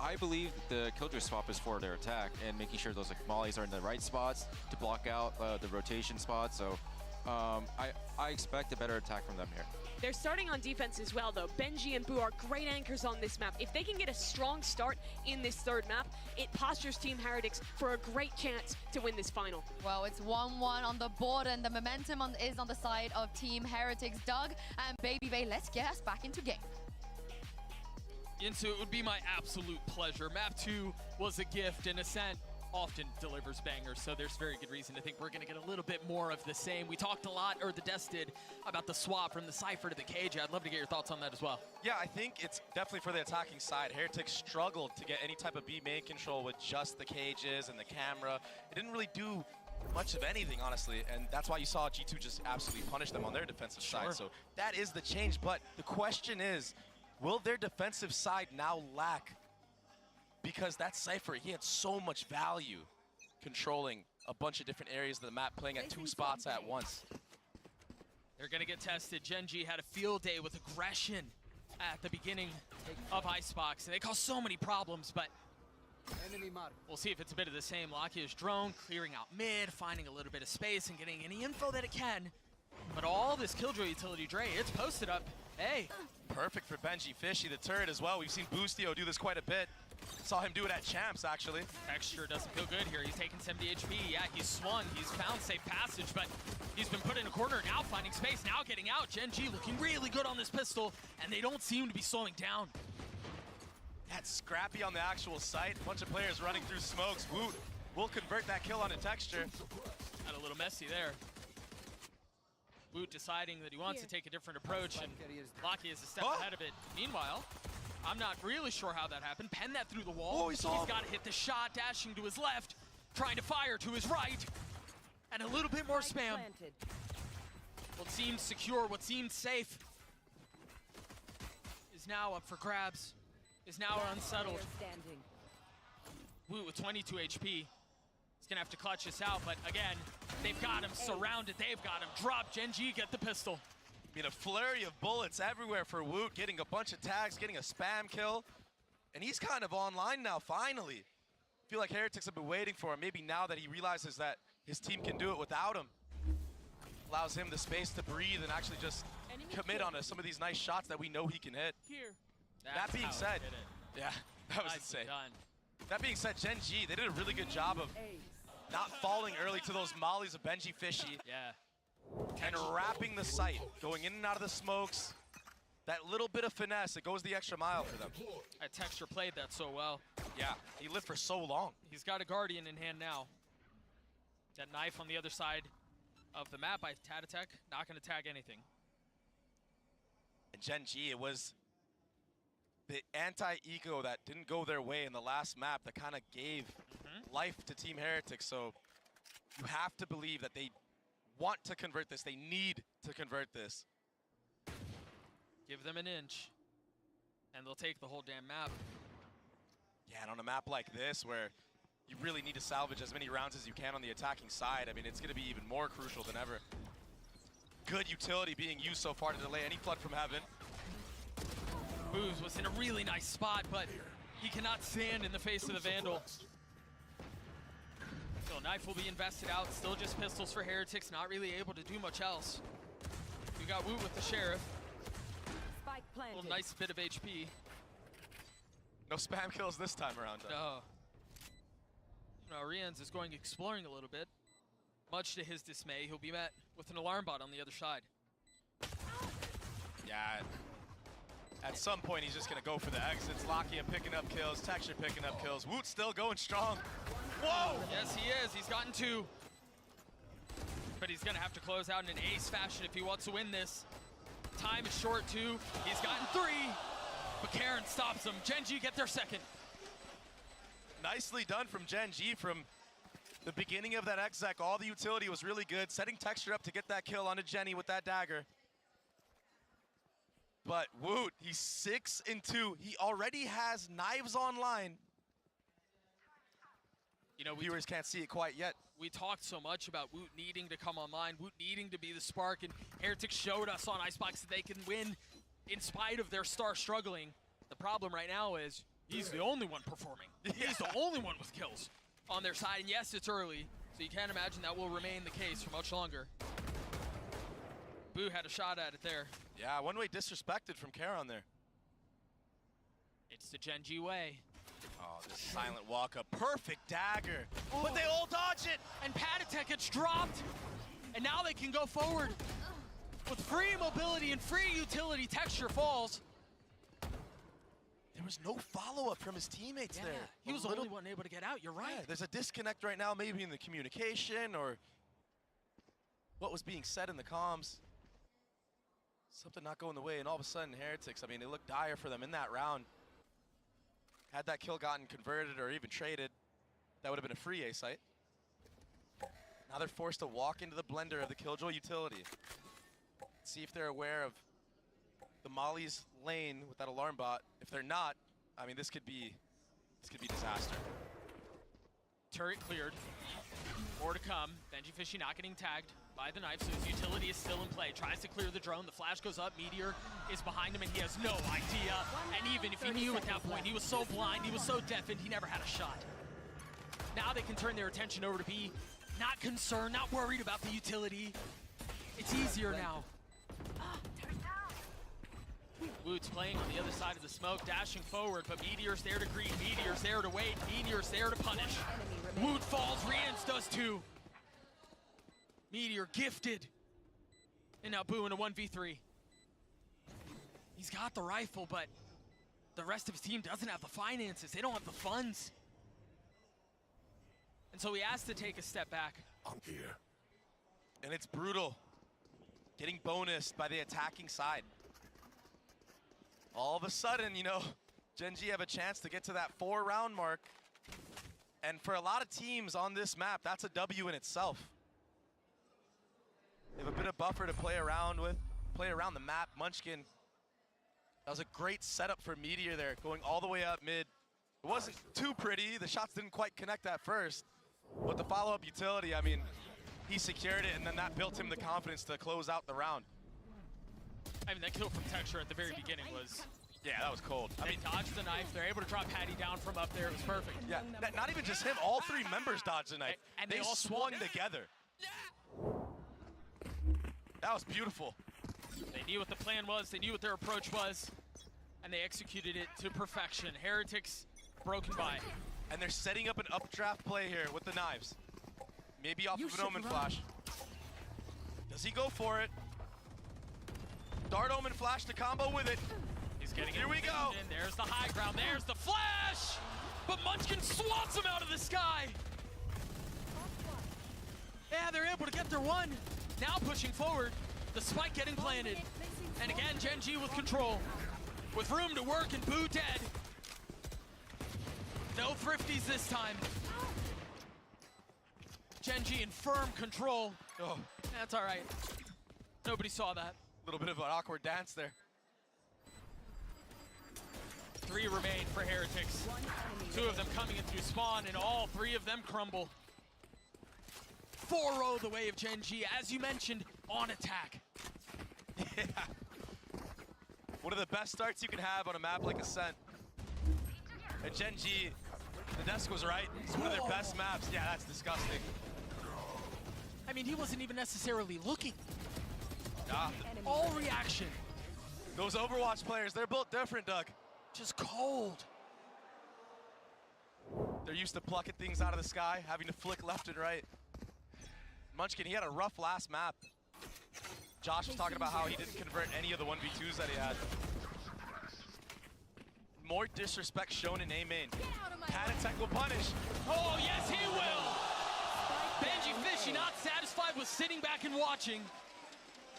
I believe the Killjoy swap is for their attack and making sure those mollies are in the right spots to block out the rotation spots. So I expect a better attack from them here. They're starting on defense as well, though. Benji and Boo are great anchors on this map. If they can get a strong start in this third map, it postures Team Heretics for a great chance to win this final. Well, it's 1-1 on the board, and the momentum is on the side of Team Heretics. Doug and Baby Bay, let's get us back into game. Yinsu, it would be my absolute pleasure. Map 2 was a gift, and Ascent often delivers bangers, so there's very good reason to think we're going to get a little bit more of the same. We talked a lot, or the Des did, about the swap from the Cypher to the KJ. I'd love to get your thoughts on that as well. Yeah, I think it's definitely for the attacking side. Heretics struggled to get any type of B main control with just the cages and the camera. It didn't really do much of anything, honestly, and that's why you saw G2 just absolutely punish them on their defensive side. So that is the change, but the question is, will their defensive side now lack? Because that Cypher, he had so much value controlling a bunch of different areas of the map, playing at 2 spots at once. They're going to get tested. Gen.G had a field day with aggression at the beginning of Icebox, and they caused so many problems, but we'll see if it's a bit of the same. Lakia's drone clearing out mid, finding a little bit of space and getting any info that it can. But all this Killjoy utility, Dre, it's posted up. Hey. Perfect for Benji Fishy, the turret as well. We've seen Boostio do this quite a bit. Saw him do it at Champs, actually. Texture doesn't feel good here. He's taking 70 HP. Yeah, he's swung. He's found safe passage, but he's been put in a corner, now finding space, now getting out. Gen.G looking really good on this pistol, and they don't seem to be slowing down. That's scrappy on the actual site. A bunch of players running through smokes. Woot will convert that kill onto Texture. Got a little messy there. Woot deciding that he wants to take a different approach, and Lakia is a step ahead of it. Meanwhile, I'm not really sure how that happened. Pen that through the wall. He's got to hit the shot, dashing to his left, trying to fire to his right, and a little bit more spam. What seemed secure, what seemed safe, is now up for grabs, is now unsettled. Woot with 22 HP. He's gonna have to clutch this out, but again, they've got him surrounded, they've got him. Drop, Gen.G, get the pistol. I mean, a flurry of bullets everywhere for Woot, getting a bunch of tags, getting a spam kill. And he's kind of online now, finally. I feel like Heretics have been waiting for him. Maybe now that he realizes that his team can do it without him. Allows him the space to breathe and actually just commit on some of these nice shots that we know he can hit. That being said, yeah, that was insane. That being said, Gen.G, they did a really good job of not falling early to those mollies of Benji Fishy. Yeah. And wrapping the site, going in and out of the smokes. That little bit of finesse, it goes the extra mile for them. Texture played that so well. Yeah, he lived for so long. He's got a Guardian in hand now. That knife on the other side of the map by Tatatek, not going to tag anything. And Gen.G, it was the anti-eco that didn't go their way in the last map that kind of gave life to Team Heretics. So you have to believe that they want to convert this. They need to convert this. Give them an inch, and they'll take the whole damn map. Yeah, and on a map like this, where you really need to salvage as many rounds as you can on the attacking side, I mean, it's going to be even more crucial than ever. Good utility being used so far to delay any flood from heaven. Booz was in a really nice spot, but he cannot stand in the face of the Vandal. So knife will be invested out. Still just pistols for Heretics. Not really able to do much else. We got Woot with the Sheriff. Spike planted. Little nice bit of HP. No spam kills this time around. No. Now Rians is going exploring a little bit. Much to his dismay, he'll be met with an alarm bot on the other side. Yeah. At some point, he's just going to go for the exits. Lakia picking up kills, Texture picking up kills. Woot still going strong. Whoa! Yes, he is. He's gotten 2. But he's going to have to close out in an ace fashion if he wants to win this. Time is short, too. He's gotten 3. But Karen stops him. Gen.G get their second. Nicely done from Gen.G from the beginning of that exec. All the utility was really good. Setting Texture up to get that kill onto Jenny with that dagger. But Woot, he's 6-2. He already has knives online. You know, viewers can't see it quite yet. We talked so much about Woot needing to come online, Woot needing to be the spark, and Heretics showed us on Icebox that they can win in spite of their star struggling. The problem right now is he's the only one performing. He's the only one with kills on their side, and yes, it's early, so you can't imagine that will remain the case for much longer. Boo had a shot at it there. Yeah, one-way disrespected from Karon there. It's the Gen.G way. Oh, this silent walk-up. Perfect dagger. But they all dodge it. And Patatek gets dropped. And now they can go forward. With free mobility and free utility, Texture falls. There was no follow-up from his teammates there. He was the only one able to get out, you're right. Yeah, there's a disconnect right now, maybe in the communication or what was being said in the comms. Something not going the way, and all of a sudden, Heretics, I mean, it looked dire for them in that round. Had that kill gotten converted or even traded, that would have been a free A site. Now they're forced to walk into the blender of the Killjoy utility. See if they're aware of the Molly's lane with that alarm bot. If they're not, I mean, this could be disaster. Turret cleared. More to come. Benji Fishy not getting tagged by the knife, so his utility is still in play. Tries to clear the drone. The flash goes up. Meteor is behind him, and he has no idea. And even if he knew at that point, he was so blind, he was so deafened, he never had a shot. Now they can turn their attention over to B. Not concerned, not worried about the utility. It's easier now. Woot's playing on the other side of the smoke, dashing forward, but Meteor's there to greet, Meteor's there to wait, Meteor's there to punish. Woot falls, Rians does too. Meteor gifted. And now Boo in a 1v3. He's got the rifle, but the rest of his team doesn't have the finances. They don't have the funds. And so he has to take a step back. I'm here. And it's brutal. Getting bonused by the attacking side. All of a sudden, you know, Gen.G have a chance to get to that 4-round mark. And for a lot of teams on this map, that's a W in itself. They have a bit of buffer to play around with, play around the map. Munchkin, that was a great setup for Meteor there, going all the way up mid. It wasn't too pretty. The shots didn't quite connect at first. But the follow-up utility, I mean, he secured it, and then that built him the confidence to close out the round. I mean, that kill from Texture at the very beginning was... Yeah, that was cold. I mean, dodged the knife. They're able to drop Patty down from up there. It was perfect. Yeah, not even just him. All 3 members dodged the knife. And they all swung together. That was beautiful. They knew what the plan was. They knew what their approach was. And they executed it to perfection. Heretics broken by. And they're setting up an updraft play here with the knives. Maybe off of an Omen flash. Does he go for it? Dart Omen flash to combo with it. He's getting Here we go. And there's the high ground. There's the flash. But Munchkin swats him out of the sky. Yeah, they're able to get their one. Now pushing forward. The spike getting planted. And again, Gen.G with control. With room to work and Boo dead. No thrifties this time. Gen.G in firm control. Oh, that's all right. Nobody saw that. A little bit of an awkward dance there. 3 remain for Heretics. 2 of them coming in through spawn, and all 3 of them crumble. 4-0 the way of Gen.G, as you mentioned, on attack. Yeah. One of the best starts you can have on a map like Ascent. And Gen.G The desk was right. It's one of their best maps. Yeah, that's disgusting. I mean, he wasn't even necessarily looking. Ah, all reaction. Those Overwatch players, they're built different, Doug. Just cold. They're used to plucking things out of the sky, having to flick left and right. Munchkin, he had a rough last map. Josh was talking about how he didn't convert any of the 1v2s that he had. More disrespect shown in A main. Panatek will punish. Oh, yes, he will. Gen.G Fishy not satisfied with sitting back and watching.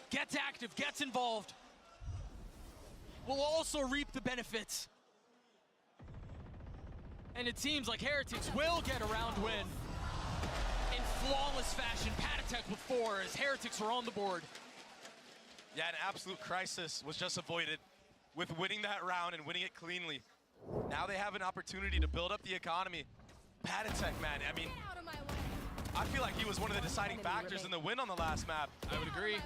Gets active, gets involved. Will also reap the benefits. And it seems like Heretics will get a round win. In flawless fashion, Panatek with 4 as Heretics are on the board. Yeah, an absolute crisis was just avoided with winning that round and winning it cleanly. Now they have an opportunity to build up the economy. Panatek, man, I mean, I feel like he was one of the deciding factors in the win on the last map. I would agree.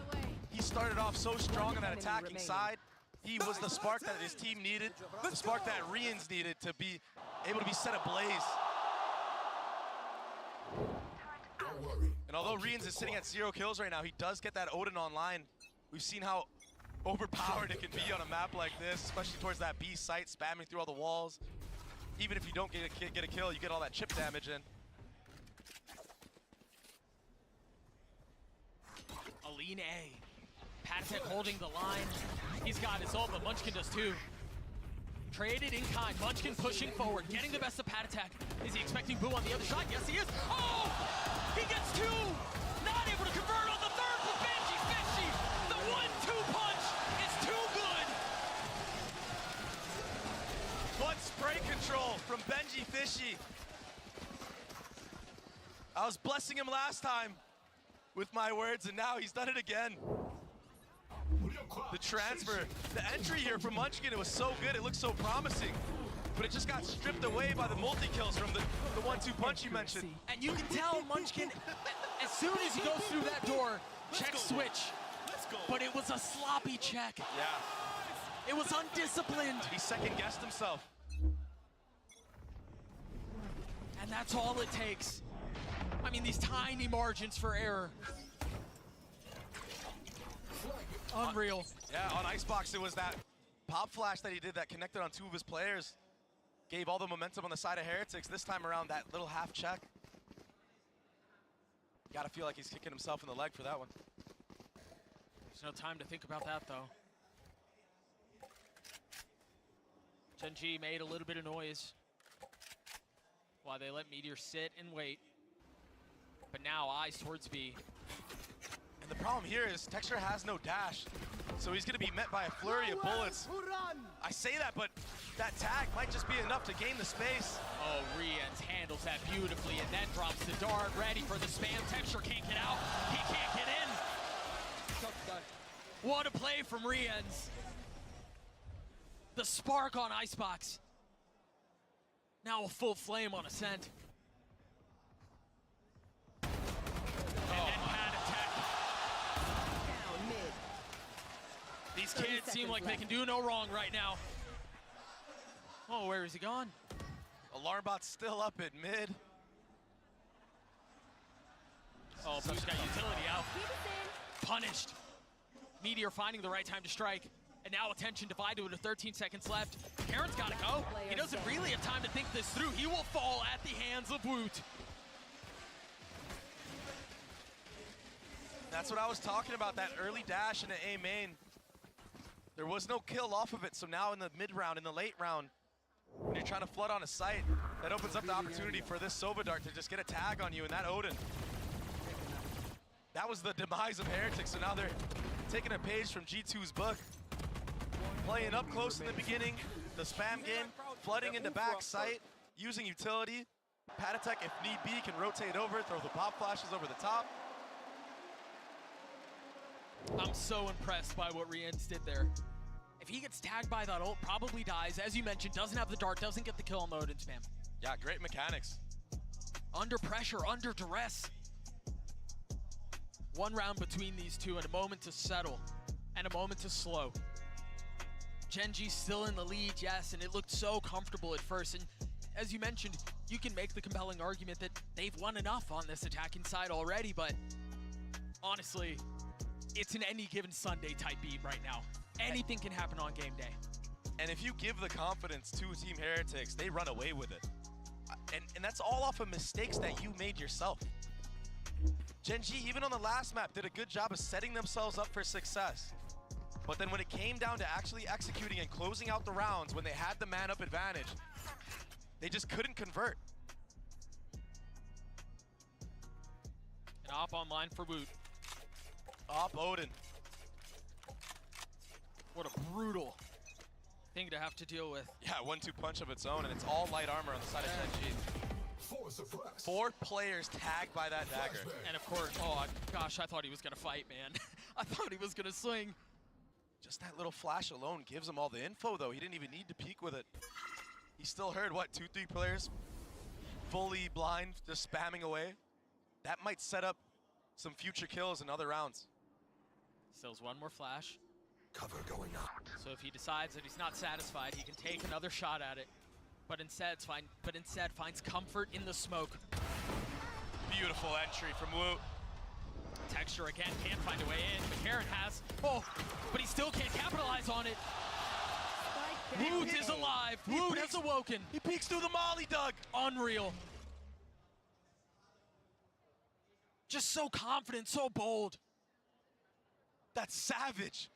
He started off so strong on that attacking side. He was the spark that his team needed, the spark that Rians needed to be able to be set ablaze. And although Rians is sitting at 0 kills right now, he does get that Odin online. We've seen how overpowered it can be on a map like this, especially towards that B site, spamming through all the walls. Even if you don't get a kill, you get all that chip damage in. Aline A. Panatek holding the line. He's got his ult, but Munchkin does too. Traded in kind. Munchkin pushing forward, getting the best of Panatek. Is he expecting Boo on the other side? Yes, he is. Oh! He gets 2! Not able to convert on the third for Gen.G Fishy! The 1-2 punch is too good! What spray control from Gen.G Fishy! I was blessing him last time with my words, and now he's done it again. The transfer, the entry here from Munchkin, it was so good, it looked so promising. But it just got stripped away by the multi-kills from the 1-2 punch you mentioned. And you can tell Munchkin, as soon as he goes through that door, check switch. But it was a sloppy check. Yeah. It was undisciplined. He second-guessed himself. And that's all it takes. I mean, these tiny margins for error. Unreal. Yeah, on Icebox, it was that pop flash that he did that connected on 2 of his players. Gave all the momentum on the side of Heretics. This time around, that little half check. Gotta feel like he's kicking himself in the leg for that one. There's no time to think about that, though. Gen.G made a little bit of noise while they let Meteor sit and wait. But now eyes towards B. And the problem here is Texture has no dash, so he's gonna be met by a flurry of bullets. I say that, but that tag might just be enough to gain the space. Oh, Rians handles that beautifully and then drops the dart, ready for the spam. Texture can't get out, he can't get in. What a play from Rians. The spark on Icebox. Now a full flame on Ascent. These kids seem like they can do no wrong right now. Oh, where is he gone? Alarmbot's still up at mid. Oh, but he's got utility out. Punished. Meteor finding the right time to strike. And now attention divided with 13 seconds left. Karen's gotta go. He doesn't really have time to think this through. He will fall at the hands of Woot. That's what I was talking about, that early dash into A main. There was no kill off of it, so now in the mid round, in the late round, when you're trying to flood on a site, that opens up the opportunity for this Sova Dart to just get a tag on you and that Odin. That was the demise of Heretics, so now they're taking a page from G2's book. Playing up close in the beginning, the spam game, flooding into back site, using utility. Panatek, if need be, can rotate over, throw the pop flashes over the top. I'm so impressed by what Rians did there. If he gets tagged by that ult, probably dies. As you mentioned, doesn't have the dart, doesn't get the kill on the Odin spam. Yeah, great mechanics. Under pressure, under duress. One round between these two and a moment to settle and a moment to slow. Gen.G still in the lead, yes, and it looked so comfortable at first. And as you mentioned, you can make the compelling argument that they've won enough on this attacking side already, but honestly, it's an any given Sunday type beat right now. Anything can happen on game day. And if you give the confidence to Team Heretics, they run away with it. And that's all off of mistakes that you made yourself. Gen.G, even on the last map, did a good job of setting themselves up for success. But then when it came down to actually executing and closing out the rounds, when they had the man-up advantage, they just couldn't convert. An op online for Woot. Op Odin. What a brutal thing to have to deal with. Yeah, 1-2 punch of its own, and it's all light armor on the side of Gen.G. 4 players tagged by that dagger. And of course, oh gosh, I thought he was gonna fight, man. I thought he was gonna swing. Just that little flash alone gives him all the info, though. He didn't even need to peek with it. He still heard, what, 2-3 players fully blind, just spamming away. That might set up some future kills in other rounds. Stills one more flash. Cover going out. So if he decides that he's not satisfied, he can take another shot at it. But instead finds comfort in the smoke. Beautiful entry from Woot. Texture again can't find a way in, but Karen has. Oh, but he still can't capitalize on it. Woot is alive. Woot has awoken. He peeks through the molly, Doug. Unreal. Just so confident, so bold. That's savage.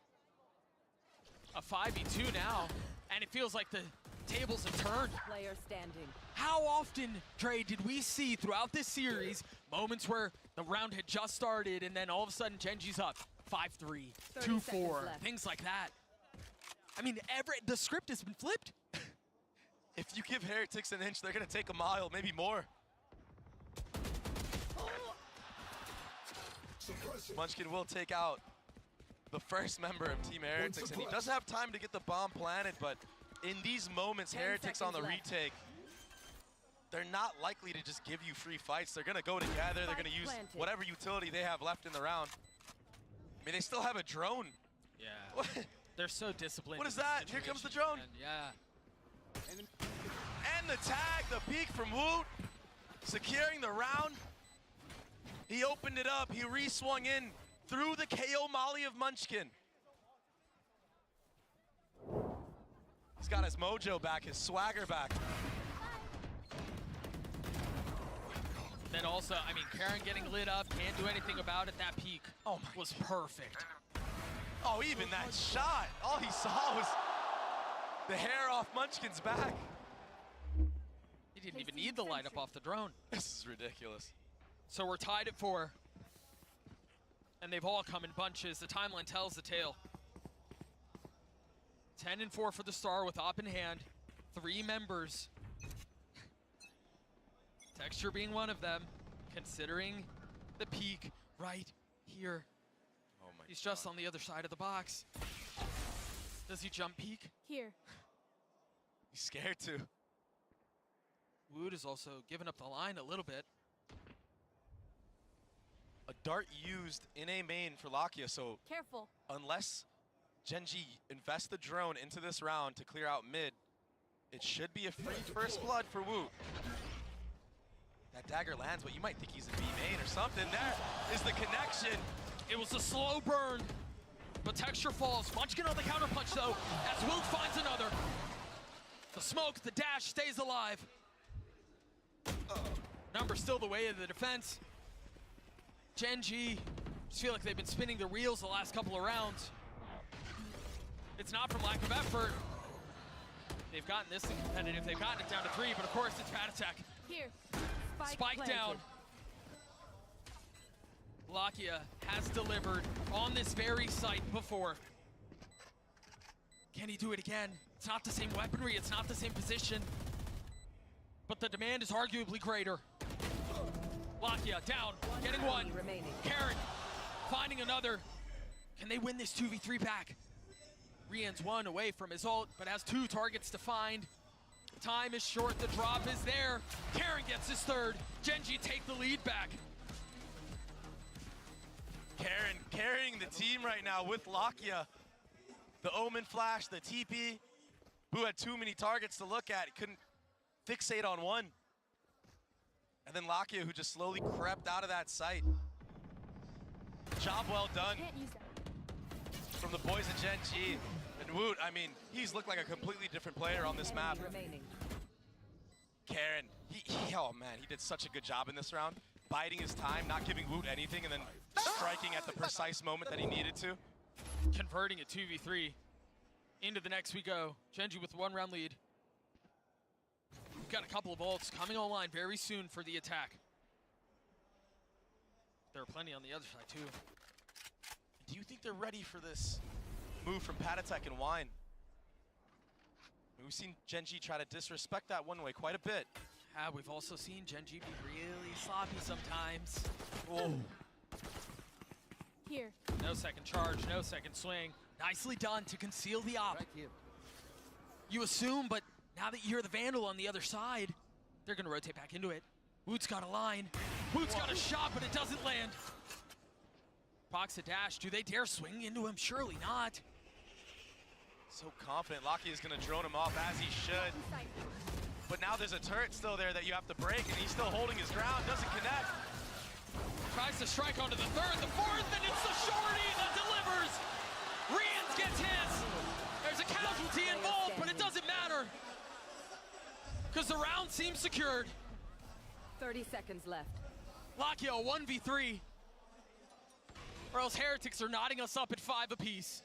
A 5v2 now, and it feels like the tables have turned. Player standing. How often, Dre, did we see throughout this series moments where the round had just started and then all of a sudden Gen.G's up 5-3, 2-4, things like that. I mean, the script has been flipped. If you give Heretics an inch, they're gonna take a mile, maybe more. Munchkin will take out the first member of Team Heretics, and he does have time to get the bomb planted, but in these moments, Heretics on the retake, they're not likely to just give you free fights. They're gonna go together, they're gonna use whatever utility they have left in the round. I mean, they still have a drone. Yeah, they're so disciplined. What is that? Here comes the drone. Yeah. And the tag, the peek from Woot, securing the round. He opened it up, he re-swung in through the KO molly of Munchkin. He's got his mojo back, his swagger back. Then also, I mean, Karen getting lit up, can't do anything about it. That peak was perfect. Oh, even that shot, all he saw was the hair off Munchkin's back. He didn't even need the light up off the drone. This is ridiculous. So we're tied at 4. And they've all come in bunches. The timeline tells the tale. 10-4 for the Star with op in hand. 3 members. Texture being one of them, considering the peak right here. Oh my He's just on the other side of the box. Does he jump peak? Here. He's scared to. Woot is also giving up the line a little bit. A dart used in a main for Lakia, so Careful. unless Gen.G invests the drone into this round to clear out mid, it should be a free first blood for Woot. That dagger lands, but you might think he's in B main or something. There is the connection. It was a slow burn, but Texture falls. Munchkin on the counter punch though, as Woot finds another. The smoke, the dash stays alive. Number still the way of the defense. Gen.G, just feel like they've been spinning the wheels the last couple of rounds. It's not from lack of effort. They've gotten this thing competitive. They've gotten it down to 3, but of course it's pad attack. Here. Spike down. Lakia has delivered on this very site before. Can he do it again? It's not the same weaponry, it's not the same position, but the demand is arguably greater. Lakia down, getting one. Karen finding another. Can they win this 2v3 back? Rian's 1 away from his ult, but has 2 targets to find. Time is short, the drop is there. Karen gets his 3rd. Gen.G take the lead back. Karen carrying the team right now with Lakia. The Omen flash, the TP. Who had too many targets to look at. He couldn't fixate on one. And then Lakia, who just slowly crept out of that sight. Job well done from the boys at Gen.G. And Woot, I mean, he's looked like a completely different player on this map. Karen, oh man, he did such a good job in this round. Biding his time, not giving Woot anything, and then striking at the precise moment that he needed to. Converting a 2v3. Into the next we go. Gen.G with 1 round lead. We've got a couple of ults coming online very soon for the attack. There are plenty on the other side too. Do you think they're ready for this move from Patatek and Wine? We've seen Gen.G try to disrespect that one way quite a bit. Yeah, we've also seen Gen.G be really sloppy sometimes. Oh. Here. No second charge, no second swing. Nicely done to conceal the op. Right here. You assume, but now that you hear the Vandal on the other side, they're gonna rotate back into it. Woot's got a line. Woot's got a shot, but it doesn't land. Procs a dash. Do they dare swing into him? Surely not. So confident. Lakia is going to drone him off as he should. But now there's a turret still there that you have to break, and he's still holding his ground. Doesn't connect. Tries to strike onto the third, the fourth, and it's the shorty that delivers. Rians gets his. There's a casualty involved, but it doesn't matter. Because the round seems secured. 30 seconds left. Lakia, 1v3. Or else Heretics are knotting us up at 5 apiece.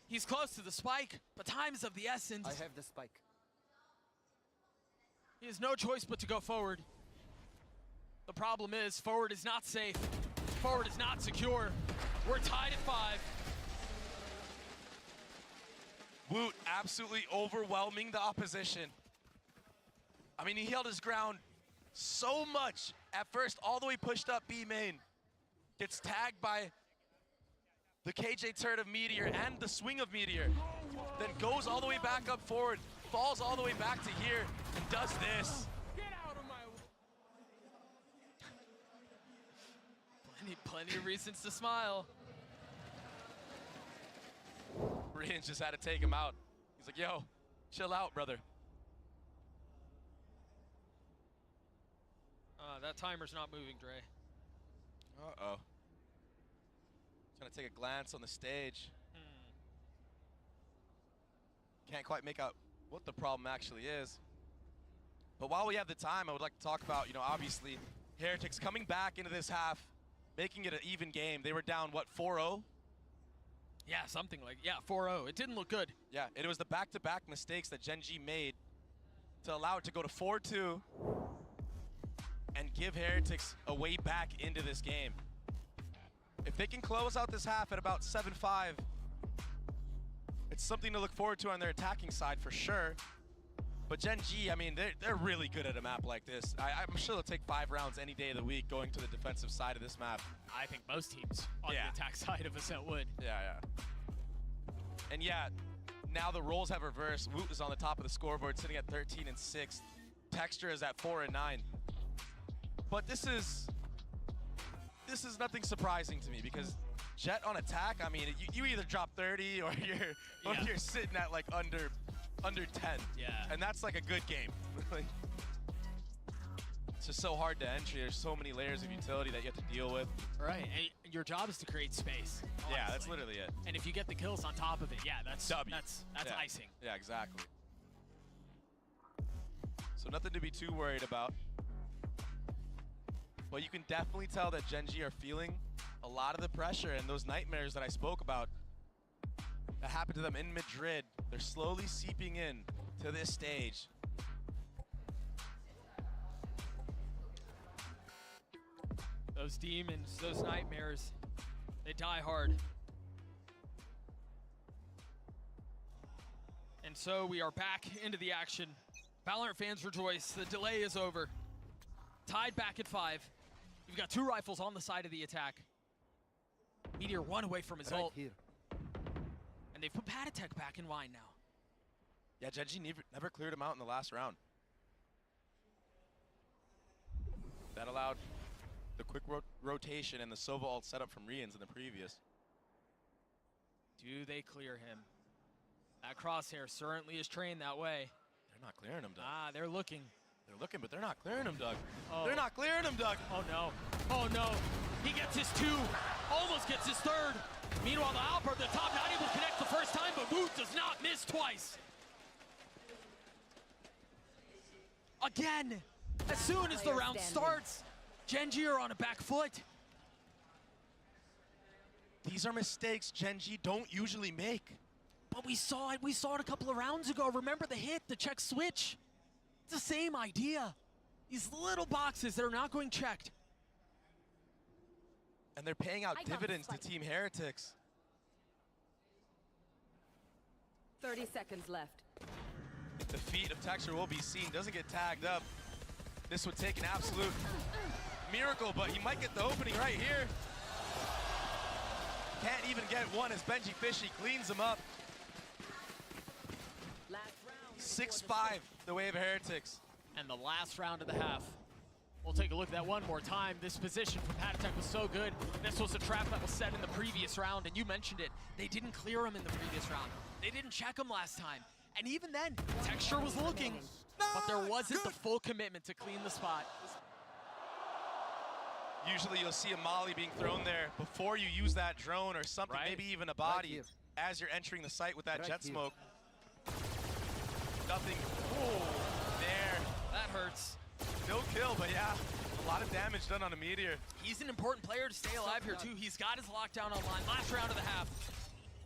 He's close to the spike, but time is of the essence. I have the spike. He has no choice but to go forward. The problem is, forward is not safe. Forward is not secure. We're tied at 5. Woot absolutely overwhelming the opposition. I mean, he held his ground so much. At first, all the way pushed up B main. Gets tagged by the KJ turret of Meteor and the swing of Meteor. Then goes all the way back up forward, falls all the way back to here, and does this. Get out of my way. Plenty of reasons to smile. Rians just had to take him out. He's like, yo, chill out, brother. That timer's not moving, Dre. Uh-oh. Trying to take a glance on the stage. Can't quite make out what the problem actually is. But while we have the time, I would like to talk about, obviously, Heretics coming back into this half, making it an even game. They were down, what, 4-0? Yeah, something like, 4-0. It didn't look good. Yeah, and it was the back-to-back mistakes that Gen.G made to allow it to go to 4-2 and give Heretics a way back into this game. If they can close out this half at about 7-5, it's something to look forward to on their attacking side for sure. But Gen.G, I mean, they're really good at a map like this. I'm sure they'll take 5 rounds any day of the week going to the defensive side of this map. I think most teams on the attack side of Ascent would. Yeah. And now the roles have reversed. Woot is on the top of the scoreboard, sitting at 13 and 6th. Texture is at 4 and 9. But this is nothing surprising to me because Jet on attack, I mean, you either drop 30 or you're sitting at like under 10. Yeah. And that's like a good game. It's just so hard to entry. There's so many layers of utility that you have to deal with. Right, and your job is to create space. Honestly. Yeah, that's literally it. And if you get the kills on top of it, that's W. That's icing. Yeah, exactly. So nothing to be too worried about. But you can definitely tell that Gen.G are feeling a lot of the pressure and those nightmares that I spoke about that happened to them in Madrid. They're slowly seeping in to this stage. Those demons, those nightmares, they die hard. And so we are back into the action. Valorant fans rejoice, the delay is over. Tied back at 5. You've got 2 rifles on the side of the attack. Meteor 1 away from his ult. Here. And they've put Patatek back in line now. Yeah, Gen.G never cleared him out in the last round. That allowed the quick rotation and the Sova ult setup from Rians in the previous. Do they clear him? That crosshair certainly is trained that way. They're not clearing him, Doug. Ah, they're looking. They're looking, but they're not clearing him, Doug. Oh. They're not clearing him, Doug. Oh no. Oh no. He gets his 2. Almost gets his 3rd. Meanwhile, the Alper at the top not able to connect the first time, but Woot does not miss twice. Again, as soon as the round starts, Gen.G are on a back foot. These are mistakes Gen.G don't usually make. But we saw it a couple of rounds ago. Remember the hit, the check switch? It's the same idea. These little boxes that are not going checked. And they're paying out dividends to Team Heretics. 30 seconds left. The feet of Texture will be seen. Doesn't get tagged up. This would take an absolute miracle, but he might get the opening right here. Can't even get one as Benji Fishy cleans him up. 6-5, the way of Heretics. And the last round of the half. We'll take a look at that one more time. This position from Patatech was so good. This was a trap that was set in the previous round, and you mentioned it. They didn't clear him in the previous round. They didn't check him last time. And even then, Texture was looking, but there wasn't the full commitment to clean the spot. Usually you'll see a molly being thrown there before you use that drone or something, right? maybe even a body, as you're entering the site with that jet smoke. Nothing. Oh, there. That hurts. No kill, but yeah, a lot of damage done on a Meteor. He's an important player to stay alive here too. He's got his lockdown online. Last round of the half.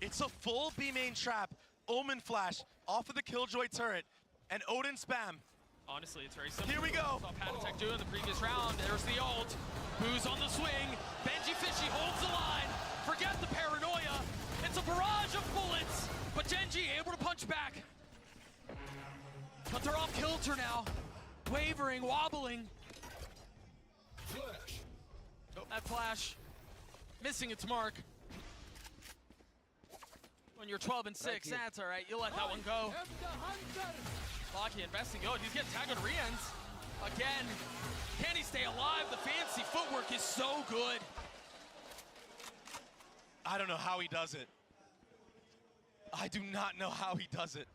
It's a full B main trap. Omen flash off of the Killjoy turret and Odin spam. Honestly, it's very simple. Here we go. Saw Patatech do in the previous round. There's the ult. Boo's on the swing. Benji Fishy holds the line. Forget the paranoia. It's a barrage of bullets, but Gen.G able to punch back. But they're off kilter now. Wavering, wobbling. Flash. Oh, that flash missing its mark. When you're 12 and 6, that's all right. You'll let that one go. Locky investing. Oh, he's getting tagged on re-ends. Again, can he stay alive? The fancy footwork is so good. I don't know how he does it. I do not know how he does it.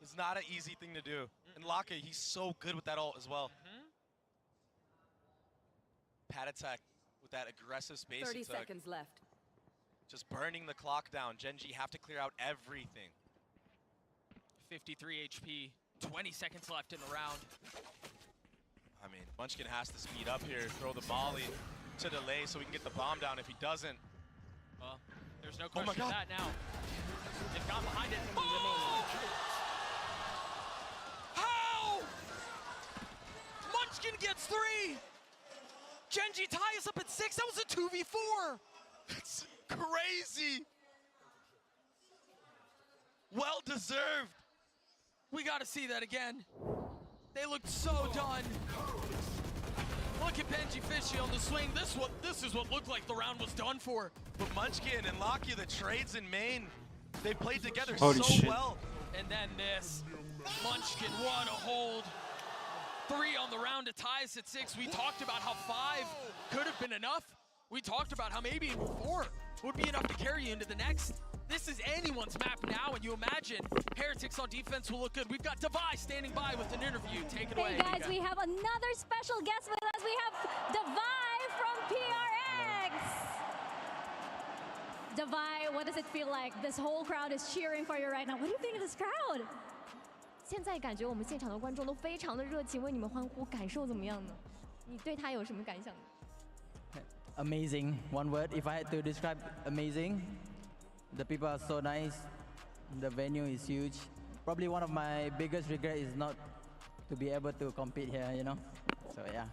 It's not an easy thing to do. And Laka, he's so good with that ult as well. Patatech with that aggressive space. 30 seconds left. Just burning the clock down. Gen.G have to clear out everything. 53 HP, 20 seconds left in the round. I mean, Munchkin has to speed up here, throw the volley to delay so we can get the bomb down. If he doesn't, well, there's no question of that now. They've gone behind it. Oh! How? Munchkin gets 3. Gen.G ties up at 6. That was a 2v4. It's crazy. Well deserved. We got to see that again. They looked so done. Look at Benji Fishy on the swing. This is what looked like the round was done for. But Munchkin and Locky, the trades in main, they played together Holy so shit. well. And then this. Munchkin, what a hold. 3 on the round to tie us at 6. We talked about how 5 could have been enough. We talked about how maybe even 4 would be enough to carry you into the next. This is anyone's map now, and you imagine Heretics on defense will look good. We've got Devi standing by with an interview. Take it away, Hey guys, Nika. we have another special guest with us. We have Devi from PRX. Devi, what does it feel like? This whole crowd is cheering for you right now. What do you think of this crowd? 现在感觉我们现场的观众都非常的热情，为你们欢呼，感受怎么样呢？你对他有什么感想呢？ Amazing. One word, if I had to describe, amazing. The people are so nice. The venue is huge. Probably one of my biggest regret is not to be able to compete here, you know? So yeah.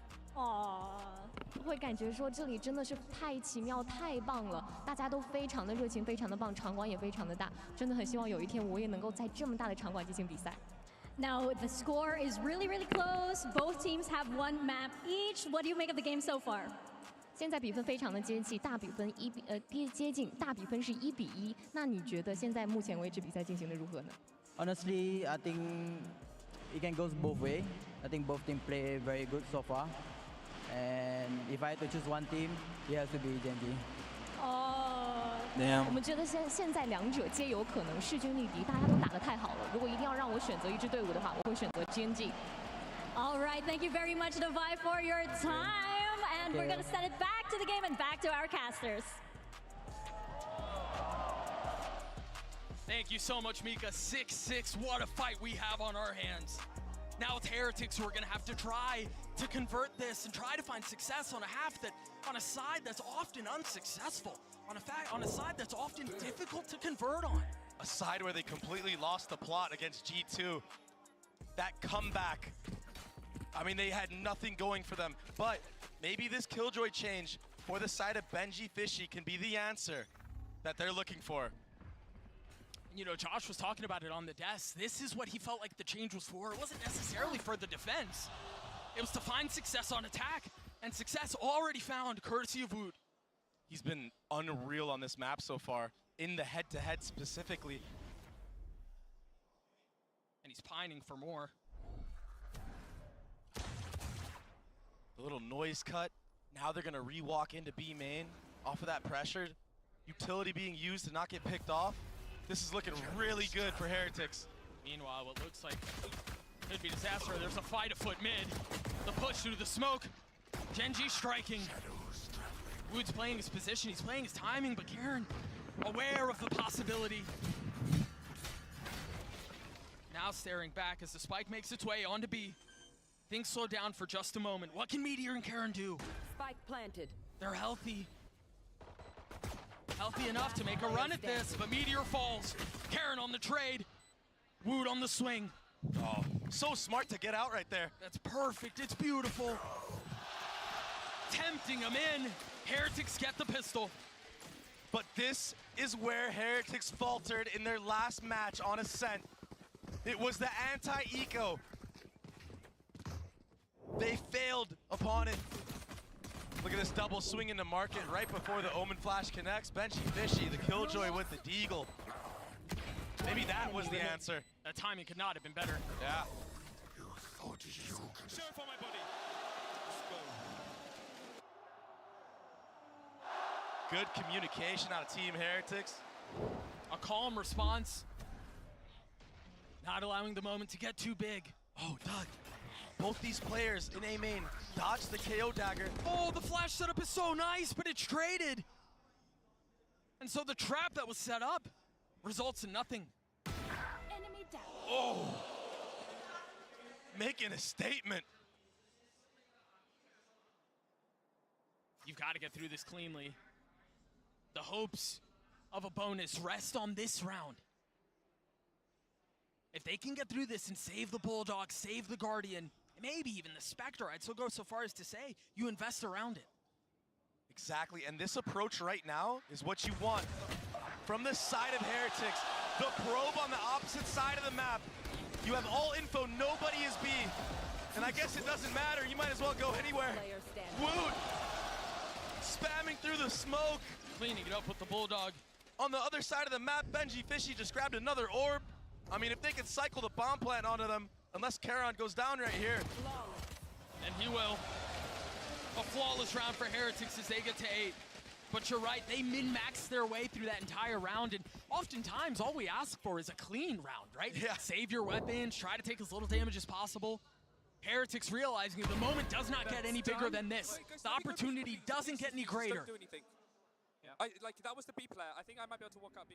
会感觉说这里真的是太奇妙、太棒了，大家都非常的热情、非常的棒，场馆也非常的大，真的很希望有一天我也能够在这么大的场馆进行比赛。 Now the score is really, really close. Both teams have one map each. What do you make of the game so far? 现在比分非常的接近，大比分接近，大比分是1比1。那你觉得现在目前为止比赛进行的如何呢？ Honestly, I think it can go both ways. I think both teams play very good so far. And if I had to choose one team, it has to be Gen.G. Oh, 我们觉得现在两者皆有可能势均力敌，大家都打得太好了。如果一定要让我选择一支队伍的话，我会选择 Gen.G。All right, thank you very much, Devi, for your time. And we're going to send it back to the game and back to our casters. Thank you so much, Mika. 6-6, what a fight we have on our hands. Now it's Heretics who are gonna have to try to convert this and try to find success on a half that, on a side that's often unsuccessful, on a side that's often difficult to convert on. A side where they completely lost the plot against G2. That comeback. I mean, they had nothing going for them, but maybe this Killjoy change for the side of Gen.G Fishy can be the answer that they're looking for. You know, Josh was talking about it on the desk. This is what he felt like the change was for. It wasn't necessarily for the defense. It was to find success on attack, and success already found courtesy of Wood. He's been unreal on this map so far, in the head-to-head specifically. And he's pining for more. The little noise cut. Now they're gonna re-walk into B main off of that pressure. Utility being used to not get picked off. This is looking really good for Heretics. Meanwhile, what looks like could be disaster. There's a fight afoot mid. The push through the smoke. Gen.G striking. Wood's playing his position, he's playing his timing, but Karen aware of the possibility. Now staring back as the spike makes its way onto B. Things slow down for just a moment. What can Meteor and Karen do? Spike planted. They're healthy. Healthy enough to make a run at this, but Meteor falls. Karen on the trade. Wood on the swing. Oh, so smart to get out right there. That's perfect, it's beautiful. Tempting him in. Heretics get the pistol. But this is where Heretics faltered in their last match on Ascent. It was the anti-eco. They failed upon it. Look at this double swing into market right before the Omen Flash connects. Gen.G Fishy, the Killjoy with the Deagle. Maybe that was the answer. That timing could not have been better. Yeah. Sheriff on my body. Good communication out of Team Heretics. A calm response. Not allowing the moment to get too big. Oh, Doug. Both these players in A main dodged the KO dagger. Oh, the flash setup is so nice, but it's traded. And so the trap that was set up results in nothing. Enemy down. Oh. Making a statement. You've got to get through this cleanly. The hopes of a bonus rest on this round. If they can get through this and save the Bulldog, save the Guardian, maybe even the Spectre, I'd still go so far as to say you invest around it. Exactly, and this approach right now is what you want. From the side of Heretics, the probe on the opposite side of the map. You have all info, nobody is B. And I guess it doesn't matter, you might as well go anywhere. Wood, spamming through the smoke. Cleaning it up with the Bulldog. On the other side of the map, Gen.G Fishy just grabbed another orb. I mean, if they could cycle the bomb plant onto them, unless Charon goes down right here. And he will. A flawless round for Heretics as they get to 8. But you're right, they min-max their way through that entire round, and oftentimes all we ask for is a clean round, right? Yeah. Save your weapons, try to take as little damage as possible. Heretics realizing the moment does not get any bigger than this. The opportunity doesn't get any greater. Like, that was the B player. I think I might be able to walk out B.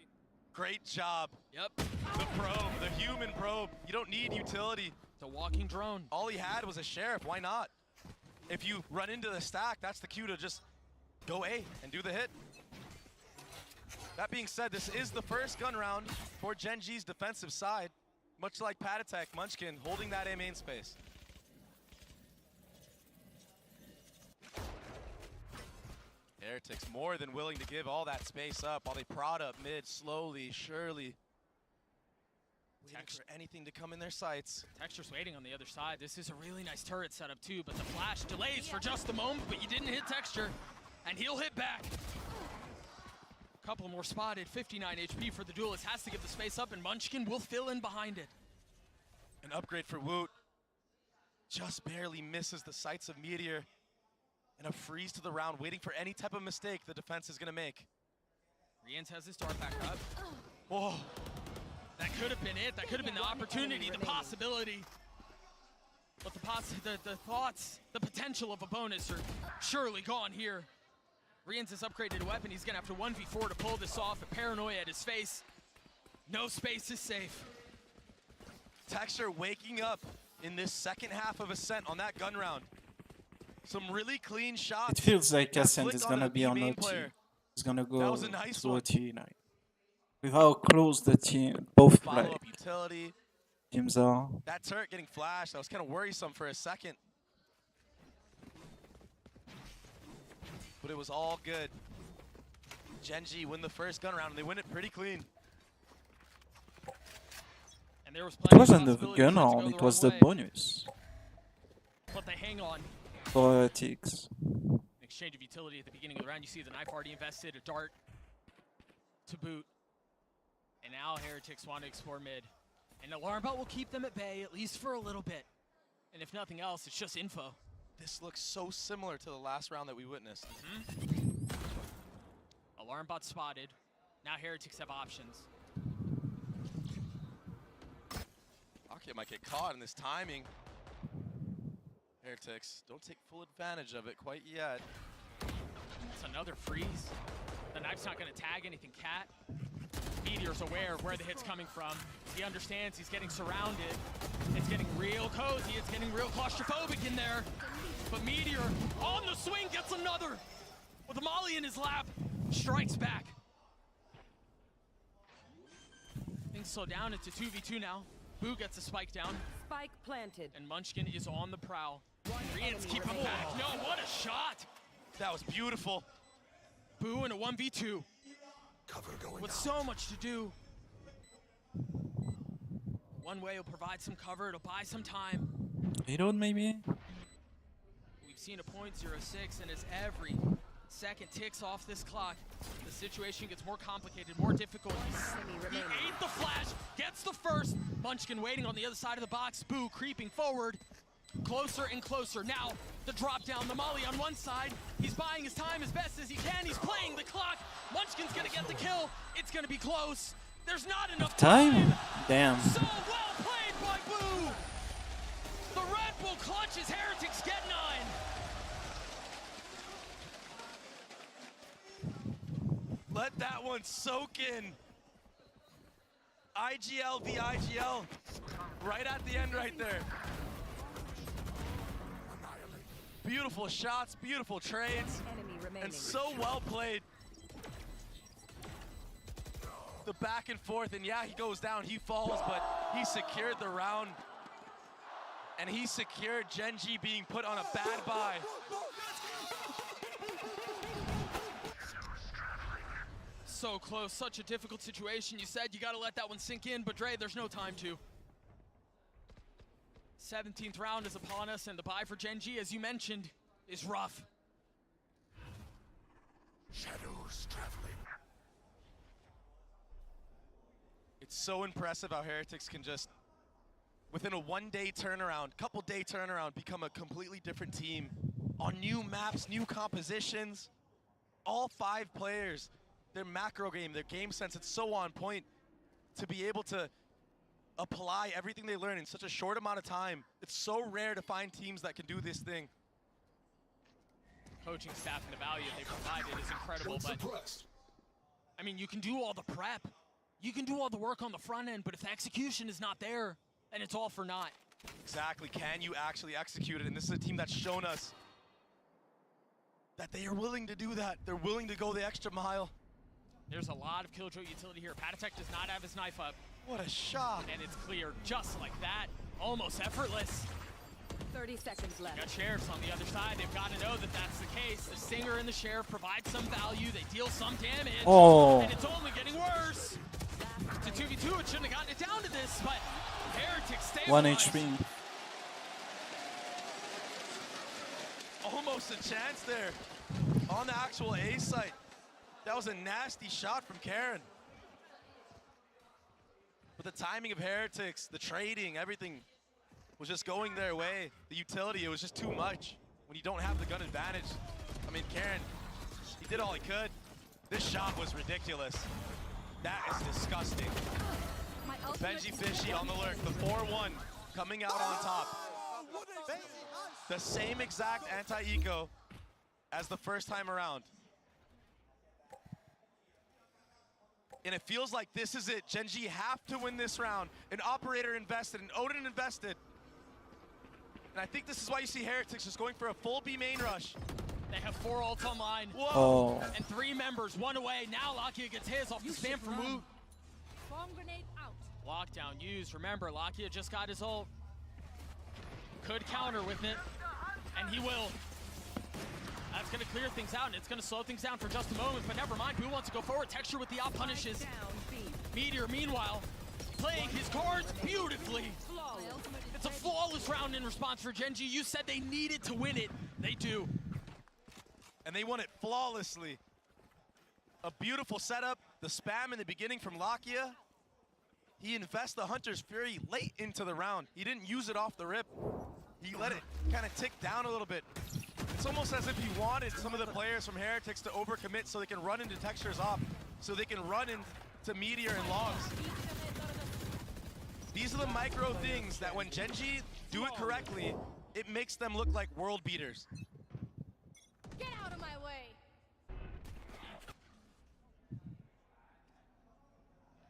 Great job. Yep. The probe, the human probe. You don't need utility. It's a walking drone. All he had was a sheriff, why not? If you run into the stack, that's the cue to just go A and do the hit. That being said, this is the first gun round for Gen.G's defensive side. Much like Patatek, Munchkin holding that A main space. Heretics more than willing to give all that space up while they prod up mid slowly, surely. Waiting for anything to come in their sights. Texture's waiting on the other side. This is a really nice turret setup too, but the flash delays for just a moment, but you didn't hit Texture, and he'll hit back. A couple more spotted, 59 HP for the duelist, has to give the space up, and Munchkin will fill in behind it. An upgrade for Woot. Just barely misses the sights of Meteor. And a freeze to the round, waiting for any type of mistake the defense is gonna make. Rians has his dart back up. Whoa. That could have been it. That could have been the opportunity, the possibility. But the thoughts, the potential of a bonus are surely gone here. Rians has upgraded a weapon. He's going to have to 1v4 to pull this off. A paranoia at his face. No space is safe. Texture waking up in this second half of Ascent on that gun round. Some really clean shots. It feels like That Ascent flick is gonna a be on main OT. player. It's gonna That go was a nice to one. OT now. With how close the team both play. Follow-up utility. Teams are. That turret getting flashed, that was kind of worrisome for a second. But it was all good. Gen.G win the first gun round, and they win it pretty clean. And there was It plenty wasn't of the possibilities gun for it to on, go it the was wrong the way. bonus But they hang on. for Heretics. Exchange of utility at the beginning of the round. You see the knife already invested, a dart to boot. And now Heretics want to explore mid. And Alarm Bot will keep them at bay, at least for a little bit. And if nothing else, it's just info. This looks so similar to the last round that we witnessed. Alarm Bot spotted. Now Heretics have options. Rocket might get caught in this timing. Heretics don't take full advantage of it quite yet. It's another freeze. The knife's not going to tag anything cat. Meteor's aware of where the hit's coming from. He understands he's getting surrounded. It's getting real cozy. It's getting real claustrophobic in there. But Meteor on the swing gets another. With a molly in his lap, strikes back. Things slow down. It's a 2v2 now. Boo gets a spike down. Spike planted. And Munchkin is on the prowl. Rians keep him back. No, what a shot! That was beautiful. Boo in a 1v2. With so much to do. One way will provide some cover. It'll buy some time. Reload maybe? We've seen a .06, and as every second ticks off this clock, the situation gets more complicated, more difficult. He ate the flash, gets the first. Munchkin waiting on the other side of the box. Boo creeping forward. Closer and closer. Now, the drop down, the molly on one side. He's buying his time as best as he can. He's playing the clock. Munchkin's gonna get the kill. It's gonna be close. There's not enough Time? Damn. So well played by Boo. The Red Bull clutches. Heretics get 9. Let that one soak in. IGL v IGL. Right at the end right there. Beautiful shots, beautiful trades, and so well played. The back and forth, and yeah, he goes down, he falls, but he secured the round. And he secured Gen.G being put on a bad buy. So close, such a difficult situation. You said you gotta let that one sink in, but Dre, there's no time to. 17th round is upon us, and the buy for Gen.G, as you mentioned, is rough. Shadows traveling. It's so impressive how Heretics can just, within a one-day turnaround, couple-day turnaround, become a completely different team on new maps, new compositions. All 5 players, their macro game, their game sense, it's so on point to be able to apply everything they learn in such a short amount of time. It's so rare to find teams that can do this thing. Coaching staff and the value they provided is incredible, but I mean, you can do all the prep. You can do all the work on the front end, but if the execution is not there, then it's all for naught. Exactly, can you actually execute it? And this is a team that's shown us that they are willing to do that. They're willing to go the extra mile. There's a lot of Killjoy utility here. Patatek does not have his knife up. What a shot. And it's cleared just like that. Almost effortless. 30 seconds left. Got Sheriffs on the other side. They've got to know that that's the case. The Stinger and the Sheriff provide some value. They deal some damage. Oh. And it's only getting worse. It's a 2v2. It shouldn't have gotten it down to this, but Heretics stabilized. 1 HP. Almost a chance there on the actual A site. That was a nasty shot from Karen. But the timing of Heretics, the trading, everything was just going their way. The utility, it was just too much when you don't have the gun advantage. I mean, Karen, he did all he could. This shot was ridiculous. That is disgusting. Benji Fishy on the lurk, the 4-1 coming out on top. The same exact anti-eco as the first time around. And it feels like this is it. Gen.G have to win this round. An operator invested, an Odin invested. And I think this is why you see Heretics just going for a full B main rush. They have 4 ults online. Whoa. And 3 members, 1 away. Now Lakia gets his off the spam from Woot. Bomb grenade out. Lockdown used. Remember, Lakia just got his ult. Could counter with it, and he will. That's gonna clear things out, and it's gonna slow things down for just a moment, but never mind. Who wants to go forward? Texture with the out punishes. Meteor, meanwhile, playing his cards beautifully. It's a flawless round in response for Gen.G. You said they needed to win it. They do. And they won it flawlessly. A beautiful setup. The spam in the beginning from Lakia. He invests the Hunter's Fury late into the round. He didn't use it off the rip. He let it kind of tick down a little bit. It's almost as if he wanted some of the players from Heretics to overcommit so they can run into Textures off, so they can run into Meteor and Logs. These are the micro things that when Gen.G do it correctly, it makes them look like world beaters. Get out of my way.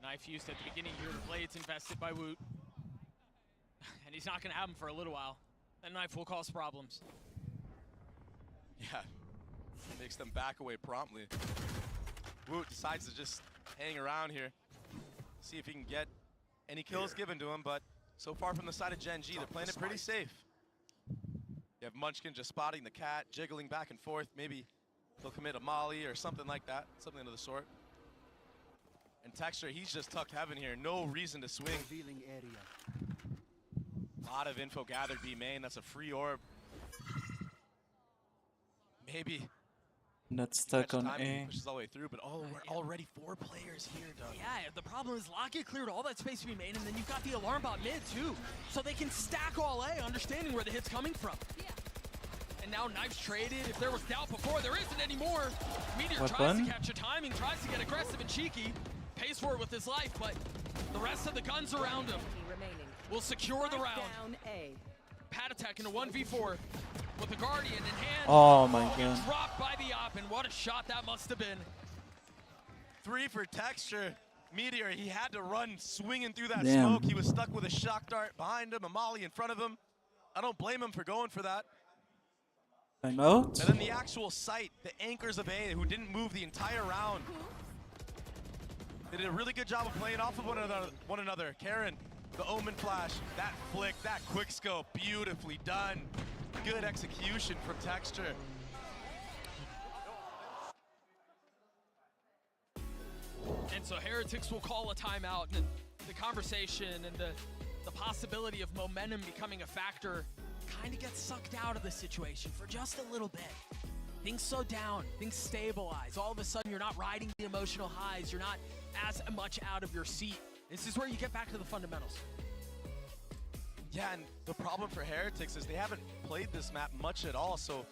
Knife used at the beginning here. The Blades invested by Woot. And he's not gonna have him for a little while. That knife will cause problems. Yeah, makes them back away promptly. Woot decides to just hang around here, see if he can get any kills given to him, but so far from the side of Gen.G, they're playing it pretty safe. You have Munchkin just spotting the cat, jiggling back and forth. Maybe he'll commit a molly or something like that, something of the sort. And Texture, he's just tucked heaven here, no reason to swing. A lot of info gathered B main, that's a free orb. Maybe Not stuck on timing A. pushes all the way through, but we're already 4 players here, Doug. Yeah, the problem is Lakia cleared all that space to be made, and then you've got the alarm bot mid too. So they can stack all A, understanding where the hit's coming from. Yeah. And now Knife's traded. If there was doubt before, there isn't anymore. Meteor tries to catch a timing, tries to get aggressive and cheeky. Pays for it with his life, but the rest of the guns around him will secure the round. Pat attack in a 1v4 with the Guardian in hand. Oh my god. Dropped by the op, and what a shot that must have been. 3 for Texture. Meteor, he had to run swinging through that Damn. smoke. He was stuck with a shock dart behind him, a molly in front of him. I don't blame him for going for that. Time out. And then the actual site, the anchors of A, who didn't move the entire round. They did a really good job of playing off of one another. Karen, the Omen flash, that flick, that quick scope, beautifully done. Good execution from Texture. And so Heretics will call a timeout, and the conversation and the possibility of momentum becoming a factor kind of gets sucked out of the situation for just a little bit. Things slow down, things stabilize. All of a sudden, you're not riding the emotional highs. You're not as much out of your seat. This is where you get back to the fundamentals. Yeah, and the problem for Heretics is they haven't played this map much at all, so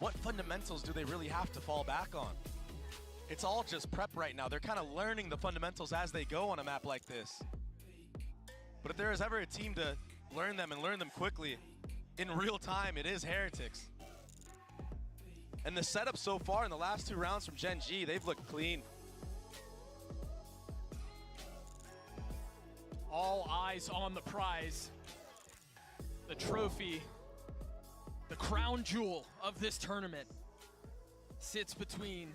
what fundamentals do they really have to fall back on? It's all just prep right now. They're kind of learning the fundamentals as they go on a map like this. But if there is ever a team to learn them and learn them quickly, in real time, it is Heretics. And the setup so far in the last 2 rounds from Gen.G, they've looked clean. All eyes on the prize. The trophy, the crown jewel of this tournament sits between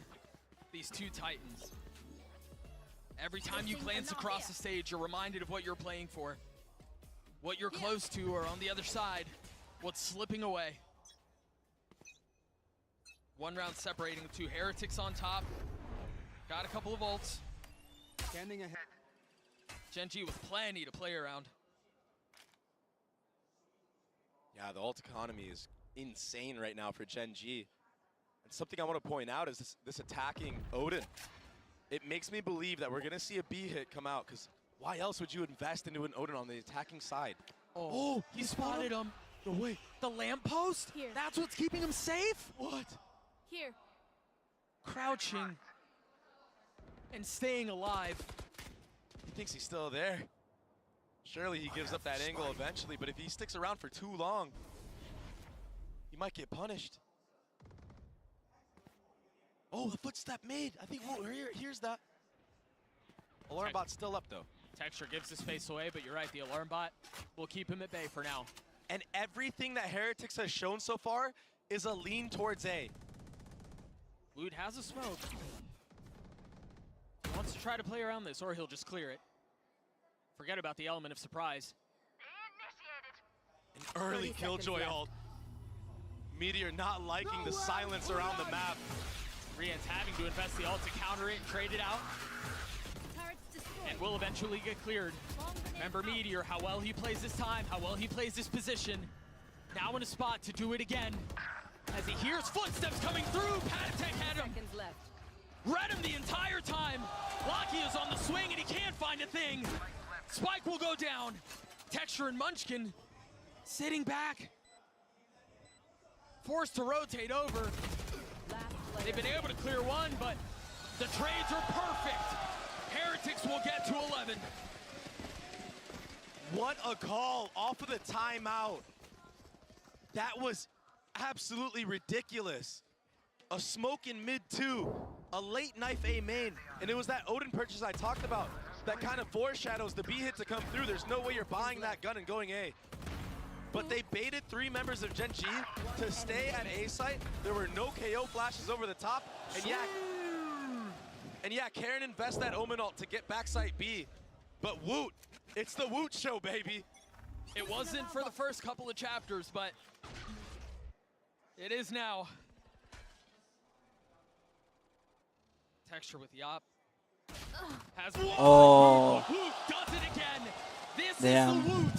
these 2 titans. Every time you glance across the stage, you're reminded of what you're playing for, what you're close to, or on the other side, what's slipping away. 1 round separating the 2. Heretics on top. Got a couple of ults. Standing ahead. Gen.G with plenty to play around. Yeah, the ult economy is insane right now for Gen.G. And something I want to point out is this attacking Odin. It makes me believe that we're going to see a B hit come out, because why else would you invest into an Odin on the attacking side? Oh, he spotted him. No way. The lamppost? Here. That's what's keeping him safe? What? Here. Crouching. and staying alive. He thinks he's still there. Surely he gives up that angle eventually, but if he sticks around for too long, he might get punished. Oh, the footstep made. I think here's that. Alarm bot's still up though. Texture gives his face away, but you're right, the alarm bot will keep him at bay for now. And everything that Heretics has shown so far is a lean towards A. Woot has a smoke. He wants to try to play around this, or he'll just clear it. Forget about the element of surprise. An early Killjoy ult. Meteor not liking the silence around the map. Rian's having to invest the ult to counter it and trade it out. And will eventually get cleared. Remember Meteor, how well he plays this time, how well he plays this position. Now in a spot to do it again. As he hears footsteps coming through, Patatek had him. Read him the entire time. Locky is on the swing and he can't find a thing. Spike will go down. Texture and Munchkin sitting back. Forced to rotate over. They've been able to clear one, but the trades are perfect. Heretics will get to 11. What a call off of the timeout. That was absolutely ridiculous. A smoke in mid 2, a late knife A main, and it was that Odin purchase I talked about that kind of foreshadows the B hit to come through. There's no way you're buying that gun and going A. But they baited 3 members of Gen.G to stay at A site. There were no KO flashes over the top, and yeah, Karen invests that Omen ult to get backside B. But Woot, it's the Woot show, baby. It wasn't for the first couple of chapters, but it is now. Texture with Yop. Has Oh. Woot does it again. This Damn. is the Woot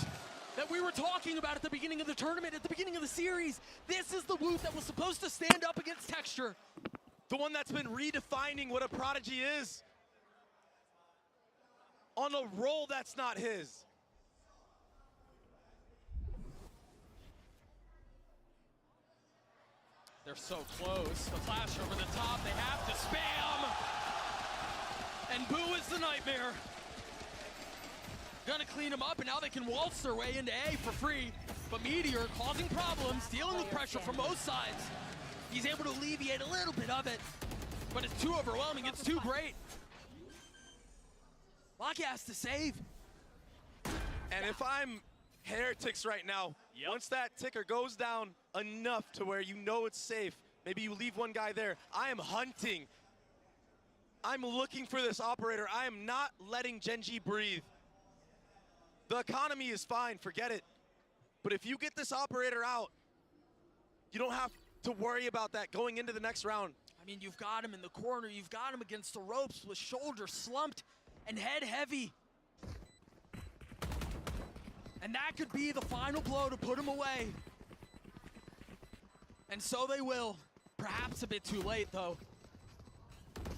that we were talking about at the beginning of the tournament, at the beginning of the series. This is the Woot that was supposed to stand up against Texture. The one that's been redefining what a Prodigy is. On a role that's not his. They're so close. The flash over the top. They have to spam. And Boo is the nightmare. Gonna clean them up, and now they can waltz their way into A for free. But Meteor causing problems, dealing with pressure from both sides. He's able to alleviate a little bit of it, but it's too overwhelming. It's too great. Locky has to save. And if I'm Heretics right now, once that ticker goes down enough to where you know it's safe, maybe you leave one guy there, I am hunting. I'm looking for this operator. I am not letting Gen.G breathe. The economy is fine, forget it. But if you get this operator out, you don't have to worry about that going into the next round. I mean, you've got him in the corner. You've got him against the ropes with shoulder slumped and head heavy. And that could be the final blow to put him away. And so they will. Perhaps a bit too late, though.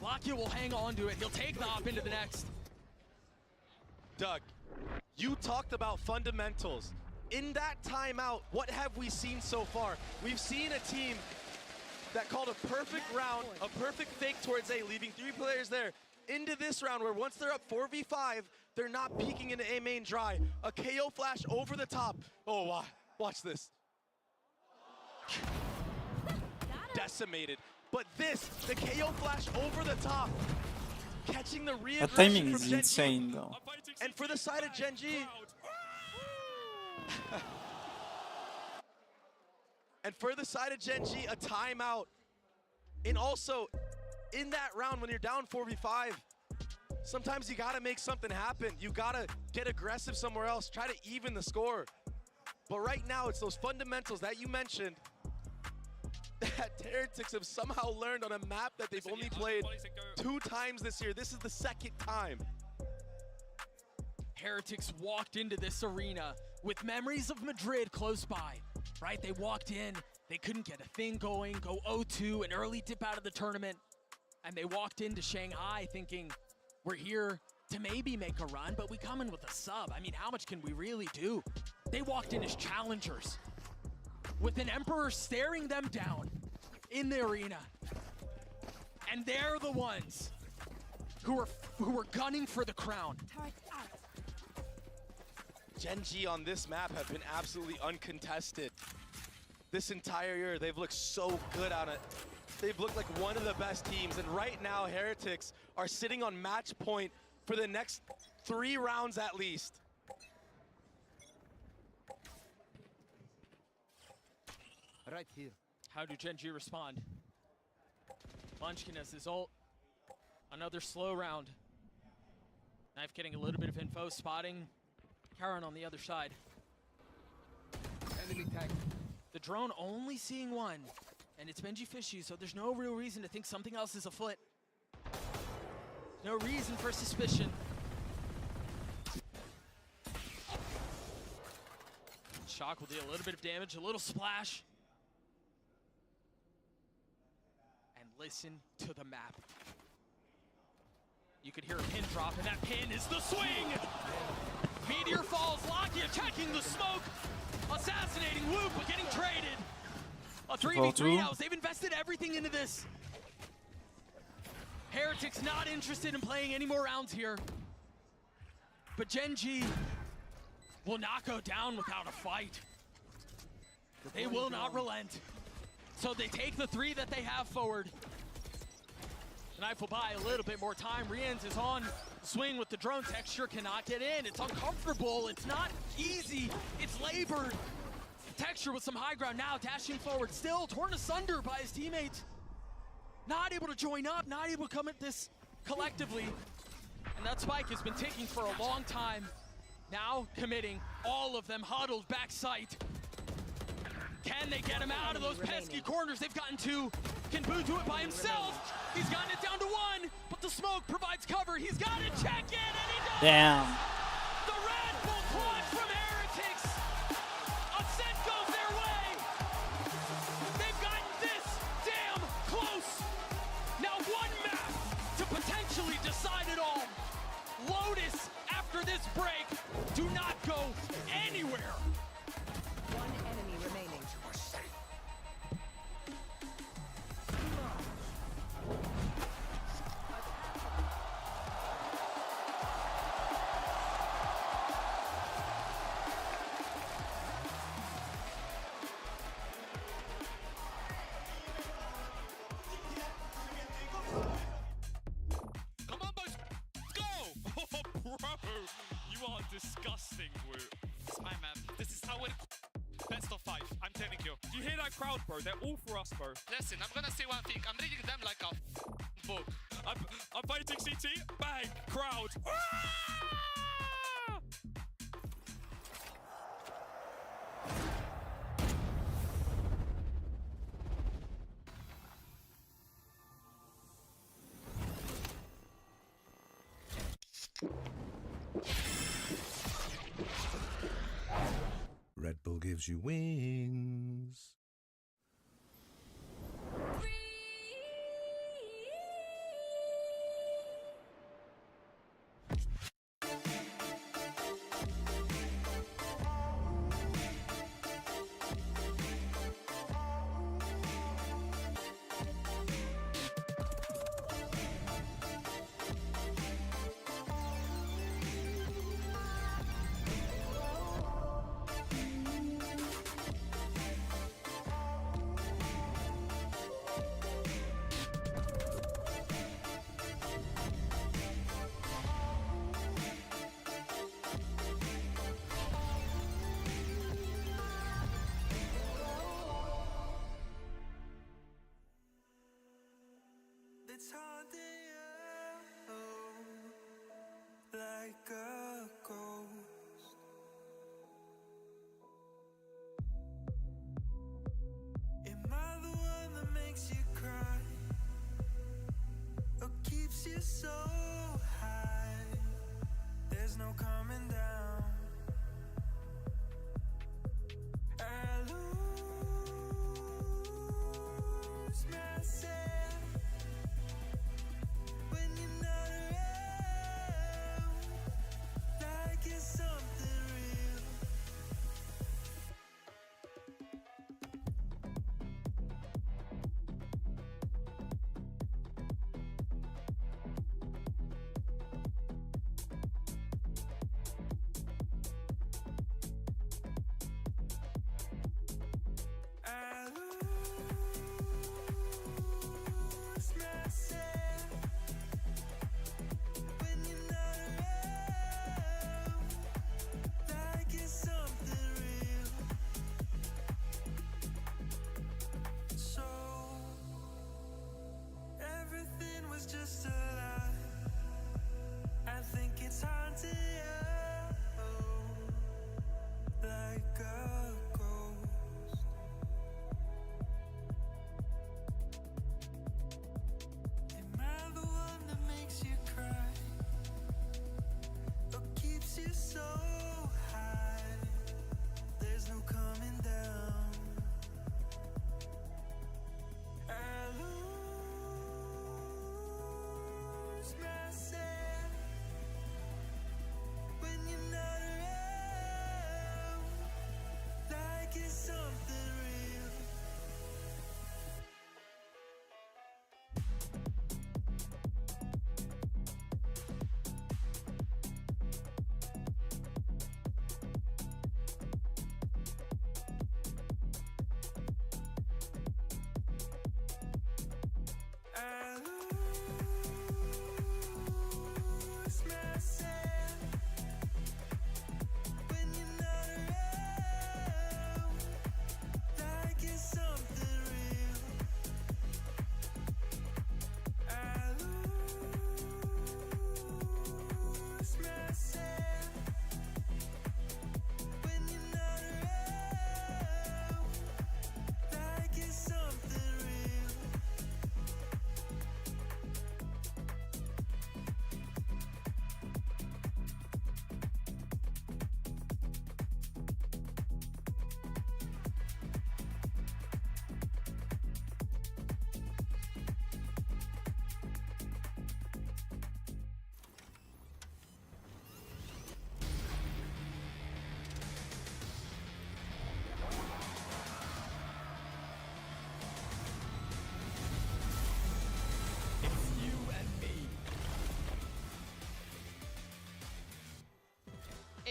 Locky will hang on to it. He'll take the op into the next. Doug, you talked about fundamentals. In that timeout, what have we seen so far? We've seen a team that called a perfect round, a perfect fake towards A, leaving 3 players there. Into this round where once they're up 4v5, they're not peeking into A main dry. A KO flash over the top. Oh, wow. Watch this. Decimated. But this, the KO flash over the top. Catching the The re-aggression timing from is Gen.G. insane, though. And for the side of Gen.G, and for the side of Gen.G, a timeout. And also, in that round, when you're down 4v5, sometimes you gotta make something happen. You gotta get aggressive somewhere else, try to even the score. But right now, it's those fundamentals that you mentioned that Heretics have somehow learned on a map that they've only played 2 times this year. This is the 2nd time. Heretics walked into this arena with memories of Madrid close by, right? They walked in, they couldn't get a thing going, go 0-2, an early dip out of the tournament, and they walked into Shanghai thinking, we're here to maybe make a run, but we come in with a sub. I mean, how much can we really do? They walked in as challengers with an Emperor staring them down in the arena. And they're the ones who are gunning for the crown. Gen.G on this map have been absolutely uncontested. This entire year, they've looked so good on it. They've looked like one of the best teams, and right now, Heretics are sitting on match point for the next 3 rounds at least. Right here. How do Gen.G respond? Munchkin has his ult. Another slow round. Knife getting a little bit of info, spotting Karen on the other side. Enemy tag. The drone only seeing one, and it's Benji Fishy, so there's no real reason to think something else is afoot. No reason for suspicion. Shock will deal a little bit of damage, a little splash. And listen to the map. You could hear a pin drop, and that pin is the swing! Meteor falls, Locky attacking the smoke! Assassinating Whoop, but getting traded! A 3v3 house, they've invested everything into this! Heretics not interested in playing any more rounds here. But Gen.G will not go down without a fight. They will not relent. So they take the 3 that they have forward. The Knife will buy a little bit more time. Rienz is on swing with the drone. Texture cannot get in. It's uncomfortable. It's not easy. It's labored. Texture with some high ground now, dashing forward. Still torn asunder by his teammates. Not able to join up, not able to come at this collectively. And that spike has been ticking for a long time. Now committing, all of them huddled back sight. Can they get him out of those pesky corners? They've gotten 2. Can Boo do it by himself? He's gotten it down to 1, but the smoke provides cover. He's got to check in, and he does! Damn. The Red Bull clutch from Heretics. A set goes their way. They've gotten this damn close. Now 1 map to potentially decide it all. Lotus, after this break, do not go anywhere. 1 enemy remaining. Come on, boys. Go! Oh, bro. You are disgusting, Woo. It's my map. This is how it... Best of 5. I'm telling you. Do you hear that crowd, bro? They're all for us, bro. Listen, I'm gonna say one thing. I'm reading them like a book. I'm fighting CT. Bang! Crowd. Ah! Red Bull gives you wings. It's haunting you like a ghost. Am I the one that makes you cry or keeps you so high? There's no coming down. I lose myself when you're not around, like it's something real.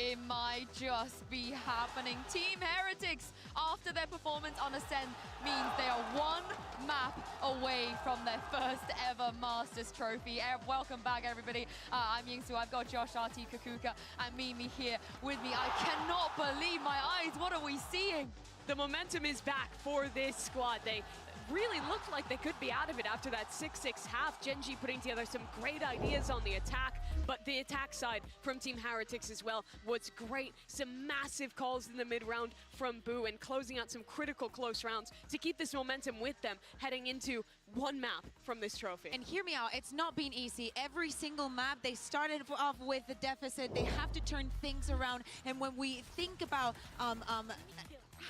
it might just be happening. Team Heretics, after their performance on Ascent, means they are one map away from their first ever Masters trophy. Welcome back, everybody. I'm Yingsu. I've got Josh, RT, Kakuka, and Mimi here with me. I cannot believe my eyes. What are we seeing? The momentum is back for this squad. They really looked like they could be out of it after that 6-6 half. Gen.G putting together some great ideas on the attack, but the attack side from Team Heretics as well was great. Some massive calls in the mid-round from Boo and closing out some critical close rounds to keep this momentum with them heading into one map from this trophy. And hear me out, it's not been easy. Every single map, they started off with a deficit. They have to turn things around. And when we think about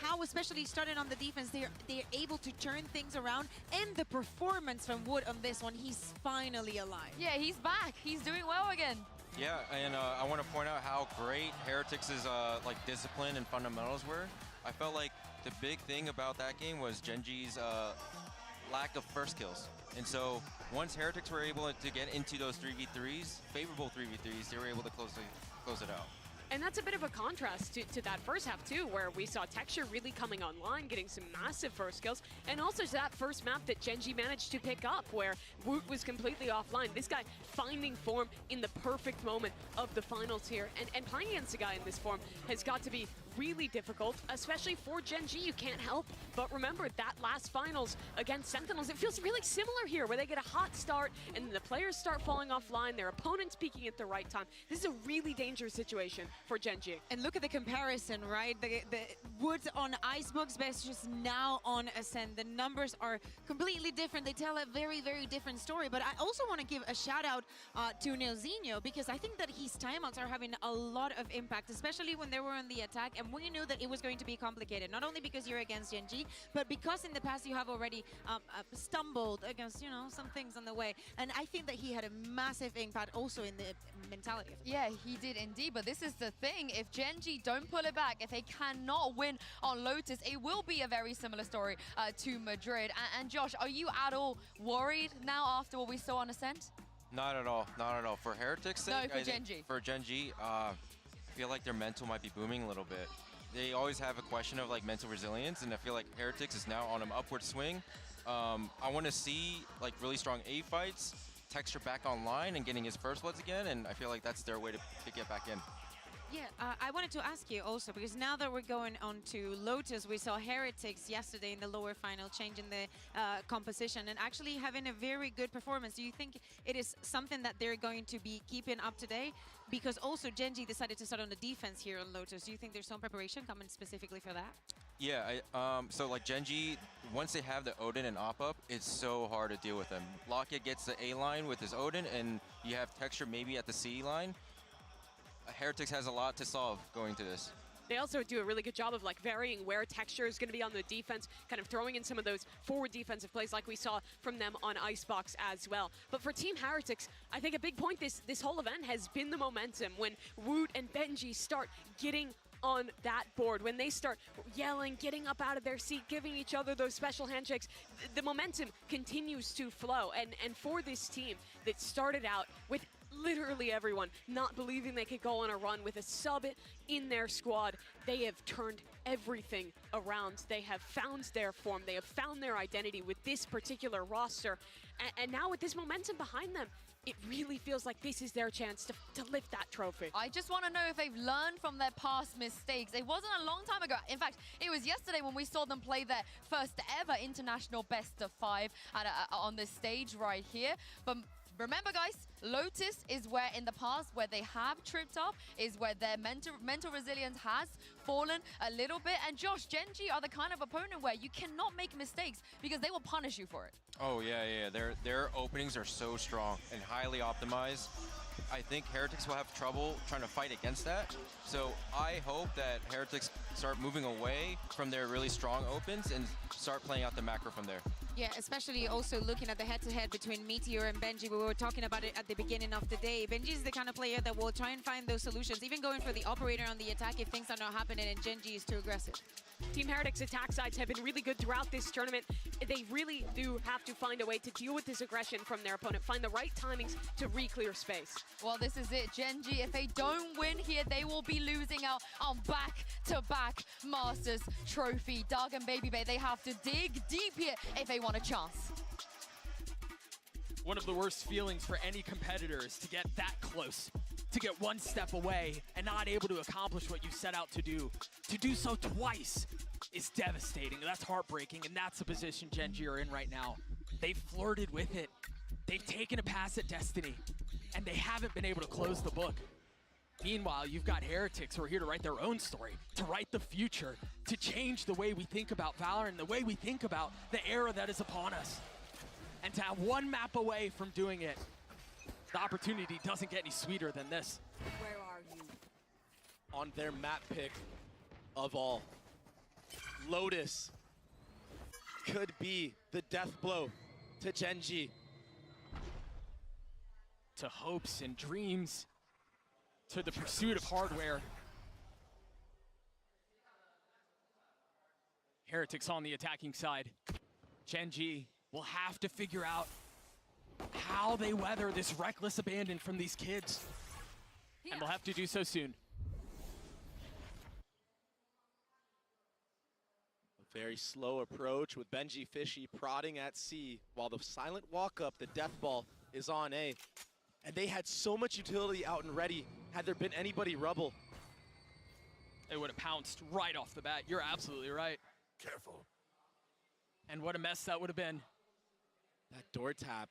how, especially starting on the defense, they're able to turn things around, and the performance from Wood on this one, he's finally alive. Yeah, he's back. He's doing well again. Yeah, and I want to point out how great Heretics' like discipline and fundamentals were. I felt like the big thing about that game was Gen.G's lack of first kills. And so once Heretics were able to get into those 3v3s, favorable 3v3s, they were able to close it out. And that's a bit of a contrast to that first half too, where we saw Texture really coming online, getting some massive first kills, and also to that first map that Gen.G managed to pick up, where Woot was completely offline. This guy finding form in the perfect moment of the finals here, and playing against a guy in this form has got to be really difficult, especially for Gen.G. You can't help but remember that last finals against Sentinels. It feels really similar here, where they get a hot start and the players start falling offline, their opponents peaking at the right time. This is a really dangerous situation for Gen.G. And look at the comparison, right? The Wood on Icebox versus now on Ascent. The numbers are completely different. They tell a very, very different story. But I also want to give a shout out to Neilzinho, because I think that his timeouts are having a lot of impact, especially when they were on the attack. And we knew that it was going to be complicated, not only because you're against Gen.G, but because in the past you have already stumbled against, you know, some things on the way. And I think that he had a massive impact also in the mentality of the Yeah, he did indeed, but this is the thing. If Gen.G don't pull it back, if they cannot win on Lotus, it will be a very similar story to Madrid. And Josh, are you at all worried now after what we saw on Ascent? Not at all, not at all. For Heretics' sake, No, for Gen.G. For Gen.G, I feel like their mental might be booming a little bit. They always have a question of like mental resilience, and I feel like Heretics is now on an upward swing. I want to see like really strong A fights, Texture back online and getting his first bloods again, and I feel like that's their way to get back in. Yeah, I wanted to ask you also, because now that we're going on to Lotus, we saw Heretics yesterday in the lower final changing the composition and actually having a very good performance. Do you think it is something that they're going to be keeping up today? Because also Gen.G decided to start on the defense here on Lotus. Do you think there's some preparation coming specifically for that? Yeah, so like Gen.G, once they have the Odin and op-up, it's so hard to deal with them. Lockett gets the A line with his Odin, and you have Texture maybe at the C line. Heretics has a lot to solve going to this. They also do a really good job of like varying where Texture is going to be on the defense, kind of throwing in some of those forward defensive plays like we saw from them on Icebox as well. But for Team Heretics, I think a big point this whole event has been the momentum. When Woot and Benji start getting on that board, when they start yelling, getting up out of their seat, giving each other those special handshakes, the momentum continues to flow. And for this team that started out with literally everyone not believing they could go on a run with a sub in their squad, they have turned everything around. They have found their form. They have found their identity with this particular roster. And now with this momentum behind them, it really feels like this is their chance to lift that trophy. I just want to know if they've learned from their past mistakes. It wasn't a long time ago. In fact, it was yesterday when we saw them play their first ever international best of 5 on this stage right here. But remember, guys, Lotus is where in the past where they have tripped up, is where their mental resilience has fallen a little bit. And Josh, Gen.G are the kind of opponent where you cannot make mistakes because they will punish you for it. Oh yeah, their openings are so strong and highly optimized. I think Heretics will have trouble trying to fight against that. So I hope that Heretics start moving away from their really strong opens and start playing out the macro from there. Yeah, especially also looking at the head-to-head between Meteor and Benji. We were talking about it at the beginning of the day. Benji is the kind of player that will try and find those solutions, even going for the operator on the attack if things are not happening and Gen.G is too aggressive. Team Heretics attack sides have been really good throughout this tournament. They really do have to find a way to deal with this aggression from their opponent, find the right timings to re-clear space. Well, this is it, Gen.G. If they don't win here, they will be losing out on back-to-back Masters trophy. Doug and Baby Bay, they have to dig deep here if they want a chance. One of the worst feelings for any competitor is to get that close, to get one step away and not able to accomplish what you set out to do. To do so twice is devastating. That's heartbreaking, and that's the position Gen.G are in right now. They've flirted with it. They've taken a pass at Destiny, and they haven't been able to close the book. Meanwhile, you've got Heretics who are here to write their own story, to write the future, to change the way we think about Valor and the way we think about the era that is upon us. And to have one map away from doing it, the opportunity doesn't get any sweeter than this. Where are you? On their map pick of all, Lotus could be the death blow to Gen.G. To hopes and dreams, to the pursuit of hardware. Heretics on the attacking side. Gen.G will have to figure out how they weather this reckless abandon from these kids. And they'll have to do so soon. A very slow approach with Benji Fishy prodding at C while the silent walk up, the death ball, is on A. And they had so much utility out and ready had there been anybody rubble. They would have pounced right off the bat. You're absolutely right. Careful. And what a mess that would have been. That door tap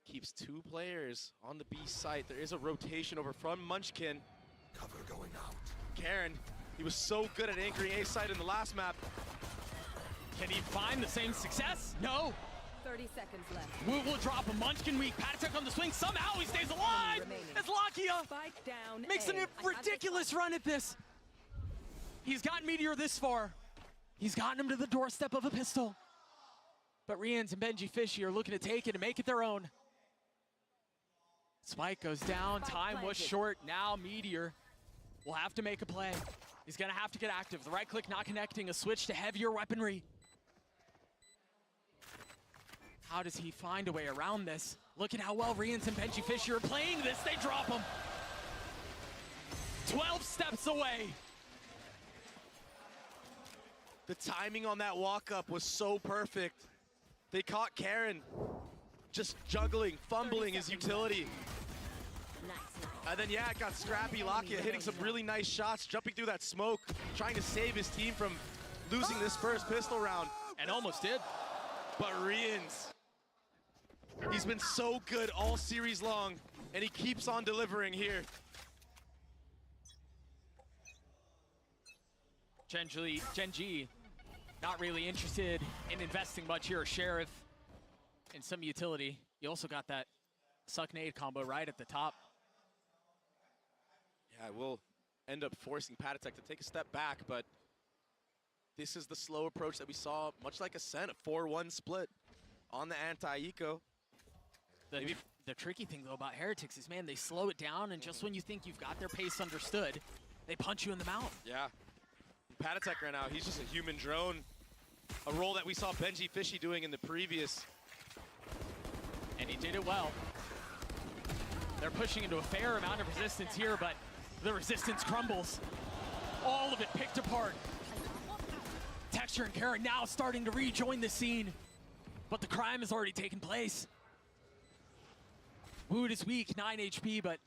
keeps two players on the B site. There is a rotation over from Munchkin. Cover going out. Karen, he was so good at anchoring A site in the last map. Can he find the same success? No. 30 seconds left. Woot will drop a Munchkin weak. Patek on the swing. Somehow he stays alive. As Lakia Spike down makes a ridiculous run at this. He's gotten Meteor this far. He's gotten him to the doorstep of a pistol. But Rians and Benji Fishy are looking to take it and make it their own. Spike goes down. Time was short. Now Meteor will have to make a play. He's going to have to get active. The right click not connecting. A switch to heavier weaponry. How does he find a way around this? Look at how well Rians and Benji Fishy are playing this. They drop him. 12 steps away. The timing on that walk-up was so perfect. They caught Karen just juggling, fumbling his utility. And then, yeah, it got scrappy. Lakia hitting some really nice shots, jumping through that smoke, trying to save his team from losing this first pistol round. And almost did. But Rians, he's been so good all series long, and he keeps on delivering here. Gen.G not really interested in investing much here. Sheriff and some utility. You also got that suck nade combo right at the top. Yeah, we'll end up forcing Patek to take a step back, but this is the slow approach that we saw, much like Ascent, a 4-1 split on the anti-eco. The tricky thing, though, about Heretics is, man, they slow it down, and just when you think you've got their pace understood, they punch you in the mouth. Yeah. Patek right now, he's just a human drone. A role that we saw Benji Fishy doing in the previous. And he did it well. They're pushing into a fair amount of resistance here, but the resistance crumbles. All of it picked apart. Texture and Karen now starting to rejoin the scene, but the crime has already taken place. Woot is weak, 9 HP, but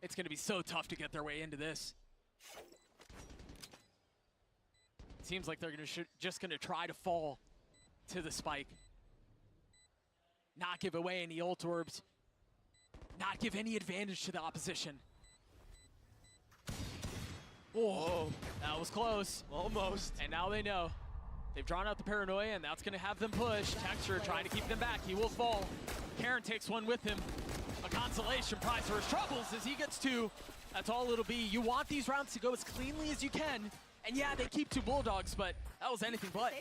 it's going to be so tough to get their way into this. It seems like they're just going to try to fall to the spike. Not give away any ult orbs. Not give any advantage to the opposition. Oh, that was close. Almost. And now they know. They've drawn out the paranoia, and that's going to have them push. Texture trying to keep them back. He will fall. Karen takes one with him. A consolation prize for his troubles as he gets two. That's all it'll be. You want these rounds to go as cleanly as you can. And yeah, they keep two Bulldogs, but that was anything but.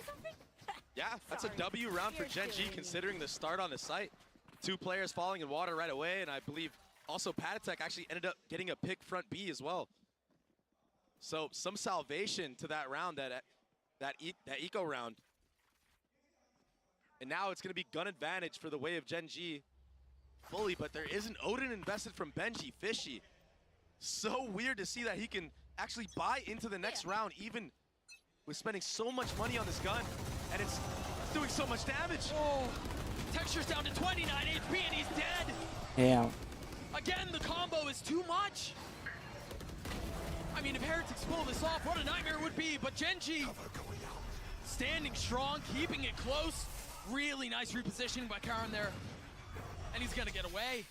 Yeah, that's a W round for Gen.G considering the start on the site. Two players falling in water right away, and I believe also Patek actually ended up getting a pick front B as well. So some salvation to that round, that eco round. And now it's going to be gun advantage for the way of Gen.G fully, but there is an Odin invested from Benji. Fishy. So weird to see that he can actually buy into the next round, even with spending so much money on this gun, and it's doing so much damage. Oh, Texture's down to 29 HP and he's dead. Yeah. Again, the combo is too much. I mean, if Heretics pull this off, what a nightmare it would be, but Gen.G standing strong, keeping it close. Really nice repositioning by Karen there. And he's gonna get away.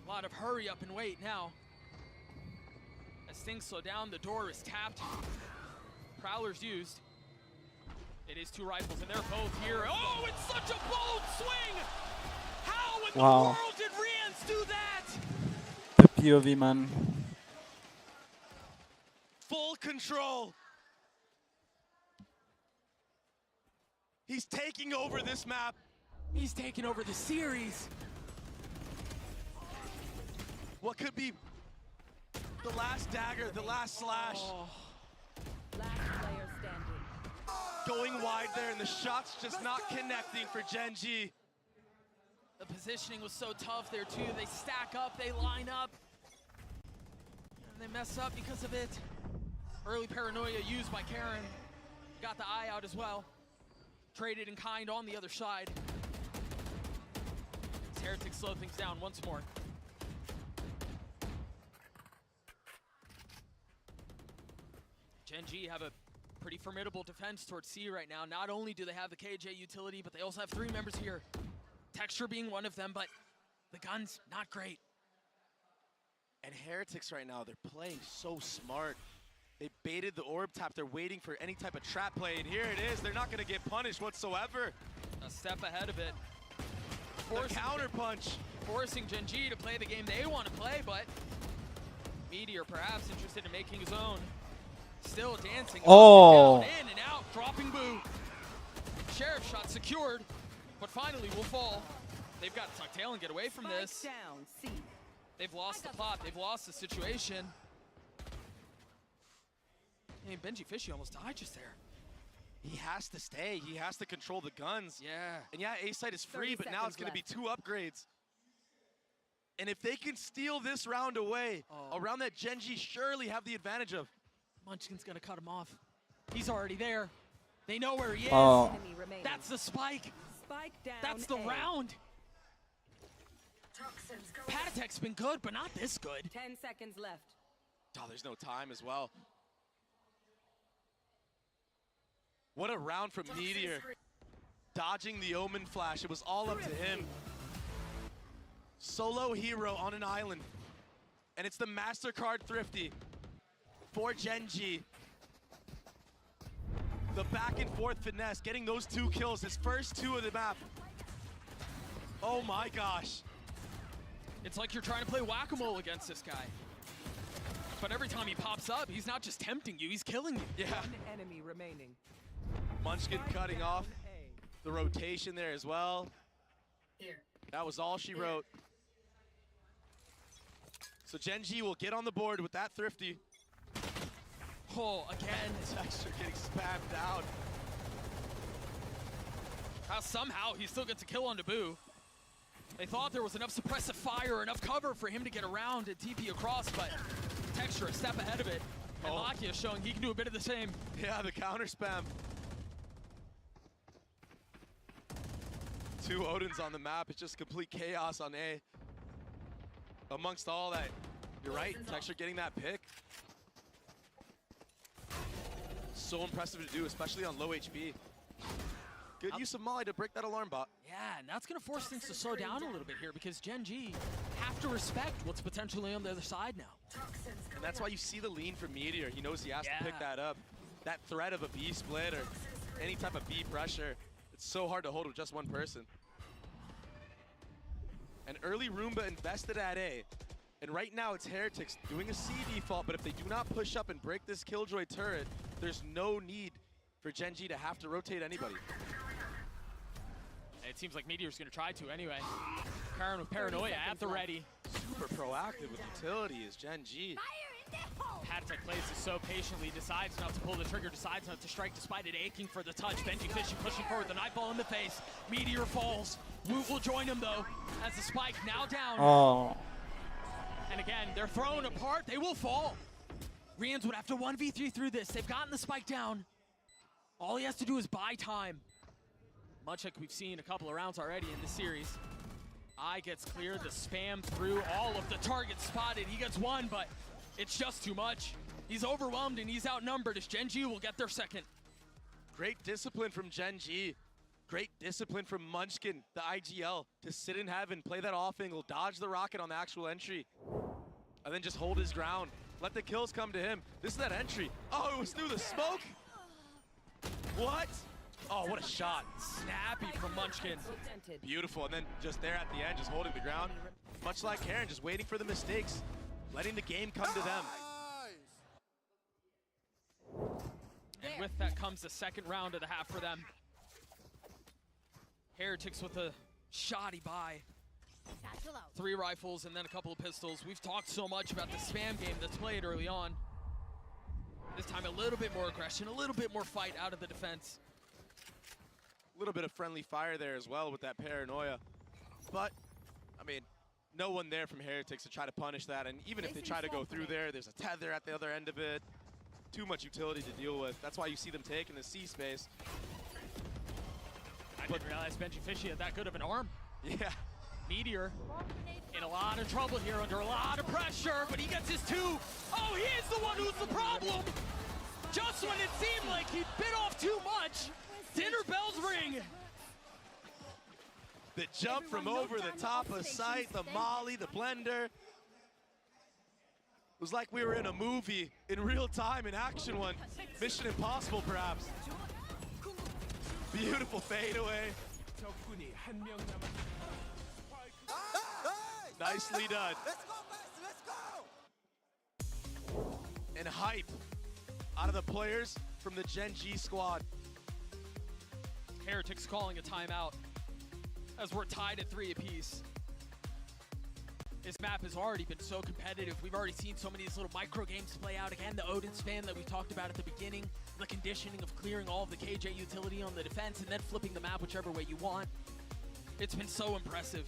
A lot of hurry up and wait now. As things slow down, the door is tapped. Prowler's used. It is 2 rifles and they're both here. Oh, it's such a bold swing! How in the Wow. world did Rians do that? The POV, man. Full control. He's taking over this map. He's taking over the series. What could be the last dagger, the last slash. Oh. Last player standing. Going wide there, and the shots just not connecting for Gen.G. The positioning was so tough there too. They stack up, they line up, and they mess up because of it. Early paranoia used by Karen. Got the eye out as well. Traded in kind on the other side. As Heretics slow things down once more. Gen.G have a pretty formidable defense towards C right now. Not only do they have the KJ utility, but they also have 3 members here. Texture being one of them, but the gun's not great. And Heretics right now, they're playing so smart. They baited the orb tap. They're waiting for any type of trap play, and here it is. They're not going to get punished whatsoever. A step ahead of it. The counter punch. Forcing Gen.G to play the game they want to play, but Meteor perhaps interested in making his own. Still dancing. Oh. Down, in and out, dropping Boo. Sheriff shot secured, but finally will fall. They've got to tuck tail and get away from this. Down, C. They've lost the plot. They've lost the situation. I mean, Benji Fishy almost died just there. He has to stay. He has to control the guns. Yeah. And yeah, A-site is free, but now it's going to be 2 upgrades. And if they can steal this round away, a round that Gen.G surely have the advantage of. Munchkin's going to cut him off. He's already there. They know where he is. Oh. That's the spike. Spike down. That's the A. round. Patatek's been good, but not this good. 10 seconds left. Oh, there's no time as well. What a round from Meteor. Dodging the Omen flash. It was all up to him. Solo hero on an island. And it's the MasterCard Thrifty for Gen.G. The back and forth finesse, getting those 2 kills, his first 2 of the map. Oh my gosh. It's like you're trying to play whack-a-mole against this guy. But every time he pops up, he's not just tempting you, he's killing you. Yeah. 1 enemy remaining. Munchkin cutting off the rotation there as well. That was all she wrote. So Gen.G will get on the board with that Thrifty. Oh, again. Texture getting spammed down. Somehow he still gets a kill on Naboo. They thought there was enough suppressive fire, enough cover for him to get around and TP across, but Texture a step ahead of it. And Lakia showing he can do a bit of the same. Yeah, the counter spam. 2 Odins on the map. It's just complete chaos on A. Amongst all that, you're right, Texture getting that pick. So impressive to do, especially on low HP. Good use of Molly to break that alarm bot. Yeah, and that's going to force things to slow down a little bit here because Gen.G have to respect what's potentially on the other side now. And that's why you see the lean from Meteor. He knows he has to pick that up. That threat of a B split or any type of B pressure, it's so hard to hold with just one person. And early Roomba invested at A. And right now it's Heretics doing a C default, but if they do not push up and break this Killjoy turret, there's no need for Gen.G to have to rotate anybody. It seems like Meteor's going to try to anyway. Karen with Paranoia at the ready. Super proactive with utility is Gen.G. Patek plays this so patiently, decides not to pull the trigger, decides not to strike despite it aching for the touch. Benji Fishy pushing forward, the Nightball in the face. Meteor falls. Woot will join him though, as the spike now down. Oh. And again, they're thrown apart, they will fall. Rians would have to 1v3 through this. They've gotten the spike down. All he has to do is buy time. Much like we've seen a couple of rounds already in this series. Eye gets clear, the spam through all of the targets spotted. He gets one, but it's just too much. He's overwhelmed and he's outnumbered as Gen.G will get their second. Great discipline from Gen.G. Great discipline from Munchkin, the IGL, to sit in heaven, play that off angle, dodge the rocket on the actual entry, and then just hold his ground. Let the kills come to him. This is that entry. Oh, it was through the smoke? What? Oh, what a shot. Snappy from Munchkin. Beautiful, and then just there at the end, just holding the ground. Much like Karen, just waiting for the mistakes, letting the game come to them. And with that comes the second round of the half for them. Heretics with a shoddy buy. 3 rifles and then a couple of pistols. We've talked so much about the spam game that's played early on. This time a little bit more aggression, a little bit more fight out of the defense. A little bit of friendly fire there as well with that Paranoia. But, I mean, no one there from Heretics to try to punish that. And even if they try to go through there, there's a tether at the other end of it. Too much utility to deal with. That's why you see them take in the C space. I didn't realize Benji Fishy had that good of an arm. Yeah. Meteor in a lot of trouble here, under a lot of pressure, but he gets his 2. Oh, he is the one who's the problem. Just when it seemed like he bit off too much, dinner bells ring. The jump from over the top of sight, the molly, the blender. It was like we were in a movie in real time, in action one. Mission Impossible, perhaps. Beautiful fadeaway. Nicely done. And hype out of the players from the Gen.G squad. Heretics calling a timeout as we're tied at 3 apiece. This map has already been so competitive. We've already seen so many of these little micro games play out. Again, the Odin spam that we talked about at the beginning, the conditioning of clearing all of the KJ utility on the defense and then flipping the map whichever way you want. It's been so impressive.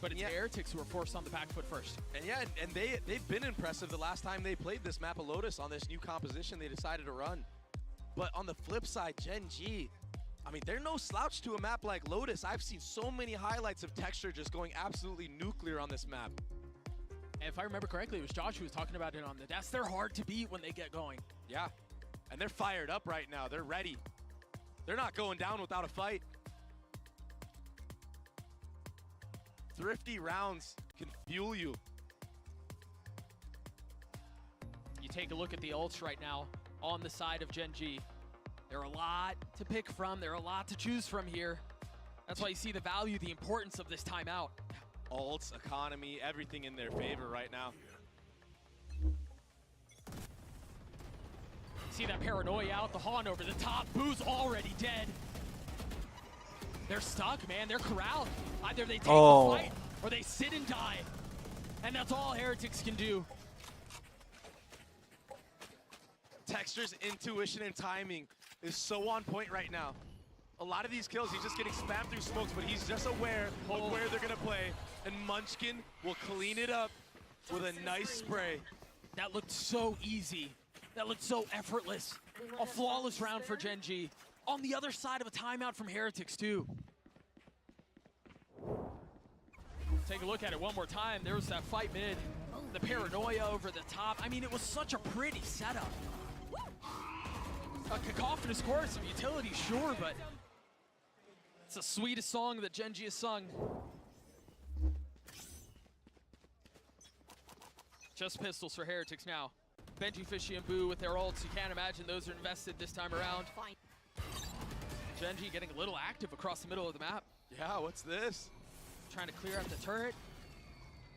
But it's Heretics who are forced on the back foot first. And yeah, and they've been impressive the last time they played this map of Lotus on this new composition they decided to run. But on the flip side, Gen.G, I mean, they're no slouch to a map like Lotus. I've seen so many highlights of Texture just going absolutely nuclear on this map. And if I remember correctly, it was Josh who was talking about it on the desk. They're hard to beat when they get going. Yeah, and they're fired up right now. They're ready. They're not going down without a fight. Thrifty rounds can fuel you. You take a look at the ults right now on the side of Gen.G. There are a lot to pick from. There are a lot to choose from here. That's why you see the value, the importance of this timeout. Ults, economy, everything in their favor right now. See that Paranoia out, the Han over the top. Boo's already dead. They're stuck, man. They're corralled. Either they take the fight or they sit and die. And that's all Heretics can do. Texture's intuition and timing is so on point right now. A lot of these kills, he's just getting spammed through smokes, but he's just aware of where they're gonna play. And Munchkin will clean it up with a nice spray. That looked so easy. That looked so effortless. A flawless round for Gen.G. On the other side of a timeout from Heretics too. Take a look at it one more time. There was that fight mid. The Paranoia over the top. I mean, it was such a pretty setup. A cacophonous chorus of utility, sure, but it's the sweetest song that Gen.G has sung. Just pistols for Heretics now. Benji, Fishy, and Boo with their ults. You can't imagine those are invested this time around. Gen.G getting a little active across the middle of the map. Yeah, what's this? Trying to clear out the turret.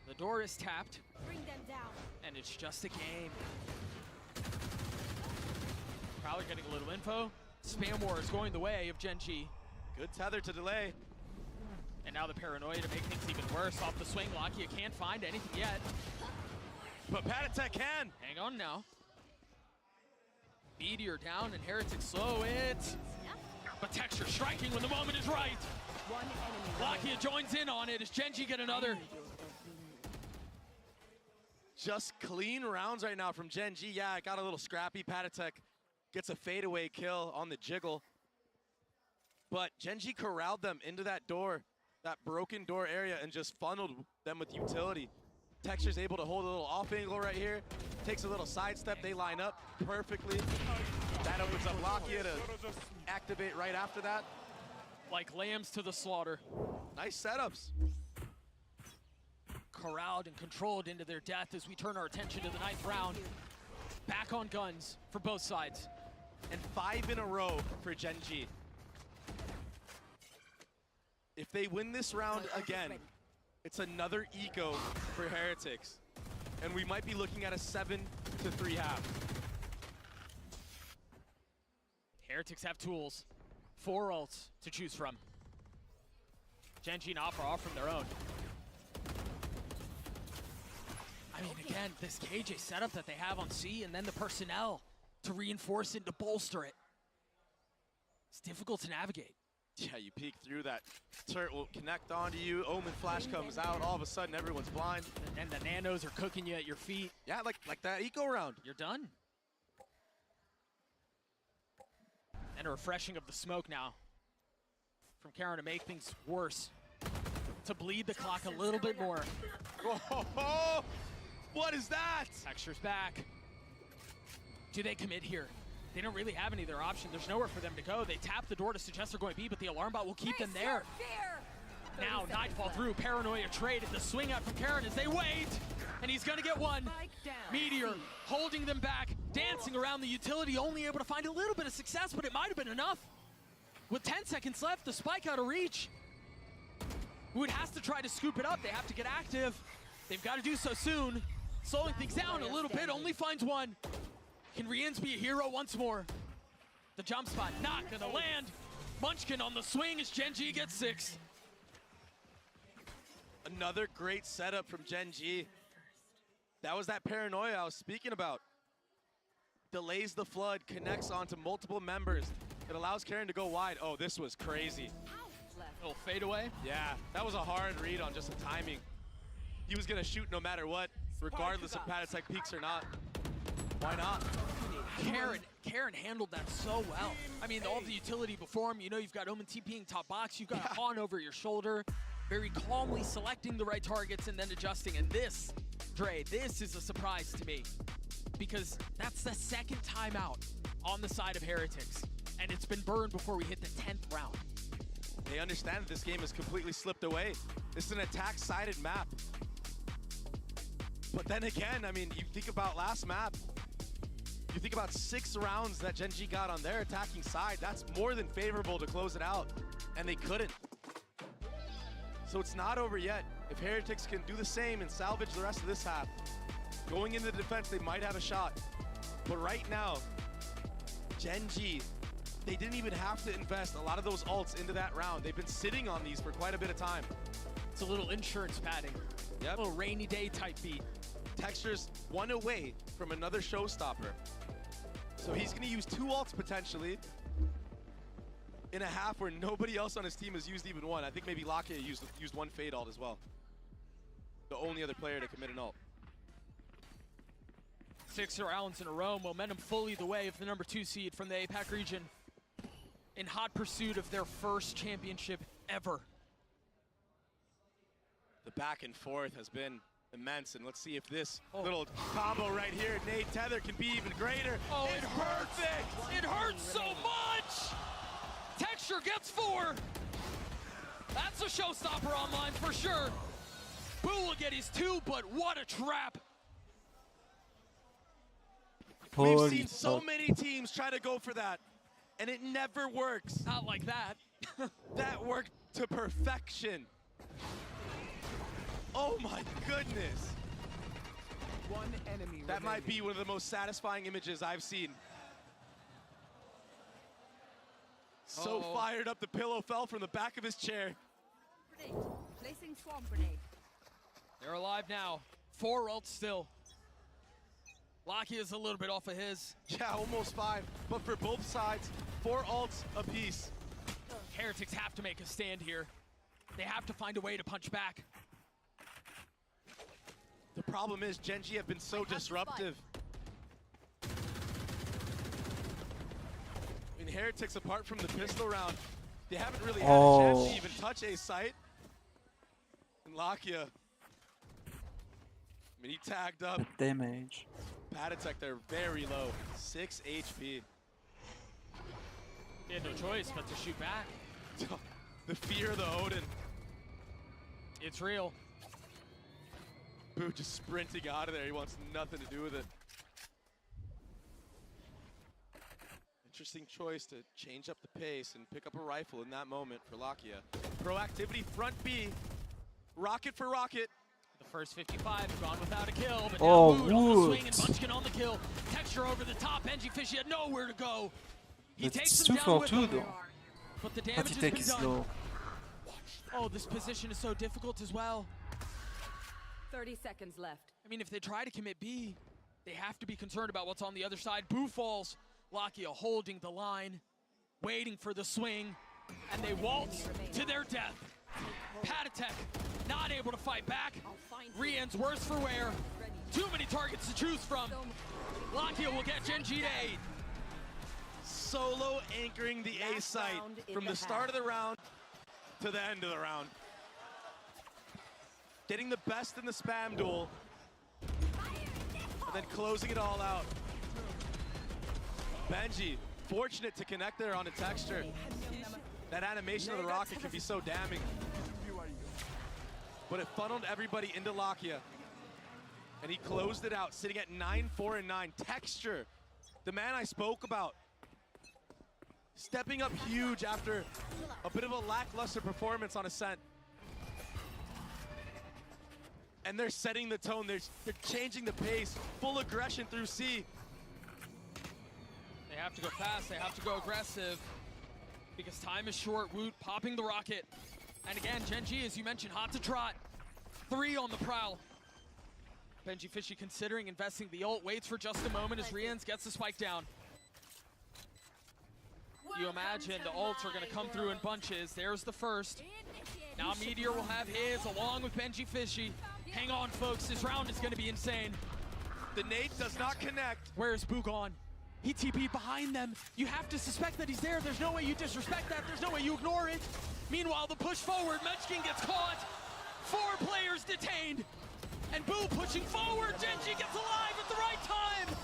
The door is tapped. Bring them down. And it's just a game. Prowler getting a little info. Spam war is going the way of Gen.G. Good tether to delay. And now the paranoia to make things even worse. Off the swing, Lakia can't find anything yet. But Patatek can. Hang on now. Meteor down and Heretic slow it. But Texture striking when the moment is right. One enemy. Lakia joins in on it. Does Gen.G get another? Just clean rounds right now from Gen.G. Yeah, it got a little scrappy. Patatek gets a fadeaway kill on the jiggle. But Gen.G corralled them into that door, that broken door area, and just funneled them with utility. Texture's able to hold a little off angle right here. Takes a little sidestep. They line up perfectly. That opens up Lakia to activate right after that. Like lambs to the slaughter. Nice setups. Corralled and controlled into their death as we turn our attention to the 9th round. Back on guns for both sides. And 5 in a row for Gen.G. If they win this round again, it's another eco for Heretics. And we might be looking at a 7-3 half. Heretics have tools. 4 ults to choose from. Gen.G not far off from their own. I mean, again, this KJ setup that they have on C and then the personnel to reinforce it, to bolster it. It's difficult to navigate. Yeah, you peek through that. Turret will connect onto you. Omen flash comes out. All of a sudden, everyone's blind. And the nanos are cooking you at your feet. Yeah, like that eco round. You're done. And a refreshing of the smoke now from Karen to make things worse. To bleed the clock a little bit more. Whoa, what is that? Texture's back. Do they commit here? They don't really have any other option. There's nowhere for them to go. They tap the door to suggest they're going B, but the alarm bot will keep them there. Now, Nightfall through, Paranoia traded the swing out from Karen as they wait, and he's gonna get one. Meteor holding them back, dancing around the utility, only able to find a little bit of success, but it might have been enough. With 10 seconds left, the spike out of reach. Wood has to try to scoop it up. They have to get active. They've got to do so soon. Slowing things down a little bit, only finds one. Can Riens be a hero once more? The jump spot not gonna land. Munchkin on the swing as Gen.G gets 6. Another great setup from Gen.G. That was that paranoia I was speaking about. Delays the flood, connects onto multiple members. It allows Karen to go wide. Oh, this was crazy. Little fadeaway. Yeah, that was a hard read on just the timing. He was gonna shoot no matter what, regardless if Patatek peaks or not. Why not? Karen handled that so well. I mean, all the utility before him, you know, you've got Omen TPing top box, you've got a Han over your shoulder, very calmly selecting the right targets and then adjusting. And this, Dre, this is a surprise to me because that's the second timeout on the side of Heretics. And it's been burned before we hit the 10th round. They understand that this game has completely slipped away. This is an attack-sided map. But then again, I mean, you think about last map, you think about 6 rounds that Gen.G got on their attacking side. That's more than favorable to close it out, and they couldn't. So it's not over yet. If Heretics can do the same and salvage the rest of this half, going into the defense, they might have a shot. But right now, Gen.G, they didn't even have to invest a lot of those ults into that round. They've been sitting on these for quite a bit of time. It's a little insurance padding. Yep. A little rainy day type beat. Texture's one away from another showstopper. So he's gonna use 2 ults potentially in a half where nobody else on his team has used even one. I think maybe Lakia used 1 fade ult as well. The only other player to commit an ult. 6 rounds in a row, momentum fully the way of the number 2 seed from the APAC region in hot pursuit of their first championship ever. The back and forth has been immense, and let's see if this little combo right here, Nate Tether, can be even greater. Oh, it's perfect! It hurts so much! Texture gets 4. That's a showstopper online for sure. Boo will get his 2, but what a trap! We've seen so many teams try to go for that, and it never works. Not like that. That worked to perfection. Oh my goodness. One enemy That might be one of the most satisfying images I've seen. So fired up, the pillow fell from the back of his chair. Placing swamp grenade. They're alive now. 4 ults still. Locky is a little bit off of his. Yeah, almost 5. But for both sides, 4 ults apiece. Heretics have to make a stand here. They have to find a way to punch back. The problem is Gen.G have been so disruptive. I mean, Heretics, apart from the pistol round, they haven't really had a chance to even touch a site. And Lakia, I mean, he tagged up. Damage. Patatek, they're very low, 6 HP. He had no choice but to shoot back. The fear of the Odin. It's real. Boo just sprinting out of there. He wants nothing to do with it. Interesting choice to change up the pace and pick up a rifle in that moment for Lakia. Proactivity, front B. Rocket for rocket. The first 55 gone without a kill, but Oh, now Wood on the Wood. swing and Munchkin on the kill. Texture over the top. Gen.G Fishy had nowhere to go. He It's takes 2 him down for with 2 him. though. But the damage has Patatek been is done. low. Oh, this position is so difficult as well. 30 seconds left. I mean, if they try to commit B, they have to be concerned about what's on the other side. Boo falls. Lakia holding the line, waiting for the swing, and they waltz to their death. Patatek not able to fight back. Rian's worse for wear. Too many targets to choose from. Lakia will get Gen.G to 8. Solo anchoring the A site from the start of the round to the end of the round. Getting the best in the spam duel, and then closing it all out. Benji, fortunate to connect there on a texture. That animation of the rocket can be so damning. But it funneled everybody into Lakia. And he closed it out, sitting at 9, 4, and 9. Texture, the man I spoke about. Stepping up huge after a bit of a lackluster performance on Ascent. And they're setting the tone, they're changing the pace, full aggression through C. They have to go fast, they have to go aggressive, because time is short. Woot popping the rocket. And again, Gen.G, as you mentioned, hot to trot. 3 on the prowl. Benji Fishy considering investing the ult, waits for just a moment as Rians gets the spike down. You imagine the ults are going to come through in bunches. There's the first. Now Meteor will have his along with Benji Fishy. Hang on, folks. This round is going to be insane. The nade does not connect. Where's Boo gone? He TP'd behind them. You have to suspect that he's there. There's no way you disrespect that. There's no way you ignore it. Meanwhile, the push forward. Munchkin gets caught. 4 players detained. And Boo pushing forward. Gen.G gets alive at the right time.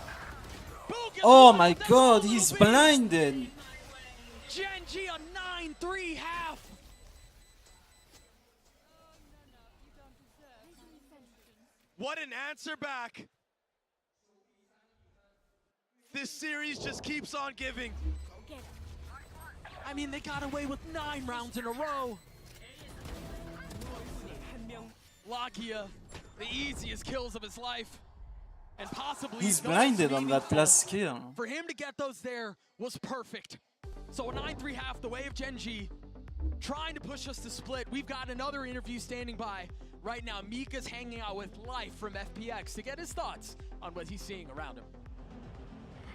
Boo gets Oh my god, he's blinded. Gen.G a 9-3 half. What an answer back. This series just keeps on giving. I mean, they got away with 9 rounds in a row. Lakia, the easiest kills of his life. And possibly He's the blinded most on that meaningful. last kill. For him to get those there was perfect. So a 9-3 half, the way of Gen.G, trying to push us to split. We've got another interview standing by. Right now, Mika's hanging out with Life from FPX to get his thoughts on what he's seeing around him.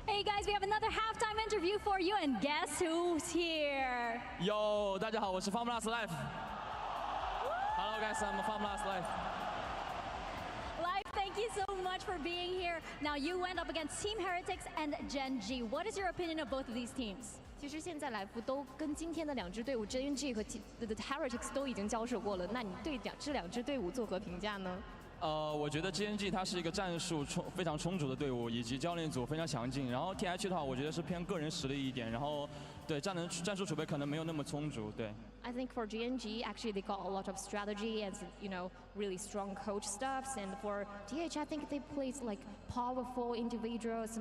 Hey guys, we have another halftime interview for you, and guess who's here? Yo, 大家好，我是 Formula Life. Hello guys, I'm Formula Life. Live, thank you so much for being here. Now you went up against Team Heretics and Gen.G. What is your opinion of both of these teams? 其实现在来福都跟今天的2支队伍 Gen.G 和 The Heretics 都已经交手过了，那你对这2支队伍作何评价呢？我觉得 Gen.G 它是一个战术非常充足的队伍，以及教练组非常强劲。然后 TH 的话，我觉得是偏个人实力一点，然后对战术储备可能没有那么充足。对。I think for Gen.G, actually they got a lot of strategy and really strong coach stuffs. And for TH, I think they played like powerful individuals,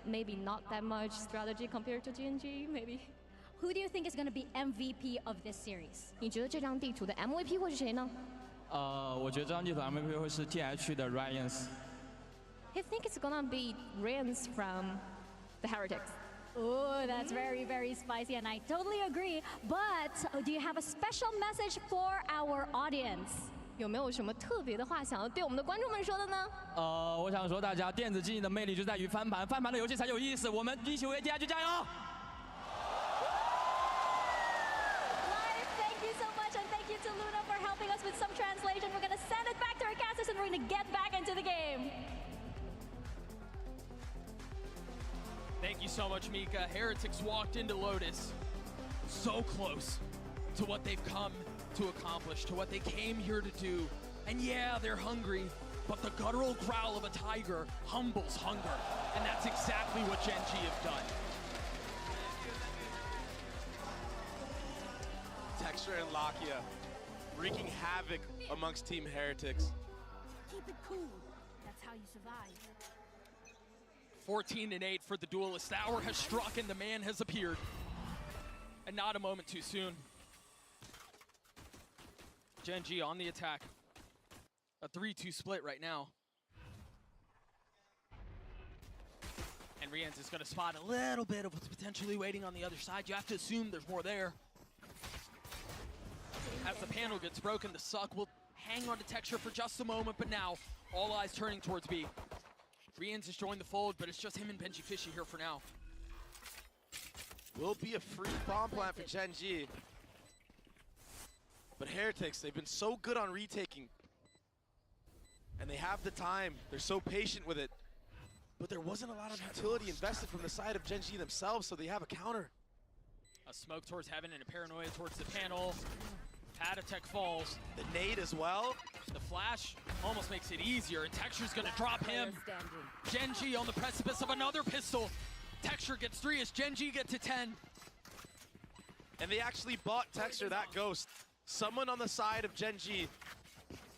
maybe not that much strategy compared to Gen.G, maybe. Who do you think is going to be MVP of this series? 你觉得这张地图的 MVP 会是谁呢？我觉得这张地图 MVP 会是 TH 的 Ryans。I think it's gonna be Rians from the Heretics. Oh, that's very, very spicy, and I totally agree. But do you have a special message for our audience? 有没有什么特别的话想要对我们的观众们说的呢？我想说大家电子竞技的魅力就在于翻盘，翻盘的游戏才有意思。我们一起为 TH 加油！ Thank you so much, and thank you to Luna for helping us with some translation. We're gonna send it back to our casters, and we're gonna get back into the game. Thank you so much, Mika. Heretics walked into Lotus so close to what they've come to accomplish, to what they came here to do. And yeah, they're hungry, but the guttural growl of a tiger humbles hunger. And that's exactly what Gen.G have done. Texture and Lakia wreaking havoc amongst Team Heretics. Keep it cool. That's how you survive. 14-8 for the duelist. The hour has struck and the man has appeared. And not a moment too soon. Gen.G on the attack. A 3-2 split right now. And Rienz is going to spot a little bit of what's potentially waiting on the other side. You have to assume there's more there. As the panel gets broken, the suck will hang on to Texture for just a moment, but now all eyes turning towards B. Rienz has joined the fold, but it's just him and Benji Fishy here for now. Will be a free bomb plant for Gen.G. But Heretics, they've been so good on retaking. And they have the time. They're so patient with it. But there wasn't a lot of utility invested from the side of Gen.G themselves, so they have a counter. A smoke towards heaven and a paranoia towards the panel. Patatech falls. The nade as well. The flash almost makes it easier, and Texture's gonna drop him. Gen.G on the precipice of another pistol. Texture gets 3 as Gen.G get to 10. And they actually bought Texture that ghost. Someone on the side of Gen.G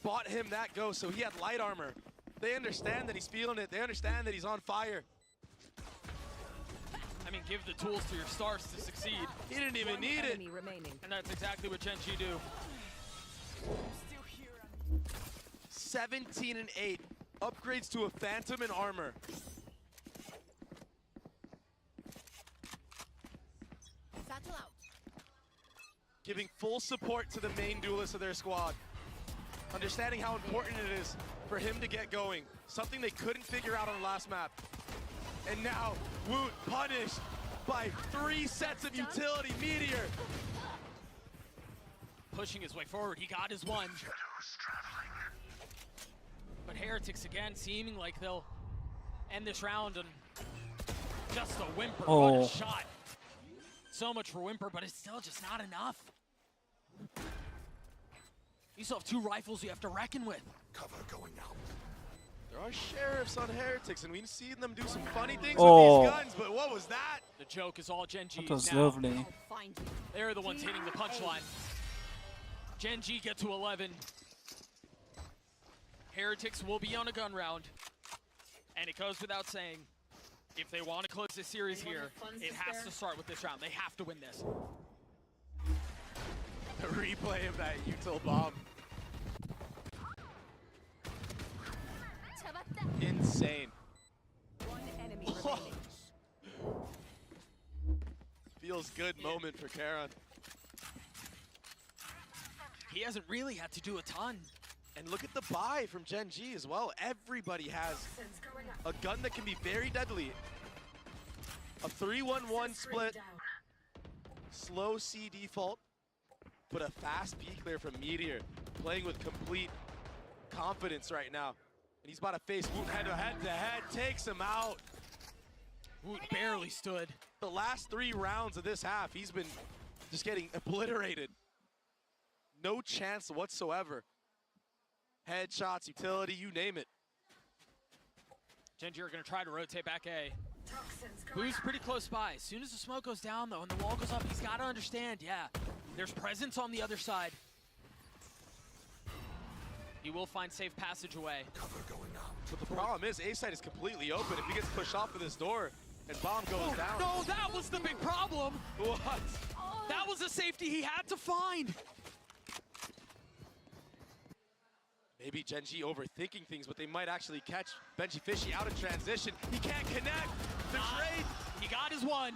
bought him that ghost, so he had light armor. They understand that he's feeling it. They understand that he's on fire. I mean, give the tools to your stars to succeed. He didn't even need it. And that's exactly what Gen.G do. 17-8. Upgrades to a Phantom and armor. Satchel out. Giving full support to the main duelist of their squad. Understanding how important it is for him to get going. Something they couldn't figure out on the last map. And now, Woot punished by 3 sets of utility. Meteor. Pushing his way forward, he got his one. But Heretics again, seeming like they'll end this round on just a whimper. What a shot. So much for whimper, but it's still just not enough. You still have 2 rifles you have to reckon with. Cover going out. There are sheriffs on Heretics, and we've seen them do some funny things with these guns, but what was that? The joke is all Gen.G's That was now. lovely. They're the ones hitting the punchline. Gen.G get to 11. Heretics will be on a gun round. And it goes without saying, if they want to close this series here, it has to start with this round. They have to win this. The replay of that util bomb. Insane. One enemy remaining. Feels good moment for Karon. He hasn't really had to do a ton. And look at the buy from Gen.G as well. Everybody has a gun that can be very deadly. A 3-1-1 split. Slow C default, but a fast B clear from Meteor. Playing with complete confidence right now. And he's about to face Woot head-to-head, takes him out. Woot barely stood. The last 3 rounds of this half, he's been just getting obliterated. No chance whatsoever. Headshots, utility, you name it. Gen.G are gonna try to rotate back A. Boo's pretty close by. As soon as the smoke goes down though and the wall goes up, he's gotta understand, yeah, there's presence on the other side. He will find safe passage away. Cover going out. But the problem is, A side is completely open. If he gets pushed off of this door and bomb goes down. No, that was the big problem. What? That was a safety he had to find. Maybe Gen.G overthinking things, but they might actually catch Benji Fishy out of transition. He can't connect. The trade. He got his one.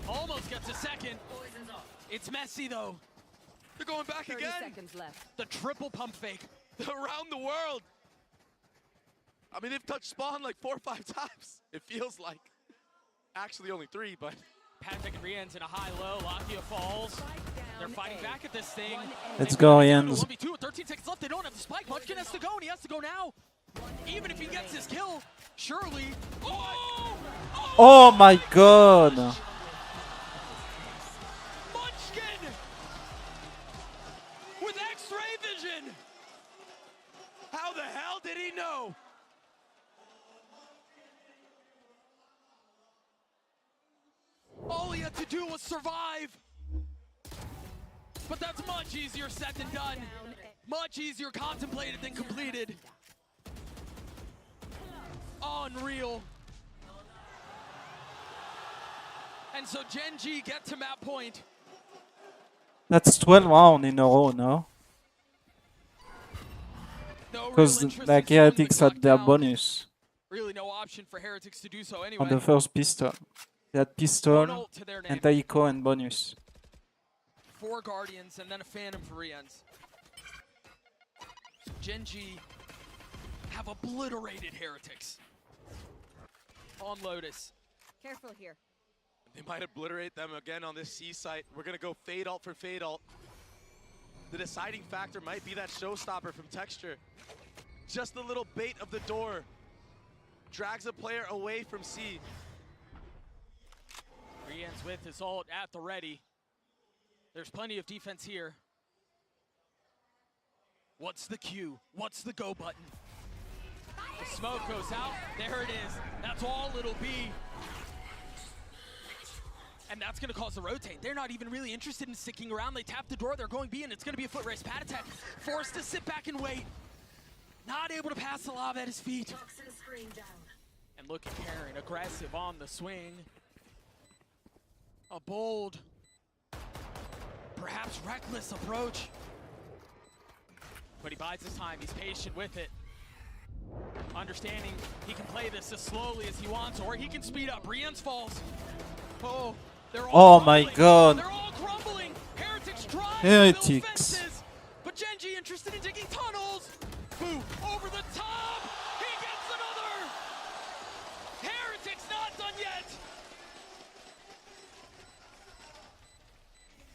Almost gets a second. It's messy though. They're going back 30 again. seconds left. The triple pump fake. Around the world. I mean, they've touched spawn like 4 or 5 times. It feels like. Actually, only 3, but. Patrick and Rian's in a high-low. Lakia falls. They're fighting back at this thing. Let's go, Jens. 1v2 with 13 seconds left. They don't have the spike. Munchkin has to go, and he has to go now. Even if he gets his kill, surely. Oh! Oh my god! Munchkin! With X-ray vision! How the hell did he know? All he had to do was survive. But that's much easier said than done. Much easier contemplated than completed. Unreal. And so Gen.G get to map point. That's 12 rounds in a row, no? Because like Heretics had their bonus Really no option for Heretics to do so on anyway. the first pistol. They had pistol, anti-eco, and bonus. 4 Guardians and then a Phantom for Rians. Gen.G have obliterated Heretics on Lotus. Careful here. They might obliterate them again on this C site. We're gonna go fade ult for fade ult. The deciding factor might be that showstopper from Texture. Just a little bait of the door. Drags a player away from C. Rian's with his ult at the ready. There's plenty of defense here. What's the Q? What's the go button? The smoke goes out. There it is. That's all it'll be. And that's going to cause the rotate. They're not even really interested in sticking around. They tap the door. They're going B, and it's going to be a foot race. Pat attack forced to sit back and wait. Not able to pass the lava at his feet. And look at Karen, aggressive on the swing. A bold, perhaps reckless approach. But he bides his time. He's patient with it. Understanding he can play this as slowly as he wants, or he can speed up. Rian's falls. Oh, they're all my god. They're all crumbling. Heretics try to build Heretics. fences, but Gen.G interested in digging tunnels. Boo, over the top. He gets another. Heretics not done yet.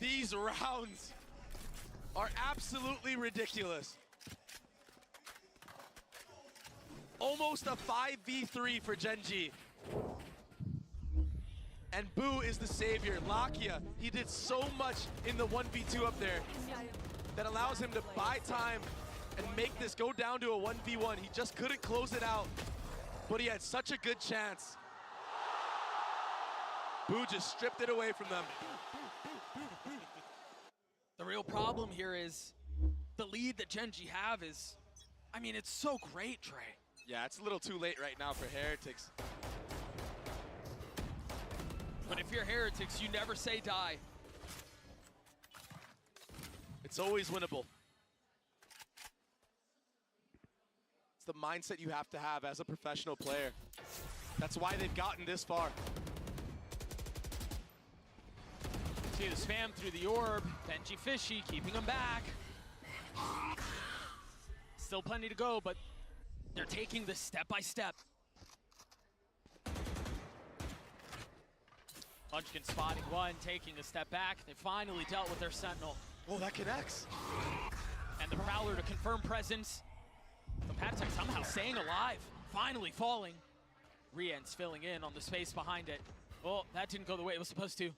These rounds are absolutely ridiculous. Almost a 5v3 for Gen.G. And Boo is the savior. Lakia, he did so much in the 1v2 up there that allows him to buy time and make this go down to a 1v1. He just couldn't close it out, but he had such a good chance. Boo just stripped it away from them. The real problem here is the lead that Gen.G have is, I mean, it's so great, Trey. Yeah, it's a little too late right now for Heretics. But if you're Heretics, you never say die. It's always winnable. It's the mindset you have to have as a professional player. That's why they've gotten this far. See the spam through the orb. Benji Fishy keeping him back. Still plenty to go, but they're taking this step by step. Munchkin spotting one, taking a step back. They finally dealt with their Sentinel. Oh, that connects. And the Prowler to confirm presence. The Patek somehow staying alive, finally falling. Rian's filling in on the space behind it. Well, that didn't go the way it was supposed to.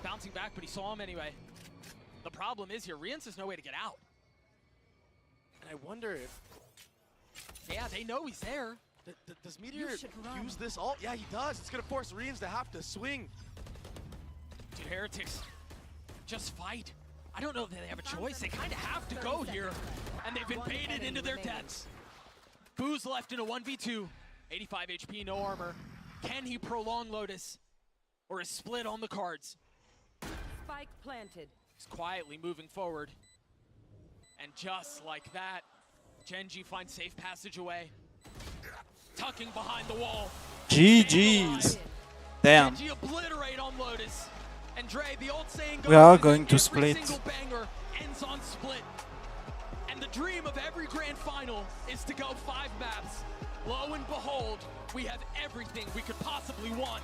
Bouncing back, but he saw him anyway. The problem is here, Rians has no way to get out. And I wonder if... Yeah, they know he's there. Does Meteor use this ult? Yeah, he does. It's going to force Rians to have to swing. Dude, Heretics, just fight. I don't know that they have a choice. They kind of have to go here. And they've been baited into their deaths. Boo's left in a 1v2. 85 HP, no armor. Can he prolong Lotus? Or is Split on the cards? Spike planted. He's quietly moving forward. And just like that, Gen.G finds safe passage away. Tucking behind the wall. GG's. Damn. Gen.G obliterate on Lotus. And Dre, the old saying goes, We are going to every split. single banger ends on split. And the dream of every grand final is to go 5 maps. Lo and behold, we have everything we could possibly want.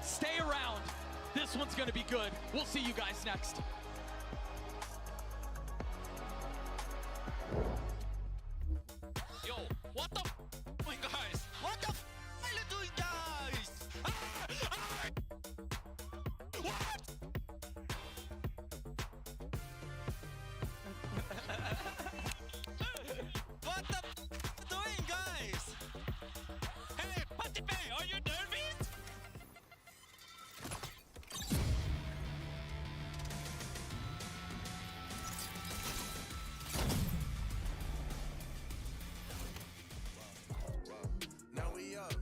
Stay around. This one's gonna be good. We'll see you guys next. Yo, what the doing, guys? What the are you doing, guys? What? What the doing, guys? Hey, Patipe, are you nervous? Now we up.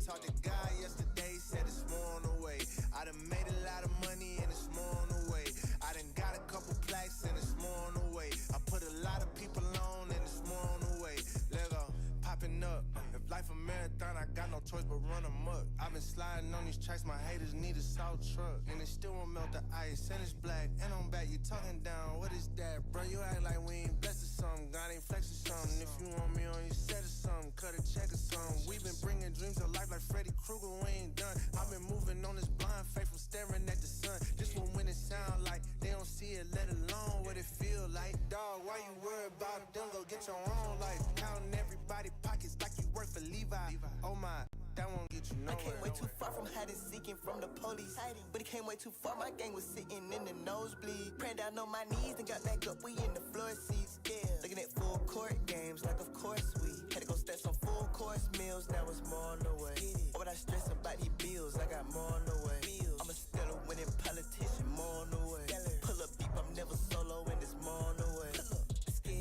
Talked to guy yesterday, said it's more on the way. I done made a lot of money and it's more on the way. I done got a couple plaques and it's more on the way. I put a lot of people on and it's more on the way. Lego, popping up. If life a marathon, I got no choice but run amok. I've been sliding on these tracks, my haters need a salt truck. And it still won't melt the ice, and it's black. And I'm back, you talking down, what is that? Bro, you act like we ain't blessed or something. God ain't flex or something. If you want me on your set or something, cut a check or something. We been bringing dreams to life like Freddy Krueger, we ain't done. I've been moving on this blind faith from staring at the sun. This one when it sound like they don't see it, let alone what it feel like. Dog, why you worried about them? Go get your own life. Counting everybody pockets like you work for Levi. Oh my, that won't get you nowhere. I came way too far from hiding, seeking from the police. But it came way too far, my gang was sitting in the nosebleed. Praying down on my knees and got back up, we in the floor seats. Yeah, looking at full court games, like of course we had to go stats on full course meals, now it's more on the way. Why would I stress about these bills? I got more on the way. I'm a stellar winning politician, more on the way. Pull up deep, I'm never solo, and it's more on the way.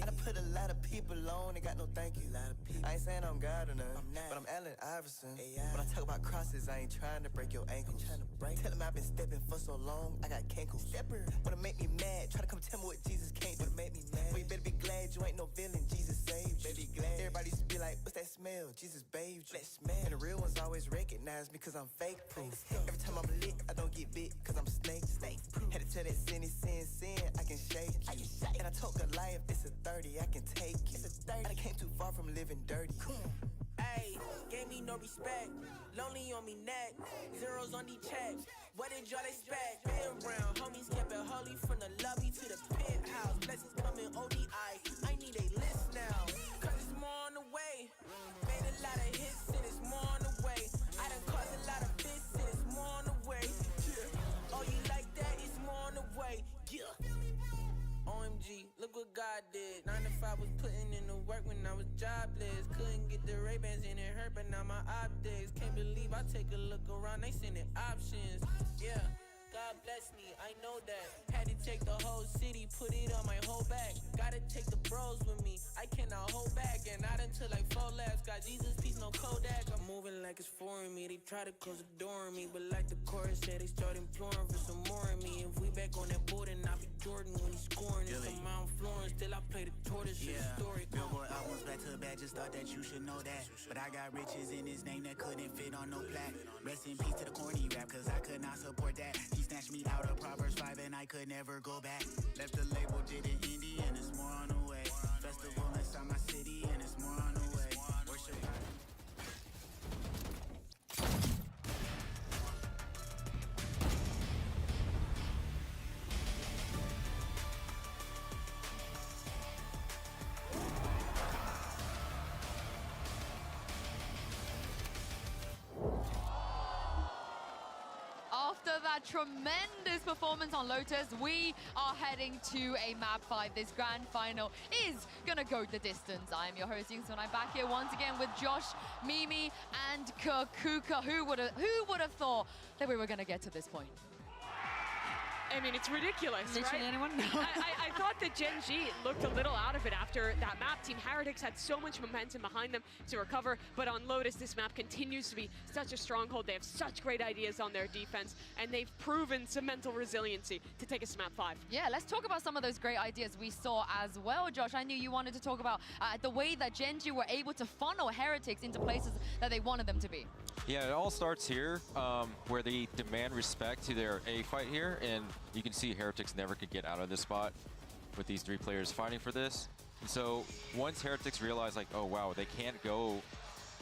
I done put a lot of people on and got no thank you. I ain't saying I'm God or nothing, but I'm Allen Iverson. When I talk about crosses, I ain't trying to break your ankles. Tell him I've been stepping for so long, I got cankles. Wanna make me mad, try to come tell me what Jesus can't do. Make me mad. Well, you better be glad you ain't no villain, Jesus saved you. Baby glad. Everybody used to be like, what's that smell? Jesus bathed you. That smell. And the real ones always recognize me cause I'm fake proof. Every time I'm lit, I don't get bit cause I'm snake proof. Had to tell that sin, I can shake you. And I told Goliath, it's a 30, I can take you. I done came too far from living dirty. Ayy, gave me no respect. Lonely on me neck. Zeros on the checks. What did y'all expect? Been around, homies kept it holy from the lobby to the penthouse. Blessings coming ODI. I need a list now. Cause it's more on the way. Made a lot of hits and it's more on the way. I done caused a lot of fits and it's more on the way. Yeah. Oh, you like that? It's more on the way. Yeah. OMG, look what God did. 9 to 5 was putting in the work when I was jobless. Couldn't get the Ray-Bans and it hurt, but now my optics. Can't believe I take a look around, they sending options. Yeah, God bless me, I know that. Had to take the whole city, put it on my whole back. Gotta take the bros with me, I cannot hold back. And not until like 4 laps, got Jesus, peace, no Kodak. I'm moving like it's foreign me, they try to close the door on me. But like the chorus said, they start imploring for some more of me. If we back on that board, and I'll be Jordan when he's scoring. It's a Mount Florence, still I play the tortoise, yeah. Story. Billboard albums back to back, just thought that you should know that. But I got riches in his name that couldn't fit on no plaque. Rest in peace to the corny rap, cause I could not support that. He snatched me out of Proverbs 5 and I could never go back. Left the label, did it indie and it's more on the way. Festival inside my city and it's more on the way. Worship After that tremendous performance on Lotus, we are heading to a map fight. This grand final is gonna go the distance. I am your host, Yingsun, and I'm back here once again with Josh, Mimi, and Kakuka. Who would have thought that we were gonna get to this point? I mean, it's ridiculous, Literally right? anyone? No. I thought that Gen.G looked a little out of it after that map. Team Heretics had so much momentum behind them to recover, but on Lotus, this map continues to be such a stronghold. They have such great ideas on their defense, and they've proven some mental resiliency to take us to map 5. Yeah, let's talk about some of those great ideas we saw as well, Josh. I knew you wanted to talk about the way that Gen.G were able to funnel Heretics into places that they wanted them to be. Yeah, it all starts here, where they demand respect to their A fight here, and you can see Heretics never could get out of this spot with these 3 players fighting for this. And so once Heretics realize, like, oh wow, they can't go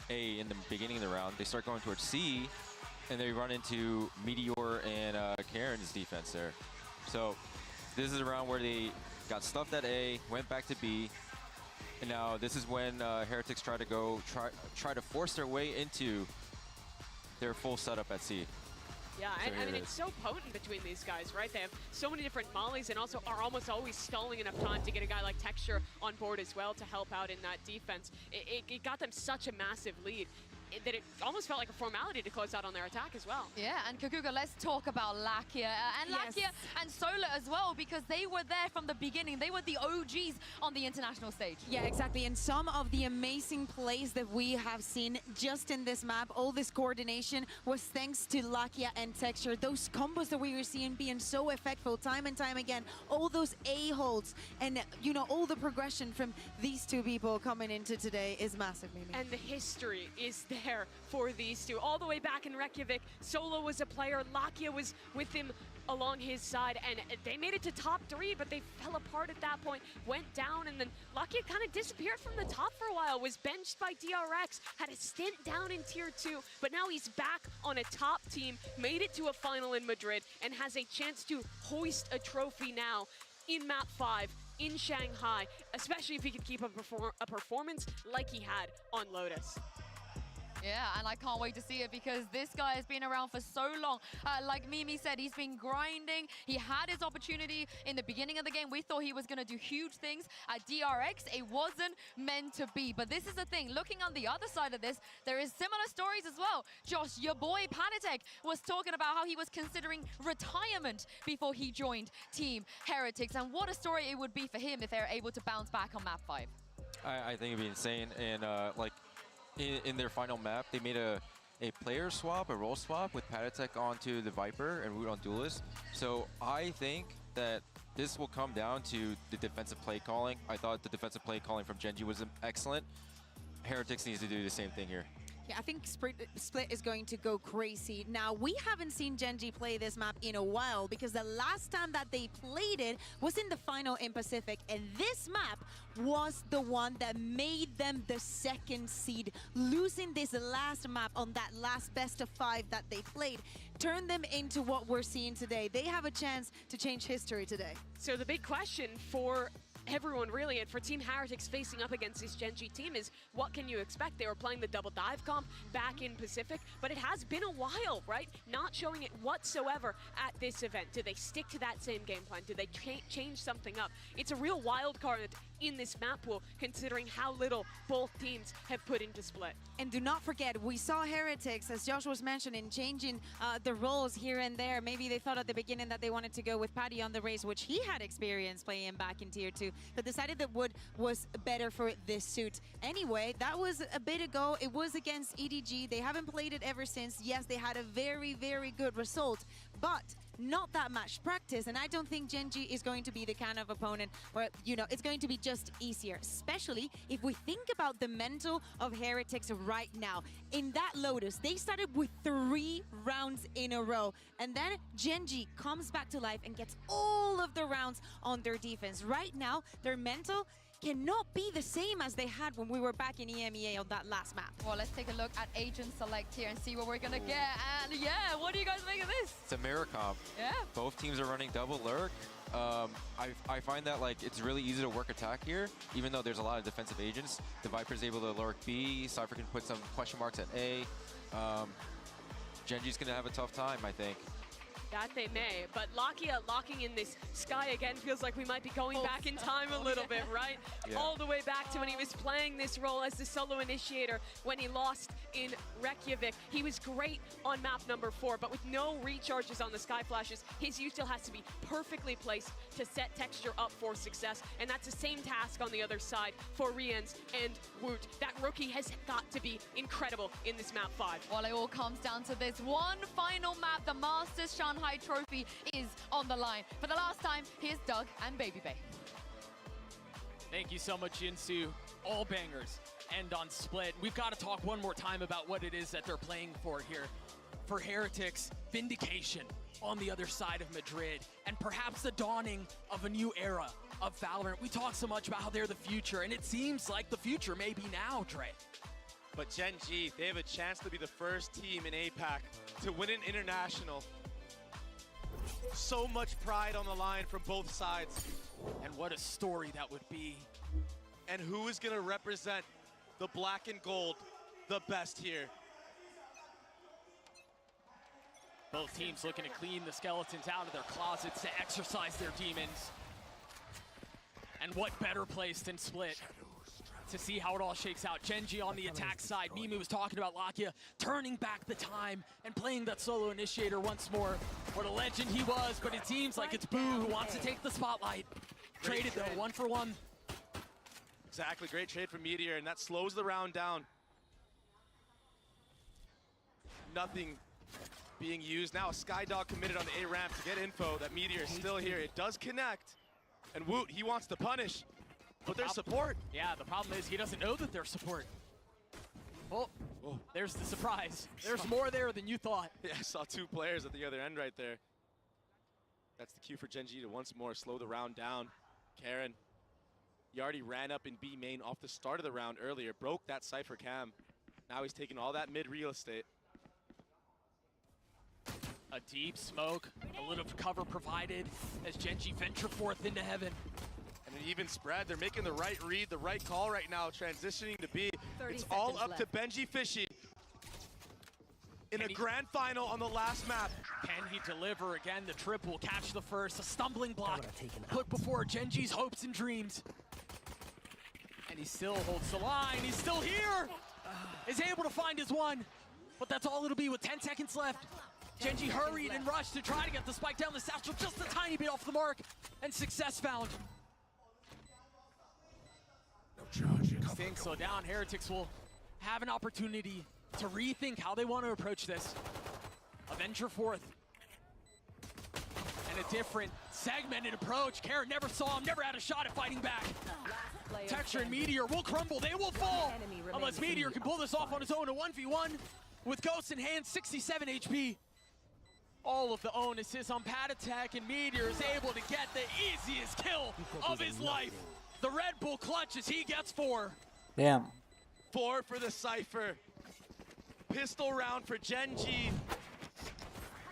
A in the beginning of the round, they start going towards C, and they run into Meteor and Karen's defense there. So this is a round where they got stuffed at A, went back to B, and now this is when Heretics try to force their way into their full setup at C. Yeah, So and I mean, it's so potent between these guys, right? They have so many different mollies and also are almost always stalling enough time to get a guy like Texture on board as well to help out in that defense. It got them such a massive lead that it almost felt like a formality to close out on their attack as well. Yeah, and Kakuka, let's talk about Lakia. And Lakia and Solar as well, because they were there from the beginning. They were the OGs on the international stage. Yeah, exactly. And some of the amazing plays that we have seen just in this map, all this coordination was thanks to Lakia and Texture. Those combos that we were seeing being so effective time and time again, all those A-holds, and you know, all the progression from these 2 people coming into today is massive, Mimi. And the history is there for these 2. All the way back in Reykjavik, Solo was a player, Lakia was with him along his side, and they made it to top 3, but they fell apart at that point, went down, and then Lakia kind of disappeared from the top for a while, was benched by DRX, had a stint down in tier 2, but now he's back on a top team, made it to a final in Madrid, and has a chance to hoist a trophy now in map 5 in Shanghai, especially if he can keep up a performance like he had on Lotus. Yeah, and I can't wait to see it because this guy has been around for so long. Like Mimi said, he's been grinding. He had his opportunity in the beginning of the game. We thought he was going to do huge things at DRX. It wasn't meant to be. But this is the thing. Looking on the other side of this, there is similar stories as well. Josh, your boy Panatek was talking about how he was considering retirement before he joined Team Heretics. And what a story it would be for him if they're able to bounce back on map 5. I think it'd be insane, and like in their final map, they made a player swap, a role swap with Patatek onto the Viper and Root on Duelist. So I think that this will come down to the defensive play calling. I thought the defensive play calling from Gen.G was excellent. Heretics needs to do the same thing here. Yeah, I think Split is going to go crazy. Now, we haven't seen Gen.G play this map in a while because the last time that they played it was in the final in Pacific, and this map was the one that made them the 2nd seed. Losing this last map on that last best of 5 that they played turned them into what we're seeing today. They have a chance to change history today. So the big question for everyone really, and for Team Heretics facing up against this Gen.G team is, what can you expect? They were playing the double dive comp back in Pacific, but it has been a while, right? Not showing it whatsoever at this event. Do they stick to that same game plan? Do they change something up? It's a real wild card in this map pool, considering how little both teams have put into Split. And do not forget, we saw Heretics, as Josh was mentioning, changing the roles here and there. Maybe they thought at the beginning that they wanted to go with Paddy on the race, which he had experience playing back in Tier 2, but decided that Wood was better for this suit. Anyway, that was a bit ago. It was against EDG. They haven't played it ever since. Yes, they had a very, very good result, but not that much practice, and I don't think Gen.G is going to be the kind of opponent where, you know, it's going to be just easier, especially if we think about the mental of Heretics right now. In that Lotus, they started with 3 rounds in a row, and then Gen.G comes back to life and gets all of the rounds on their defense. Right now, their mental cannot be the same as they had when we were back in EMEA on that last map. Well, let's take a look at Agent Select here and see what we're gonna get. And yeah, what do you guys make of this? It's a mirror comp. Yeah. Both teams are running double lurk. I find that like it's really easy to work attack here, even though there's a lot of defensive agents. The Viper's able to lurk B, Cypher can put some question marks at A. Gen.G's gonna have a tough time, I think. That they may, but Lakia locking in this sky again feels like we might be going back in time a little bit, right? Yeah. All the way back to when he was playing this role as the solo initiator when he lost in Reykjavik. He was great on map number 4, but with no recharges on the sky flashes, his U still has to be perfectly placed to set texture up for success, and that's the same task on the other side for Riens and Woot. That rookie has got to be incredible in this map 5. Well, it all comes down to this one final map. The Masters Shanghai trophy is on the line. For the last time, here's Doug and Baby Bay. Thank you so much, Jinsu. All bangers end on Split. We've got to talk one more time about what it is that they're playing for here. For Heretics, vindication on the other side of Madrid, and perhaps the dawning of a new era of Valorant. We talk so much about how they're the future, and it seems like the future may be now, Dre. But Gen.G, they have a chance to be the first team in APAC to win an international. So much pride on the line from both sides. And what a story that would be. And who is gonna represent the black and gold the best here? Both teams looking to clean the skeletons out of their closets to exercise their demons. And what better place than Split to see how it all shakes out. Gen.G on the attack side. Mimi was talking about Lakia turning back the time and playing that solo initiator once more. What a legend he was, but it seems like it's Boo who wants to take the spotlight. Traded though, 1 for 1. Exactly, great trade from Meteor, and that slows the round down. Nothing being used. Now a Skydog committed on the A ramp to get info that Meteor is still here. It does connect. And Woot, he wants to punish. But there's support. Yeah, the problem is he doesn't know that there's support. Oh, there's the surprise. There's more there than you thought. Yeah, I saw 2 players at the other end right there. That's the cue for Gen.G to once more slow the round down. Karen, he already ran up in B main off the start of the round earlier, broke that Cypher cam. Now he's taking all that mid real estate. A deep smoke, a little cover provided as Gen.G venture forth into heaven. And an even spread. They're making the right read, the right call right now, transitioning to B. It's all up to Benji Fishy in a grand final on the last map. Can he deliver again? The trip will catch the first. A stumbling block put before Gen.G's hopes and dreams. And he still holds the line. He's still here. Is able to find his one. But that's all it'll be with 10 seconds left. Gen.G hurried and rushed to try to get the spike down the satchel just a tiny bit off the mark. And success found. Staying slow down, Heretics will have an opportunity to rethink how they want to approach this. A venture forth. And a different segmented approach. Karen never saw him, never had a shot at fighting back. Texture and Meteor will crumble, they will fall. Unless Meteor can pull this off on his own, a 1v1 with Ghost in hand, 67 HP. All of the onus is on Patatek, and Meteor is able to get the easiest kill of his life. The Red Bull clutch as he gets 4. Damn. 4 for the Cypher. Pistol round for Gen.G.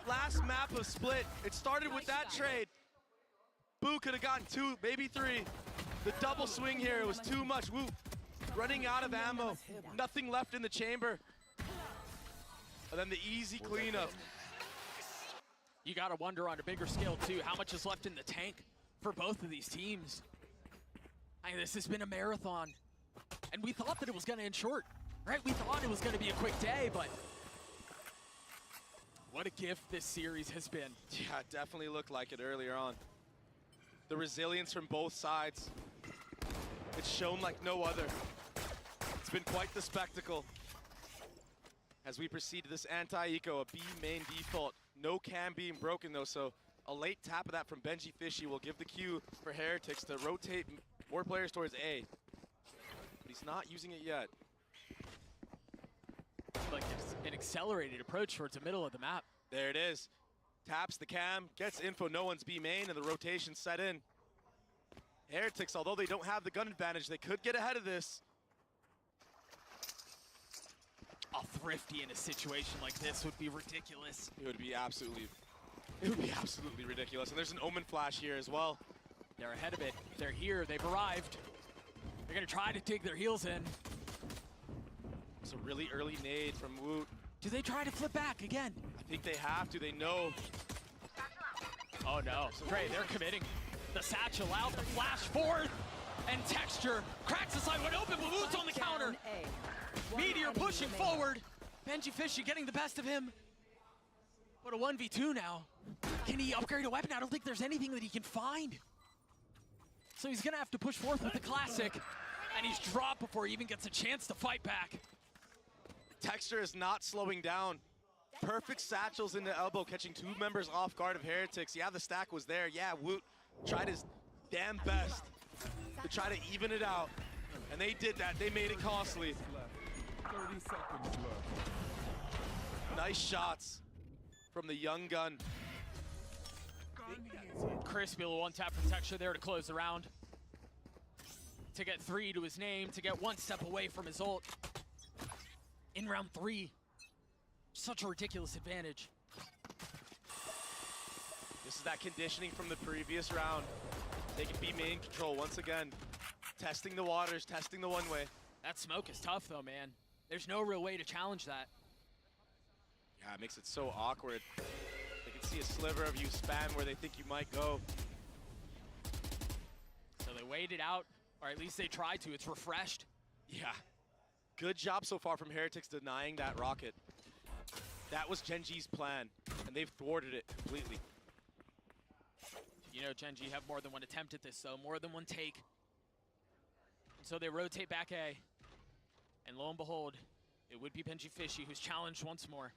Last map of Split. It started with that trade. Boo could have gotten 2, maybe 3. The double swing here was too much. Woo, running out of ammo. Nothing left in the chamber. And then the easy cleanup. You gotta wonder on a bigger scale too, how much is left in the tank for both of these teams. I mean, this has been a marathon, and we thought that it was gonna end short, right? We thought it was gonna be a quick day, but what a gift this series has been. Yeah, it definitely looked like it earlier on. The resilience from both sides. It's shown like no other. It's been quite the spectacle. As we proceed to this anti-eco, a B main default. No cam being broken though, so a late tap of that from Benji Fishy will give the cue for Heretics to rotate more players towards A. But he's not using it yet. Like it's an accelerated approach towards the middle of the map. There it is. Taps the cam, gets info, no one's B main, and the rotation set in. Heretics, although they don't have the gun advantage, they could get ahead of this. A Thrifty in a situation like this would be ridiculous. It would be absolutely ridiculous. And there's an Omen flash here as well. They're ahead of it. They're here. They've arrived. They're gonna try to dig their heels in. It's a really early nade from Woot. Do they try to flip back again? I think they have to. They know. Oh no, Trey, they're committing. The satchel out, the flash forward, and Texture cracks the side wide open, but Woot's on the counter. Meteor pushing forward. Benji Fishy getting the best of him. But a 1v2 now. Can he upgrade a weapon? I don't think there's anything that he can find. So he's gonna have to push forth with the classic. And he's dropped before he even gets a chance to fight back. Texture is not slowing down. Perfect satchels in the elbow, catching 2 members off guard of Heretics. Yeah, the stack was there. Yeah, Woot tried his damn best to try to even it out. And they did that. They made it costly. 30 seconds left. Nice shots from the young gun. Crispy little one-tap from Texture there to close the round. To get 3 to his name, to get 1 step away from his ult. In round 3. Such a ridiculous advantage. This is that conditioning from the previous round. Taking B main control once again. Testing the waters, testing the one-way. That smoke is tough though, man. There's no real way to challenge that. Yeah, it makes it so awkward. They can see a sliver of you spam where they think you might go. So they waited out, or at least they tried to. It's refreshed. Yeah. Good job so far from Heretics denying that rocket. That was Gen.G's plan, and they've thwarted it completely. You know, Gen.G have more than one attempt at this, though, more than one take. And so they rotate back A. And lo and behold, it would be Benji Fishy who's challenged once more.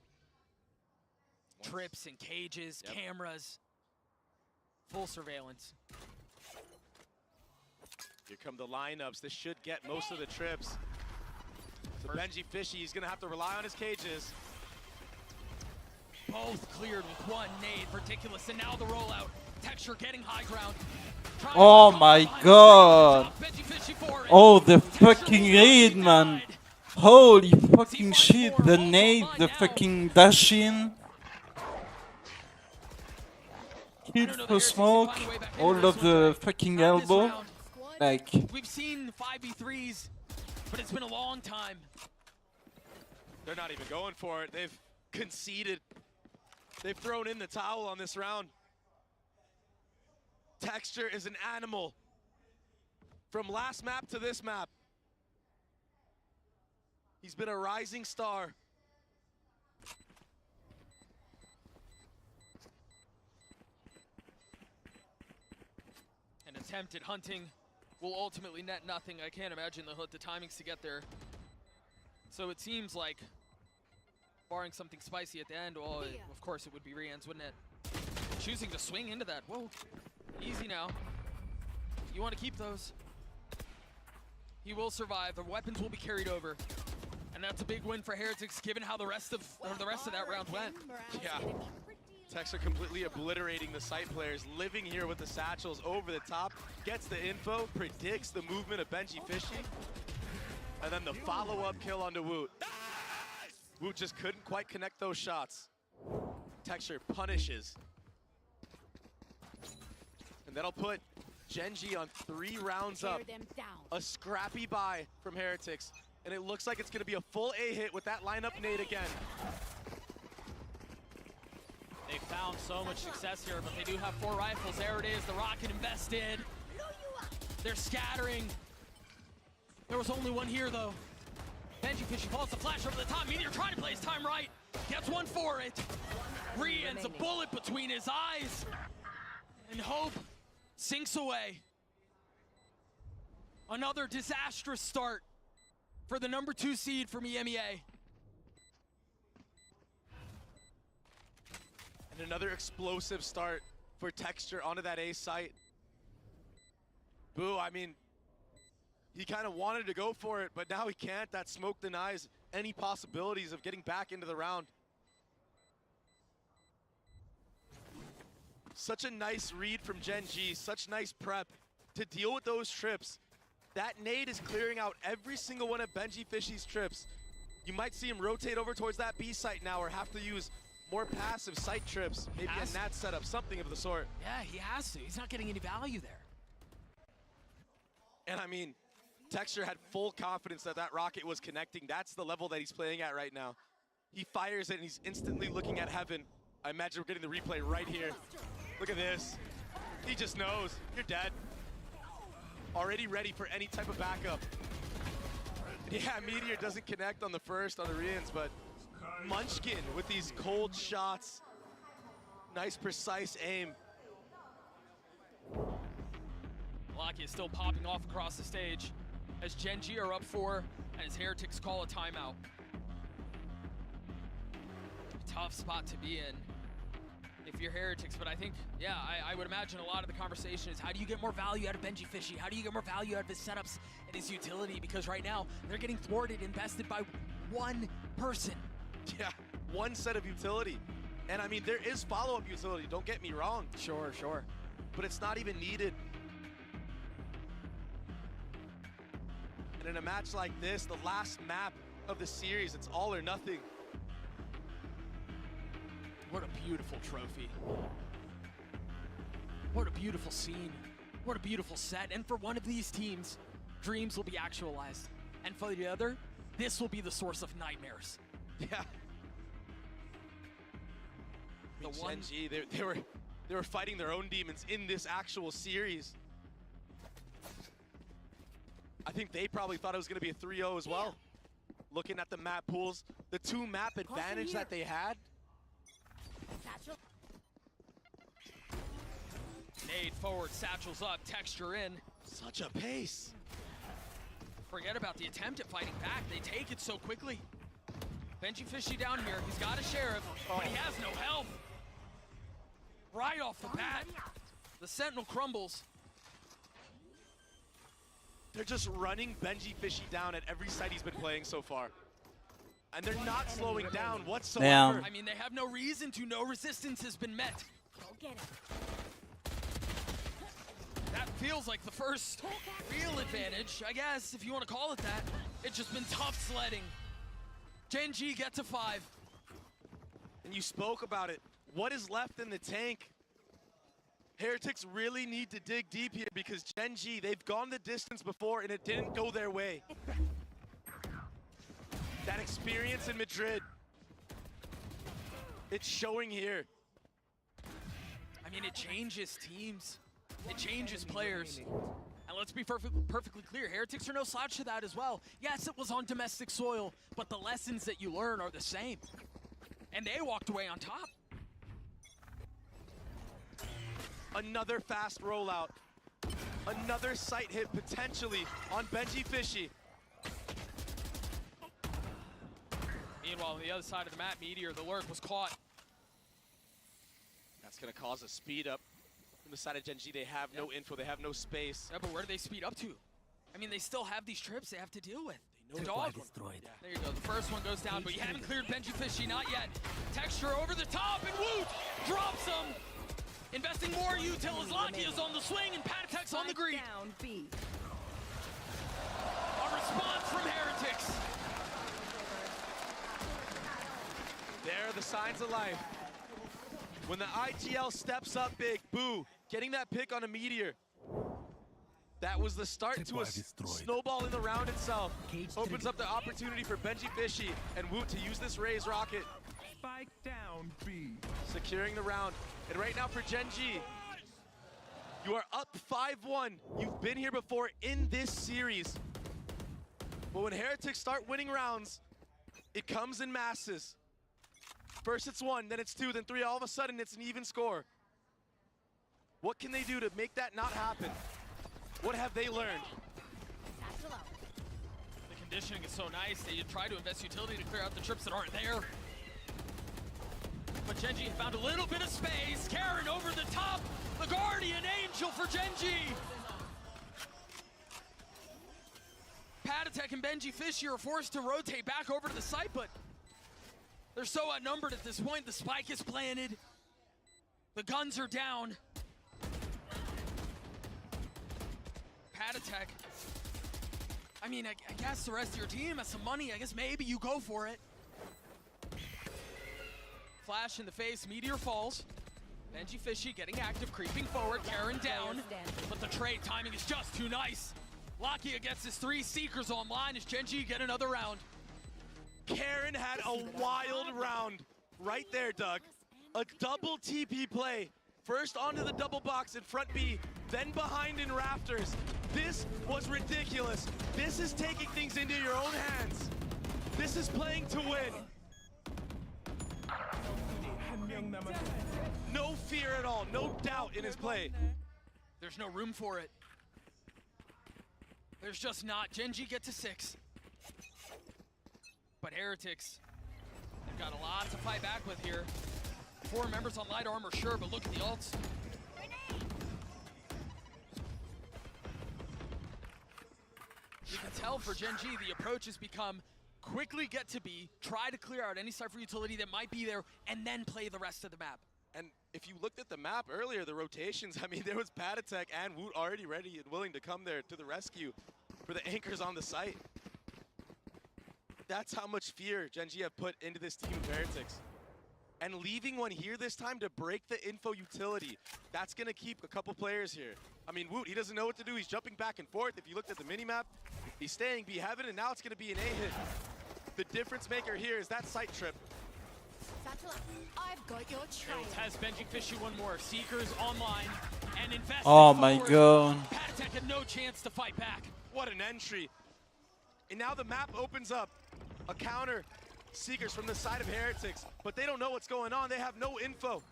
Trips and cages, cameras, full surveillance. Here come the lineups. This should get most of the trips. So Benji Fishy, he's gonna have to rely on his cages. Both cleared with 1 nade, Particulous, and now the rollout. Texture getting high ground. Oh my god. Oh, the fucking raid, man. Holy fucking shit. The nade, the fucking dash in. Kill for smoke. All of the fucking elbow. Like. We've seen 5v3s, but it's been a long time. They're not even going for it. They've conceded. They've thrown in the towel on this round. Texture is an animal. From last map to this map. He's been a rising star. An attempt at hunting will ultimately net nothing. I can't imagine the timings to get there. So it seems like, barring something spicy at the end, well, of course it would be re-ends, wouldn't it? Choosing to swing into that. Whoa, easy now. You want to keep those. He will survive. The weapons will be carried over. And that's a big win for Heretics, given how the rest of that round went. Yeah. Texture completely obliterating the site players, living here with the satchels over the top, gets the info, predicts the movement of Benji Fishy, and then the follow-up kill onto Woot. Woot just couldn't quite connect those shots. Texture punishes. And that'll put Gen.G on 3 rounds up. A scrappy buy from Heretics. And it looks like it's going to be a full A hit with that lineup nade again. They found so much success here, but they do have 4 rifles. There it is, the rocket invested. They're scattering. There was only one here, though. Benji Fishy falls the flash over the top. Meteor trying to play his time right. Gets one for it. Re-ends a bullet between his eyes. And hope sinks away. Another disastrous start for the number 2 seed from EMEA. And another explosive start for Texture onto that A site. Boo, I mean, he kind of wanted to go for it, but now he can't. That smoke denies any possibilities of getting back into the round. Such a nice read from Gen.G, such nice prep to deal with those trips. That nade is clearing out every single one of Benji Fishy's trips. You might see him rotate over towards that B site now or have to use more passive site trips, maybe a nat setup, something of the sort. Yeah, he has to. He's not getting any value there. And I mean, Texture had full confidence that that rocket was connecting. That's the level that he's playing at right now. He fires it and he's instantly looking at heaven. I imagine we're getting the replay right here. Look at this. He just knows. You're dead. Already ready for any type of backup. Yeah, Meteor doesn't connect on the first on the Rians, but Munchkin with these cold shots. Nice, precise aim. Locky is still popping off across the stage as Gen.G are up 4 and as Heretics call a timeout. Tough spot to be in if you're Heretics, but I think, yeah, I would imagine a lot of the conversation is how do you get more value out of Benji Fishy? How do you get more value out of his setups and his utility? Because right now, they're getting thwarted and bested by one person. Yeah, one set of utility. And I mean, there is follow-up utility, don't get me wrong. Sure, sure. But it's not even needed. And in a match like this, the last map of the series, it's all or nothing. What a beautiful trophy. What a beautiful scene. What a beautiful set. And for one of these teams, dreams will be actualized. And for the other, this will be the source of nightmares. Yeah. The Gen.G, they were fighting their own demons in this actual series. I think they probably thought it was going to be a 3-0 as well. Looking at the map pools, the 2 map advantage that they had. Nade forward, satchels up, texture in. Such a pace. Forget about the attempt at fighting back. They take it so quickly. Benji Fishy down here. He's got a sheriff, but he has no health. Right off the bat, the Sentinel crumbles. They're just running Benji Fishy down at every site he's been playing so far. And they're not slowing down whatsoever. Yeah. I mean, they have no reason to. No resistance has been met. Go get it. That feels like the first real advantage, I guess, if you want to call it that. It's just been tough sledding. Gen.G get to 5. And you spoke about it. What is left in the tank? Heretics really need to dig deep here because Gen.G, they've gone the distance before and it didn't go their way. That experience in Madrid, it's showing here. I mean, it changes teams. It changes players. And let's be perfectly clear, Heretics are no slouch to that as well. Yes, it was on domestic soil, but the lessons that you learn are the same. And they walked away on top. Another fast rollout. Another sight hit potentially on Benji Fishy. Meanwhile, on the other side of the map, Meteor, the lurk, was caught. That's gonna cause a speed up. On the side of Gen.G, they have no info, they have no space. Yeah, but where do they speed up to? I mean, they still have these trips they have to deal with. They know Dog. destroyed. Yeah. There you go, the first one goes down, but you haven't cleared Benji Fishy, not yet. Texture over the top, and Woot drops him. Investing more util as Locky is on the swing, and Patatek's on the green. Down B. A response from Heretics. There are the signs of life. When the IGL steps up big, Boo, getting that pick on a Meteor. That was the start to a snowball in the round itself. Opens up the opportunity for Benji Fishy and Woot to use this Raze rocket. Spike down B. Securing the round. And right now for Gen.G, you are up 5-1. You've been here before in this series. But when Heretics start winning rounds, it comes in masses. First it's 1, then it's 2, then 3, all of a sudden it's an even score. What can they do to make that not happen? What have they learned? The conditioning is so nice. They try to invest utility to clear out the trips that aren't there. But Gen.G found a little bit of space. Karen over the top. The Guardian Angel for Gen.G. Patatek and Benji Fishy are forced to rotate back over to the site, but they're so outnumbered at this point. The spike is planted. The guns are down. Patatek. I mean, I guess the rest of your team has some money. I guess maybe you go for it. Flash in the face, Meteor falls. Benji Fishy getting active, creeping forward, Karen down. But the trade timing is just too nice. Lakia gets his 3 Seekers online as Gen.G get another round. Karen had a wild round right there, Doug. A double TP play First onto the double box in front B, then behind in rafters. This was ridiculous. This is taking things into your own hands. This is playing to win. No fear at all, no doubt in his play. There's no room for it. There's just not. Gen.G get to 6. But Heretics, they've got a lot to fight back with here. 4 members on light armor, sure, but look at the ults. You can tell for Gen.G, the approach has become quickly get to B, try to clear out any Cypher utility that might be there, and then play the rest of the map. And if you looked at the map earlier, the rotations, I mean, there was Patatek and Woot already ready and willing to come there to the rescue for the anchors on the site. That's how much fear Gen.G have put into this team of Heretics. And leaving one here this time to break the info utility, that's going to keep a couple players here. I mean, Woot, he doesn't know what to do. He's jumping back and forth. If you looked at the minimap, he's staying B heaven, and now it's going to be an A hit. The difference maker here is that site trip. I've got your trail. Has Benji Fishy one more. Seekers online and invest. Oh my god. Patatek had no chance to fight back. What an entry. And now the map opens up. A counter. Seekers from the side of Heretics, but they don't know what's going on. They have no info.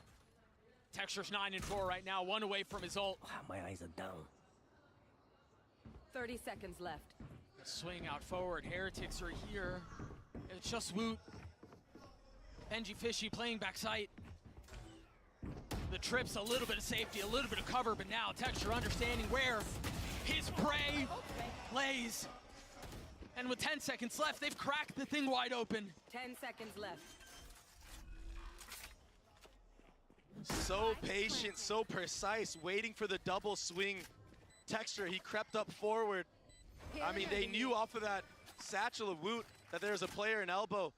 Texture's 9 and 4 right now, 1 away from his ult. My eyes are down. 30 seconds left. Swing out forward. Heretics are here. It's just Woot. Benji Fishy playing backside. The trip's a little bit of safety, a little bit of cover, but now Texture understanding where his prey lays. And with 10 seconds left, they've cracked the thing wide open. 10 seconds left. So patient, so precise, waiting for the double swing. Texture, he crept up forward. I mean, they knew off of that satchel of Woot that there's a player in elbow.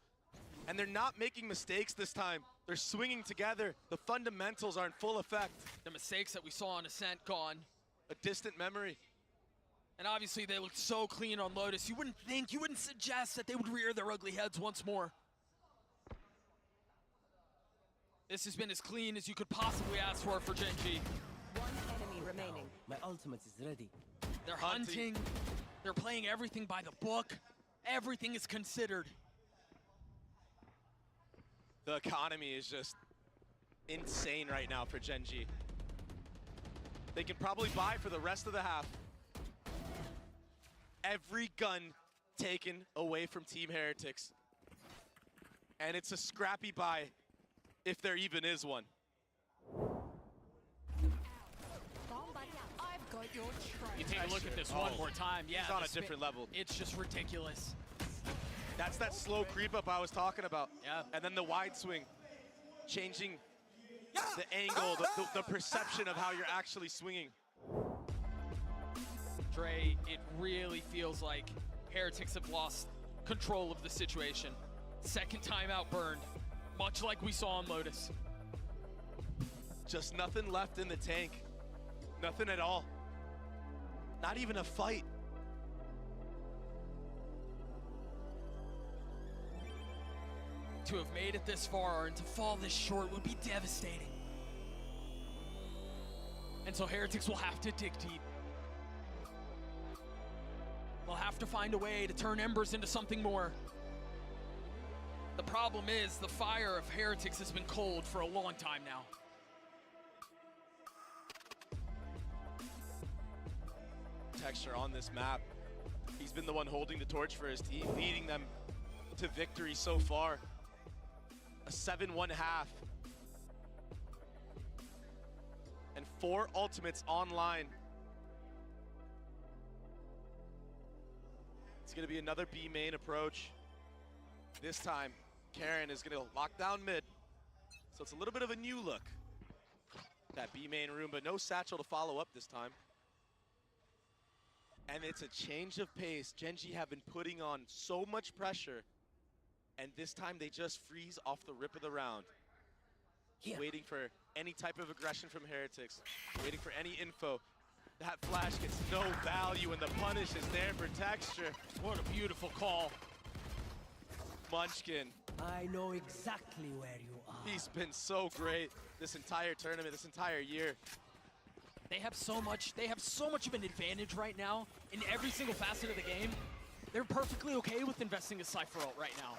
And they're not making mistakes this time. They're swinging together. The fundamentals are in full effect. The mistakes that we saw on Ascent gone. A distant memory. And obviously they looked so clean on Lotus. You wouldn't think, you wouldn't suggest that they would rear their ugly heads once more. This has been as clean as you could possibly ask for Gen.G. One enemy remaining. My ultimate is ready. They're hunting. They're playing everything by the book. Everything is considered. The economy is just insane right now for Gen.G. They can probably buy for the rest of the half. Every gun taken away from Team Heretics. And it's a scrappy buy, if there even is one. I've got your trail. You take a look at this one more time. Yeah, he's on a different level. It's just ridiculous. That's that slow creep up I was talking about. Yeah. And then the wide swing, changing the angle, the perception of how you're actually swinging. Dre, it really feels like Heretics have lost control of the situation. Second timeout burned, much like we saw on Lotus. Just nothing left in the tank. Nothing at all. Not even a fight. To have made it this far and to fall this short would be devastating. And so Heretics will have to dig deep. They'll have to find a way to turn embers into something more. The problem is the fire of Heretics has been cold for a long time now. Texture on this map. He's been the one holding the torch for his team, leading them to victory so far. A 7-1 half. And 4 ultimates online. It's gonna be another B main approach. This time, Karen is gonna lock down mid. So it's a little bit of a new look. That B main room, but no satchel to follow up this time. And it's a change of pace. Gen.G have been putting on so much pressure, and this time they just freeze off the rip of the round. Waiting for any type of aggression from Heretics, waiting for any info. That flash gets no value, and the punish is there for Texture. What a beautiful call. Munchkin. I know exactly where you are. He's been so great this entire tournament, this entire year. They have so much of an advantage right now in every single facet of the game. They're perfectly okay with investing a Cypher ult right now.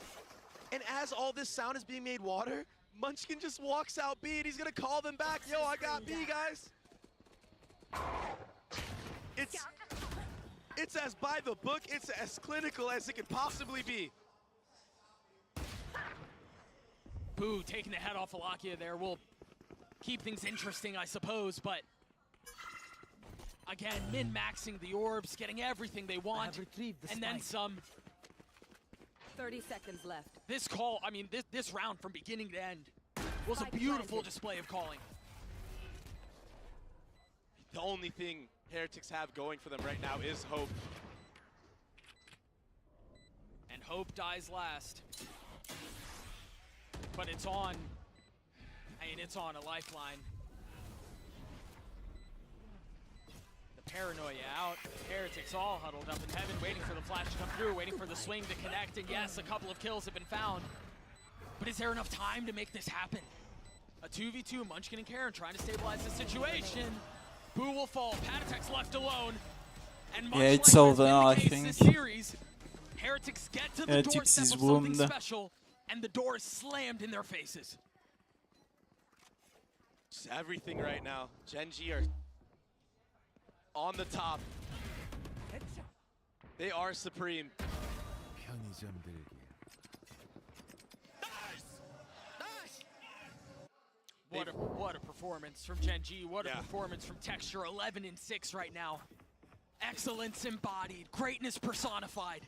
And as all this sound is being made water, Munchkin just walks out B and he's gonna call them back. Yo, I got B, guys. It's as by the book, it's as clinical as it could possibly be. Boo taking the head off Alakia there will keep things interesting, I suppose, but again, min-maxing the orbs, getting everything they want, and then some. 30 seconds left. This call, I mean, this round from beginning to end was a beautiful display of calling. The only thing Heretics have going for them right now is hope. And hope dies last. But it's on. I mean, it's on a lifeline. The paranoia out. Heretics all huddled up in heaven, waiting for the flash to come through, waiting for the swing to connect. And yes, a couple of kills have been found. But is there enough time to make this happen? A 2v2, Munchkin and Karen trying to stabilize the situation. Boo will fall, Patatek's left alone. And much it's like over, I this think. Series, Heretics get to the Heretics doorstep is of something wounded. special, and the door is slammed in their faces. Just everything right now. Gen.G are on the top. They are supreme. What a performance from Gen.G. What a performance from Texture. 11-6 right now. Excellence embodied, greatness personified.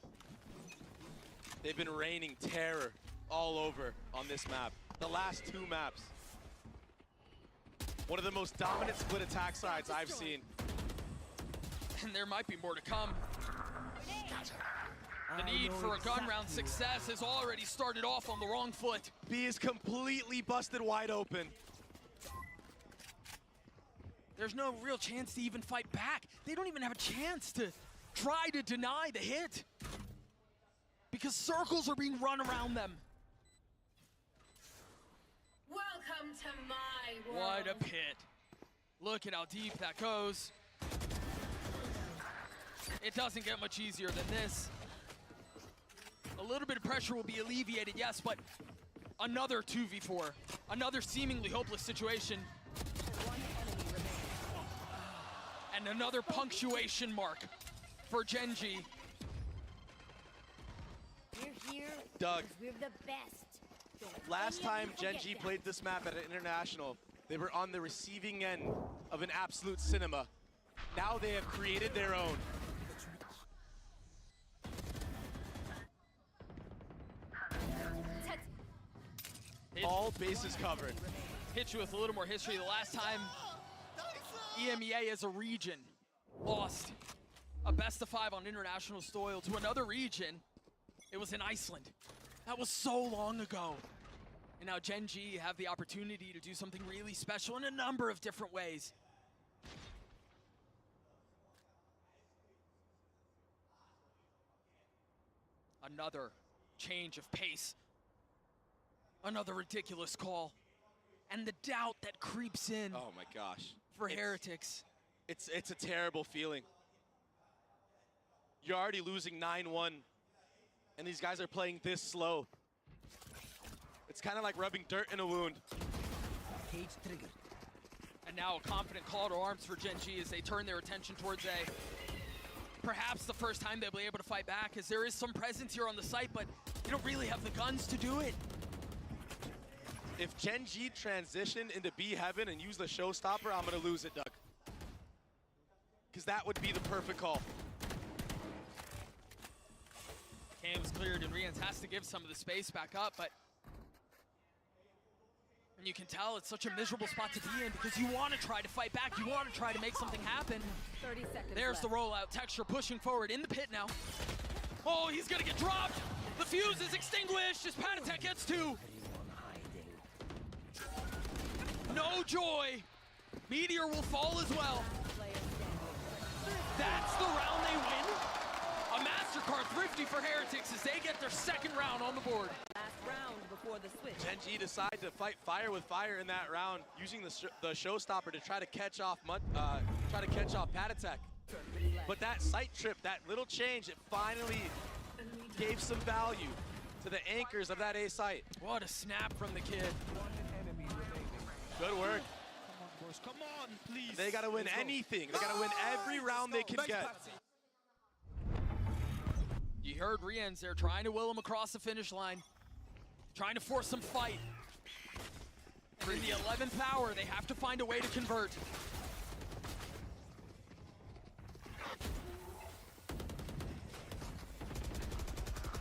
They've been raining terror all over on this map. The last two maps. One of the most dominant split attack sides I've seen. And there might be more to come. The need for a gun round success has already started off on the wrong foot. B is completely busted wide open. There's no real chance to even fight back. They don't even have a chance to try to deny the hit. Because circles are being run around them. Welcome to my world. What a pit. Look at how deep that goes. It doesn't get much easier than this. A little bit of pressure will be alleviated, yes, but another 2v4. Another seemingly hopeless situation. And another punctuation mark for Gen.G. We're here Doug. because we're the best. Last time Gen.G played this map at an international, they were on the receiving end of an absolute cinema. Now they have created their own. All bases covered. Hit you with a little more history. The last time EMEA as a region lost a best-of-5 on international soil to another region, it was in Iceland. That was so long ago. And now Gen.G have the opportunity to do something really special in a number of different ways. Another change of pace. Another ridiculous call. And the doubt that creeps in. Oh my gosh. For Heretics. It's a terrible feeling. You're already losing 9-1, and these guys are playing this slow. It's kind of like rubbing dirt in a wound. Cage triggered. And now a confident call to arms for Gen.G as they turn their attention towards A. Perhaps the first time they'll be able to fight back, as there is some presence here on the site, but they don't really have the guns to do it. If Gen.G transition into B heaven and use the showstopper, I'm gonna lose it, Doug. Because that would be the perfect call. Cam's cleared and Rians has to give some of the space back up, but and you can tell it's such a miserable spot to be in because you want to try to fight back, you want to try to make something happen. 30 seconds There's left. the rollout. Texture pushing forward in the pit now. Oh, he's gonna get dropped. The fuse is extinguished as Patatek gets 2. No joy. Meteor will fall as well. That's the round they win. A MasterCard thrifty for Heretics as they get their second round on the board. Last round before before the switch. Gen.G decided to fight fire with fire in that round, using the showstopper to try to catch off Patatek. But that sight trip, that little change, it finally gave some value to the anchors of that A site. What a snap from the kid. Good work. Come on, please. They got to win anything. They got to win every round they can get. You heard Rien's there trying to will him across the finish line, trying to force some fight. For the 11th hour, they have to find a way to convert.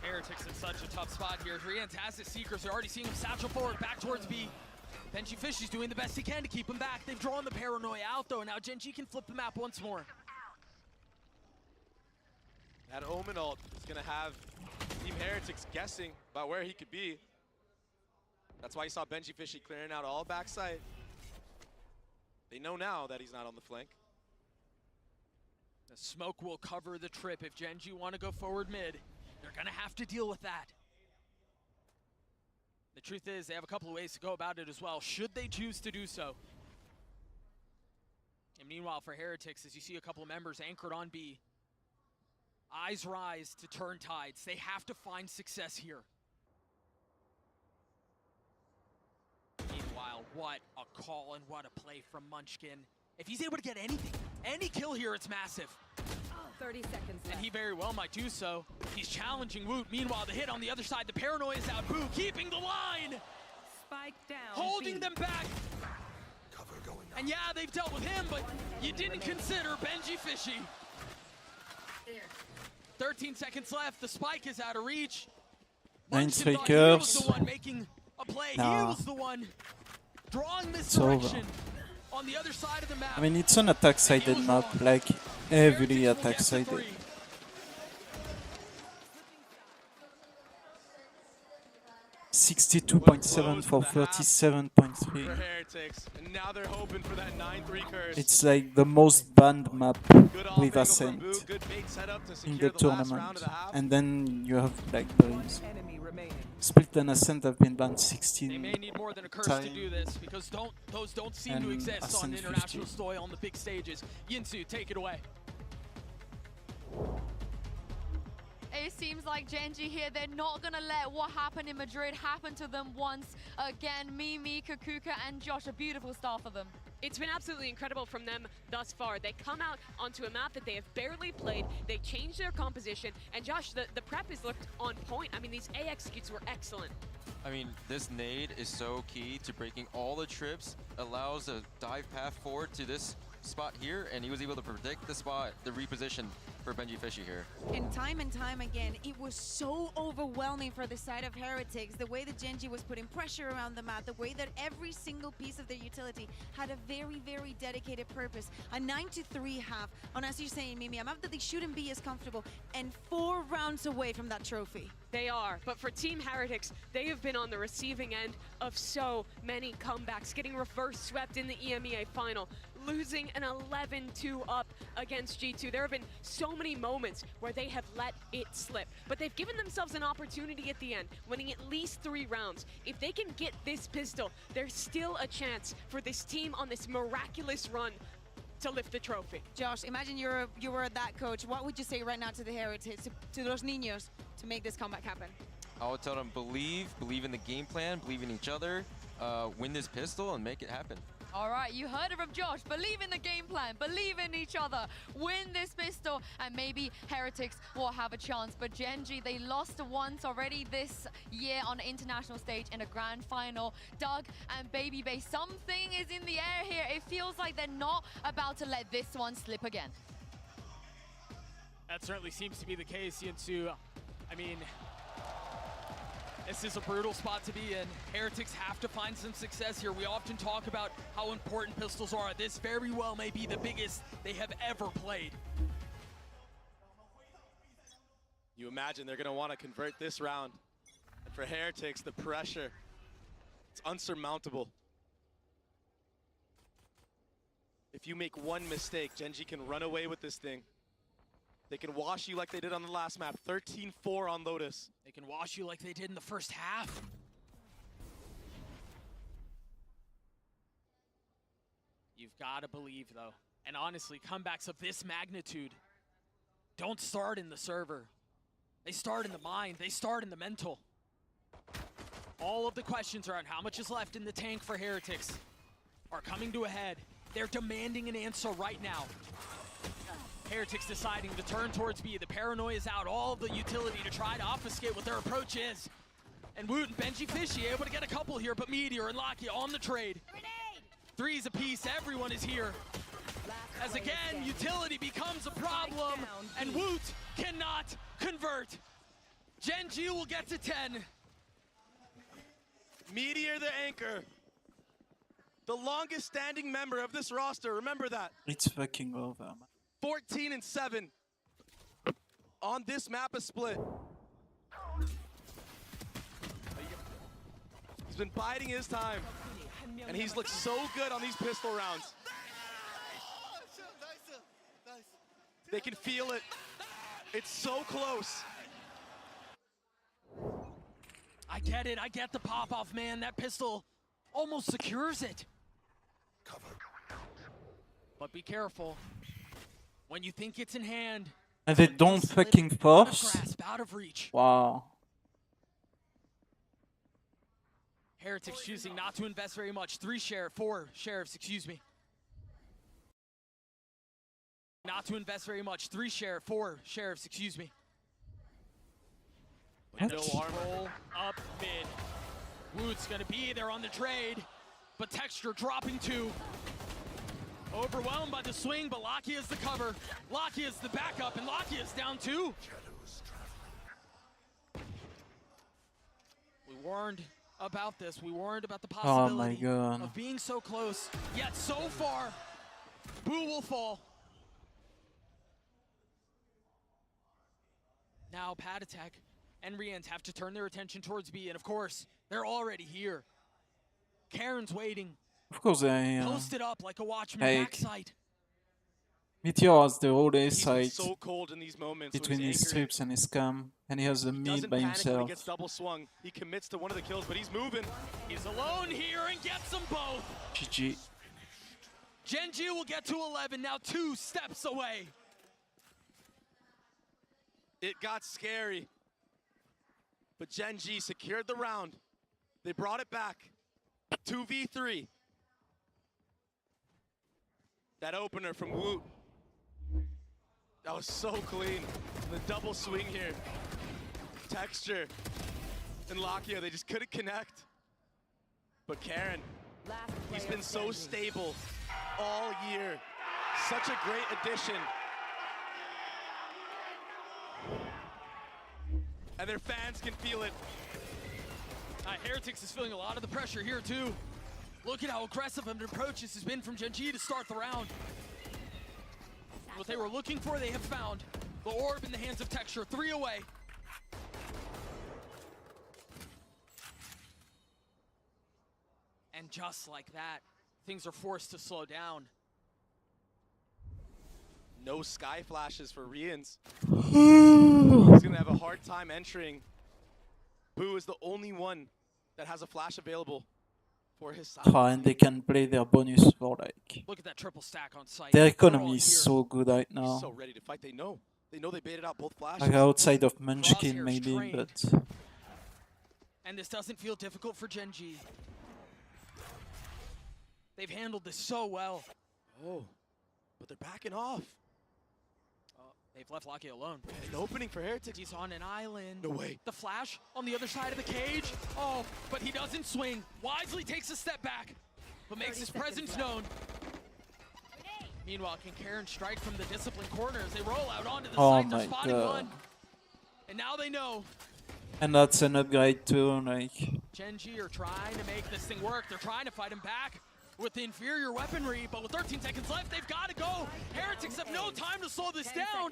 Heretics in such a tough spot here. Rien's has his Seekers. They're already seeing him satchel forward, back towards B. Benji Fishy's doing the best he can to keep him back. They've drawn the paranoia out, though. Now Gen.G can flip the map once more. That Omen ult is going to have Team Heretics guessing about where he could be. That's why you saw Benji Fishy clearing out all backside. They know now that he's not on the flank. The smoke will cover the trip. If Gen.G want to go forward mid, they're going to have to deal with that. The truth is, they have a couple of ways to go about it as well, should they choose to do so. And meanwhile, for Heretics, as you see a couple of members anchored on B, eyes rise to turn tides. They have to find success here. Meanwhile, what a call and what a play from Munchkin. If he's able to get anything, any kill here, it's massive. 30 seconds left. And he very well might do so. He's challenging Woot. Meanwhile, the hit on the other side, the paranoia is out. Boo keeping the line. Spike down. Holding B. them back. And yeah, they've dealt with him, but you didn't consider Benji Fishy. 13 seconds left. The spike is out of reach. 9 He was Fakers. the one making a play. Nah. He was the one drawing this It's over. direction on the other side of the map. I mean, it's an attack-sided map, like heavily attack-sided. 62.7 for 37.3. For Heretics, and now they're hoping for that 9-3 curse. It's like the most banned map with Ascent Good bait setup to in secure the the last round tournament. of the half. And then you have Blackberries. Split and Ascent have been banned 16 They may need more than a curse times. to do this, because those don't seem to And exist on Ascent international 50. soil on the big stages. Yinsu, take it away. It seems like Gen.G here, they're not going to let what happened in Madrid happen to them once again. Mimi, Kakuka, and Josh, a beautiful start for them. It's been absolutely incredible from them thus far. They come out onto a map that they have barely played. They changed their composition. And Josh, the prep has looked on point. I mean, these A executes were excellent. I mean, this nade is so key to breaking all the trips, allows a dive path forward to this spot here, and he was able to predict the spot, the reposition for Benji Fishy here. And time again, it was so overwhelming for the side of Heretics, the way that Gen.G was putting pressure around the map, the way that every single piece of their utility had a very, very dedicated purpose. A 9-3 half, and as you're saying, Mimi, a map that they shouldn't be as comfortable, and 4 rounds away from that trophy. They are, but for Team Heretics, they have been on the receiving end of so many comebacks, getting reverse swept in the EMEA final, losing an 11-2 up against G2. There have been so many moments where they have let it slip, but they've given themselves an opportunity at the end, winning at least 3 rounds. If they can get this pistol, there's still a chance for this team on this miraculous run to lift the trophy. Josh, imagine you were that coach. What would you say right now to the Heretics, to those niños, to make this comeback happen? I would tell them believe in the game plan, believe in each other, win this pistol and make it happen. All right, you heard it from Josh. Believe in the game plan, believe in each other, win this pistol, and maybe Heretics will have a chance. But Gen.G, they lost once already this year on the international stage in a grand final. Doug and Baby Bay, something is in the air here. It feels like they're not about to let this one slip again. That certainly seems to be the case, Yinsu. I mean, this is a brutal spot to be in. Heretics have to find some success here. We often talk about how important pistols are. This very well may be the biggest they have ever played. You imagine they're going to want to convert this round. And for Heretics, the pressure, it's unsurmountable. If you make one mistake, Gen.G can run away with this thing. They can wash you like they did on the last map, 13-4 on Lotus. They can wash you like they did in the first half. You've got to believe, though. And honestly, comebacks of this magnitude don't start in the server. They start in the mind. They start in the mental. All of the questions around how much is left in the tank for Heretics are coming to a head. They're demanding an answer right now. Heretics deciding to turn towards B. The paranoia is out. All of the utility to try to obfuscate what their approach is. And Woot and Gen.G Fishy able to get a couple here, but Meteor and Lakia on the trade. Threes apiece, everyone is here. As again, utility becomes a problem, and Woot cannot convert. Gen.G will get to 10. Meteor the anchor. The longest standing member of this roster, remember that. It's fucking over, man. 14-7 on this map of split. He's been biding his time, and he's looked so good on these pistol rounds. They can feel it. It's so close. I get it. I get the pop-off, man. That pistol almost secures it. But be careful. When you think it's in hand, And they don't fucking force. grasp, out of reach. Wow. Heretics choosing not to invest very much. 4 sheriffs, excuse me. Not to invest very much. 4 sheriffs, excuse me. What? No armor up mid. Woot's gonna be there on the trade, but Texture dropping 2. Overwhelmed by the swing, but Lakia is the cover. Lakia is the backup, and Lakia is down 2. We warned about this. We warned about the possibility of being so close, yet so far. Boo will fall. Now Pad Attack and Rians have to turn their attention towards B, and of course, they're already here. Karen's waiting. Of course, Posted up like a watchman backside. Meteor has the whole A He's side so cold in these moments between when he's his anchored. strips and his cam, and he has the mid Doesn't by panic when he himself. gets double swung. He commits to one of the kills, but he's moving. He's alone here and gets them both. GG. Gen.G will get to 11, now 2 steps away. It got scary. But Gen.G secured the round. They brought it back. 2v3. That opener from Woot. That was so clean. The double swing here. Texture and Lakia, they just couldn't connect. But Karen, he's been so stable all year. Such a great addition. And their fans can feel it. Heretics is feeling a lot of the pressure here too. Look at how aggressive of an approach this has been from Gen.G to start the round. What they were looking for, they have found. The orb in the hands of Texture, 3 away. And just like that, things are forced to slow down. No sky flashes for Rians. He's gonna have a hard time entering. Boo is the only one that has a flash available for his side. And they can play their bonus for like. Look at that triple stack on site. Their economy is so good right now. So ready to fight. They know they baited out both flashes. Like outside of Munchkin maybe, but And this doesn't feel difficult for Gen.G. They've handled this so well. Oh, but they're backing off. They've left Lakia alone. An opening for Heretics. He's on an island. No way. The flash on the other side of the cage. Oh, but he doesn't swing. Wisely takes a step back, but makes his presence known. Meanwhile, can Karen strike from the disciplined corner as they roll out onto the site? They're spotting one. And now they know. And that's an upgrade too, like. Gen.G are trying to make this thing work. They're trying to fight him back with the inferior weaponry, but with 13 seconds left, they've got to go. Heretics have no time to slow this down.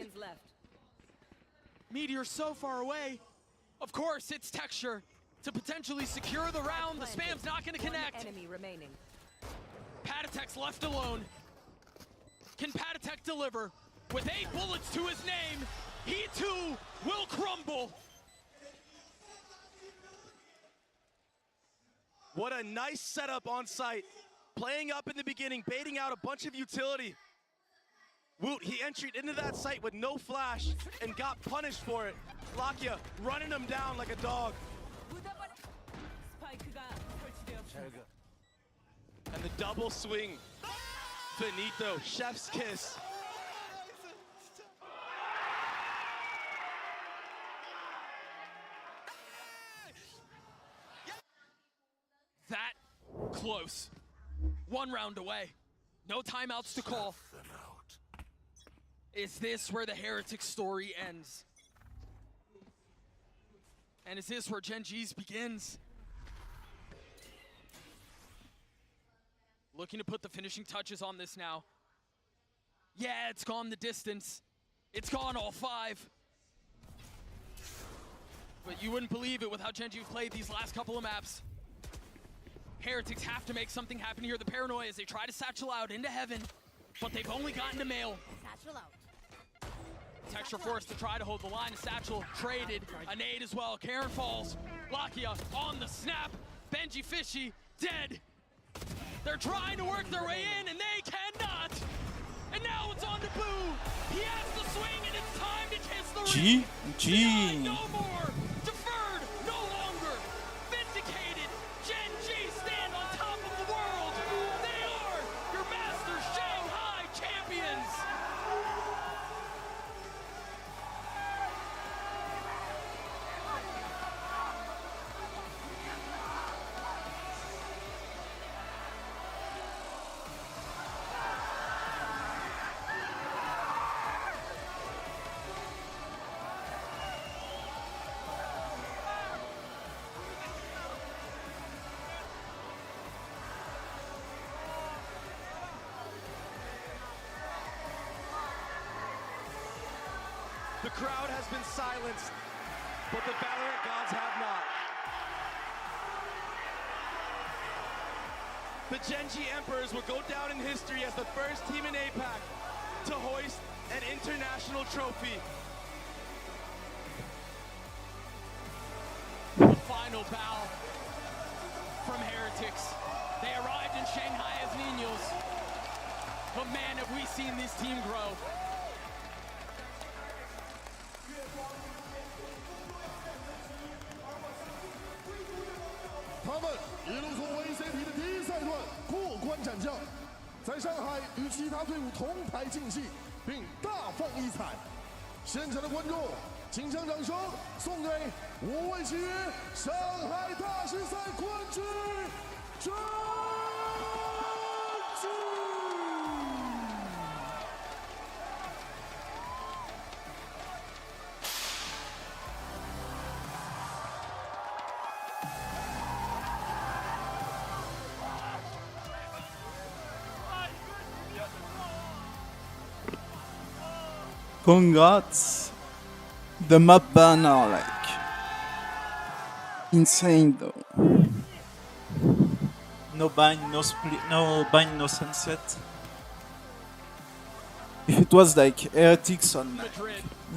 Meteor so far away. Of course, it's Texture to potentially secure the round. The spam's not going to connect. Enemy remaining. Pad Attack's left alone. Can Pad Attack deliver? With 8 bullets to his name, he too will crumble. What a nice setup on site playing up in the beginning, baiting out a bunch of utility. Woot, he entered into that site with no flash and got punished for it. Lakia running him down like a dog. And the double swing. Finito, chef's kiss. That close. One round away. No timeouts to call. Is this where the Heretic story ends? And is this where Gen.G's begins? Looking to put the finishing touches on this now. Yeah, it's gone the distance. It's gone all 5. But you wouldn't believe it with how Gen.G played these last couple of maps. Heretics have to make something happen here. The paranoia as they try to satchel out into heaven, but they've only gotten to mail. Satchel out. Texture forced to try to hold the line. Satchel traded. A nade as well. Karen falls. Lakia on the snap. Benji Fishy dead. They're trying to work their way in and they cannot. And now it's on to Boo. He has to swing and it's time to kiss the ring. G. No more. Deferred. No longer. Vindicated. Gen.G stand on top of the world. They are your Masters Shanghai champions. The crowd has been silenced, but the Valorant gods have not. The Gen.G Emperors will go down in history as the first team in APAC to hoist an international trophy. The final bow from Heretics. They arrived in Shanghai as Niños. But man, have we seen this team grow. VCT 的第一赛段过关斩将，在上海与其他队伍同台竞技，并大放异彩。现场的观众，请将掌声送给5位契约上海大师赛冠军Gen.G。Congrats! The map ban are like insane though. No bind, no split, no bind, no sunset. If it was like Heretics on like,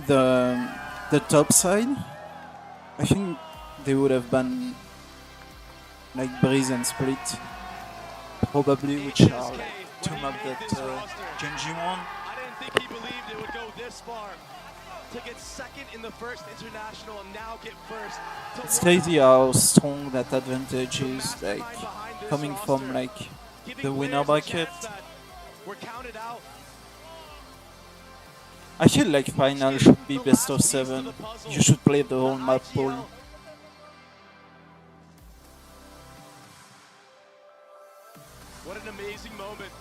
the top side, I think they would have banned like Breeze and Split, probably, which are like 2 maps that Gen.G won. I didn't think he believed it would go this far. To get second in the first international and now get first. It's crazy how strong that advantage is, like coming from like the winner bracket. We're counted out. I feel like final should be best of 7. You should play the whole map pool. What an amazing moment.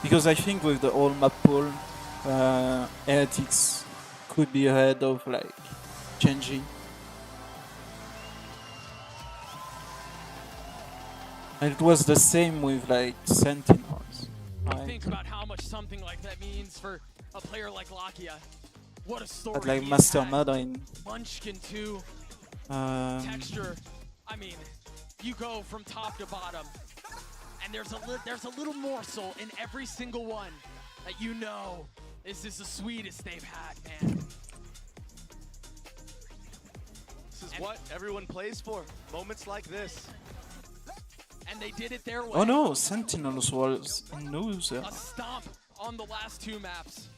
Because I think with the whole map pool, Heretics could be ahead of like Gen.G. And it was the same with like Sentinels. Right? Think about how much something like that means for a player like Lakia. What a story. But like he's Master had. Mandarin. Munchkin too. Texture. I mean, you go from top to bottom, and there's a little morsel in every single one that you know this is the sweetest they've had, man. what everyone plays for. Moments like this. And they did it their way. Oh no, Sentinels was in loser. A stomp on the last two maps.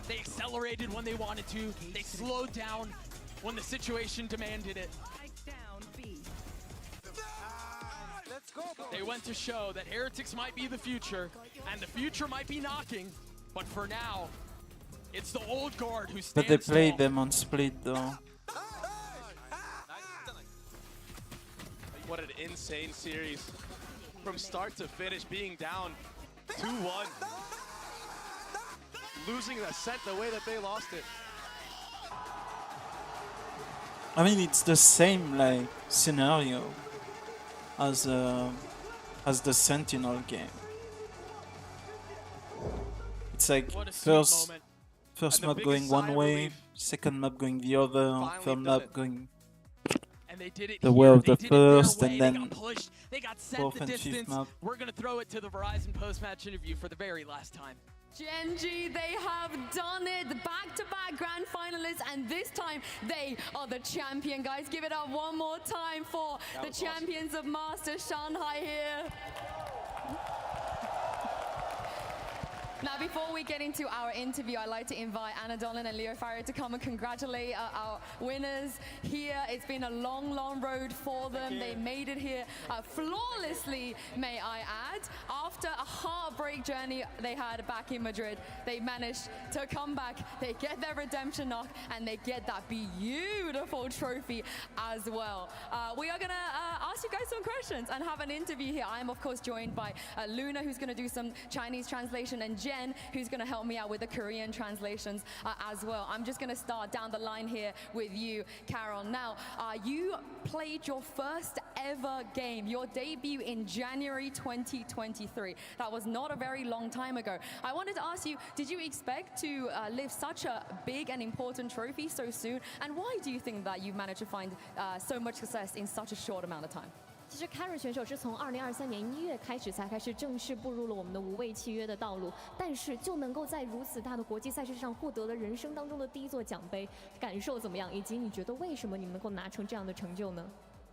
They accelerated when they wanted to. They slowed down when the situation demanded it. They went to show that Heretics might be the future, and the future might be knocking, but for now, it's the old guard who stands But they played tall. them on split though. What an insane series. From start to finish, being down 2-1. Losing the set the way that they lost it. I mean, it's the same like scenario as the Sentinel game. It's like What a sweet first moment. first And the map biggest going sigh one of way, relief. second map going the other, Finally third done map it. going And they did it the here. way of They the did it their first, way. and They then got pushed. They got sent fourth the and fifth distance. map. We're going to throw it to the Verizon post-match interview for the very last time. Gen.G, they have done it. Back-to-back grand finalists, and this time they are the champion, guys. Give it up one more time for That the was champions of Masters Shanghai here. Now, before we get into our interview, I'd like to invite Anna Dolan and Leo Farrier to come and congratulate our winners here. It's been a long, long road for them. They made it here flawlessly, may I add. After a heartbreak journey they had back in Madrid, they managed to come back, they get their redemption knock, and they get that beautiful trophy as well. We are going to ask you guys some questions and have an interview here. I am, of course, joined by Luna, who's going to do some Chinese translation, and Jen, who's going to help me out with the Korean translations as well. I'm just going to start down the line here with you, Carol. Now, you played your first ever game, your debut in January 2023. That was not a very long time ago. I wanted to ask you, did you expect to lift such a big and important trophy so soon? And why do you think that you've managed to find so much success in such a short amount of time? 其实 Karen 选手是从2023年1月开始才开始正式步入了我们的无畏契约的道路，但是就能够在如此大的国际赛事上获得了人生当中的第一座奖杯，感受怎么样？以及你觉得为什么你们能够拿成这样的成就呢？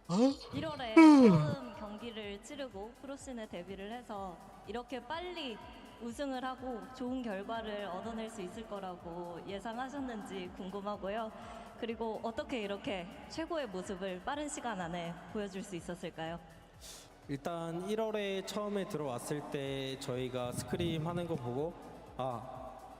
1월에 처음 경기를 치르고 프로씬에 데뷔를 해서 이렇게 빨리 우승을 하고 좋은 결과를 얻어낼 수 있을 거라고 예상하셨는지 궁금하고요. 그리고 어떻게 이렇게 최고의 모습을 빠른 시간 안에 보여줄 수 있었을까요? 일단 1월에 처음에 들어왔을 때 저희가 스크림 하는 거 보고 아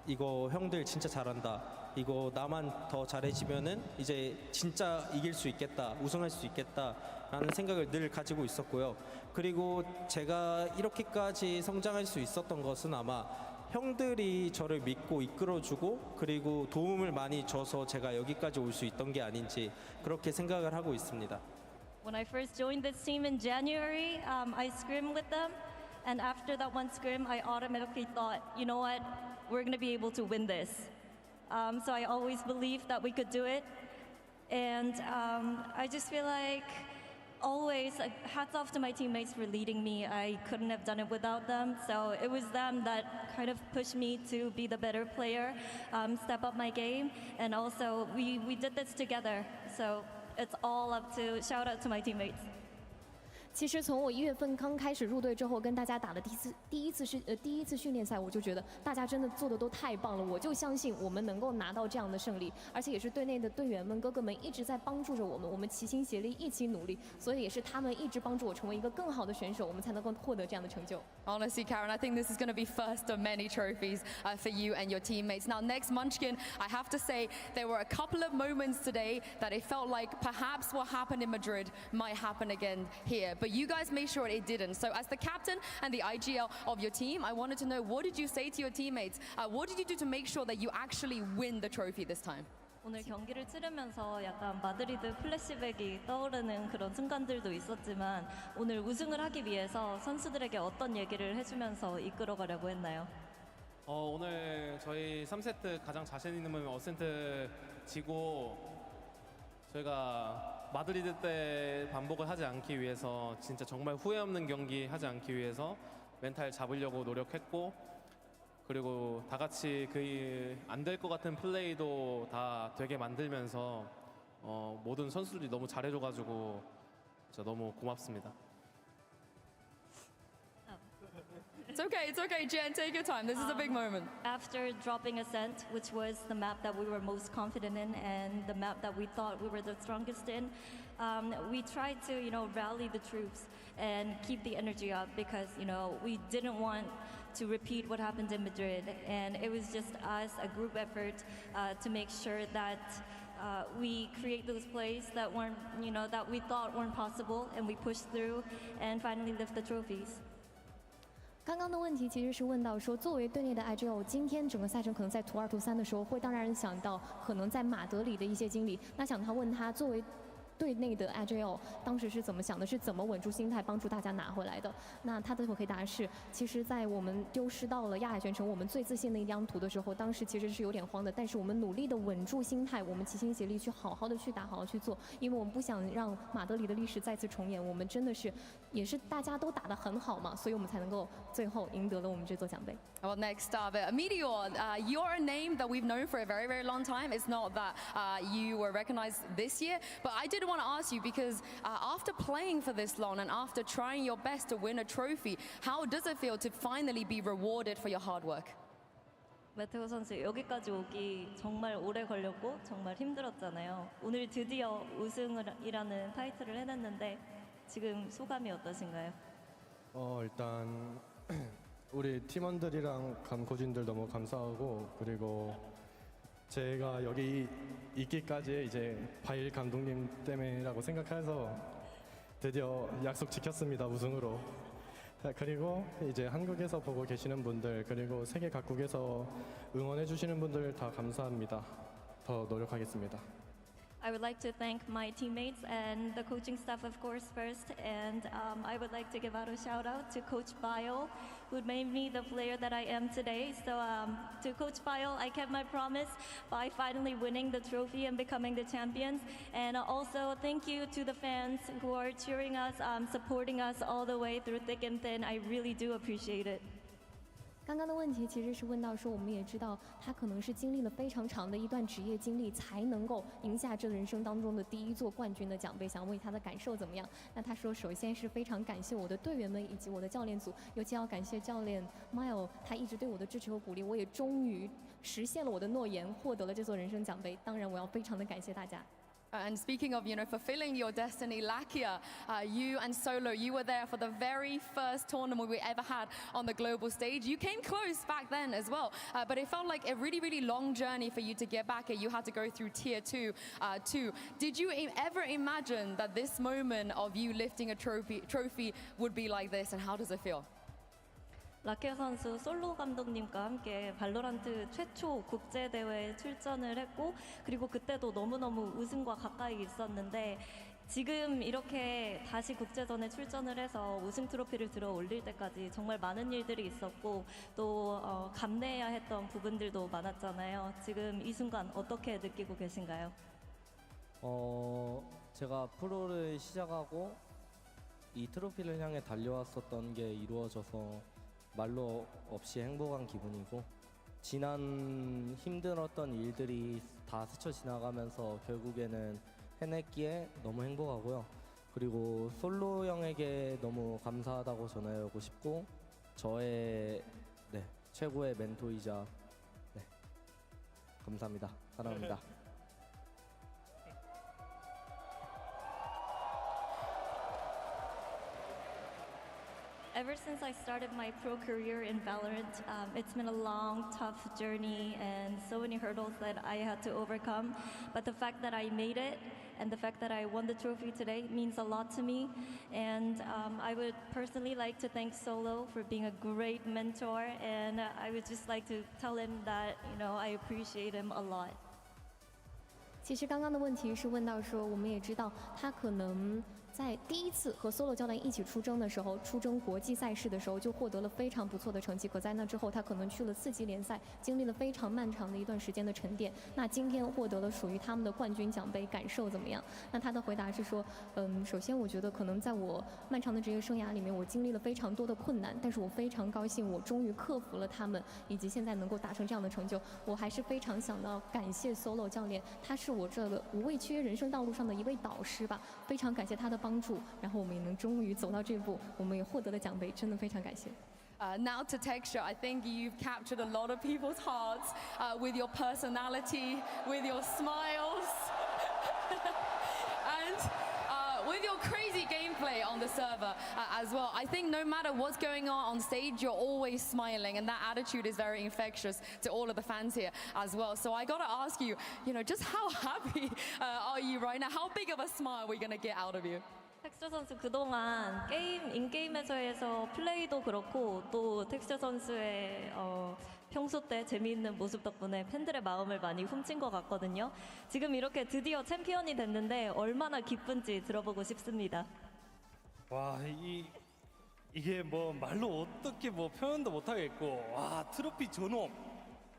이거 형들 진짜 잘한다, 이거 나만 더 잘해지면은 이제 진짜 이길 수 있겠다, 우승할 수 있겠다 라는 생각을 늘 가지고 있었고요. 그리고 제가 이렇게까지 성장할 수 있었던 것은 아마 형들이 저를 믿고 이끌어주고 그리고 도움을 많이 줘서 제가 여기까지 올 수 있던 게 아닌지 그렇게 생각을 하고 있습니다. When I first joined this team in January, I scrimmed with them, and after that one scrim, I automatically thought, you know what, we're going to be able to win this. So I always believed that we could do it, and I just feel like always, hats off to my teammates for leading me. I couldn't have done it without them. So it was them that kind of pushed me to be the better player, step up my game. And also, we did this together. So it's all up to, shout out to my teammates. 其实从我1月份刚开始入队之后，跟大家打的第一次训练赛，我就觉得大家真的做的都太棒了，我就相信我们能够拿到这样的胜利，而且也是队内的队员们、哥哥们一直在帮助着我们，我们齐心协力一起努力，所以也是他们一直帮助我成为一个更好的选手，我们才能够获得这样的成就。Honestly, Karen, I think this is going to be first of many trophies for you and your teammates. Now, next Munchkin, I have to say there were a couple of moments today that it felt like perhaps what happened in Madrid might happen again here. But you guys made sure it didn't. So as the captain and the IGL of your team, I wanted to know, what did you say to your teammates? What did you do to make sure that you actually win the trophy this time? 오늘 경기를 치르면서 약간 마드리드 플래시백이 떠오르는 그런 순간들도 있었지만 오늘 우승을 하기 위해서 선수들에게 어떤 얘기를 해주면서 이끌어가려고 했나요? 오늘 저희 3세트 가장 자신 있는 부분 어센트 지고 저희가 마드리드 때 반복을 하지 않기 위해서 진짜 정말 후회 없는 경기 하지 않기 위해서 멘탈 잡으려고 노력했고 그리고 다 같이 안 될 것 같은 플레이도 다 되게 만들면서 모든 선수들이 너무 잘해줘가지고 진짜 너무 고맙습니다. It's okay, Jen, take your time. This is a big moment. After dropping Ascent, which was the map that we were most confident in and the map that we thought we were the strongest in, we tried to, rally the troops and keep the energy up because, we didn't want to repeat what happened in Madrid. And it was just us, a group effort, to make sure that we create those plays that weren't, that we thought weren't possible, and we pushed through and finally lift the trophies. 刚刚的问题其实是问到说，作为队内的 IGL， 今天整个赛程可能在图2、图3的时候，会当然想到可能在马德里的一些经历。那想他问他，作为队内的 IGL 当时是怎么想的，是怎么稳住心态，帮助大家拿回来的？那他的回答是，其实，在我们丢失到了亚海全程我们最自信的一张图的时候，当时其实是有点慌的，但是我们努力的稳住心态，我们齐心协力去好好的去打，好好去做，因为我们不想让马德里的历史再次重演。我们真的是，也是大家都打得很好嘛，所以我们才能够最后赢得了我们这座奖杯。Well, next up, Meteor, you're a name that we've known for a very, very long time. It's not that you were recognized this year, but I did want to ask you because after playing for this long and after trying your best to win a trophy, how does it feel to finally be rewarded for your hard work? 메테오 선수 여기까지 오기 정말 오래 걸렸고 정말 힘들었잖아요. 오늘 드디어 우승이라는 타이틀을 해냈는데 지금 소감이 어떠신가요? 일단 우리 팀원들이랑 감코진들 너무 감사하고, 그리고 제가 여기 있기까지 이제 바일 감독님 때문이라고 생각해서 드디어 약속 지켰습니다, 우승으로. 그리고 이제 한국에서 보고 계시는 분들, 그리고 세계 각국에서 응원해 주시는 분들 다 감사합니다. 더 노력하겠습니다. I would like to thank my teammates and the coaching staff, of course, first. And I would like to give out a shout out to Coach Bio, who made me the player that I am today. So to Coach Bio, I kept my promise by finally winning the trophy and becoming the champions. And also thank you to the fans who are cheering us, supporting us all the way through thick and thin. I really do appreciate it. 刚刚的问题其实是问到说，我们也知道他可能是经历了非常长的一段职业经历，才能够赢下这人生当中的第一座冠军的奖杯。想问他的感受怎么样？那他说，首先是非常感谢我的队员们以及我的教练组，尤其要感谢教练 Mile， 他一直对我的支持和鼓励，我也终于实现了我的诺言，获得了这座人生奖杯。当然，我要非常的感谢大家。And speaking of, fulfilling your destiny, Lakia, you and Solo, you were there for the very first tournament we ever had on the global stage. You came close back then as well, but it felt like a really, really long journey for you to get back here. You had to go through tier 2 too. Did you ever imagine that this moment of you lifting a trophy would be like this, and how does it feel? 라케 선수 솔로 감독님과 함께 발로란트 최초 국제대회에 출전을 했고, 그리고 그때도 너무너무 우승과 가까이 있었는데 지금 이렇게 다시 국제전에 출전을 해서 우승 트로피를 들어 올릴 때까지 정말 많은 일들이 있었고 또 감내해야 했던 부분들도 많았잖아요. 지금 이 순간 어떻게 느끼고 계신가요? 제가 프로를 시작하고 이 트로피를 향해 달려왔었던 게 이루어져서 말로 없이 행복한 기분이고, 지난 힘들었던 일들이 다 스쳐 지나가면서 결국에는 해냈기에 너무 행복하고요. 그리고 솔로 형에게 너무 감사하다고 전하고 싶고, 저의 최고의 멘토이자 감사합니다. 사랑합니다. Ever since I started my pro career in Valorant, it's been a long, tough journey and so many hurdles that I had to overcome. But the fact that I made it and the fact that I won the trophy today means a lot to me. And I would personally like to thank Solo for being a great mentor. And I would just like to tell him that, I appreciate him a lot. 其实刚刚的问题是问到说，我们也知道他可能在第一次和 Solo 教练一起出征的时候，出征国际赛事的时候就获得了非常不错的成绩。可在那之后，他可能去了4级联赛，经历了非常漫长的一段时间的沉淀。那今天获得了属于他们的冠军奖杯，感受怎么样？那他的回答是说，首先我觉得可能在我漫长的职业生涯里面，我经历了非常多的困难，但是我非常高兴，我终于克服了他们，以及现在能够达成这样的成就。我还是非常想到感谢 Solo 教练，他是我这个无畏契约人生道路上的一位导师吧，非常感谢他的帮助，然后我们也能终于走到这步，我们也获得了奖杯，真的非常感谢。Now to Texture, I think you've captured a lot of people's hearts with your personality, with your smiles, and with your crazy gameplay on the server as well. I think no matter what's going on stage, you're always smiling, and that attitude is very infectious to all of the fans here as well. So I gotta ask you, just how happy are you right now? How big of a smile are we gonna get out of you? 텍스처 선수 그동안 인게임에서 플레이도 그렇고 또 텍스처 선수의 평소 때 재미있는 모습 덕분에 팬들의 마음을 많이 훔친 것 같거든요. 지금 이렇게 드디어 챔피언이 됐는데 얼마나 기쁜지 들어보고 싶습니다. 와, 이게 뭐 말로 어떻게 뭐 표현도 못하겠고, 와, 트로피 전홈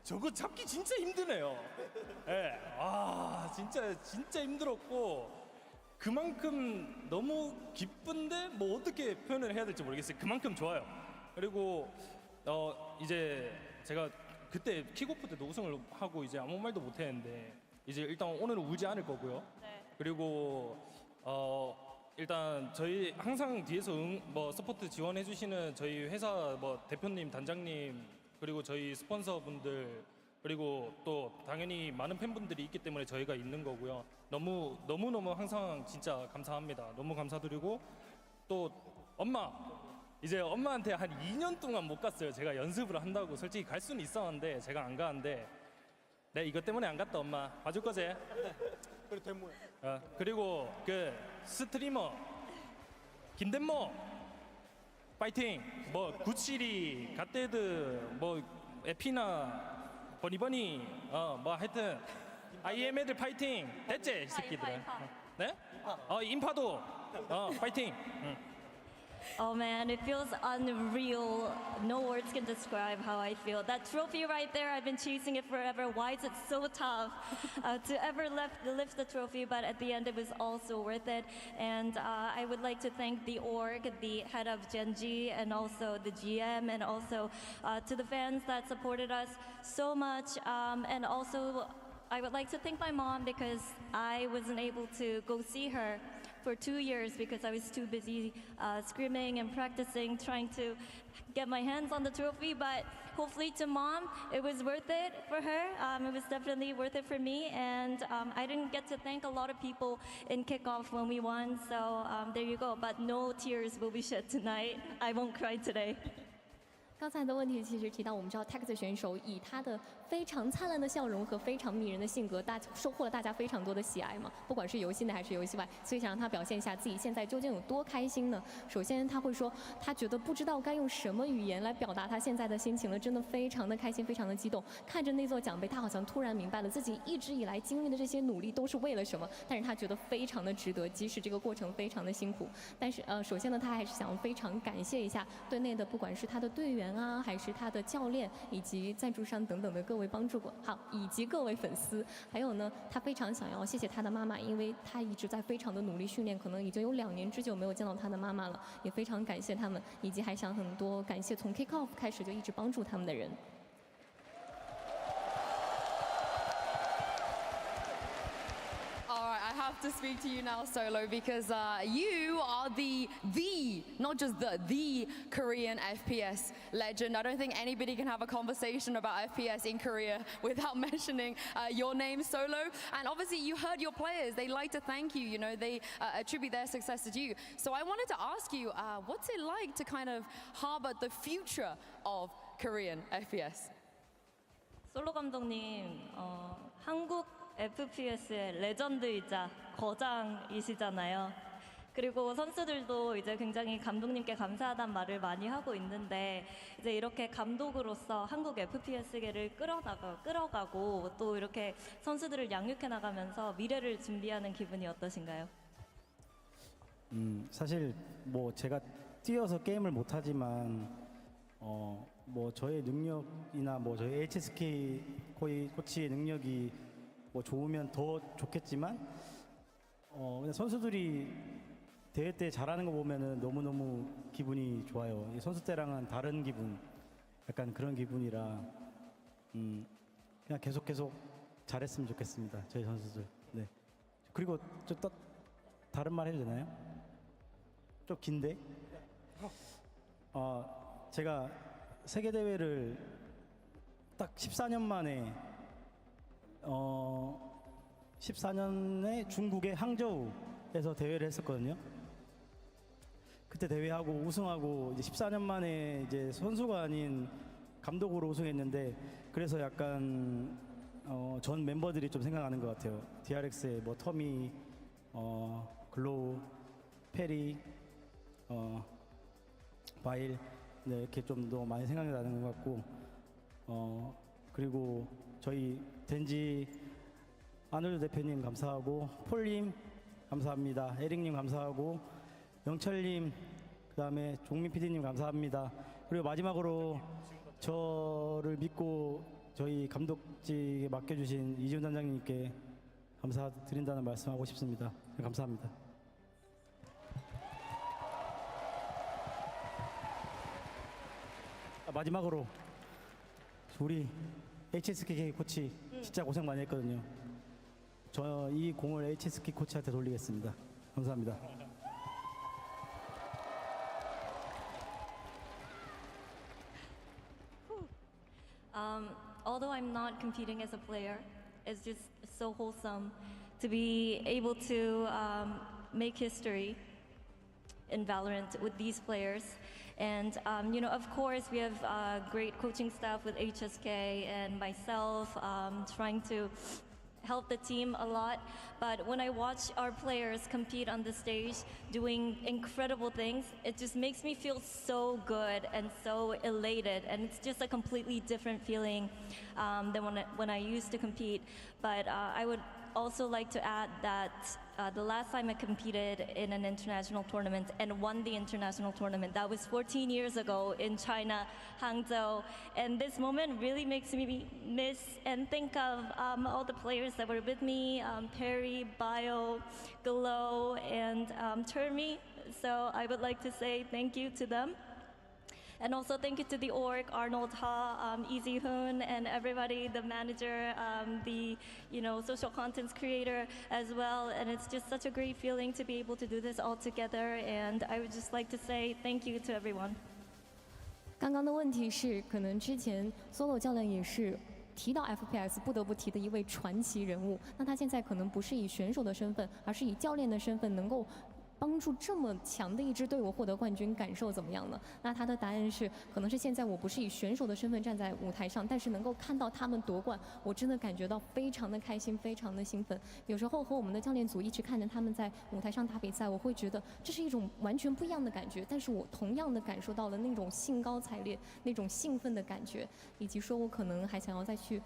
저거 잡기 진짜 힘드네요. 예, 진짜 힘들었고. 그만큼 너무 기쁜데 뭐 어떻게 표현을 해야 될지 모르겠어요. 그만큼 좋아요. 그리고 이제 제가 그때 킥오프 때도 우승을 하고 이제 아무 말도 못 했는데 이제 일단 오늘은 울지 않을 거고요. 네. 그리고 일단 저희 항상 뒤에서 서포트 지원해 주시는 저희 회사 대표님, 단장님, 그리고 저희 스폰서분들, 그리고 또 당연히 많은 팬분들이 있기 때문에 저희가 있는 거고요. 너무너무 항상 진짜 감사합니다. 너무 감사드리고, 또 이제 엄마한테 한 2년 동안 못 갔어요. 제가 연습을 한다고. 솔직히 갈 수는 있었는데 제가 안 가는데, 내 이것 때문에 안 갔다. 엄마 봐줄 거지? 그리고 그 스트리머 김대모 파이팅. 구치리, 갓데드, 에피나, 버니버니, 하여튼 IM 애들 파이팅. 됐지 이 새끼들은. 네? 인파도 파이팅. Oh man, it feels unreal. No words can describe how I feel. That trophy right there, I've been chasing it forever. Why is it so tough to ever lift the trophy? But at the end, it was also worth it. And I would like to thank the org, the head of Gen.G, and also the GM, and also to the fans that supported us so much. And also, I would like to thank my mom because I wasn't able to go see her for 2 years because I was too busy screaming and practicing, trying to get my hands on the trophy. But hopefully to mom, it was worth it for her. It was definitely worth it for me. And I didn't get to thank a lot of people in kickoff when we won. So there you go. But no tears will be shed tonight. I won't cry today. 刚才的问题其实提到，我们知道 Tex 选手以他的非常灿烂的笑容和非常迷人的性格，收获了大家非常多的喜爱嘛，不管是游戏内还是游戏外，所以想让他表现一下自己现在究竟有多开心呢？首先他会说，他觉得不知道该用什么语言来表达他现在的心情了，真的非常的开心，非常的激动。看着那座奖杯，他好像突然明白了自己一直以来经历的这些努力都是为了什么，但是他觉得非常的值得，即使这个过程非常的辛苦。但是首先呢，他还是想非常感谢一下队内的，不管是他的队员啊，还是他的教练以及赞助商等等的各位帮助过，以及各位粉丝。还有呢，他非常想要谢谢他的妈妈，因为他一直在非常的努力训练，可能已经有2年之久没有见到他的妈妈了，也非常感谢他们，以及还想很多感谢从 Kickoff 开始就一直帮助他们的人。I have to speak to you now, Solo, because you are not just the Korean FPS legend. I don't think anybody can have a conversation about FPS in Korea without mentioning your name, Solo. And obviously, you heard your players. They like to thank you. They attribute their success to you. So I wanted to ask you, what's it like to kind of harbor the future of Korean FPS? 솔로 감독님, 한국 FPS의 레전드이자 거장이시잖아요. 그리고 선수들도 이제 굉장히 감독님께 감사하다는 말을 많이 하고 있는데, 이제 이렇게 감독으로서 한국 FPS계를 끌어가고 또 이렇게 선수들을 양육해 나가면서 미래를 준비하는 기분이 어떠신가요? 사실 뭐 제가 뛰어서 게임을 못하지만 뭐 저의 능력이나 뭐 저희 HSK 코치의 능력이 뭐 좋으면 더 좋겠지만 그냥 선수들이 대회 때 잘하는 거 보면은 너무너무 기분이 좋아요. 이 선수 때랑은 다른 기분, 약간 그런 기분이라 그냥 계속 잘했으면 좋겠습니다. 저희 선수들. 네. 그리고 좀 다른 말 해도 되나요? 좀 긴데? 제가 세계 대회를 딱 14년 만에 14년에 중국의 항저우에서 대회를 했었거든요. 그때 대회하고 우승하고 이제 14년 만에 이제 선수가 아닌 감독으로 우승했는데 그래서 약간 전 멤버들이 좀 생각나는 것 같아요. DRX의 뭐 터미, 글로우, 페리, 바일 네, 이렇게 좀 더 많이 생각이 나는 것 같고 그리고 저희 젠지 아놀드 대표님 감사하고 폴님 감사합니다. 에릭님 감사하고 영철님 그다음에 종민 PD님 감사합니다. 그리고 마지막으로 저를 믿고 저희 감독직에 맡겨주신 이지훈 단장님께 감사드린다는 말씀하고 싶습니다. 네, 감사합니다. 마지막으로 우리 HSK 코치 진짜 고생 많이 했거든요. 저 이 공을 HSK 코치한테 돌리겠습니다. 감사합니다. Although I'm not competing as a player, it's just so wholesome to be able to make history in Valorant with these players. And you know, of course, we have great coaching staff with HSK and myself trying to help the team a lot. But when I watch our players compete on the stage doing incredible things, it just makes me feel so good and so elated. And it's just a completely different feeling than when I used to compete. But I would also like to add that the last time I competed in an international tournament and won the international tournament, that was 14 years ago in China, Hangzhou. And this moment really makes me miss and think of all the players that were with me, Perry, Bio, Glow, and Termi. So I would like to say thank you to them. And also thank you to the org, Arnold Ha, Easy Hoon, and everybody, the manager, the social contents creator as well. And it's just such a great feeling to be able to do this all together. And I would just like to say thank you to everyone. 刚刚的问题是，可能之前 Solo 教练也是提到 FPS 不得不提的一位传奇人物。那他现在可能不是以选手的身份，而是以教练的身份，能够帮助这么强的一支队伍获得冠军，感受怎么样呢？那他的答案是，可能是现在我不是以选手的身份站在舞台上，但是能够看到他们夺冠，我真的感觉到非常的开心，非常的兴奋。有时候和我们的教练组一直看着他们在舞台上打比赛，我会觉得这是一种完全不一样的感觉，但是我同样的感受到了那种兴高采烈、那种兴奋的感觉，以及说我可能还想要再去。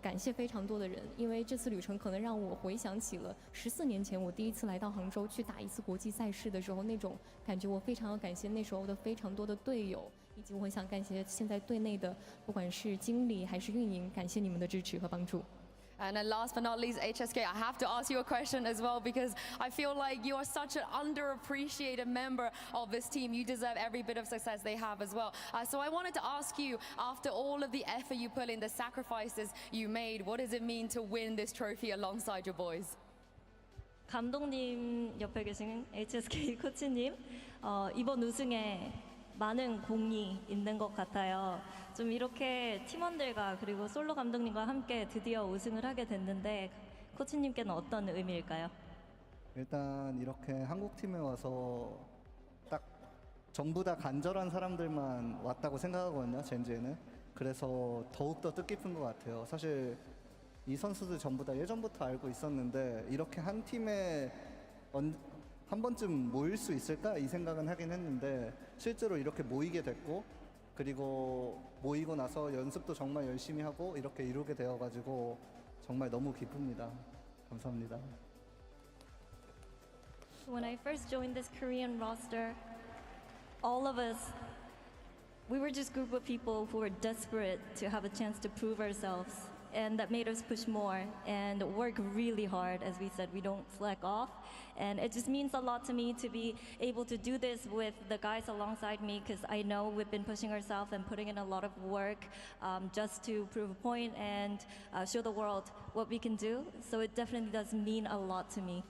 感谢非常多的人，因为这次旅程可能让我回想起了14年前我第一次来到杭州去打一次国际赛事的时候那种感觉。我非常要感谢那时候的非常多的队友，以及我很想感谢现在队内的不管是经理还是运营，感谢你们的支持和帮助。And then last but not least, HSK, I have to ask you a question as well because I feel like you are such an underappreciated member of this team. You deserve every bit of success they have as well. So I wanted to ask you, after all of the effort you put in, the sacrifices you made, what does it mean to win this trophy alongside your boys? 감독님 옆에 계신 HSK 코치님, 이번 우승에 많은 공이 있는 것 같아요. 좀 이렇게 팀원들과 그리고 솔로 감독님과 함께 드디어 우승을 하게 됐는데 코치님께는 어떤 의미일까요? 일단 이렇게 한국팀에 와서 딱 전부 다 간절한 사람들만 왔다고 생각하거든요, 젠지에는. 그래서 더욱더 뜻깊은 것 같아요. 사실 이 선수들 전부 다 예전부터 알고 있었는데 이렇게 한 팀에 한 번쯤 모일 수 있을까? 이 생각은 하긴 했는데 실제로 이렇게 모이게 됐고 그리고 모이고 나서 연습도 정말 열심히 하고 이렇게 이루게 되어가지고 정말 너무 기쁩니다. 감사합니다. When I first joined this Korean roster, all of us, we were just a group of people who were desperate to have a chance to prove ourselves. And that made us push more and work really hard. As we said, we don't slack off. And it just means a lot to me to be able to do this with the guys alongside me, because I know we've been pushing ourselves and putting in a lot of work just to prove a point and show the world what we can do. So it definitely does mean a lot to me.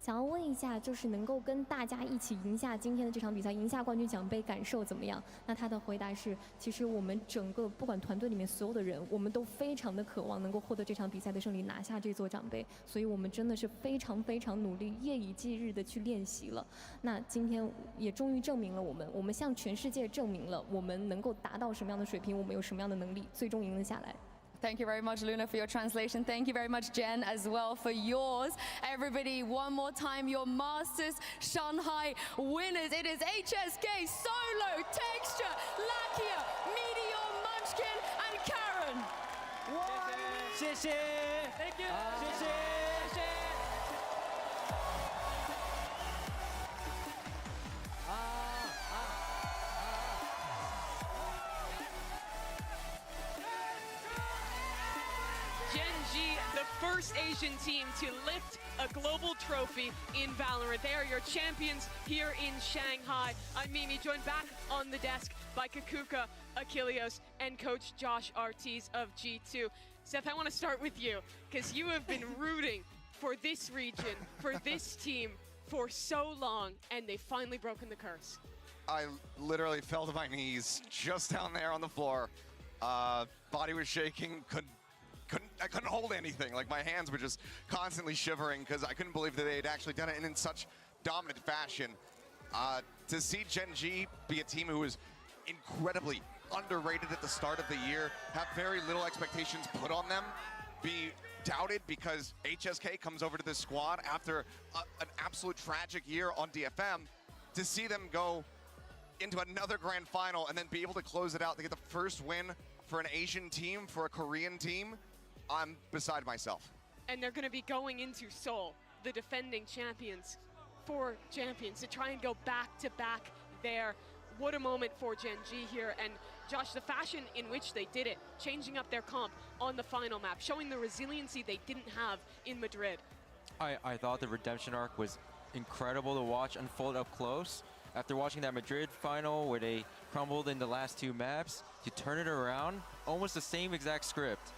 想要问一下，就是能够跟大家一起赢下今天的这场比赛，赢下冠军奖杯，感受怎么样？那他的回答是，其实我们整个不管团队里面所有的人，我们都非常的渴望能够获得这场比赛的胜利，拿下这座奖杯，所以我们真的是非常非常努力，夜以继日的去练习了。那今天也终于证明了我们向全世界证明了我们能够达到什么样的水平，我们有什么样的能力，最终赢了下来。Thank you very much, Luna, for your translation. Thank you very much, Jen, as well, for yours. Everybody, one more time, your Masters Shanghai winners. It is HSK, Solo, Texture, Lakia, Meteor, Munchkin, and Karen. 谢谢 Thank you 谢谢 Gen.G, the first Asian team to lift a global trophy in Valorant. They are your champions here in Shanghai. I'm Mimi, joined back on the desk by Kakuka, Achilleos, and Coach Josh Ortiz of G2. Seth, I want to start with you, because you have been rooting for this region, for this team, for so long, and they've finally broken the curse. I literally fell to my knees just down there on the floor. Body was shaking, I couldn't hold anything. Like, my hands were just constantly shivering because I couldn't believe that they had actually done it in such dominant fashion. To see Gen.G be a team who was incredibly underrated at the start of the year, have very little expectations put on them, be doubted because HSK comes over to this squad after an absolute tragic year on DFM, to see them go into another grand final and then be able to close it out to get the first win for an Asian team, for a Korean team, I'm beside myself. And they're going to be going into Seoul, the defending champions, for champions, to try and go back to back there. What a moment for Gen.G here. And Josh, the fashion in which they did it, changing up their comp on the final map, showing the resiliency they didn't have in Madrid. I thought the redemption arc was incredible to watch unfold up close. After watching that Madrid final where they crumbled in the last two maps, to turn it around, almost the same exact script.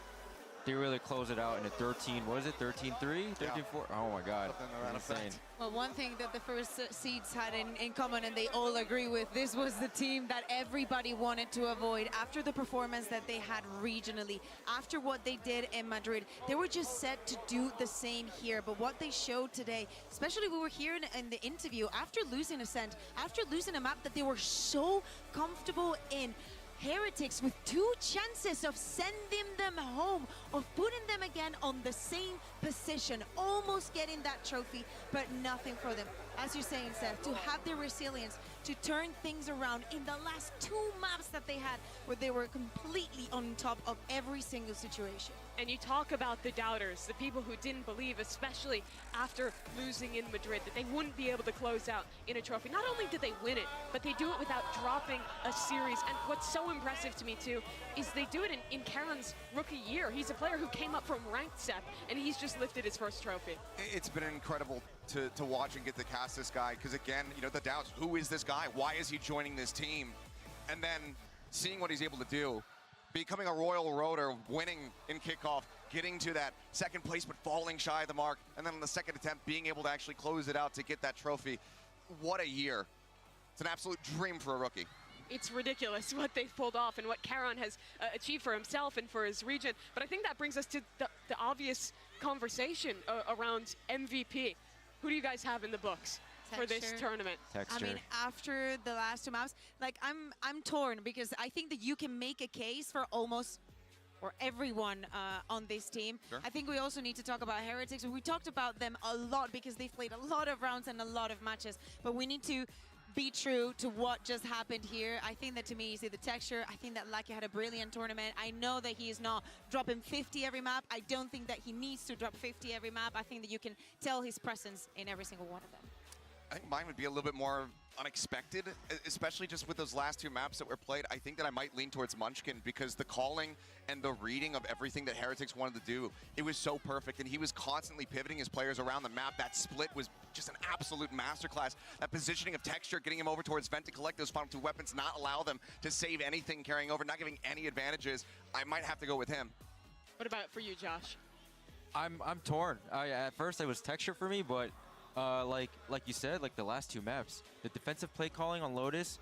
They really close it out in a 13, what is it, 13-3? 13-4? Yeah. Oh my God, insane. Well, one thing that the first seeds had in common, and they all agree with, this was the team that everybody wanted to avoid after the performance that they had regionally, after what they did in Madrid. They were just set to do the same here, but what they showed today, especially we were here in the interview, after losing Ascent, after losing a map that they were so comfortable in, Heretics with two chances of sending them home, of putting them again on the same position, almost getting that trophy, but nothing for them. As you're saying, Seth, to have the resilience to turn things around in the last two maps that they had, where they were completely on top of every single situation. And you talk about the doubters, the people who didn't believe, especially after losing in Madrid, that they wouldn't be able to close out in a trophy. Not only did they win it, but they do it without dropping a series. And what's so impressive to me, too, is they do it in Karen's rookie year. He's a player who came up from ranked, Seth, and he's just lifted his first trophy. It's been incredible to watch and get to cast this guy, because again, you know, the doubts, who is this guy? Why is he joining this team? And then seeing what he's able to do, becoming a Royal Roader, winning in kickoff, getting to that second place but falling shy of the mark, and then on the second attempt being able to actually close it out to get that trophy. What a year. It's an absolute dream for a rookie. It's ridiculous what they've pulled off and what Karan has achieved for himself and for his region. But I think that brings us to the obvious conversation around MVP. Who do you guys have in the books for this tournament? Texture. I mean, after the last two maps, like I'm torn, because I think that you can make a case for almost or everyone on this team. Sure. I think we also need to talk about Heretics. We talked about them a lot because they've played a lot of rounds and a lot of matches, but we need to be true to what just happened here. I think that to me, you see the texture. I think that Lucky had a brilliant tournament. I know that he is not dropping 50 every map. I don't think that he needs to drop 50 every map. I think that you can tell his presence in every single one of them. I think mine would be a little bit more unexpected, especially just with those last two maps that were played. I think that I might lean towards Munchkin because the calling and the reading of everything that Heretics wanted to do, it was so perfect, and he was constantly pivoting his players around the map. That split was just an absolute masterclass. That positioning of texture, getting him over towards Vent to collect those final two weapons, not allow them to save anything carrying over, not giving any advantages. I might have to go with him. What about for you, Josh? I'm torn. At first it was texture for me, but like you said, like the last two maps, the defensive play calling on Lotus,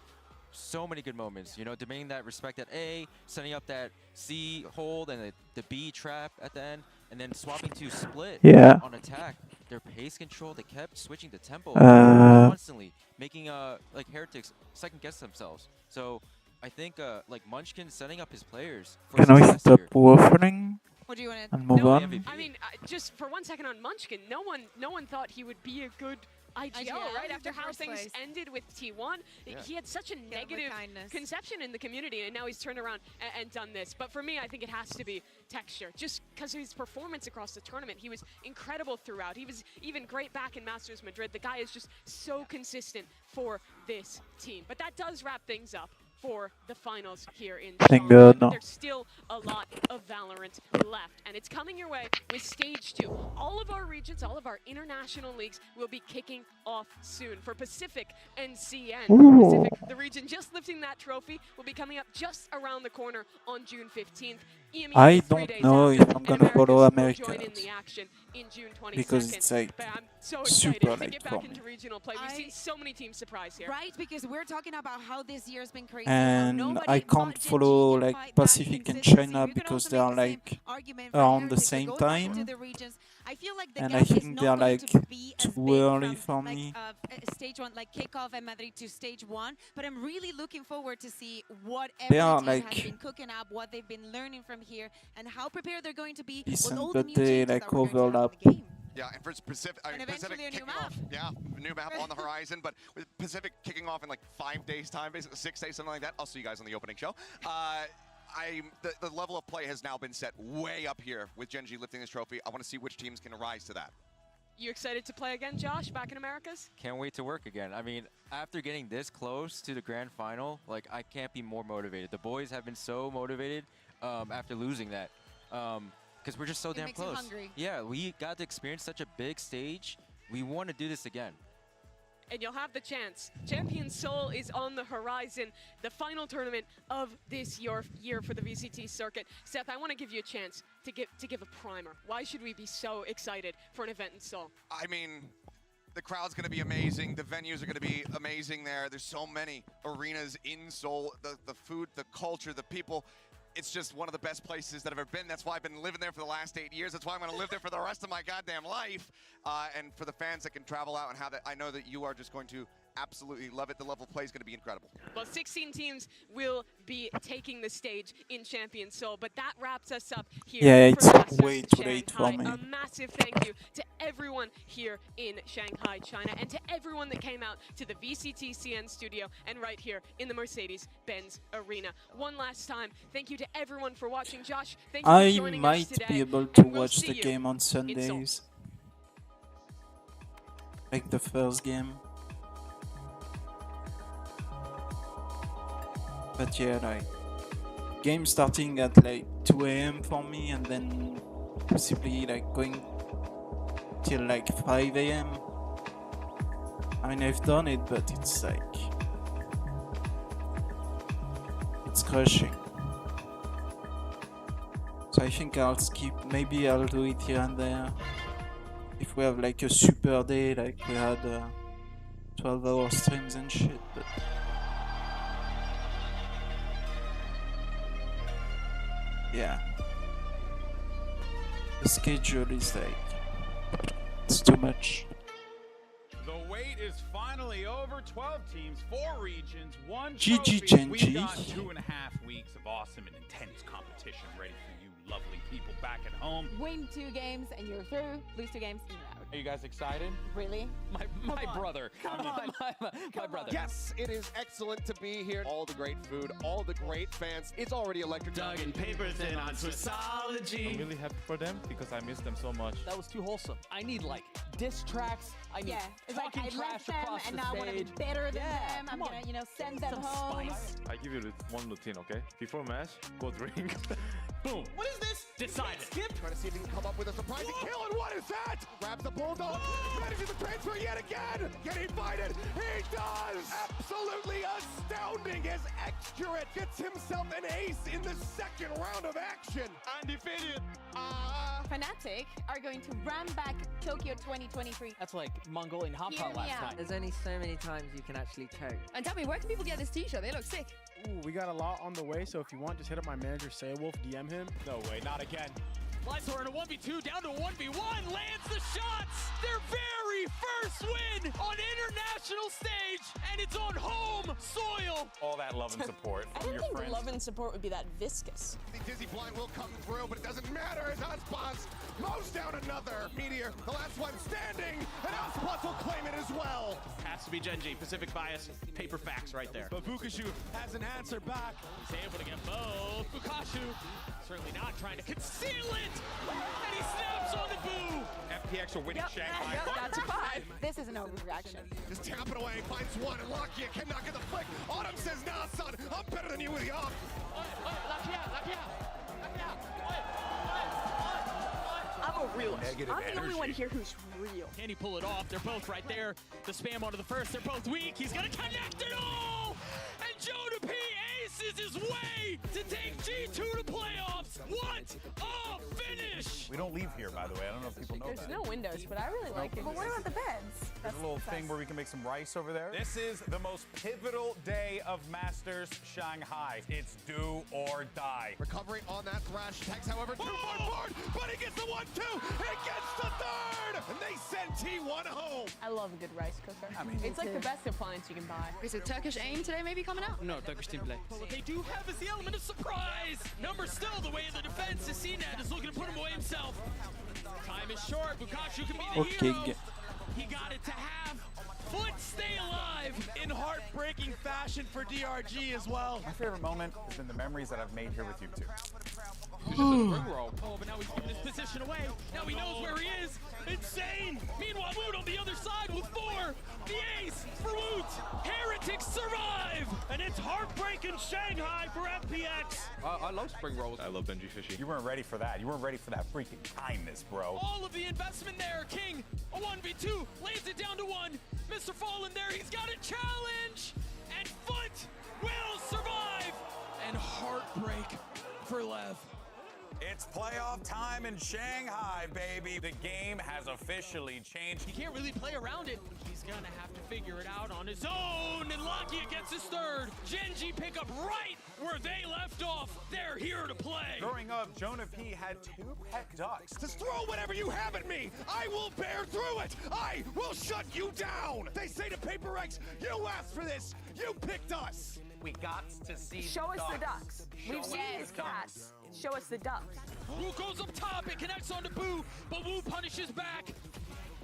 so many good moments. You know, demanding that respect at A, setting up that C hold and the B trap at the end, and then swapping to split on attack. Their pace control, they kept switching the tempo constantly, making like Heretics second guess themselves. So I think like Munchkin setting up his players for Can we success stop here. waffling What do you want and move on? I mean, just for 1 second on Munchkin, no one thought he would be a good IGL, right? After how things ended with T1, he had such a negative conception in the community, and now he's turned around and done this. But for me, I think it has to be texture, just because of his performance across the tournament. He was incredible throughout. He was even great back in Masters Madrid. The guy is just so consistent for this team. But that does wrap things up for the finals here in Thank Shanghai. God, no. There's still a lot of Valorant left, and it's coming your way with Stage 2. All of our regions, all of our international leagues will be kicking off soon. For Pacific and CN, Pacific, the region just lifting that trophy, will be coming up just around the corner on June 15th. EMEA I 3 don't days know after, if I'm and gonna follow will America join in the action in June 22nd. because it's like But I'm so super excited to late get for back me. into regional play. We've seen so many teams surprise here. Right, because we're talking about how this year's been crazy. And I can't follow like Pacific and China because they are like around the same time, I feel like the and gap I is think not they're going like to be as too big early from, for me. stage 1, like kickoff and Madrid to stage 1. But I'm really looking forward to see what They every are team like has been cooking up, what they've been learning from here, and how prepared they're going to be with decent, all the but new they changes like that we're going to have in overlap. the game. Yeah, and for Pacific, Pacific eventually a new kicking off. Yeah, new map on the horizon, but with Pacific kicking off in like 5 days' time, basically 6 days, something like that. I'll see you guys on the opening show. The level of play has now been set way up here with Gen.G lifting this trophy. I want to see which teams can rise to that. You excited to play again, Josh, back in Americas? Can't wait to work again. I mean, after getting this close to the grand final, like I can't be more motivated. The boys have been so motivated after losing that because we're just so damn makes you close. hungry. Yeah, we got to experience such a big stage. We want to do this again. And you'll have the chance. Champion Seoul is on the horizon, the final tournament of this year for the VCT circuit. Seth, I want to give you a chance to give a primer. Why should we be so excited for an event in Seoul? I mean, the crowd's going to be amazing. The venues are going to be amazing there. There's so many arenas in Seoul. The food, the culture, the people. It's just one of the best places that I've ever been. That's why I've been living there for the last 8 years. That's why I'm going to live there for the rest of my goddamn life. And for the fans that can travel out and have that, I know that you are just going to absolutely love it. The level of play is going to be incredible. Well, 16 teams will be taking the stage in Champion Seoul, but that wraps us up here. Yeah, for it's Masters way too late for Shanghai. me. A massive thank you to everyone here in Shanghai, China, and to everyone that came out to the VCT CN studio and right here in the Mercedes-Benz Arena. One last time, thank you to everyone for watching. Josh, thank you for I joining us might today. be able to and we'll watch see the you game on in Seoul. Sundays. Like the first game. But yeah, like game starting at like 2 AM for me and then possibly like going till like 5 AM. I mean, I've done it, but it's like it's crushing. So I think I'll skip. Maybe I'll do it here and there. If we have like a super day, like we had 12-hour streams and shit, but yeah, the schedule is like, it's too much. The wait is finally over. 12 teams, 4 regions, 1 GG trophy. Gen.G. We've got 2.5 weeks of awesome and intense competition ready for you lovely people back at home. Win 2 games and you're through. Lose 2 games and you're out. Are you guys excited? Really? My brother. Come on. My brother. Yes, it is excellent to be here. All the great food, all the great fans. It's already electric. Dug in paper thin on Swissology. I'm really happy for them because I miss them so much. That was too wholesome. I need like diss tracks. I need It's like talking I trash left them across and the now I want to be stage. better than Yeah, them. I'm come gonna, on. send them Some home. spice. I give you one routine, okay? Before match, go drink. Boom. What is this? Decided. Skip. Trying to see if he can come up with a surprising kill, and what is that? Grabs the bulldog, manages the transfer yet again. Can he find it? He does! Absolutely astounding as Exturate gets himself an ace in the second round of action. Undefeated. Fnatic are going to run back Tokyo 2023. That's like Mongolian hot Hear pot me last out. time. There's only so many times you can actually choke. And tell me, where can people get this t-shirt? They look sick. Ooh, we got a lot on the way, so if you want, just hit up my manager, Saywolf, DM him. No way, not again. Lights are in a 1v2, down to a 1v1, lands the shots! Their very first win on international stage, and it's on home soil! All that love and support I from didn't your think friends. love and support would be that viscous. The Dizzy Blind will come through, but it doesn't matter as Aspas mows down another. Meteor, the last one standing, and Aspas will claim it as well. Has to be Gen.G. Pacific bias, paper facts right there. But Bukashu has an answer back. He's able to get both. Bukashu certainly not trying to conceal it, and he snaps on the boo. FPX are winning Shanghai. That's 5. This is an overreaction. Just tap it away, finds one, and Lakia cannot get the flick. Autumn says, nah, son, I'm better than you with the off. I'm a realist. Negative I'm the only one here who's real. Can he pull it off? They're both right there. The spam onto the first. They're both weak. He's going to connect it all. And Joe P aces his way to take G2 to playoffs. What a finish! We don't leave here, by the way. I don't know if people know There's that. no windows, but I really like it. But what about the beds? There's a little thing where we can make some rice over there. This is the most pivotal day of Masters Shanghai. It's do or die. Recovery on that thrash. Tex, however, too far forward, but he gets the 1-2. He gets the third, and they send T1 home. I love a good rice cooker. I mean, it's like the best appliance you can buy. Is it Turkish aim today maybe coming out? No, Turkish team play. But what they do have is the element of surprise. Number still the way of the defense. CNET is looking to put him away himself. Time is short. Bukashu can be the hero. He got it to have. Foot stay alive in heartbreaking fashion for DRG as well. My favorite moment has been the memories that I've made here with you two. Oh, but now he's giving his position away. Now he knows where he is. Insane. Meanwhile, Woot on the other side with 4. The ace for Woot. Heretics survive. And it's heartbreaking Shanghai for FPX. I love spring rolls. I love Benji Fishy. You weren't ready for that. You weren't ready for that freaking kindness, bro. All of the investment there. King, a 1v2, lays it down to 1. Mr. Fallen there, he's got a challenge. And Foot will survive. And heartbreak for Lev. It's playoff time in Shanghai, baby. The game has officially changed. He can't really play around it. He's gonna have to figure it out on his own. And Lakia gets his third. Gen.G pick up right where they left off. They're here to play. Growing up, Jonah P had 2 pet ducks. Just throw whatever you have at me. I will bear through it. I will shut you down. They say to Paper X, you asked for this. You picked us. We got to see Show us the ducks. We've seen his cats. Show us the ducks. Wu goes up top, it connects onto Boo, but Wu punishes back.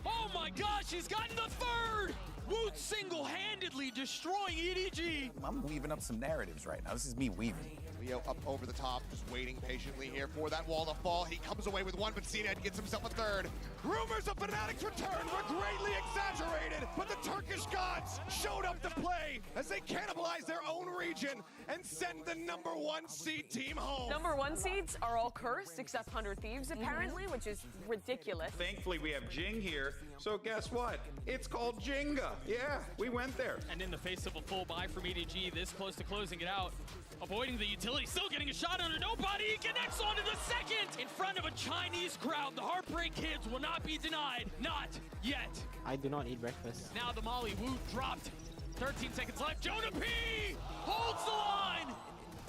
Oh my gosh, he's gotten the third! Wu single-handedly destroying EDG. I'm weaving up some narratives right now. This is me weaving. Leo up over the top, just waiting patiently here for that wall to fall. He comes away with 1, but CNET gets himself a third. Rumors of Fnatic's return were greatly exaggerated, but the Turkish gods showed up to play as they cannibalize their own region and send the #1 seed team home. #1 seeds are all cursed except 100 Thieves, apparently, which is ridiculous. Thankfully, we have Jing here, so guess what? It's called Jenga. Yeah, we went there. And in the face of a full buy from EDG, this close to closing it out, avoiding the utility, still getting a shot under nobody. He connects onto the second in front of a Chinese crowd. The Heartbreak Kids will not be denied. Not yet. I do not eat breakfast. Now the Molly Wu dropped. 13 seconds left. Jonah P holds the line.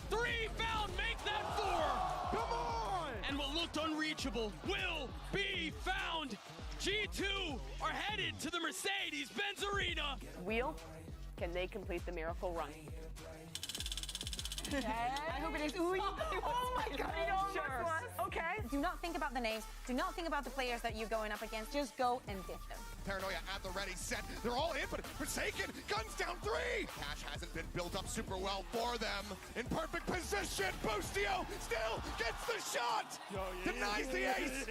3 found, make that 4. Come on! And what looked unreachable will be found. G2 are headed to the Mercedes-Benz Arena. Wheel, can they complete the miracle run? I hope it is. Ooh, oh my god, sure. Okay. Do not think about the names. Do not think about the players that you're going up against. Just go and get them. Paranoia at the ready, set. They're all in, but Forsaken, guns down 3. Cash hasn't been built up super well for them. In perfect position, Boostio still gets the shot. Denies the ace.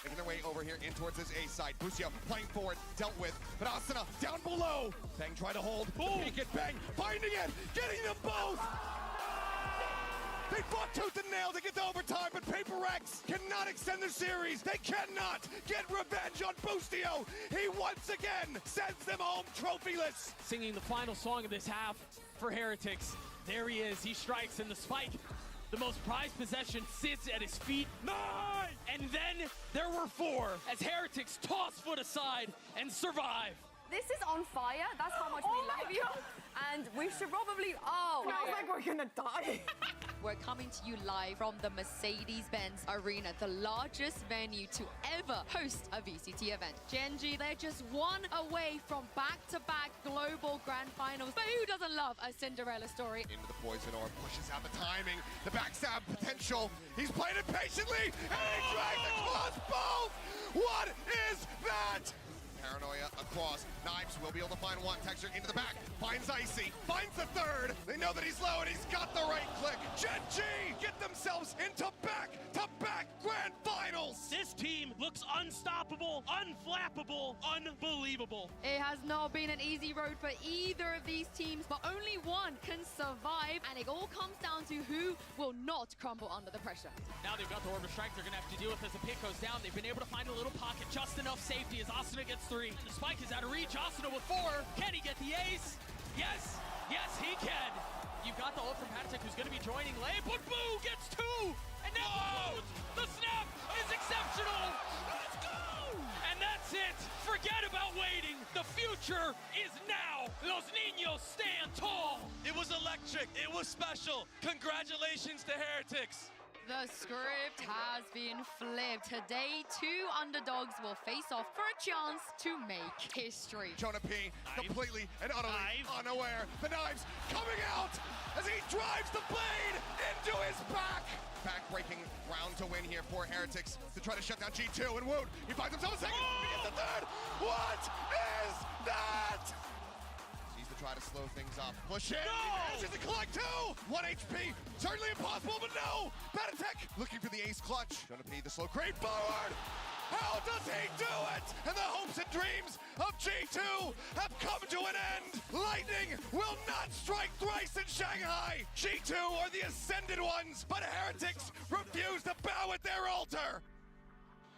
Making their way over here in towards his ace side. Boostio playing forward, dealt with, but Asuna down below. Bang tried to hold, peek it, Bang finding it, getting them both. They fought tooth and nail to get to overtime, but Paper Rex cannot extend the series. They cannot get revenge on Boostio. He once again sends them home trophyless. Singing the final song of this half for Heretics. There he is. He strikes, and the spike, the most prized possession, sits at his feet. 9! And then there were 4 as Heretics toss foot aside and survive. This is on fire. That's how much we love you. And we should probably. Oh, Feels like we're gonna die. We're coming to you live from the Mercedes-Benz Arena, the largest venue to ever host a VCT event. Gen.G, they're just one away from back-to-back global grand finals. But who doesn't love a Cinderella story? Into the poison orb, pushes out the timing, the backstab potential. He's playing it patiently, and he drags across both. What is that? Paranoia across. Knives will be able to find one. Texture into the back. Finds Icy. Finds the third. They know that he's low and he's got the right click. Gen.G get themselves into back-to-back grand finals. This team looks unstoppable, unflappable, unbelievable. It has not been an easy road for either of these teams, but only one can survive, and it all comes down to who will not crumble under the pressure. Now they've got the order strike they're going to have to deal with as the pick goes down. They've been able to find a little pocket, just enough safety as Asuna gets 3. The spike is out of reach. Asuna with 4. Can he get the ace? Yes. Yes, he can. You've got the ult from Patek, who's going to be joining Lay, but Boo gets 2. And now the snap is exceptional. Let's go. And that's it. Forget about waiting. The future is now. Los Niños stand tall. It was electric. It was special. Congratulations to Heretics. The script has been flipped. Today, 2 underdogs will face off for a chance to make history. Jonah P, completely and utterly unaware. The knives coming out as he drives the blade into his back. Back-breaking round to win here for Heretics to try to shut down G2 and Woot. He finds himself a second. He gets the third. What is that? To try to slow things up. Push in. He manages to collect 2. 1 HP. Certainly impossible, but no. Patek looking for the ace clutch. Gonna be the slow creep forward. How does he do it? And the hopes and dreams of G2 have come to an end. Lightning will not strike thrice in Shanghai. G2 are the ascended ones, but Heretics refuse to bow at their altar.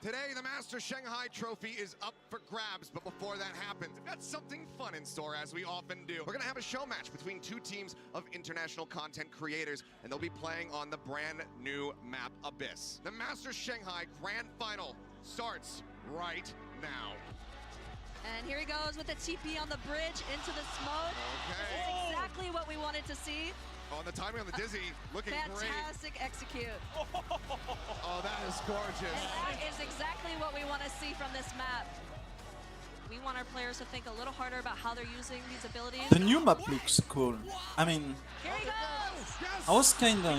Today, the Master Shanghai trophy is up for grabs, but before that happens, we've got something fun in store, as we often do. We're gonna have a show match between 2 teams of international content creators, and they'll be playing on the brand new map Abyss. The Master Shanghai Grand Final starts right now. And here he goes with the TP on the bridge into the smoke. Okay. This is exactly what we wanted to see. Oh, and the timing on the Dizzy looking great. Fantastic execute. Oh, that is gorgeous. And that is exactly what we want to see from this map. We want our players to think a little harder about how they're using these abilities. The new map looks cool. I mean, Here he goes. I was kinda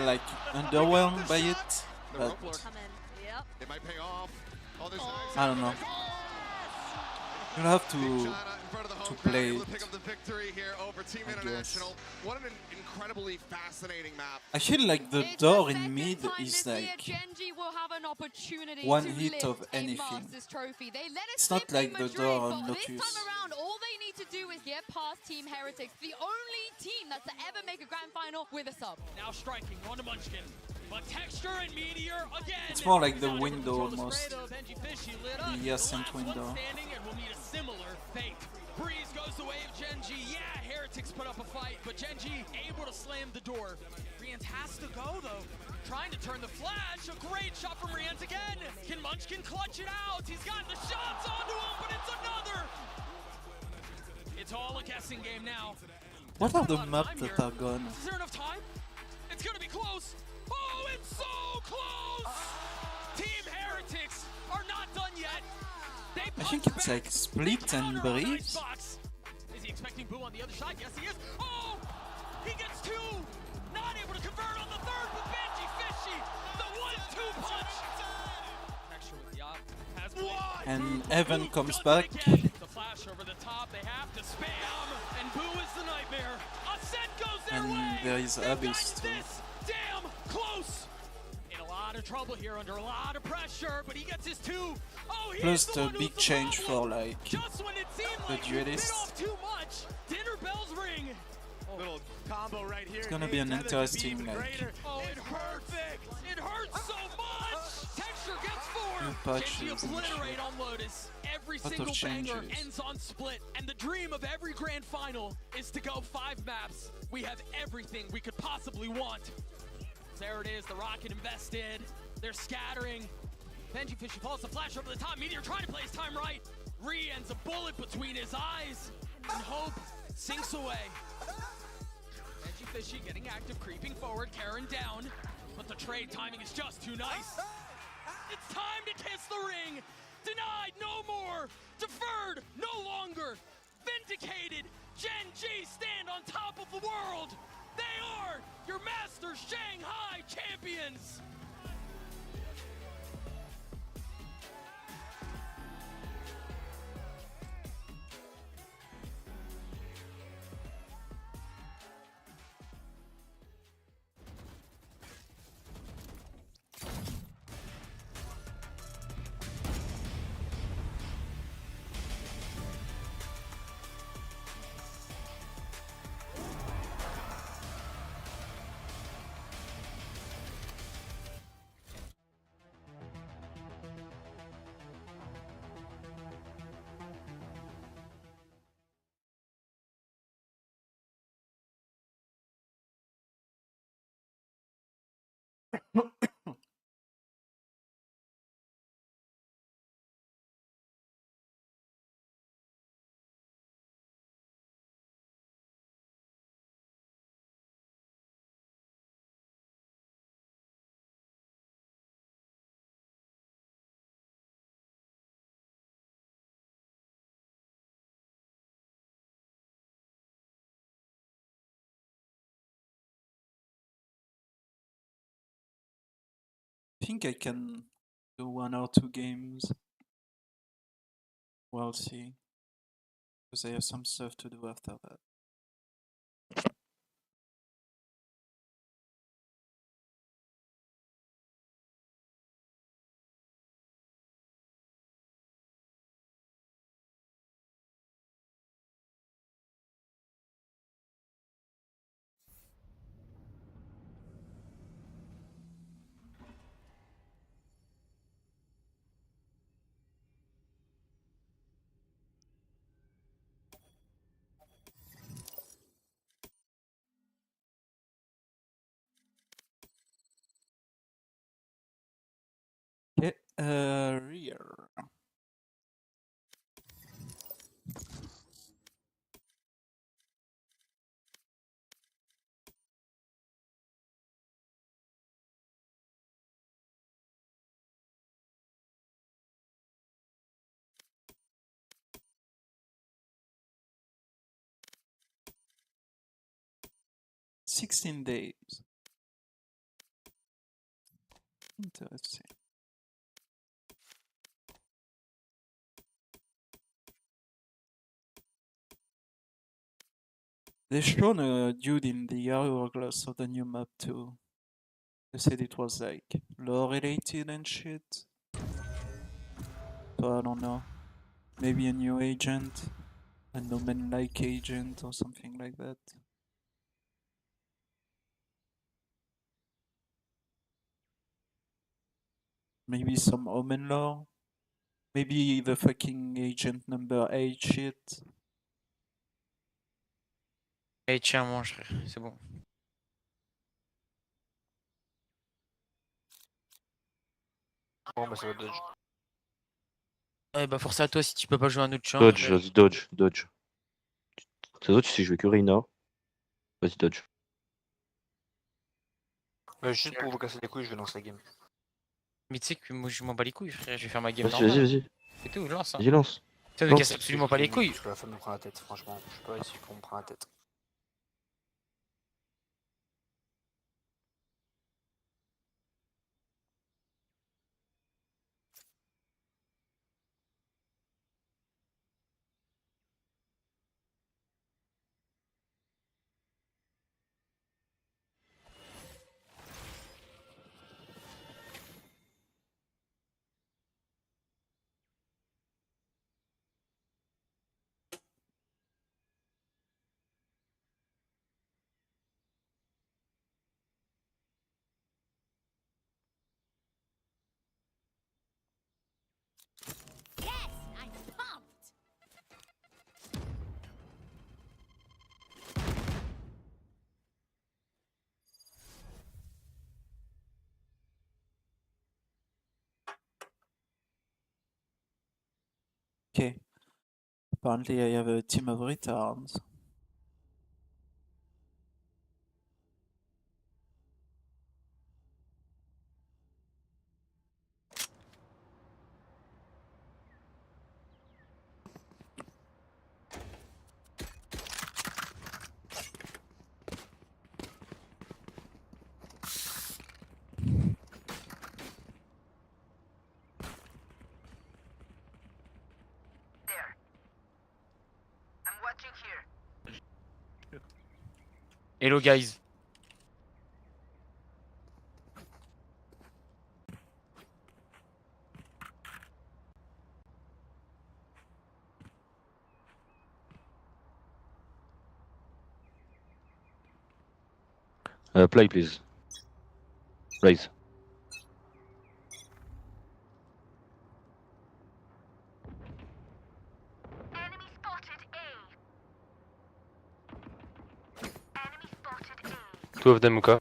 like underwhelmed by it, but Yep. It might pay off. Oh, there's I don't know. You'll have to play it, to pick up the victory here over Team International. What an incredibly fascinating map. I feel like the door in mid is like Gen.G will have an opportunity one to hit lift of a anything. Masters trophy. They let it It's not slip in like the Madrid, door on but this Lotus. time around, all they need to do is get past Team Heretics, the only team that's to ever make a grand final with a sub. Now striking on to Munchkin. But Texture and Meteor again. It's more like the window almost. The Ascent Last one window. standing and will meet a similar fate. Breeze goes the way of Gen.G. Yeah, Heretics put up a fight, but Gen.G able to slam the door. Rians has to go though. Trying to turn the flash. A great shot from Rians again. Can Munchkin clutch it out? He's got the shots onto him, but it's another. It's all a guessing game now. What are the maps that are gone? Is there enough time? It's gonna be close. Oh, it's so close! Team Heretics are not done yet. They I think it's like Split and Breeze. Is he expecting Boo on the other side? Yes, he is. Oh! He gets And Evan comes back. The flash over the top, they have to spam, and Boo is the nightmare. Ascent goes their way. And there is Abyss too. Damn close. In a lot of trouble here, under a lot of pressure, but he gets his two. Oh, Plus the big change for like just when it seemed the like you bit duelists. off too much, dinner bells ring. Little combo right here. It's gonna be an interesting like Oh, it perfect. It hurts so much. Texture gets new four. patches Gen.G and obliterate shit. on Lotus. Every Lot of single banger changes. ends on split, and the dream of every grand final is to go 5 maps. We have everything we could possibly want. There it is, the rocket invested. They're scattering. Benji Fishy falls the flash over the top. Meteor trying to play his time right. Ree ends a bullet between his eyes, and hope sinks away. Benji Fishy getting active, creeping forward, Karen down, but the trade timing is just too nice. It's time to kiss the ring. Denied, no more. Deferred, no longer. Vindicated. Gen.G stand on top of the world. They are your Masters Shanghai champions. I think I can do 1 or 2 games. We'll see. Because I have some stuff to do after that. Okay, rear. $16 days. Interesting. They shown a dude in the hourglass of the new map too. They said it was like lore related and shit. So I don't know. Maybe a new agent, a No Man like agent or something like that. Maybe some Omen lore. Maybe the fucking agent number 8 shit. Allez, tiens, mange, frère, c'est bon. Bon, bah ça va dodge. Ouais, bah force à toi si tu peux pas jouer un autre champ. Dodge, vas-y, dodge, dodge. C'est toi, tu sais jouer que Rina. Vas-y, dodge. Juste pour vous casser les couilles, je vais lancer la game. Mais tu sais que moi je m'en bats les couilles, frère, je vais faire ma game Vas-y, normale. vas-y, vas-y. C'est tout, lance. Hein. Vas-y, lance. Ça me casse absolument pas les couilles. Parce que la femme me prend la tête, franchement. Je sais pas si on me prend la tête. Okay. Apparently I have a team of retards. Hello guys. Play, please. Raise. Two of them hookah.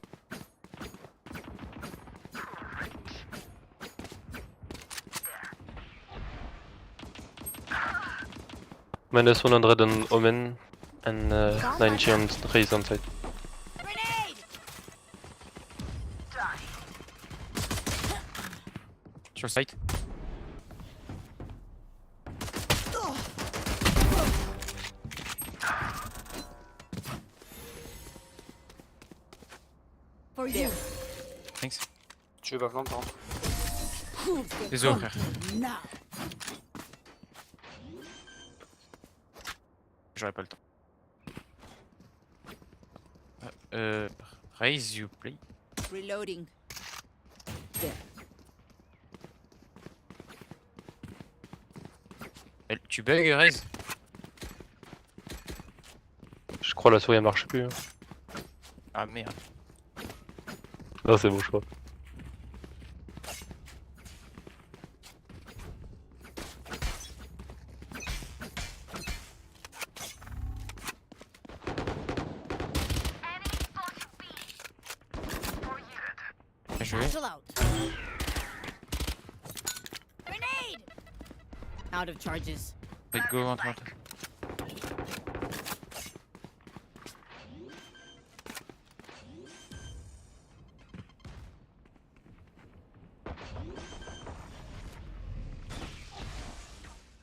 Minus 100 on Omen and 90 on Raze on side. Sur site. For you. Thanks. Tu veux pas flanc par contre. Désolé frère. J'aurais pas le temps. Raise you play. Reloading. Tu bugs Raise? Je crois la souris elle marche plus. Hein. Ah merde. Non c'est bon je crois. Bien joué. Out of charges. Go entre.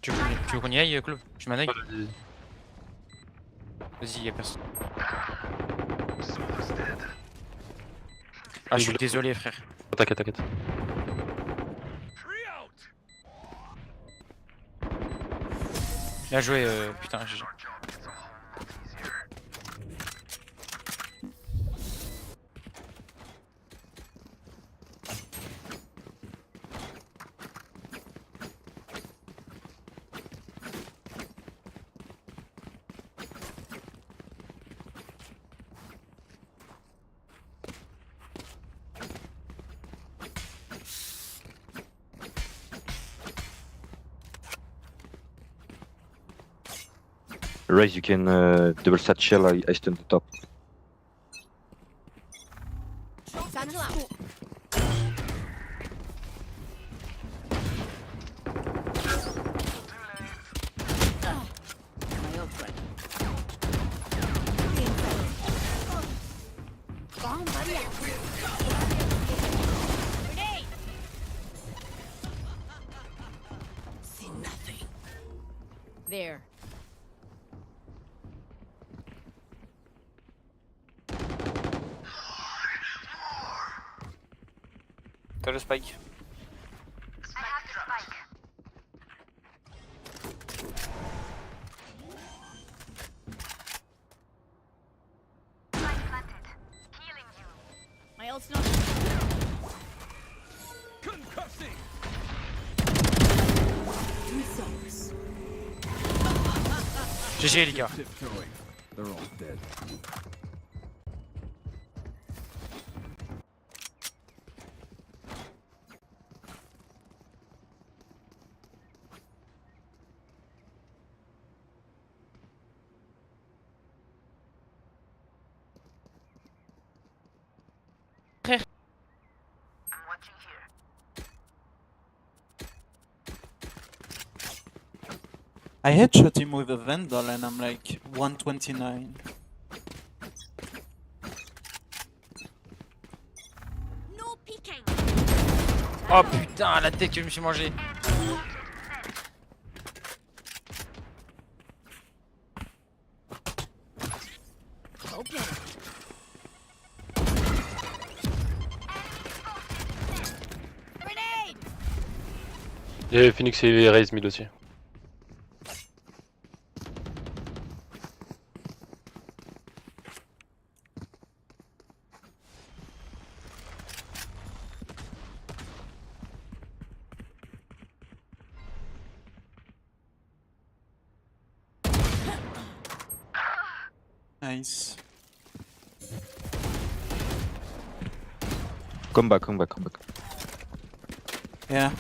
Tu veux qu'on y aille, Claude? Tu m'as like? Vas-y, y'a personne. Ah, je suis désolé, frère. T'inquiète, t'inquiète. Bien joué, putain, GG. Raise, you can double satchel, I stun the top. See nothing. There. T'as le spike. My ult's not. Concussing. GG les gars. They're all dead. I headshot him with a Vandal and I'm like 129. Oh putain, la tête que je me suis mangé. Il y avait Phoenix et Raze mid aussi. Nice. Come back. Yeah.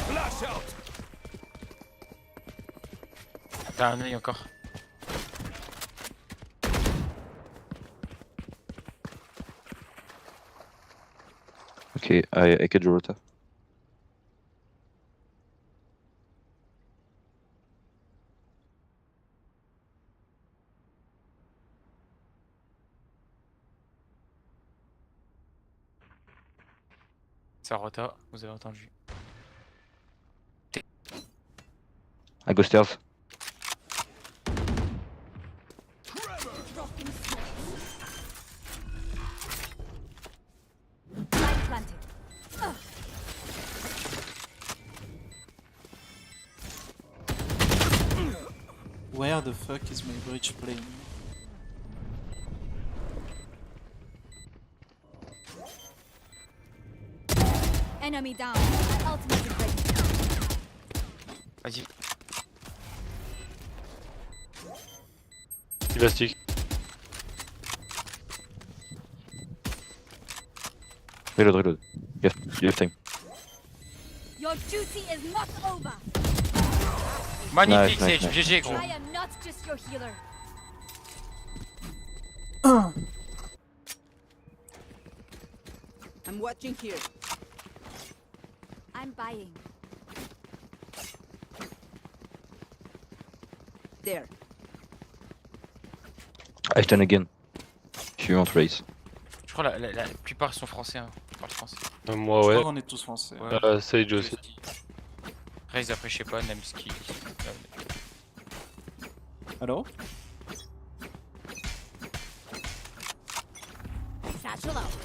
Flash out. T'as un œil encore. Okay, I get your rota. Ça rota, vous avez entendu. I go stairs. Where the fuck is my bridge playing? Enemy down. Ultimate is ready. Vas-y. Elastic. Reload. You have time. Your duty is not over. Magnifique, Nice. Sage, GG gros. I am not just your healer. I'm watching here. I'm buying. There. I stand again. If you want race. Je crois la plupart sont français, hein. Je parle français. Moi Je ouais. crois qu'on est tous français. Sage aussi. Raze après je sais pas, Nabskir. Allô? Satchel out.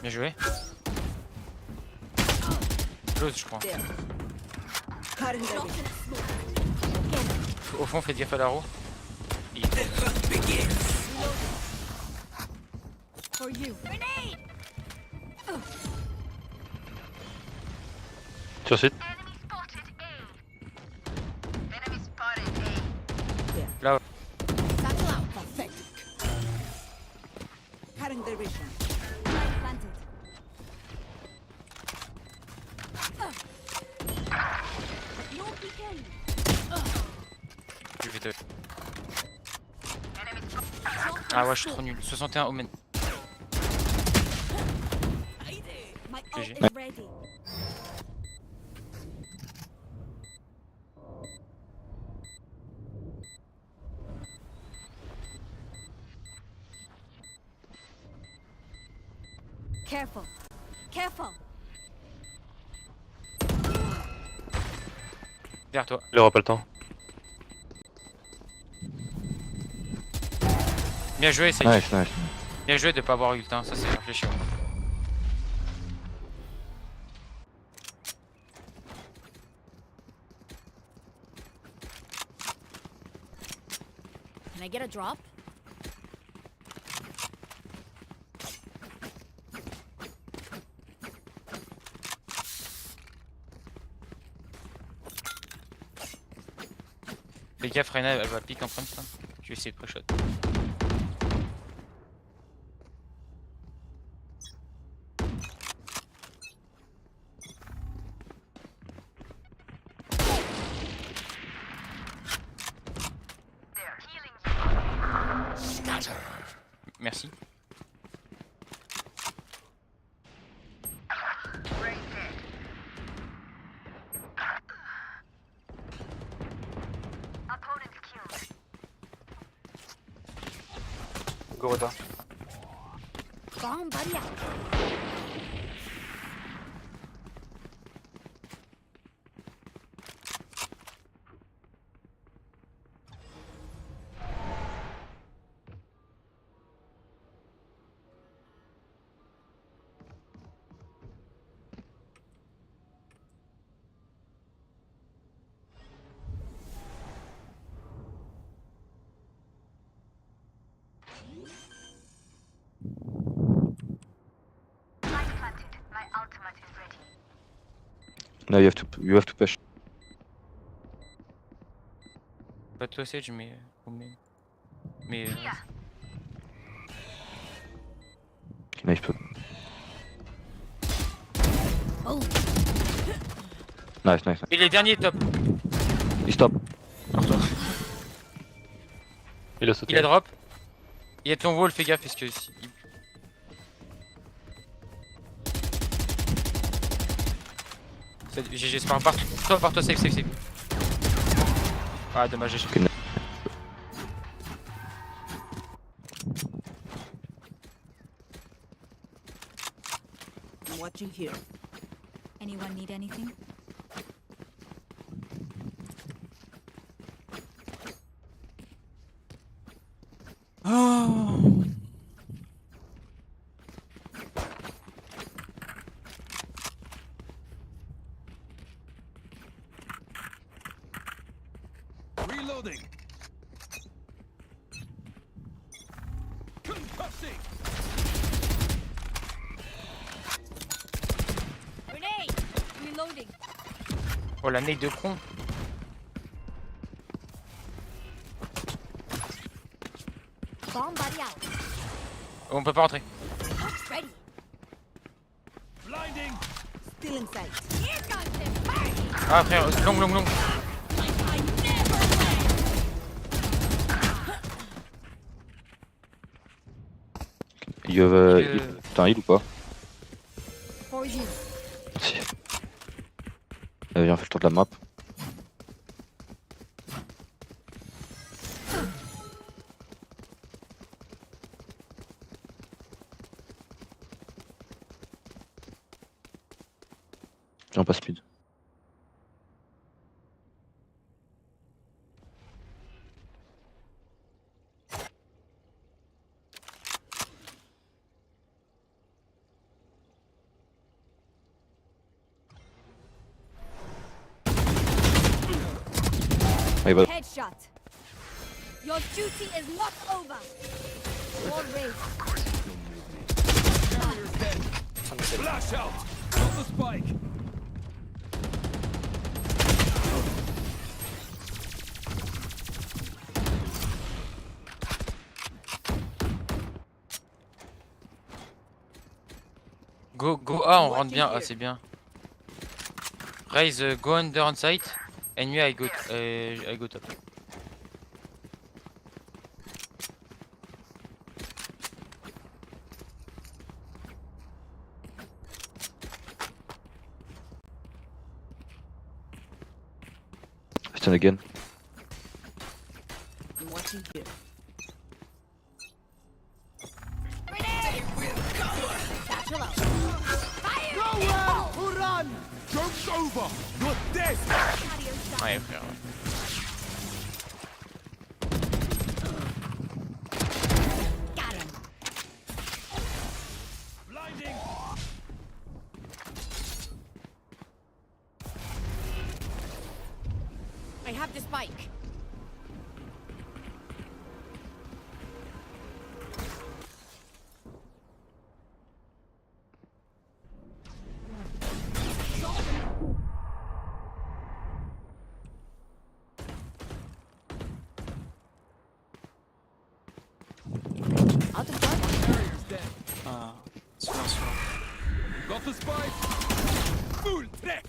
Bien joué. Close je crois. Au fond faites gaffe à la roue. For you. Grenade! Sur site. Là. Satchel out. Perfect. Cutting their vision. Planted. No peeking. Je vais te... Ah ouais je suis trop nul. 61 Omen. My ult GG. is ready. Careful. Careful. Derrière toi. Il aura pas le temps. Bien joué Sage. Nice. Bien joué de pas avoir eu le temps, ça c'est réfléchi. Can I get a drop? Fais gaffe, Reyna elle va pique en front ça. Je vais essayer de pré-shot. Merci. Go retard. Bomb buddy out. Now you have to push. Pas toi Sage mais... Mais... Okay, nice put. Nice, nice. Il est dernier top. Il stop. Il a sauté. Il a drop. Il y a ton wall, fais gaffe parce que... GG, c'est par toi, safe, safe, safe. Ah, dommage, GG. Okay. I'm watching here. Anyone need anything? Oh. Reloading. Concussing. Grenade! Reloading. Oh la nade de con. Bomb buddy out. On peut pas rentrer. Box ready. Blinding. Still in sight. Here comes the party. Ah frère, long. You have heal. T'as un heal ou pas? For you. Merci. Viens, on fait le tour de la map. Viens, on passe speed. Headshot. Your duty is not over. War raised. Carrier's dead. Flash out. Got the spike. Go A, on rentre bien. Ah, c'est bien. Raise, go under on site. And me, I go top. Stand again. I'm watching here. Satchel out. Fire! Nowhere to run. Joke's over. You're dead. Ouais frère. Got him. Blinding. I have the spike. Out of dark. Carrier's dead. Super. Got the spike. Full deck.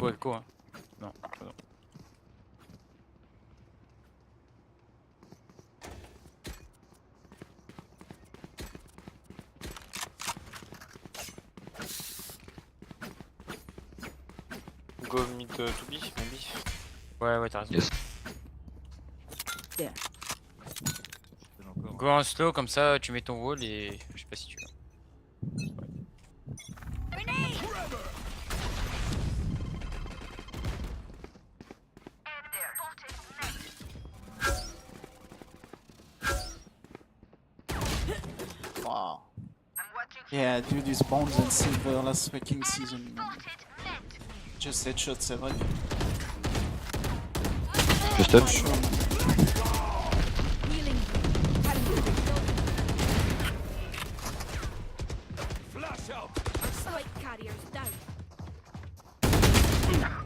Echo. Hein. Non, pardon. Go mid to B, maybe. Ouais, t'as raison. Yes. Go en slow, comme ça tu mets ton wall et je sais pas si tu veux. Wow. Yeah, dude, these bombs and silver last fucking season, man. Just headshots everything. Just touch.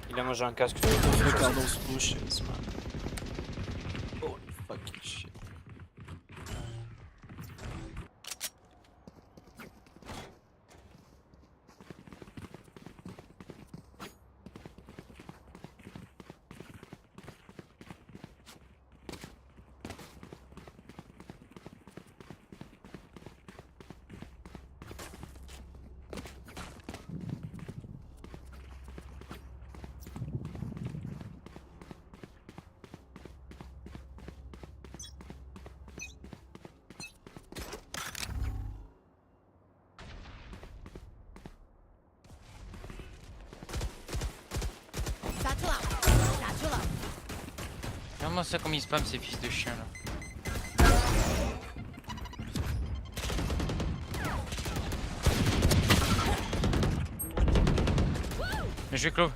Il a mangé un casque. Look at those bushes, man. Holy fucking shit. Regarde-moi ça comme ils spam ces fils de chiens là. Mais je vais close.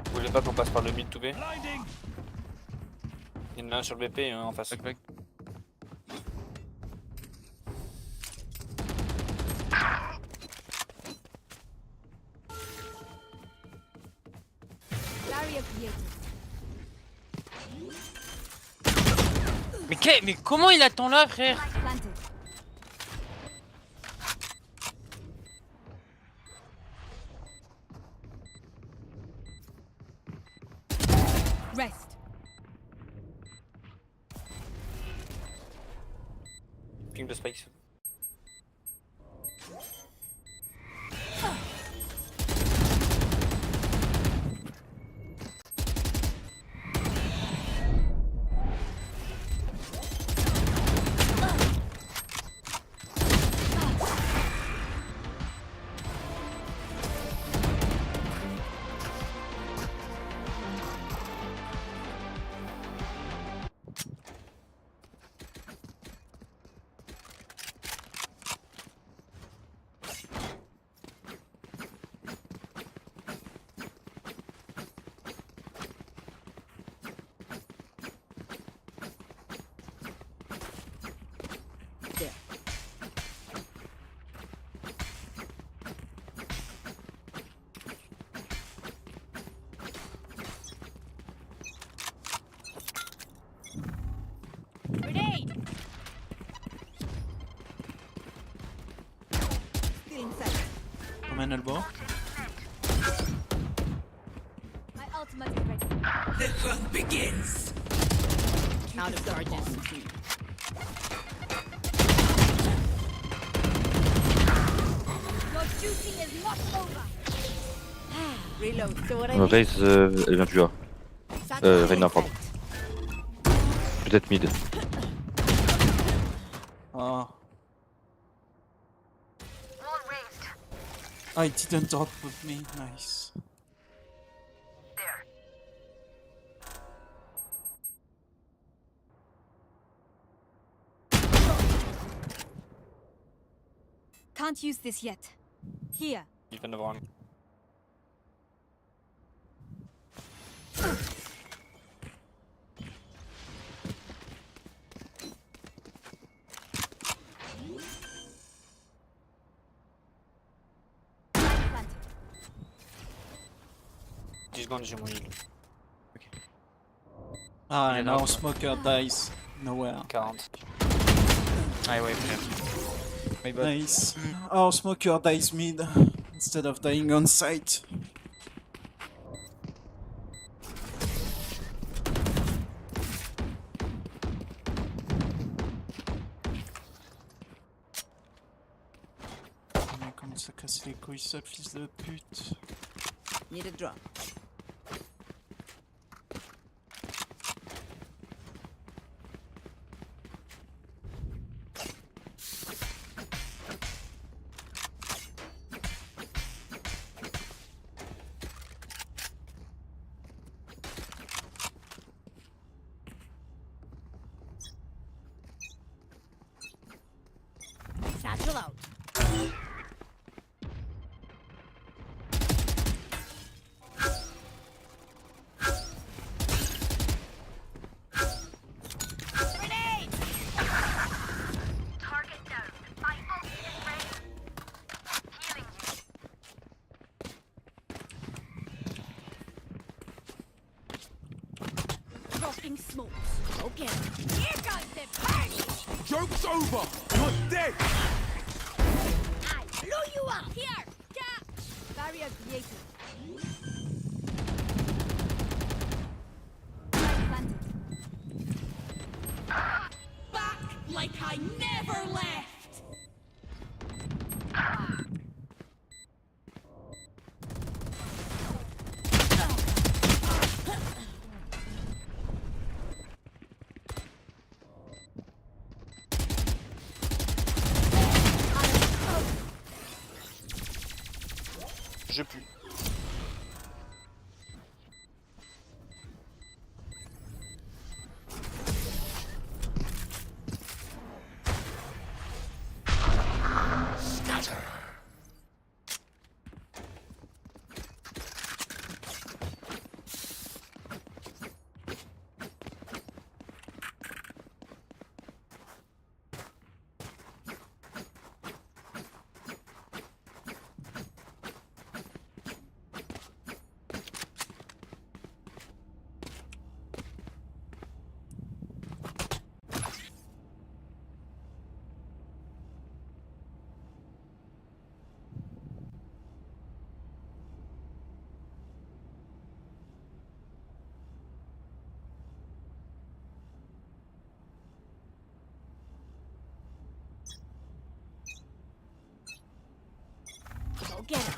Vous voulez pas qu'on passe par le mid to B? Il y en a un sur le BP et un en face. Back. Mais comment il attend là, frère? Rest. Ping de spikes. Grenade! Still inside. Command elbow. My ultimate is ready. The hunt begins. Out of charges. Your duty is not over. Reload. So what I need. Raze, elle vient du A. Reyna, pardon. Peut-être mid. Oh. I didn't drop with me, nice. Can't use this yet. Here. Il vient d'avoir un. J'ai mon heal. Ah, now smoker dies nowhere. 40. Ah ouais, frère. My bad. Nice. Our smoker dies mid instead of dying on site. Mais comment ça casse les couilles, ça, fils de pute. Need a drop. Satchel out. Grenade! Target down. My ult is ready. Healing you. Dropping smokes. Okay. Here comes the party! Joke's over! You're dead! I blew you up! Here! Catch! Barrier created. Back like I never left! Je pue. Go get him.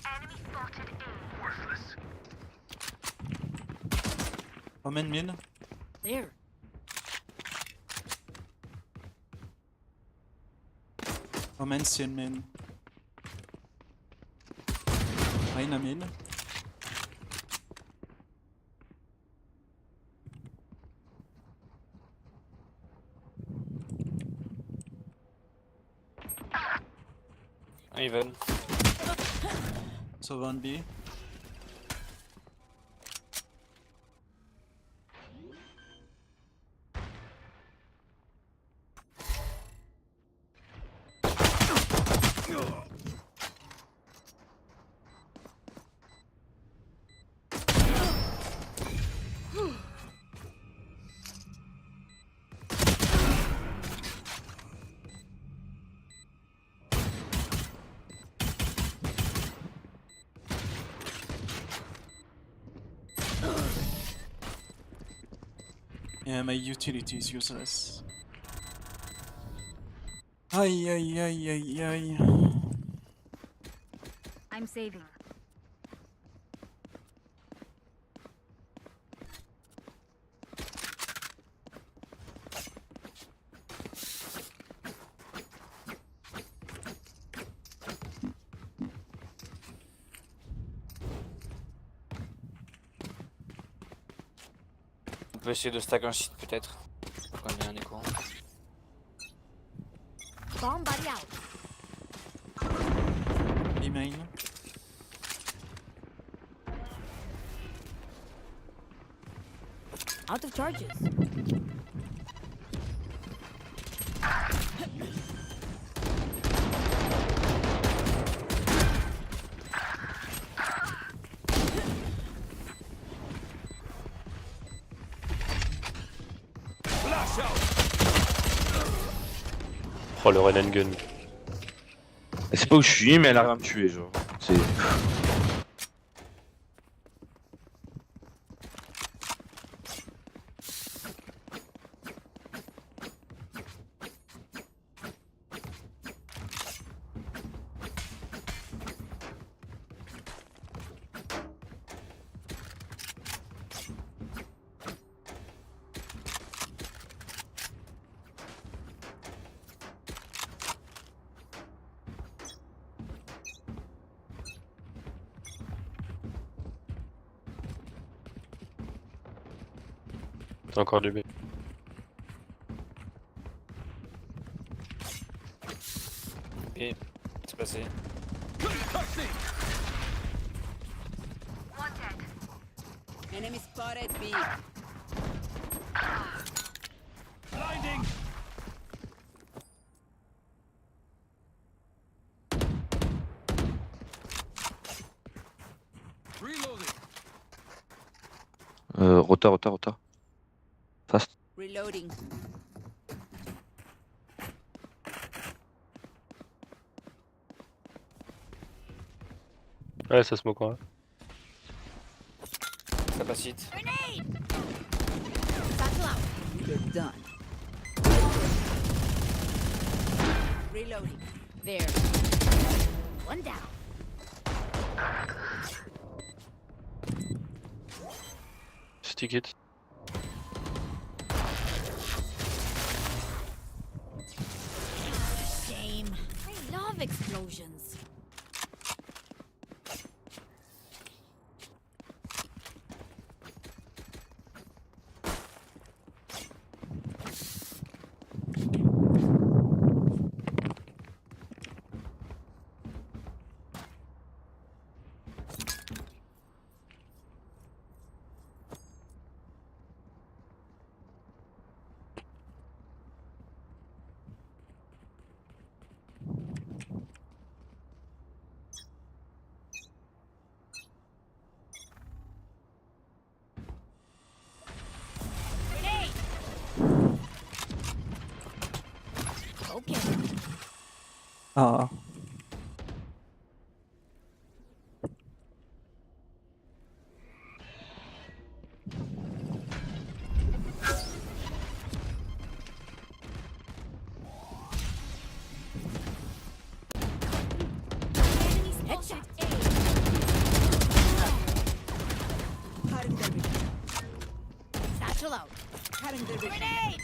Enemy spotted A. Worthless. Omen mid. There. Omen still mid. Reyna mid. Even. So 1B. Yeah, my utility is useless. Aïe aïe aïe aïe aïe. I'm saving. On peut essayer de stack un site peut-être. Quand il y a un écho. Bomb buddy out. B main. Out of charges. Oh le run and gun. Elle sait pas où je suis, mais elle arrive à me tuer, genre. C'est. T'as encore du B. Et c'est passé. Enemy spotted B. Blinding. Reloading. Rota. Fast. Reloading. Ouais, ça smoke quoi. Capacite. You're done. Reloading. There. One down. Stick it. Shame. I love explosions. Okay. Ah. Headshot. Cutting the ring. Satchel out. Cutting the ring. Grenade!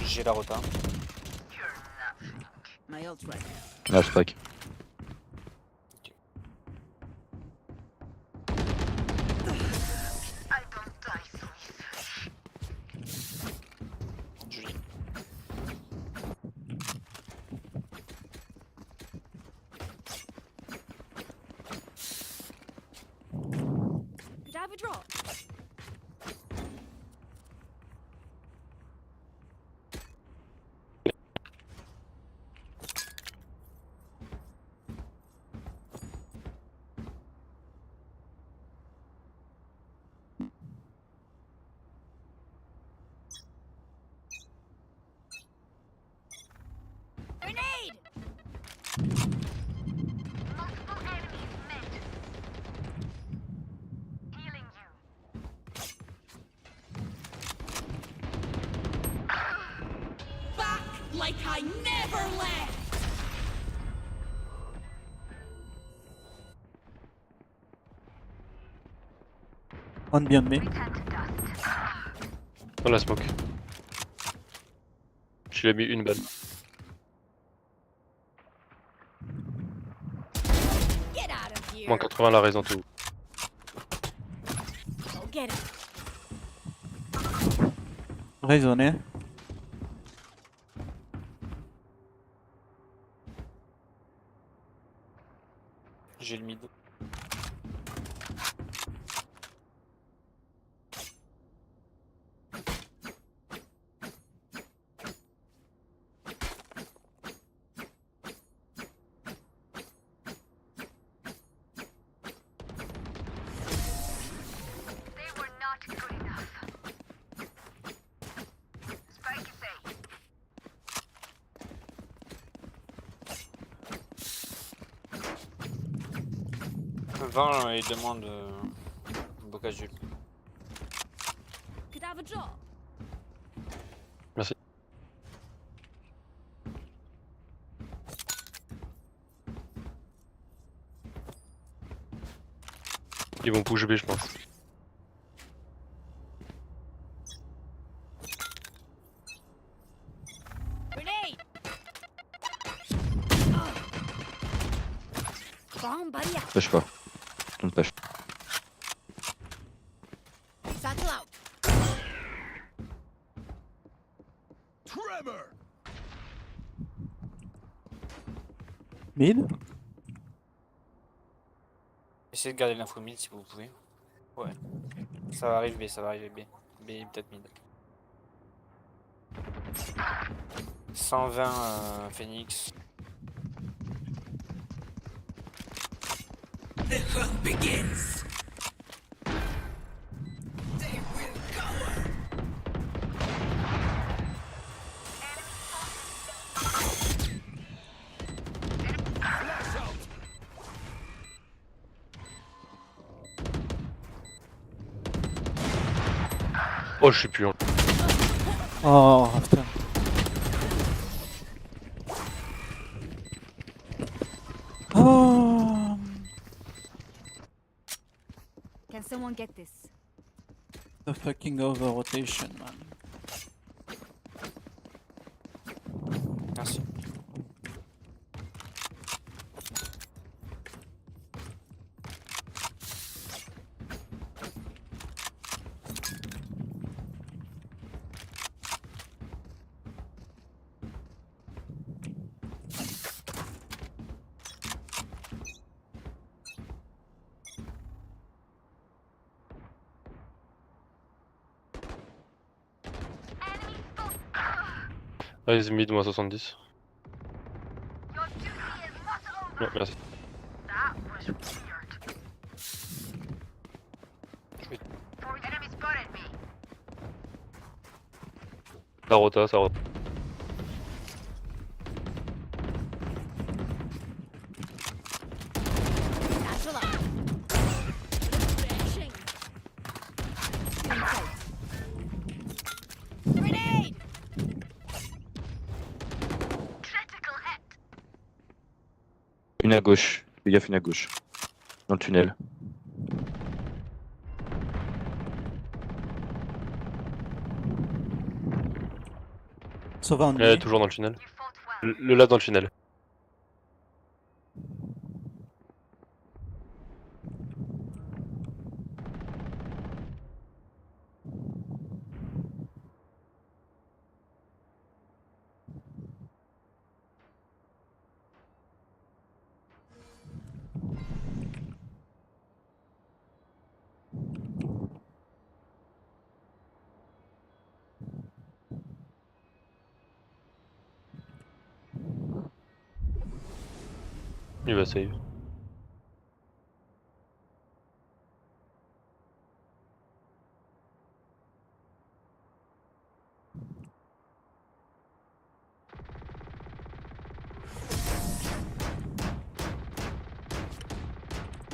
J'ai la rota. My ult right. Là, spike. Joli. Could I have a drop? Grenade! Back like I never left. On beyond me. Dans la smoke. Je lui ai mis une balle. Get out of here. Moins 80 la raison tout. Go get it. Raisonné. J'ai le mid. 20, il demande Bocazul. Could have a drop. Merci. Ils vont push B, je pense. Grenade. Bomb buddy out. Pêche pas. On pêche. Satchel out. Tremor. Mid. Essayez de garder l'info mid si vous pouvez. Ouais. Ça va arriver B, ça va arriver B. B peut-être mid. 120 Phoenix. The hunt begins. They will cower. Flash out. Oh, je sais plus. Hein. Oh putain. Oh. Can someone get this? The fucking over rotation, man. Merci. Raise mid moins 70. Ouais, merci. Ça rota, ça rota. Satchel out. Flashing. Inside. Grenade. Critical hit. Une à gauche. Fais gaffe, une à gauche. Dans le tunnel. Sauva en B. Toujours dans le tunnel. Le last dans le tunnel. Il va save.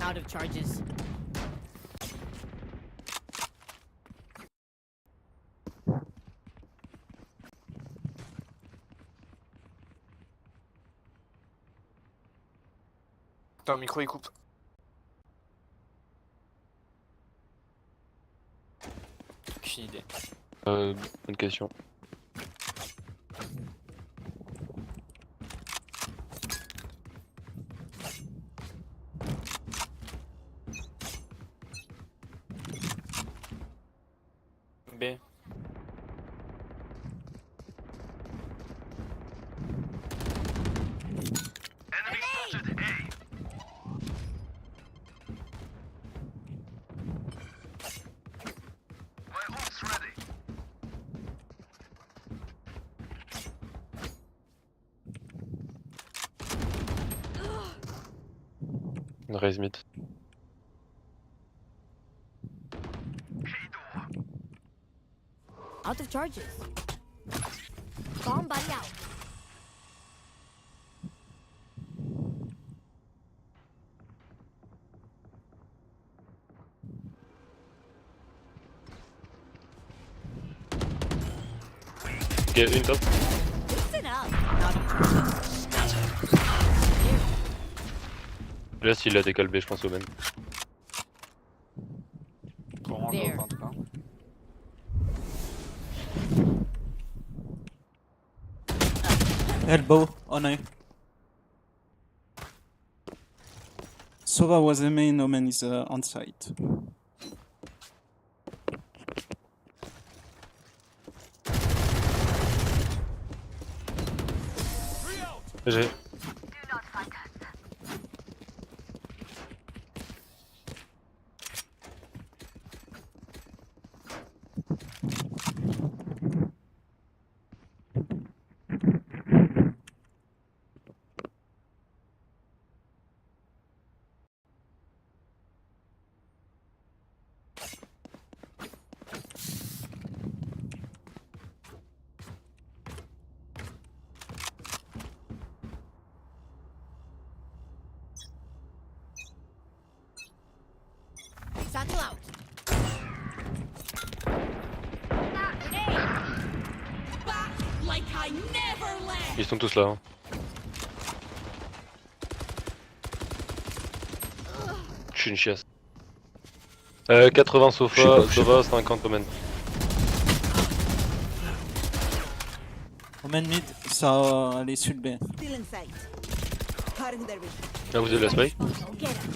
Out of charges. Ton micro il coupe. Aucune idée. Bonne question. B. Raise mid. Out of charges. Bomb buddy out. Ok, une top. Listen up. Not Là, s'il a décalé B, je pense au même. Courant There. en tout cas. Elbow on A. Sova was a main, Omen is on site. J'ai. Satchel out. Like I never left. Ils sont tous là. Hein. Je suis une chiasse. 80 Sova, 50 Omen. Omen mid, ça allait sur le B. Still in sight. Cutting their vision. Ah, vous avez la spray? Get him.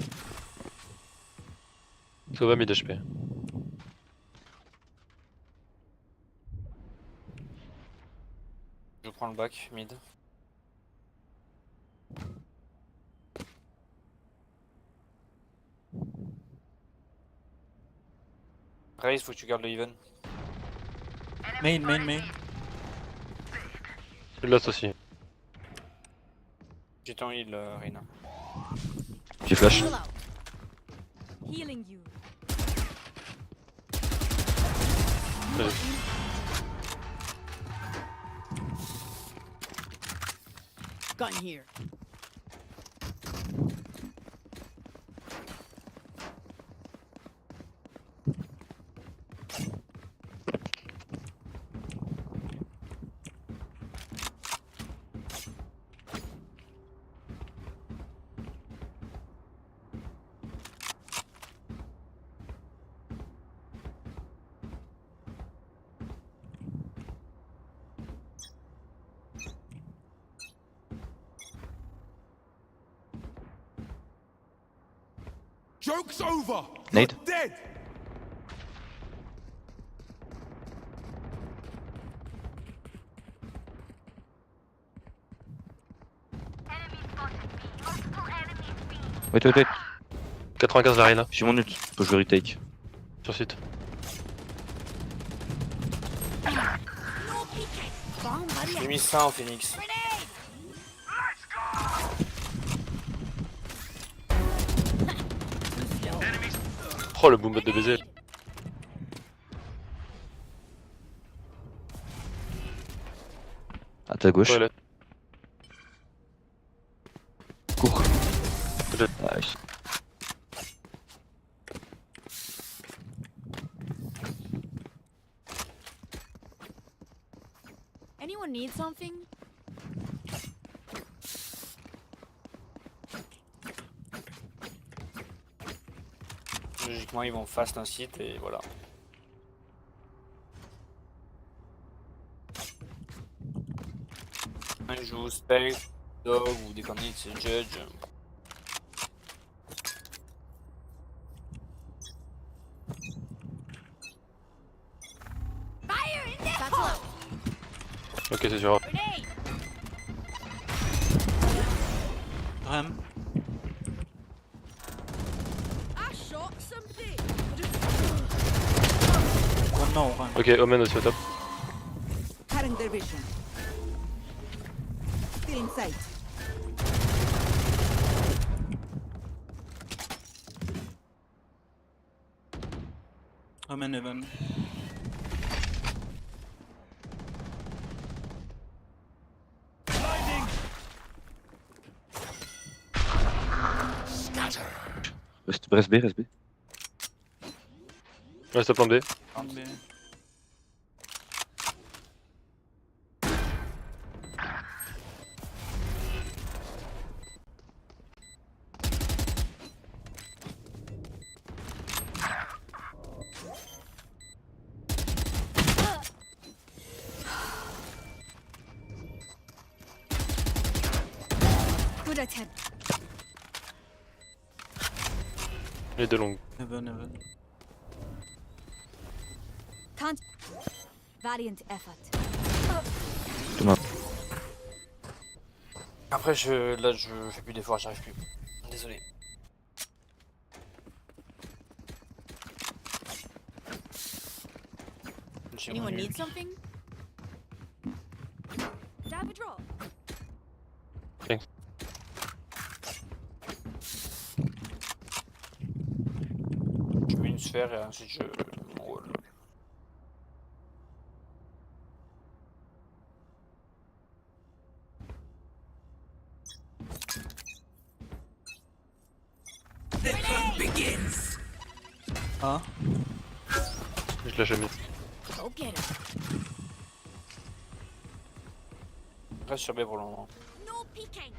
Sova mid HP. Je prends le back, mid. Raze, faut que tu gardes le even. Main. Last aussi. J'ai ton heal, Reina. J'ai flash. Healing you. Gun here. Joke's over. Nade. Dead. Wait. 95 la Reina. J'ai mon ult. Faut que je retake. Sur site. J'ai mis ça en Phoenix. Oh le boom bot de baiser. À ta gauche. Toilette. Cours. Peut-être. Nice. Anyone need something? Logiquement, ils vont face d'un site et voilà. Un joue Spec, Dog ou des candidats, c'est Judge. Fire in the hole. Ok, c'est sûr. Grenade. Ram. I shot something. One more, Ram. Ok, Omen aussi au top. Cutting their vision. Still in sight. Omen Heaven. Reste B. Reste plan B. Mais... attempt. Les deux longues. Heaven, heaven. Can't. Valiant effort. Après, là, je fais plus d'efforts, j'arrive plus. Désolé. Anyone need something? Dab a draw. Thanks. Je mets une sphère et ensuite je m'envole. Ah. Je l'ai jamais. Go get him. Reste sur B pour le moment. No peeking.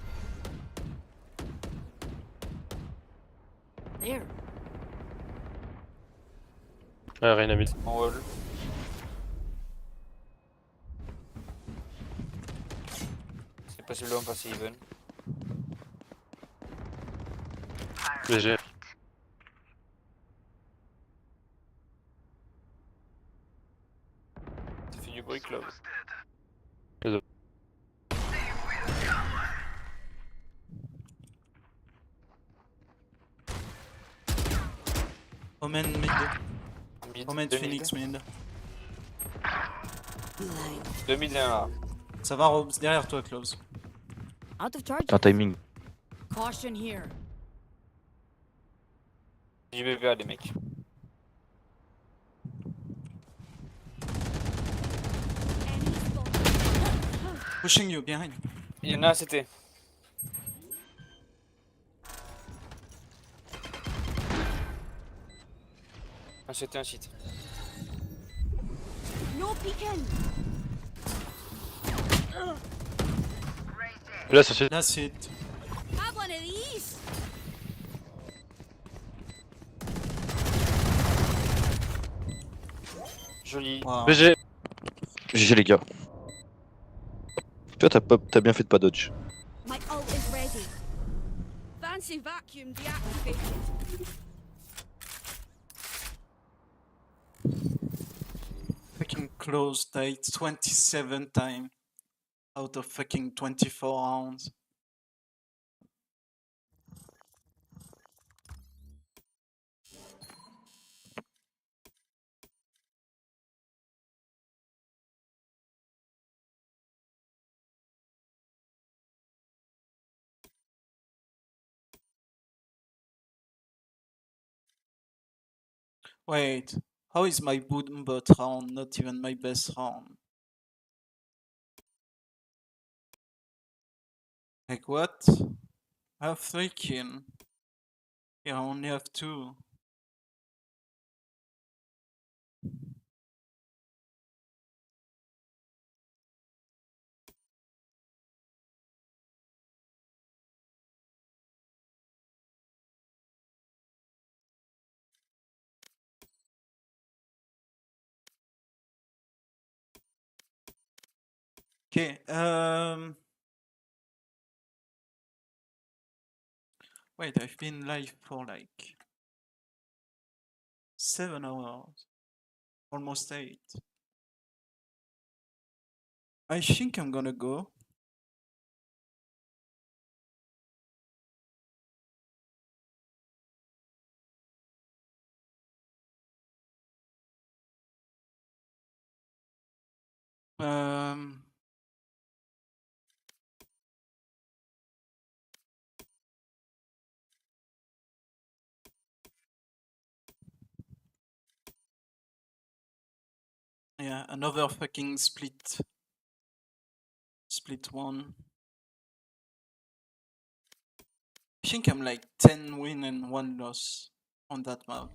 There. Ah, rien à mettre. M'envole. C'est possiblement passer even. BG. Ça fait du bruit, Clove. Désolé. Omen mid. Omen deux Phoenix mid. 2 mid et 1 A. Ça va Robs, derrière toi Close. Out of charge. Un timing. Caution here. Du BPA, les mecs. Pushing you behind. Il y en a un CT. Un CT, un site. No peeking. Là, c'est. That's it. Have one of these. Joli. Wow. BG. GG les gars. Toi t'as bien fait de pas dodge. My ult is ready. Fancy vacuum deactivated. Fucking close tight 27 times out of fucking 24 rounds. Wait, how is my boom bot round not even my best round? Like what? I have 3 kills. Yeah, I only have 2. Okay, wait, I've been live for like 7 hours. Almost 8. I think I'm gonna go. Yeah, another fucking split. Split 1. I think I'm like 10 win and 1 loss on that map.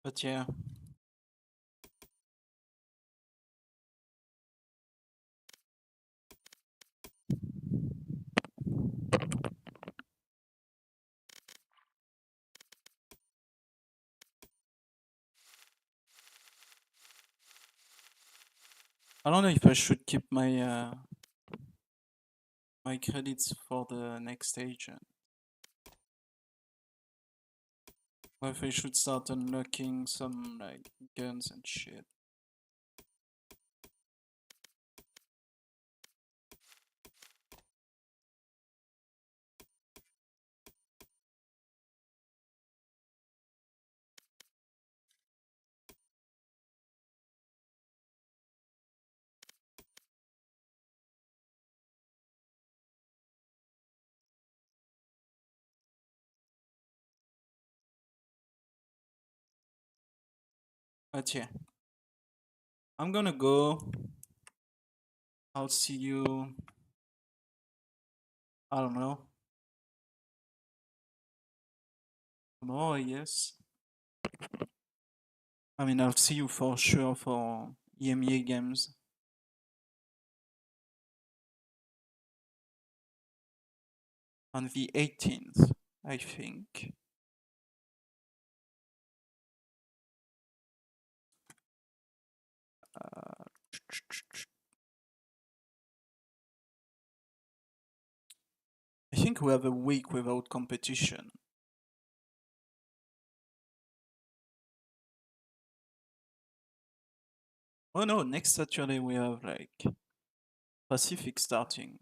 But yeah. I don't know if I should keep my my credits for the next stage. Or if I should start unlocking some like guns and shit. But yeah. I'm gonna go. I'll see you. I don't know. Tomorrow, yes. I mean, I'll see you for sure for EMEA games. On the 18th, I think. I think we have a week without competition. Oh no, next Saturday we have like Pacific starting.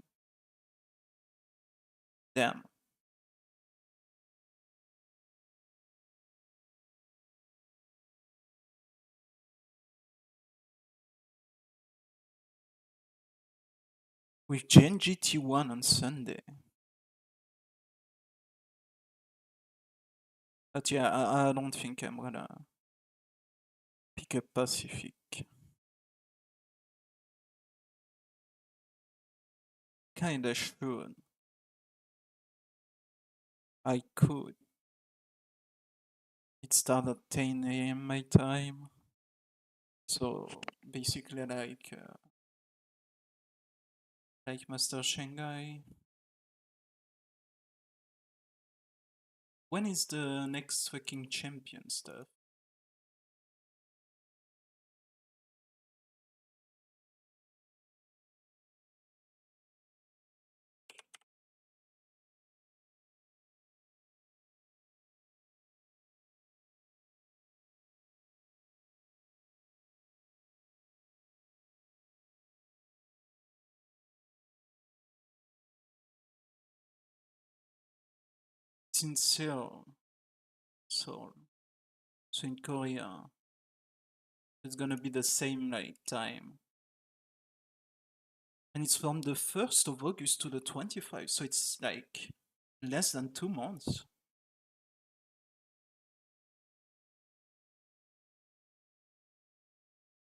Damn. With Gen.G T1 on Sunday. But yeah, I don't think I'm gonna pick up Pacific. Kinda should. I could. It started at 10 AM my time. So basically like Master Shanghai. When is the next fucking champion stuff? It's in Seoul. So in Korea. It's gonna be the same like time. And it's from the 1st of August to the 25th, so it's like less than 2 months.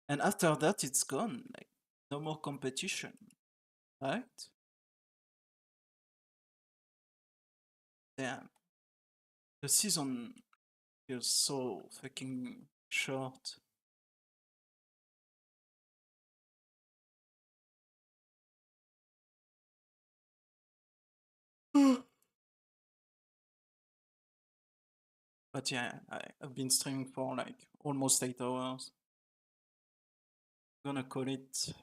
And after that, it's gone. Like, no more competition. Right? Damn. The season feels so fucking short. But yeah, I've been streaming for like almost 8 hours. I'm gonna call it.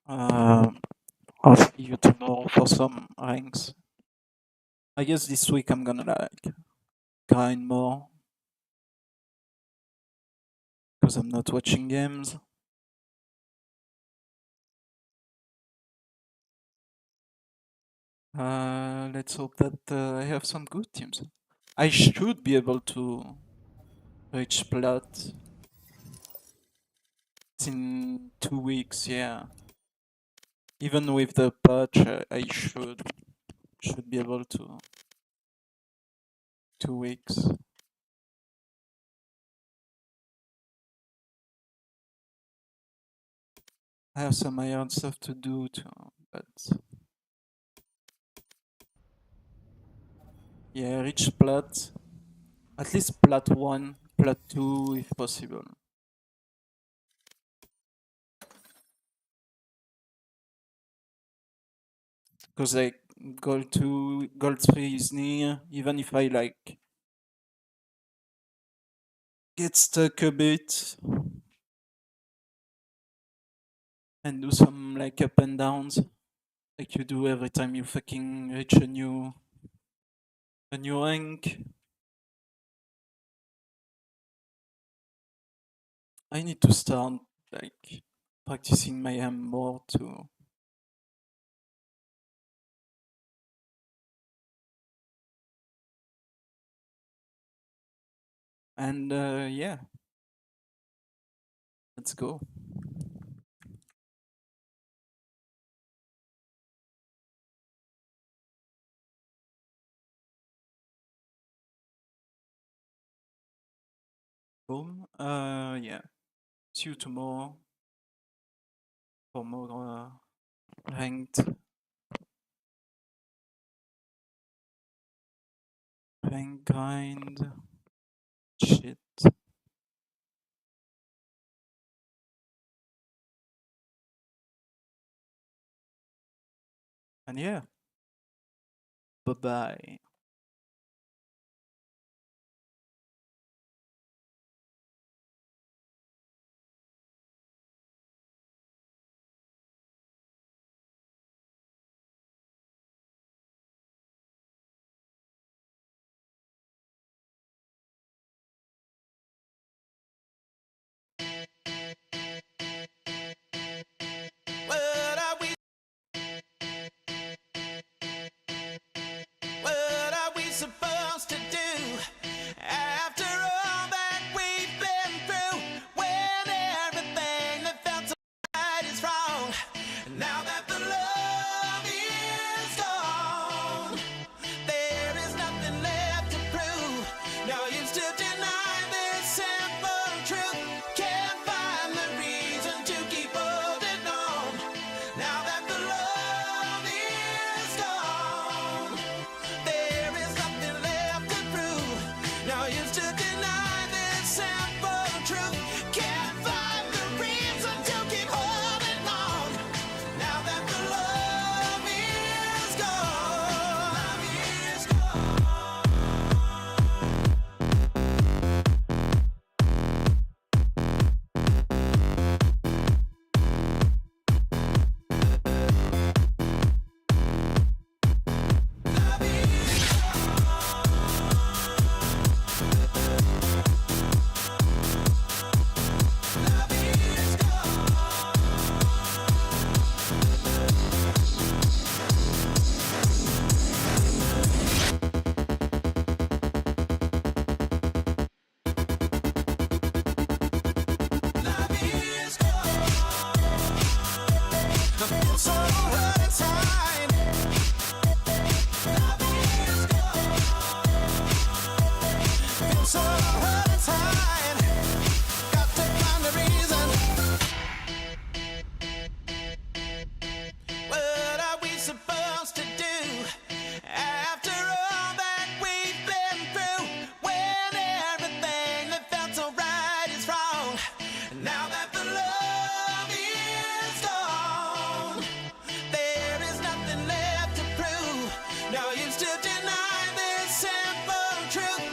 I'll see you tomorrow for some ranks. I guess this week I'm gonna like grind more. Because I'm not watching games. Let's hope that I have some good teams. I should be able to reach plat. It's in 2 weeks, yeah. Even with the patch, I should be able to. 2 weeks. I have some iron stuff to do too, but yeah, reach plat. At least plat 1 plat 2 if possible. Because like gold 2, gold 3 is near, even if I like get stuck a bit and do some like up and downs like you do every time you fucking reach a new rank. I need to start like practicing my aim more too. And yeah, let's go. Boom. Yeah. See you tomorrow for more ranked rank grind shit. And yeah. Bye-bye. What are we supposed to do after all that we've been through? When everything that felt so right is wrong. Now that the love is gone, there is nothing left to prove. No use to deny this simple truth. Can't find the reason to keep holding on. Now that the love is gone, there is nothing left to prove. No use to deny this simple truth. Can't find the reason to keep holding on. Now that the love is gone. Love is so hurt inside. Feel so hurt inside. Got to find a reason. What are we supposed to do after all that we've been through? When everything that felt so right is wrong. Now that the love is gone, there is nothing left to prove. No use to deny this simple truth.